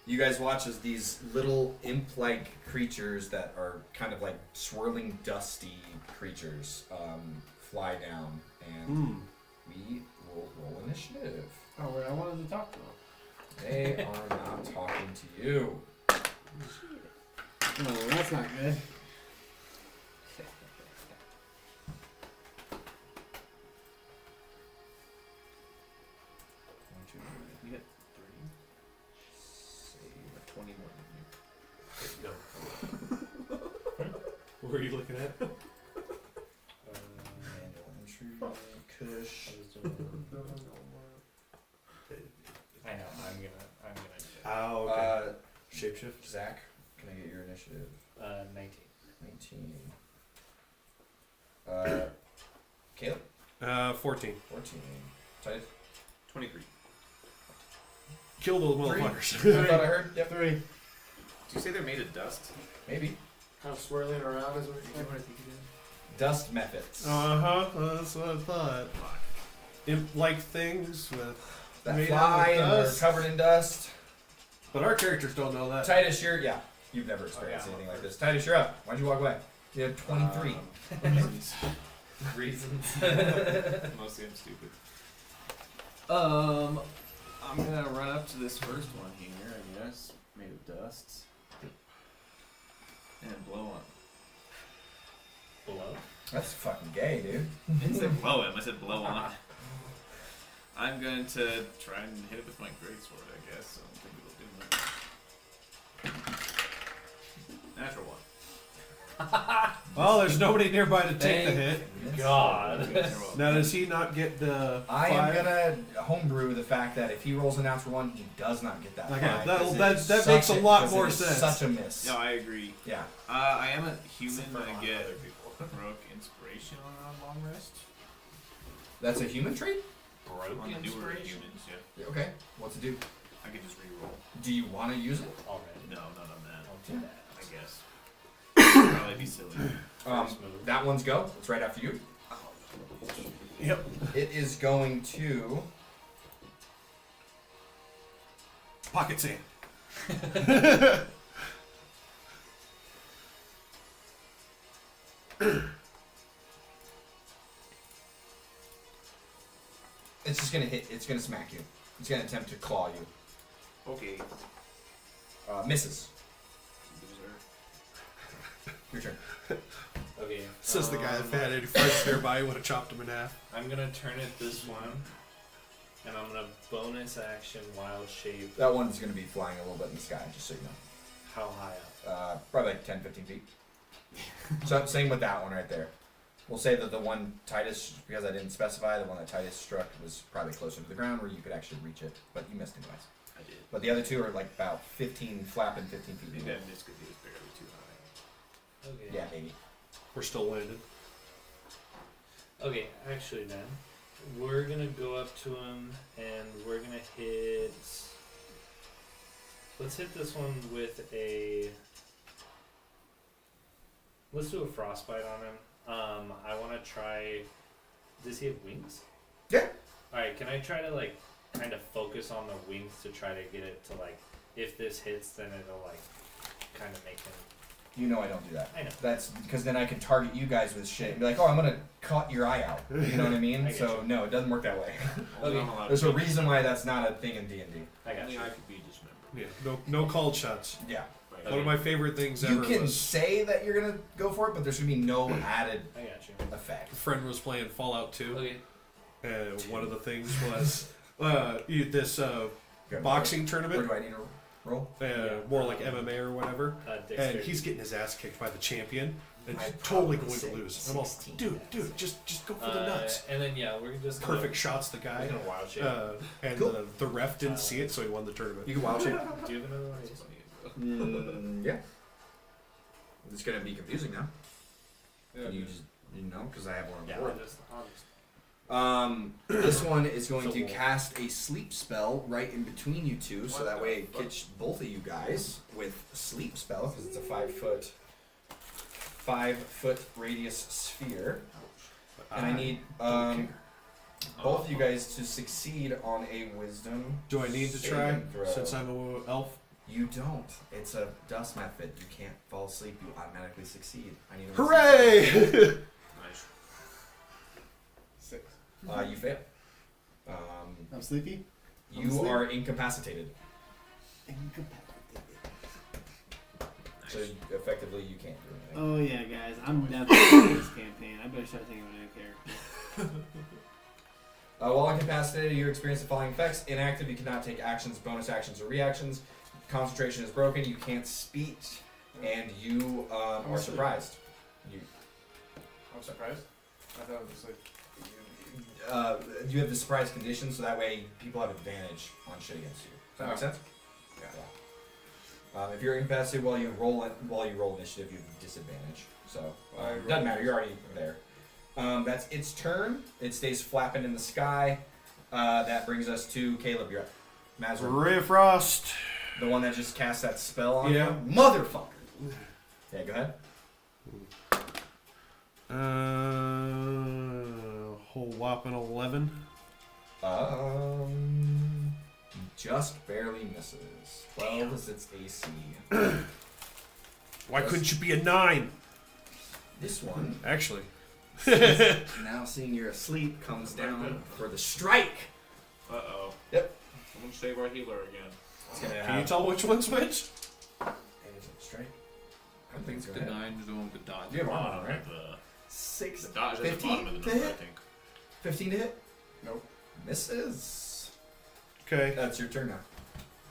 B: You guys watch as these little imp-like creatures that are kind of like swirling, dusty creatures fly down, and we will roll initiative.
H: Oh, wait, I wanted to talk to him.
B: They are not talking to you.
H: Oh, that's not good.
A: You get
D: What were you looking at?
B: Manual entry, Kush.
C: I know. I'm gonna.
D: Oh, okay. Shapeshift.
B: Zach, can I get your initiative?
C: 19.
B: 19. Caleb?
D: 14.
B: 14. Titus?
A: 23.
D: Kill those
B: Three.
D: motherfuckers.
B: I thought I heard. Yep.
H: 3.
A: Did you say they're made of dust?
B: Maybe.
H: Kind of swirling around is what
A: Did you
H: you're
A: know what I think it is?
B: Dust methods.
D: That's what I thought. Imp-like things with.
B: that
D: made
B: fly
D: out of
B: and they're
D: dust.
B: covered in dust.
D: But our characters don't know that.
B: Titus, you've never experienced anything like this. Titus, you're up. Why'd you walk away? You had 23.
A: Reasons. Mostly I'm stupid. I'm gonna run up to this first one here, I guess, made of dust, and blow him.
C: Below?
B: That's fucking gay, dude.
A: I didn't say blow him, I said blow on. I'm going to try and hit it with my greatsword, I guess. So I don't think it'll do much. Natural one.
D: Well, there's nobody nearby to take the hit.
C: God.
D: Now, does he not get the
B: I
D: 5?
B: am gonna homebrew the fact that if he rolls a natural one, he does not get that.
D: Okay,
B: 5,
D: that'll-
B: 'cause
D: that-
B: it is
D: that makes
B: such
D: a lot
B: 'cause it
D: more
B: is
D: sense.
B: Such a miss.
A: No, I agree.
B: Yeah.
A: I am a human
C: Except for
A: that I
C: on
A: get
C: other people.
A: heroic inspiration on a long rest.
B: That's a human trait?
C: Broke
A: On the newer
C: inspiration?
A: humans, yeah.
B: Yeah, okay. What's it do?
A: I can just reroll.
B: Do you want to use it?
C: Already.
A: No, not on that.
C: Don't do that.
A: I guess. Probably be silly.
C: First move.
B: That one's go. It's right after you.
D: Yep.
B: It is going to.
D: Pocket sand.
B: It's just gonna hit. It's gonna smack you. It's gonna attempt to claw you.
A: Okay.
B: Misses. Your turn.
C: Okay.
D: Says the guy that had 85 nearby would have chopped him in half.
C: I'm gonna turn it this one, and I'm gonna bonus action wild shape.
B: That one's gonna be flying a little bit in the sky, just so you know.
C: How high up?
B: Probably like 10, 15 feet. So same with that one right there. We'll say that the one Titus, because I didn't specify, the one that Titus struck was probably closer to the ground where you could actually reach it, but you missed anyways.
A: I did.
B: But the other two are like about 15, flapping 15 feet.
A: Maybe
B: below.
A: I missed because he was barely too high.
C: Okay.
B: Yeah, maybe.
D: We're still landed.
C: Okay, actually then, we're gonna go up to him and we're gonna hit. Let's hit this one with a. Let's do a frostbite on him. I want to try. Does he have wings?
B: Yeah.
C: All right. Can I try to like kind of focus on the wings to try to get it to like, if this hits, then it'll like kind of make him.
B: You know I don't do that.
C: I know.
B: That's because then I can target you guys with shit and be like, oh, I'm gonna cut your eye out. You know what I mean?
C: I get
B: So
C: you.
B: no, it doesn't work that way.
A: Only
C: Okay.
A: I'm allowed
B: There's
A: to
B: a
A: be-
B: reason why that's not a thing in D&D.
C: I got
A: Only
C: you.
A: I could be dismembered.
D: Yeah, no called shots.
B: Yeah.
A: Right.
D: One of my favorite things
B: You
D: ever
B: can
D: was
B: say that you're gonna go for it, but there's gonna be no added
C: I got you.
B: effect.
D: a friend was playing Fallout 2,
C: Okay.
D: and one of the things was this
B: Good.
D: boxing
B: Or
D: tournament,
B: do I need a roll?
D: more like MMA or whatever, and
C: Dexterity.
D: he's getting his ass kicked by the champion, and
B: I'd
D: he's totally
B: probably
D: going to
B: say
D: lose. I'm all,
B: 16.
D: dude, just go for the nuts.
C: And then yeah, we're just
D: Perfect shots the
C: Gonna,
D: guy,
C: we're gonna wild shape.
D: and
B: Cool.
D: the ref didn't see it, so he won the tournament.
B: You can wild shape.
C: Do you have another one?
A: That's funny as well.
B: Yeah. It's gonna be confusing now.
A: Yeah,
B: Can you just because I have one on the
C: Yeah,
B: board.
C: I'll just
B: This one is going
C: So
B: to
C: we'll-
B: cast a sleep spell right in between you two, so
A: What
B: that
A: the
B: way it
A: fuck?
B: gets both of you guys with a sleep spell because it's a 5-foot radius sphere, and I need both of you guys to succeed on a wisdom.
D: Do I need to try
B: saving throw.
D: since I'm a elf?
B: You don't. It's a dust method. You can't fall asleep. You automatically succeed. I need a
D: Hooray!
A: Nice.
H: 6.
B: You fail.
H: I'm sleepy.
B: You
H: asleep.
B: are incapacitated, so effectively you can't do anything.
I: Oh yeah, guys, I'm definitely in this campaign. I better start thinking of a new character.
B: While incapacitated, you experience the following effects. Inactive, you cannot take actions, bonus actions, or reactions. Concentration is broken. You can't speak, and you are surprised.
H: I'm surprised. I thought it was like.
B: You have the surprise condition, so that way people have advantage on shit against you. Does that make sense? Yeah. If you're incapacitated while you roll initiative, you have disadvantage. So it doesn't matter. You're already there. That's its turn. It stays flapping in the sky. That brings us to Caleb. You're up. Mazur.
D: Ray of Frost.
B: The one that just cast that spell on
D: Yeah.
B: you? Motherfucker! Yeah, go ahead.
D: Whole whopping 11.
B: Just barely misses. 12 is its AC.
D: Why couldn't you be a 9?
B: This one,
D: Actually.
B: now seeing you're asleep, comes down for the strike.
F: Uh-oh.
B: Yep.
F: Someone save our healer again.
B: It's gonna
D: Can you
B: have
D: tell which one's which?
B: strike.
A: I think
B: Go
A: the
B: ahead.
A: 9's the one with the dodge.
B: You have armor,
A: bottom,
B: right?
A: The
B: 6,
A: dodge at the
B: 15
A: bottom of the
B: to
A: number, I
B: hit?
A: think.
B: 15 to hit?
H: Nope.
B: Misses.
D: Okay.
B: That's your turn now.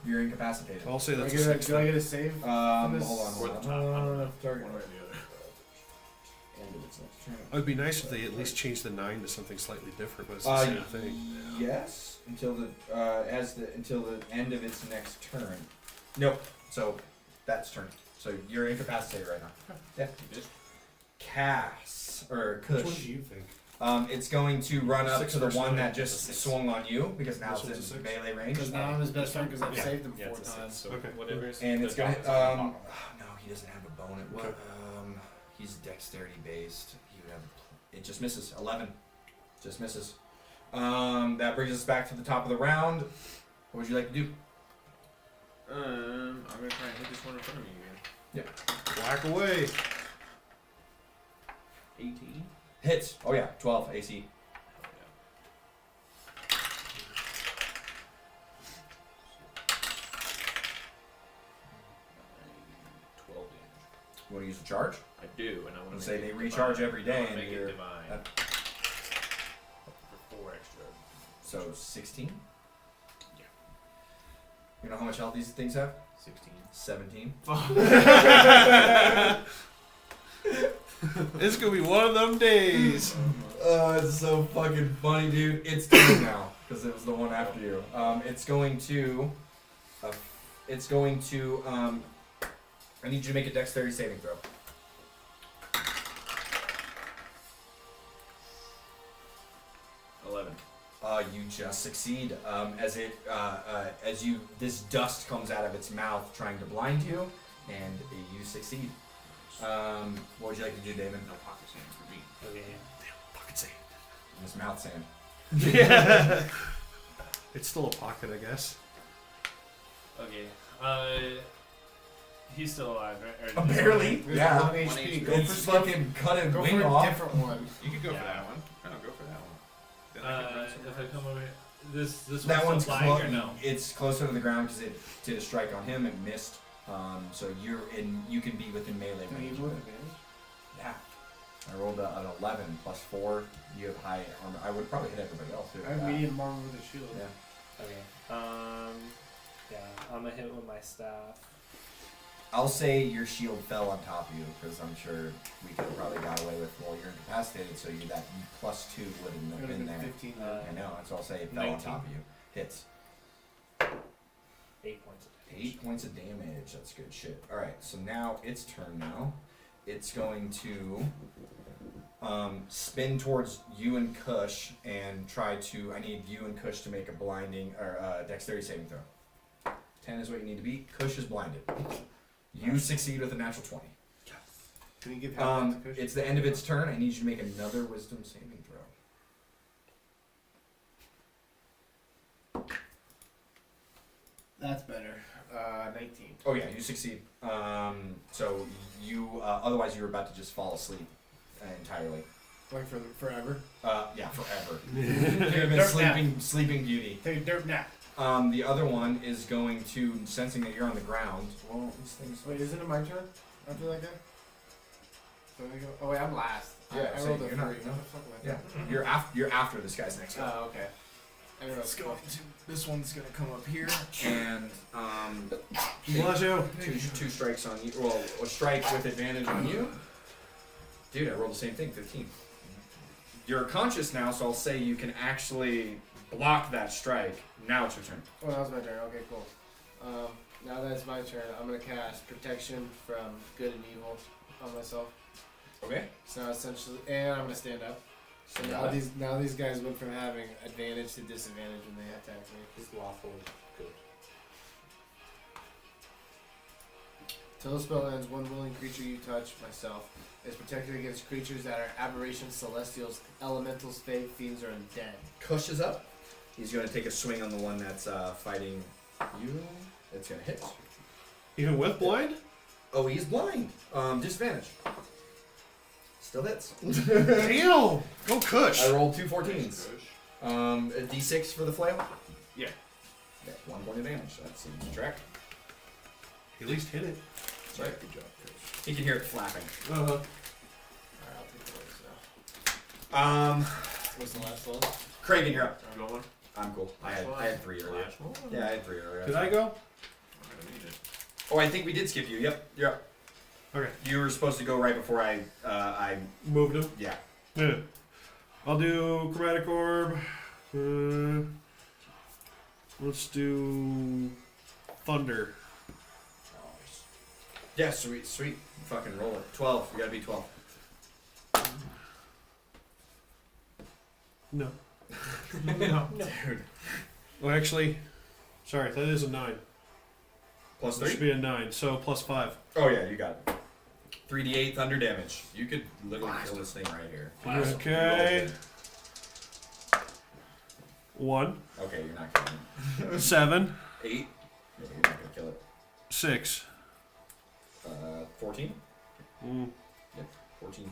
B: You're incapacitated.
D: I'll say
H: Do I
D: that's a
H: get
D: 6.
H: do I get a save?
B: Hold
H: this-
B: on,
A: Or
B: hold
A: the
B: on.
A: top, I don't know.
B: Target.
A: One or the other.
B: End of its next turn.
D: It would be nice if they at least changed the 9 to something slightly different, but it's the
B: Uh,
D: same thing.
B: Yes, until the end of its next turn. Nope. So that's turn. So you're incapacitated right now. Yeah. Cass or
D: Which one
B: Kush.
D: do you think?
B: It's going to run up
D: 6
B: to the
D: versus
B: one
D: 9.
B: that just
D: That's a 6.
B: swung on you because now
D: This one's a
B: it's in
D: 6.
B: melee range.
H: Because now I'm his best friend because I've
D: Yeah.
H: saved him
C: Yeah,
H: 4
C: it's a 6.
H: times.
C: So
D: Okay.
C: whatever is
B: And
C: the
B: it's going
C: top
B: to
C: is on the bottom.
B: no, he doesn't have a bonus. What?
D: Okay.
B: He's dexterity based. He would have it just misses. 11. Just misses. That brings us back to the top of the round. What would you like to do?
A: I'm gonna try and hit this one in front of me again.
D: Whack away.
A: 18.
B: Hits. Oh yeah, 12 AC.
A: Oh, yeah. 12 damage.
B: You want to use a charge?
A: I do, and I want
B: I'd
A: to
B: say
A: make
B: they
A: it
B: recharge
A: divine.
B: every day
A: I wanna
B: and
A: make
B: you're-
A: it divine.
B: that-
A: For 4 extra.
B: So 16.
A: Yeah.
B: You know how much health these things have?
A: 16.
B: 17.
D: It's gonna be one of them days.
B: Oh, it's so fucking funny, dude. It's turn now because it was the one after you. It's going to. I need you to make a dexterity saving throw.
A: 11.
B: You just succeed. This dust comes out of its mouth trying to blind you, and you succeed. What would you like to do, Damon?
A: No pocket sand for me.
C: Okay.
D: Pocket sand.
B: This mouth sand.
D: Yeah. It's still a pocket, I guess.
C: Okay. He's still alive, right? Or
B: Barely.
H: There's
B: Yeah.
H: 1 HP. Go
B: It's
H: for
B: fucking cut a
H: Go
B: wing
H: for a
B: off.
H: different one.
A: You could go
C: Yeah.
A: for that one. No, go for that one. Then I can run
C: If I
A: somewhere
C: come over here, this
B: That one's
C: still flying or no?
B: It's closer to the ground because it did a strike on him and missed. So you can be within melee
H: Can you
B: range.
H: move advantage?
B: Yeah. I rolled an 11 plus 4. You have high armor. I would probably hit everybody else too.
H: I have medium armor with a shield.
B: Yeah.
C: Okay. Yeah, I'm gonna hit with my staff.
B: I'll say your shield fell on top of you because I'm sure we could have probably got away with you're incapacitated, so that plus 2 wouldn't
H: It
B: have
H: would have
B: been
H: been
B: there.
H: 15.
C: Uh,
B: I know, that's what I'll say. It fell on
C: 19.
B: top of you. Hits.
C: 8 points of damage.
B: 8 points of damage. That's good shit. Alright, so now its turn now. It's going to spin towards you and Kush and try to. I need you and Kush to make a blinding or dexterity saving throw. 10 is what you need to beat. Kush is blinded. You succeed with a natural 20.
H: Can you give half to Kush?
B: It's the end of its turn. I need you to make another wisdom saving throw.
H: That's better. 19.
B: Oh yeah, you succeed. So you otherwise you were about to just fall asleep entirely.
H: Like for forever.
B: Yeah, forever. You've been
H: Dirt
B: sleeping beauty.
H: Take a dirt nap.
B: The other one is going to, sensing that you're on the ground. Well, these things.
H: Wait, isn't it my turn after that guy? So we go. Oh wait, I'm last.
B: Yeah,
H: I
B: so
H: rolled a
B: you're
H: 3.
B: not-
H: What the fuck am I
B: Yeah, you're after this guy's next go.
H: Oh, okay. I don't know.
A: Let's go into this one's gonna come up here and
D: Blasio.
B: two strikes on you. Well, a strike with advantage on you. Dude, I rolled the same thing, 15. You're conscious now, so I'll say you can actually block that strike. Now it's your turn.
E: Oh, that was my turn. Okay, cool. Now that it's my turn, I'm gonna cast protection from good and evil on myself.
B: Okay.
E: So now essentially, and I'm gonna stand up. So
B: Got it.
E: now these guys went from having advantage to disadvantage when they attack me.
C: It's lawful good.
E: Till the spell ends, one willing creature you touch, myself, is protected against creatures that are aberrations, celestials, elementals, fae, fiends, or undead.
B: Kush is up. He's going to take a swing on the one that's fighting you. It's going to hit.
D: Even with blind?
B: Oh, he's blind. Disadvantage. Still hits.
D: Damn! Go Kush!
B: I rolled 2 14s. A d6 for the flail?
A: Yeah.
B: Yeah, 1 point of damage. That seems to track.
D: At least hit it.
B: Sorry. Good job, Kush. You can hear it flapping.
E: Alright, I'll take the ones now. What's the last one?
B: Kragan, you're up.
A: You want one?
B: I'm cool. I had 3 earlier.
A: Last one?
B: Yeah, I had 3 earlier.
D: Did I go?
A: I'm gonna need it.
B: Oh, I think we did skip you. Yep, you're up.
D: Okay.
B: You were supposed to go right before I
D: Moved him.
B: yeah.
D: Yeah. I'll do Chromatic Orb. Let's do Thunder.
B: Yeah, sweet. Fucking roll it. 12. You gotta be 12.
D: No.
E: No.
B: Dude.
D: Well, actually, sorry, that is a 9.
B: Plus
D: That should
B: 3?
D: be a 9, so plus 5.
B: Oh, yeah, you got it. 3d8 thunder damage. You could literally kill this thing right here.
D: Okay. 1,
B: Okay, you're not killing
D: 7,
B: it. 8. Yeah, you're not gonna kill it.
D: 6.
B: 14?
D: Mm,
B: 14.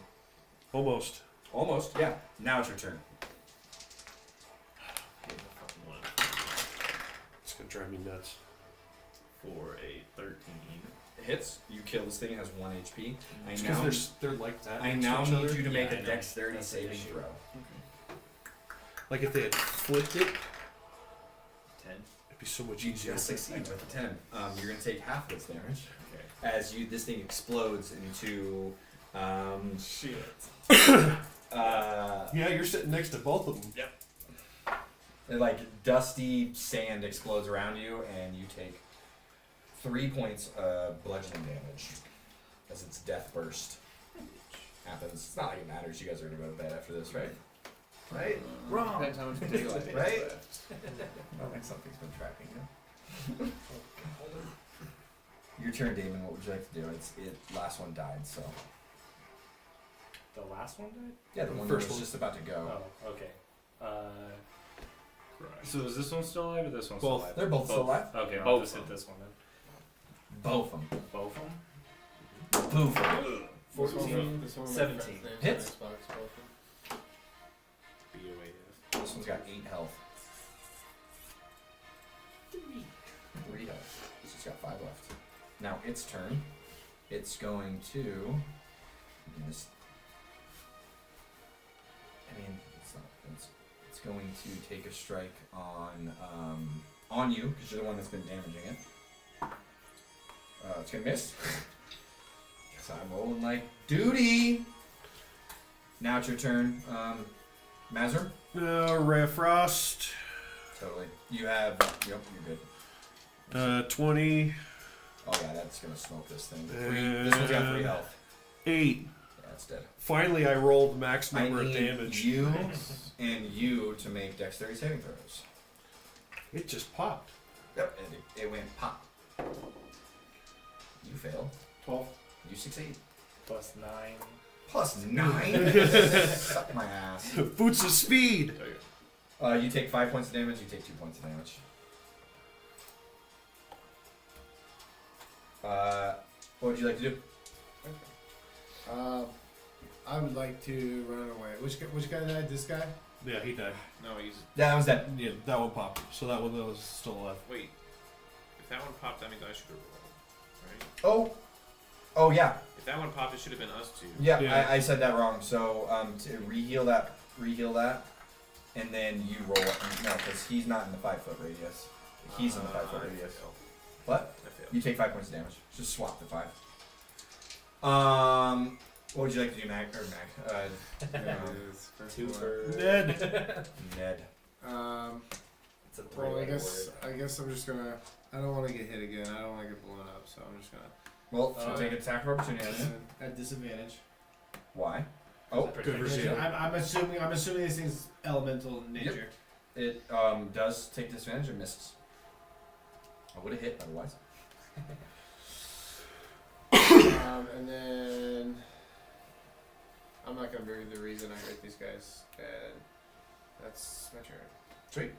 D: almost.
B: Almost, yeah. Now it's your turn.
D: It's gonna drive me nuts.
A: For a 13.
B: It hits. You kill this thing. It has 1 HP.
D: It's because they're like that.
B: I
D: next to
B: now
D: each
B: need
D: other.
B: you to make
C: Yeah,
B: a
C: I know.
B: dexterity
C: That's the
B: saving
C: issue.
B: throw.
D: Like if they had flipped it,
A: 10.
D: it'd be so much
B: You
D: easier.
B: just succeed with a 10. You're going to take half this damage
A: Okay.
B: as this thing explodes into
A: Shit.
D: Yeah, you're sitting next to both of them.
B: like dusty sand explodes around you, and you take 3 points of bludgeoning damage as its death burst happens. It's not like it matters. You guys are going to go to bed after this, right? Right?
A: Wrong. Depends how much daylight
B: Right?
A: is left.
B: Oh, like something's been tracking you. Your turn, Damon. What would you like to do? Last one died, so.
C: The last one died?
B: Yeah, the one
D: First
B: that was
D: one.
B: just about to go.
C: Oh, okay.
A: Correct.
F: So is this one still alive or this one
D: Both.
F: still alive?
B: They're both still alive.
F: Okay, I'll
A: Both
F: just hit
A: of them.
F: this one then.
B: Both of them.
F: Both of them?
B: Both of them.
C: 14,
E: This one
C: 17.
B: Hits.
A: BOAF.
B: This one's got 8 health. 3 health. So it's got 5 left. Now its turn. It's going to. It's not. It's going to take a strike on you because you're the one that's been damaging it. It's gonna miss. Guess I'm rolling like duty. Now it's your turn, Mazur.
D: Ray of Frost.
B: Totally. You have. Yep, you're good.
D: 20,
B: Oh yeah, that's gonna smoke this thing. This one's got 3 health.
D: 8.
B: Yeah, it's dead.
D: Finally, I rolled max
B: I
D: number of
B: need
D: damage.
B: you and you to make dexterity saving throws.
D: It just popped.
B: Yep, and it went pop. You failed.
E: 12.
B: You succeed.
C: Plus 9.
B: Plus 9. Suck my ass.
D: Boots of speed.
B: You take 5 points of damage. You take 2 points of damage. What would you like to do?
E: I would like to run away. Which guy died? This guy?
D: Yeah, he died.
A: No, he's.
B: That was dead.
D: Yeah, that one popped. So that one was still alive.
A: Wait. If that one popped, that means I should have rolled. Right?
B: Oh. Oh yeah.
A: If that one popped, it should have been us two.
B: Yeah,
D: Yeah.
B: I said that wrong. So to reheal that, and then you roll it. No, because he's not in the 5 foot radius. He's in the 5 foot
A: I
B: radius.
A: failed.
B: What?
A: I failed.
B: You take 5 points of damage. Just swap the 5. What would you like to do, Mac? Or Mac?
C: Two birds.
D: Ned.
B: Ned.
C: It's a
H: Well, I
C: three-letter
H: guess I'm just gonna. I don't want to get hit again. I don't want to get blown up, so I'm just gonna.
B: Well, so take an attack of opportunity.
H: At disadvantage.
B: Why?
C: word.
B: Oh,
C: Protection.
D: good reveal.
H: I'm assuming this thing's elemental in nature.
B: it does take disadvantage and misses. I would have hit otherwise.
H: And then I'm not gonna be the reason I hurt these guys, and that's my turn.
B: Sweet.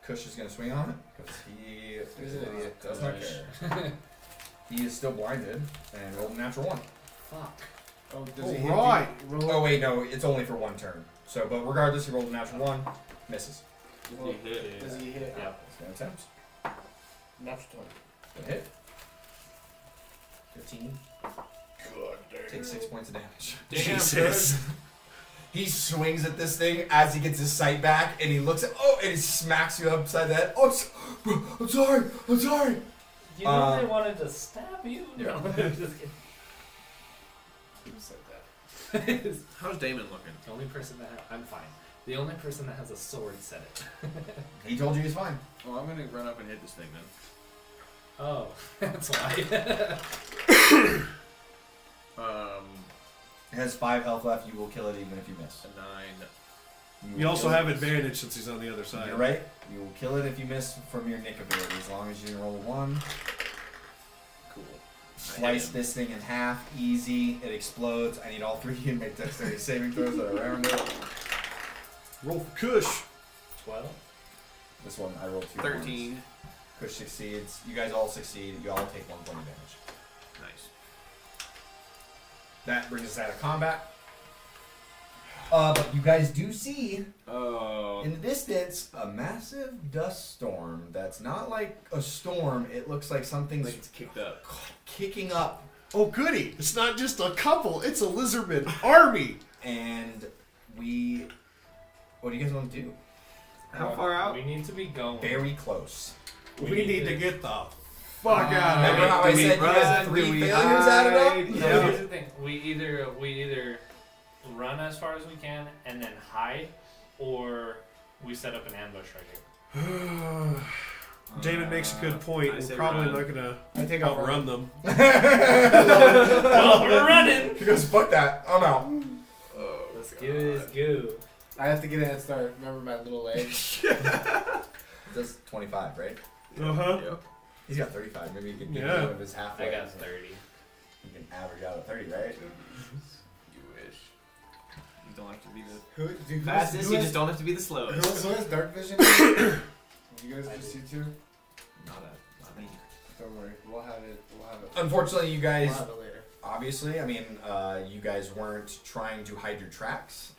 B: Kush is gonna swing on it because he
H: He's an idiot.
B: does not care. He is still blinded and rolled a natural 1.
C: Fuck.
H: Oh, does
E: Oh,
H: he hit
E: right.
H: the roll?
B: Oh wait, no, it's only for 1 turn. So, but regardless, he rolled a natural 1, misses.
H: Well, does he hit?
C: Yeah.
B: He's gonna attempt.
H: Natural 20.
B: Good hit. 15. Take 6 points of damage.
D: Jesus.
B: He swings at this thing as he gets his sight back, and he looks at and he smacks you upside the head. Oh, I'm sorry.
C: You know they wanted to stab you? No, I'm just kidding.
H: Who said that?
A: How's Damon looking?
C: The only person that I'm fine. The only person that has a sword said it.
B: He told you he's fine.
A: Well, I'm gonna run up and hit this thing then.
C: Oh, that's why.
B: It has 5 health left. You will kill it even if you miss.
A: A 9.
D: You also have advantage since he's on the other side.
B: You're right. You will kill it if you miss from your Nick ability, as long as you roll 1.
A: Cool.
B: Slice this thing in half, easy. It explodes. I need all 3 of you to make dexterity saving throws that are around it.
D: Roll for Kush.
C: 12?
B: This one, I rolled 2.
A: 13.
B: Ones. Kush succeeds. You guys all succeed. You all take 1 point of damage.
A: Nice.
B: That brings us out of combat. But you guys do see
A: Oh.
B: in the distance a massive dust storm that's not like a storm. It looks like something's
A: Like it's kicked up.
B: kicking up.
D: Oh, goody. It's not just a couple, it's a lizardman army.
B: And we... What do you guys want to do?
A: How far out?
C: We need to be going.
B: Very close.
D: We need to get the fuck out of
B: Remember
D: here.
B: how I said you had 3 failures added up?
C: No,
D: Yeah.
C: here's the thing. We either run as far as we can and then hide, or we set up an ambush right here.
D: David makes a good point.
A: I
D: We're
A: say
D: probably
A: run.
D: not gonna
H: I think
D: outrun them.
C: Well, we're running.
B: He goes, fuck that. I'm out.
A: Oh,
C: Let's give this go.
H: I have to get a head start. Remember my little leg?
B: That's 25, right?
D: Uh-huh.
A: Yep.
B: He's got 35. Maybe you can get
D: Yeah.
B: one of his half
C: I got 30.
B: You can average out at 30, right?
A: You wish. You don't have to be the
H: Who, dude,
A: fastest.
H: who
A: You
H: has-
A: just don't have to be the
H: Who
A: slowest.
H: has dark vision? You guys
C: I
H: just
C: do.
H: you two?
A: Not me.
H: Don't worry. We'll have it.
B: Unfortunately, you guys,
H: We'll have it later.
B: obviously, I mean, you guys weren't trying to hide your tracks.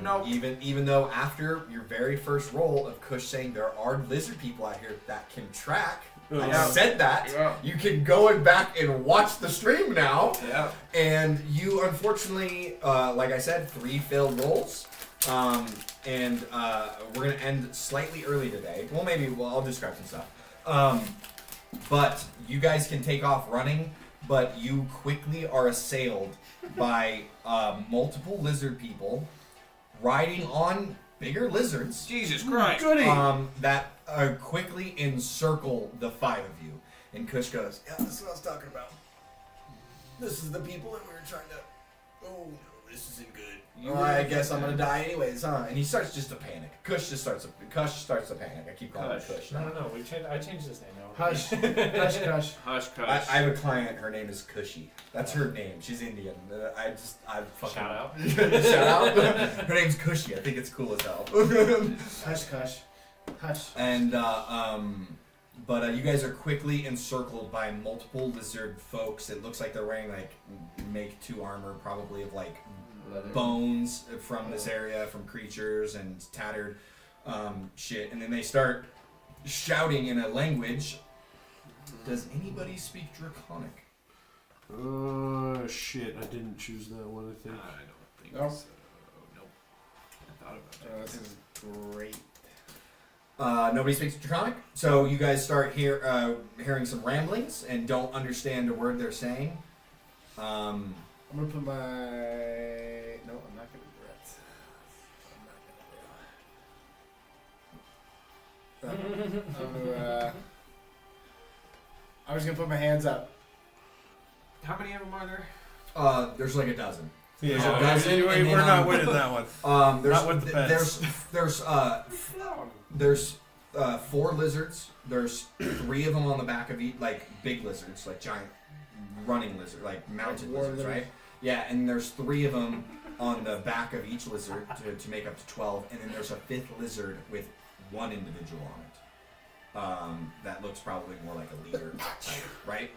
A: Nope.
B: Even though after your very first roll of Kush saying there are lizard people out here that can track, I
A: Yeah.
B: said that.
A: Yeah.
B: You can go back and watch the stream now.
A: Yeah.
B: And you, unfortunately, like I said, 3 failed rolls. And we're going to end slightly early today. Well, I'll describe some stuff. But you guys can take off running, but you quickly are assailed by multiple lizard people riding on bigger lizards.
A: Jesus Christ.
D: Goody.
B: That quickly encircle the 5 of you. And Kush goes, yeah, this is what I was talking about. This is the people that we were trying to... Oh, no, this isn't good. I guess I'm gonna die anyways, huh? And he starts just to panic. Kush starts to panic. I keep calling him Kush.
C: No. I changed his name now.
H: Hush. Hush, hush.
A: Hush,
B: I
A: hush.
B: have a client. Her name is Cushy. That's her name. She's Indian. I fucking
C: Shout out.
B: shout out. Her name's Cushy. I think it's cool as hell.
H: Hush, hush. Hush.
B: And but you guys are quickly encircled by multiple lizard folks. It looks like they're wearing like make 2 armor, probably of like bones from this area, from creatures and tattered shit. And then they start shouting in a language. Does anybody speak Draconic?
D: Shit, I didn't choose that one, I think.
A: I don't think
H: No.
A: so. Nope. I thought about
H: This is great.
B: Nobody speaks Draconic, so you guys start hearing some ramblings and don't understand a word they're saying.
E: I'm gonna put my. No, I'm not gonna do that. I'm just gonna put my hands up.
H: How many of them are there?
B: There's like a dozen.
D: Yeah,
B: There's a dozen,
D: anyway,
B: and then,
D: we're not winning that one.
B: There's
D: Not with the pets.
B: there's 4 lizards. There's 3 of them on the back of each, like big lizards, like giant running lizard, like mounted
E: Like
B: lizards, right? Yeah, and there's 3 of them on the back of each lizard to make up to 12, and then there's a 5th lizard with 1 individual on it. That looks probably more like a leader type, right?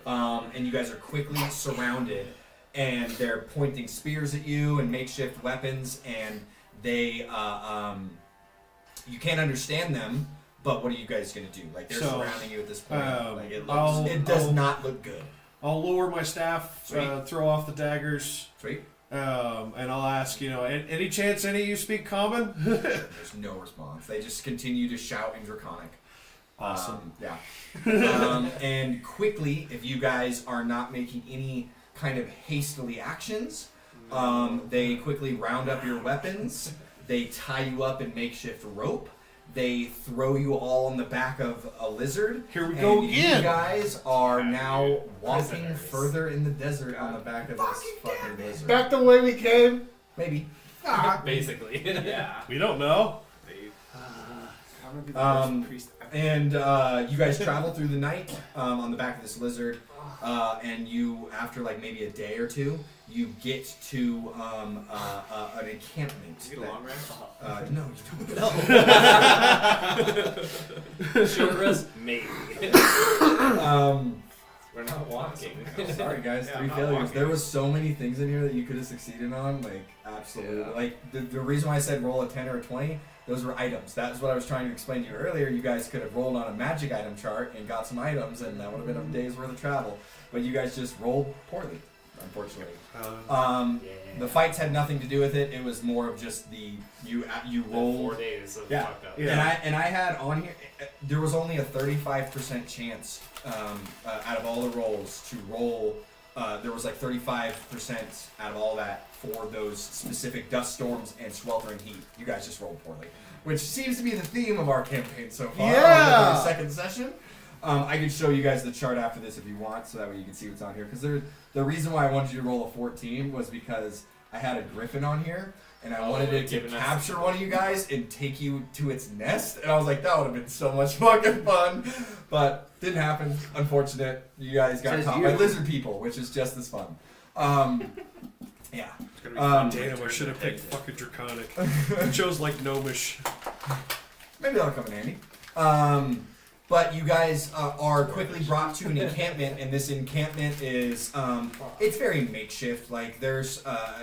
B: And you guys are quickly surrounded, and they're pointing spears at you and makeshift weapons, and they, you can't understand them, but what are you guys gonna do? Like, they're surrounding you at this point. Like, it does not look good.
D: I'll lower my staff, throw off the daggers.
B: Sweet.
D: And I'll ask, any chance any of you speak common?
B: There's no response. They just continue to shout in Draconic.
D: Awesome.
B: Yeah. And quickly, if you guys are not making any kind of hastily actions, they quickly round up your weapons. They tie you up in makeshift rope. They throw you all on the back of a lizard.
D: Here we go again.
B: You guys are now walking
H: Prisoners.
B: further in the desert on the back of this fucking lizard.
E: Back the way we came.
B: Maybe.
C: Basically.
H: Yeah.
D: We don't know.
E: I'm gonna be the
B: Um,
E: first priest.
B: And you guys travel through the night on the back of this lizard, and you, after like maybe a day or two, you get to an encampment.
H: You get a long rest?
B: No, you don't.
C: Short rest? Maybe.
H: We're not walking.
B: Sorry guys,
H: Yeah,
B: 3
H: I'm not
B: failures.
H: walking.
B: There was so many things in here that you could have succeeded on, like absolutely.
H: Yeah.
B: Like the reason why I said roll a 10 or a 20, those were items. That's what I was trying to explain to you earlier. You guys could have rolled on a magic item chart and got some items, and that would have been a day's worth of travel. But you guys just rolled poorly, unfortunately. The fights had nothing to do with it. It was more of just you rolled.
C: 4 days of
B: Yeah.
C: fucked up.
D: Yeah.
B: And I had on here, there was only a 35% chance out of all the rolls to roll. There was like 35% out of all that for those specific dust storms and sweltering heat. You guys just rolled poorly, which seems to be the theme of our campaign so far.
E: Yeah.
B: On the second session. I can show you guys the chart after this if you want, so that way you can see what's on here. Because the reason why I wanted you to roll a 14 was because I had a griffin on here, and I wanted it to capture one of you guys and take you to its nest. And I was like, that would have been so much fucking fun. But didn't happen. Unfortunate. You guys got
H: Says
B: caught
H: you.
B: by lizard people, which is just as fun. Yeah.
F: It's gonna be fun to
D: Damn, I
F: return
D: should have
F: the
D: picked
F: pig.
D: fucking Draconic. I chose like Gnomish.
B: Maybe that'll come in handy. But you guys are quickly brought to an encampment, and this encampment is it's very makeshift. Like there's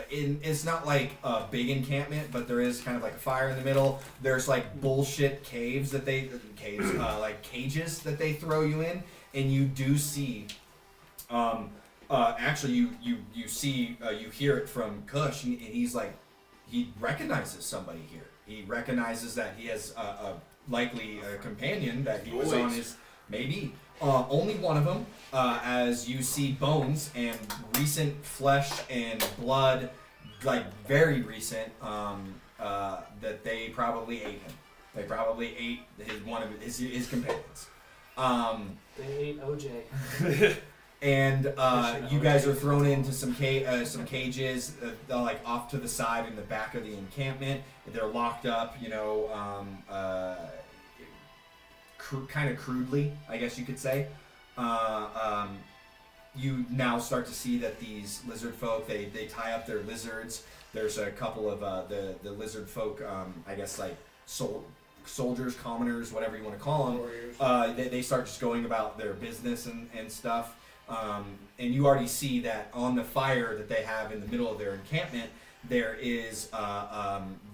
B: it's not like a big encampment, but there is kind of like a fire in the middle. There's like bullshit caves that like cages that they throw you in, and you do see. Actually, you see you hear it from Kush, and he's like he recognizes somebody here. He recognizes that he has likely a companion that he was on his maybe only one of them as you see bones and recent flesh and blood, like very recent, that they probably ate him. They probably ate one of his companions.
C: They ate OJ.
B: And you guys are thrown into some cages, like off to the side in the back of the encampment. They're locked up, kind of crudely, I guess you could say. You now start to see that these lizard folk, they tie up their lizards. There's a couple of the lizard folk, I guess like soldiers, commoners, whatever you want to call them. They start just going about their business and stuff. And you already see that on the fire that they have in the middle of their encampment, there is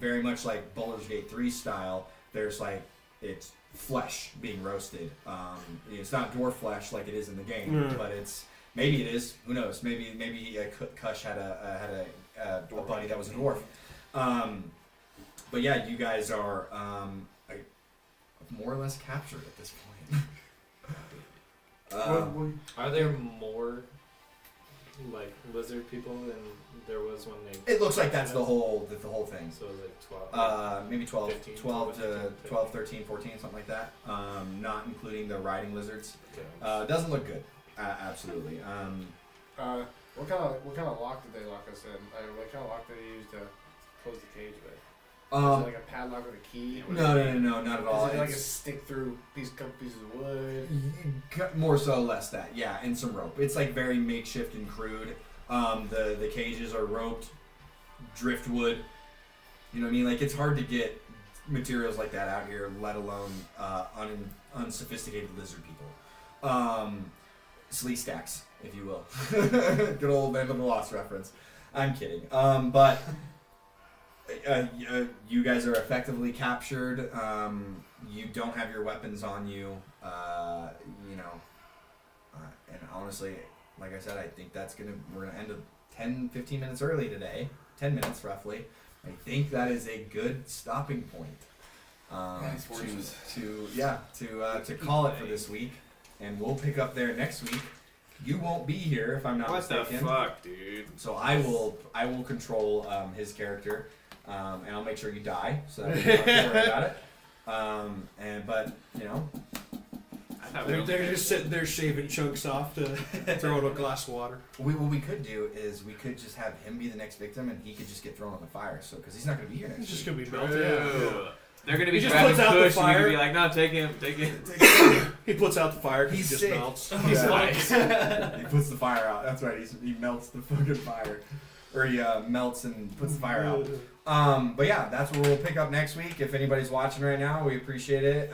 B: very much like Baldur's Gate 3 style. There's like it's flesh being roasted. It's not dwarf flesh like it is in the game, but it's maybe it is. Who knows? Maybe Kush had a buddy that was a dwarf. But yeah, you guys are more or less captured at this point.
C: Are there more like lizard people than there was when they.
B: It looks like that's the whole thing.
C: So it was like 12.
B: Maybe 12,
C: 15,
B: 12 to
C: 15.
B: 12, 13, 14, something like that. Not including the riding lizards.
C: Okay.
B: Doesn't look good. Absolutely.
H: What kind of lock did they lock us in? What kind of lock did they use to close the cage with? Is it like a padlock with a key?
B: No, not at all.
H: Is it like a
B: It's
H: stick through couple pieces of wood?
B: more so, less that. Yeah, and some rope. It's like very makeshift and crude. The cages are roped, driftwood. You know what I mean? Like, it's hard to get materials like that out here, let alone unsophisticated lizard people. Slee stacks, if you will. Good old Band of the Lost reference. I'm kidding. But you guys are effectively captured. You don't have your weapons on you. And honestly, like I said, I think we're gonna end 10-15 minutes early today. 10 minutes roughly. I think that is a good stopping point. To call it for this week, and we'll pick up there next week. You won't be here if I'm not
A: What the
B: mistaken.
A: fuck, dude?
B: So I will control his character, and I'll make sure you die, so that we don't have to worry about it. But you know,
D: They're just sitting there shaving chunks off to throw in a glass of water.
B: what we could do is we could just have him be the next victim, and he could just get thrown on the fire. So because he's not going to be here next
D: It's just
B: week.
D: gonna be melted. Yeah.
A: They're gonna be
D: He just
A: grabbing
D: puts out the
A: Kush, and you
D: fire.
A: can be like, "No, take him."
D: He puts out the fire because he
B: He's
D: just
B: sick.
D: melts.
B: He's he puts the fire out. That's right. He melts the fucking fire, or he melts and puts the fire out. But yeah, that's what we'll pick up next week. If anybody's watching right now, we appreciate it.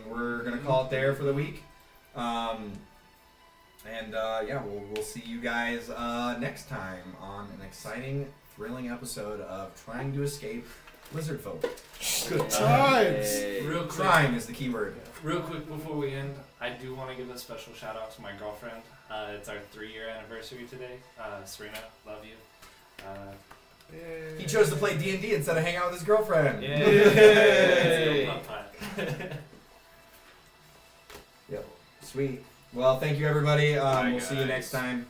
B: We're gonna call it there for the week. We'll see you guys next time on an exciting, thrilling episode of Trying to Escape Lizard Folk.
E: Good times.
C: Real quick,
B: Crime is the key word.
C: real quick before we end, I do want to give a special shout out to my girlfriend. It's our 3-year anniversary today. Serena, love you.
B: He chose to play D&D instead of hang out with his girlfriend.
C: Yay!
B: Yep. Sweet. Well, thank you everybody.
A: Bye,
B: We'll see you
A: guys.
B: next time.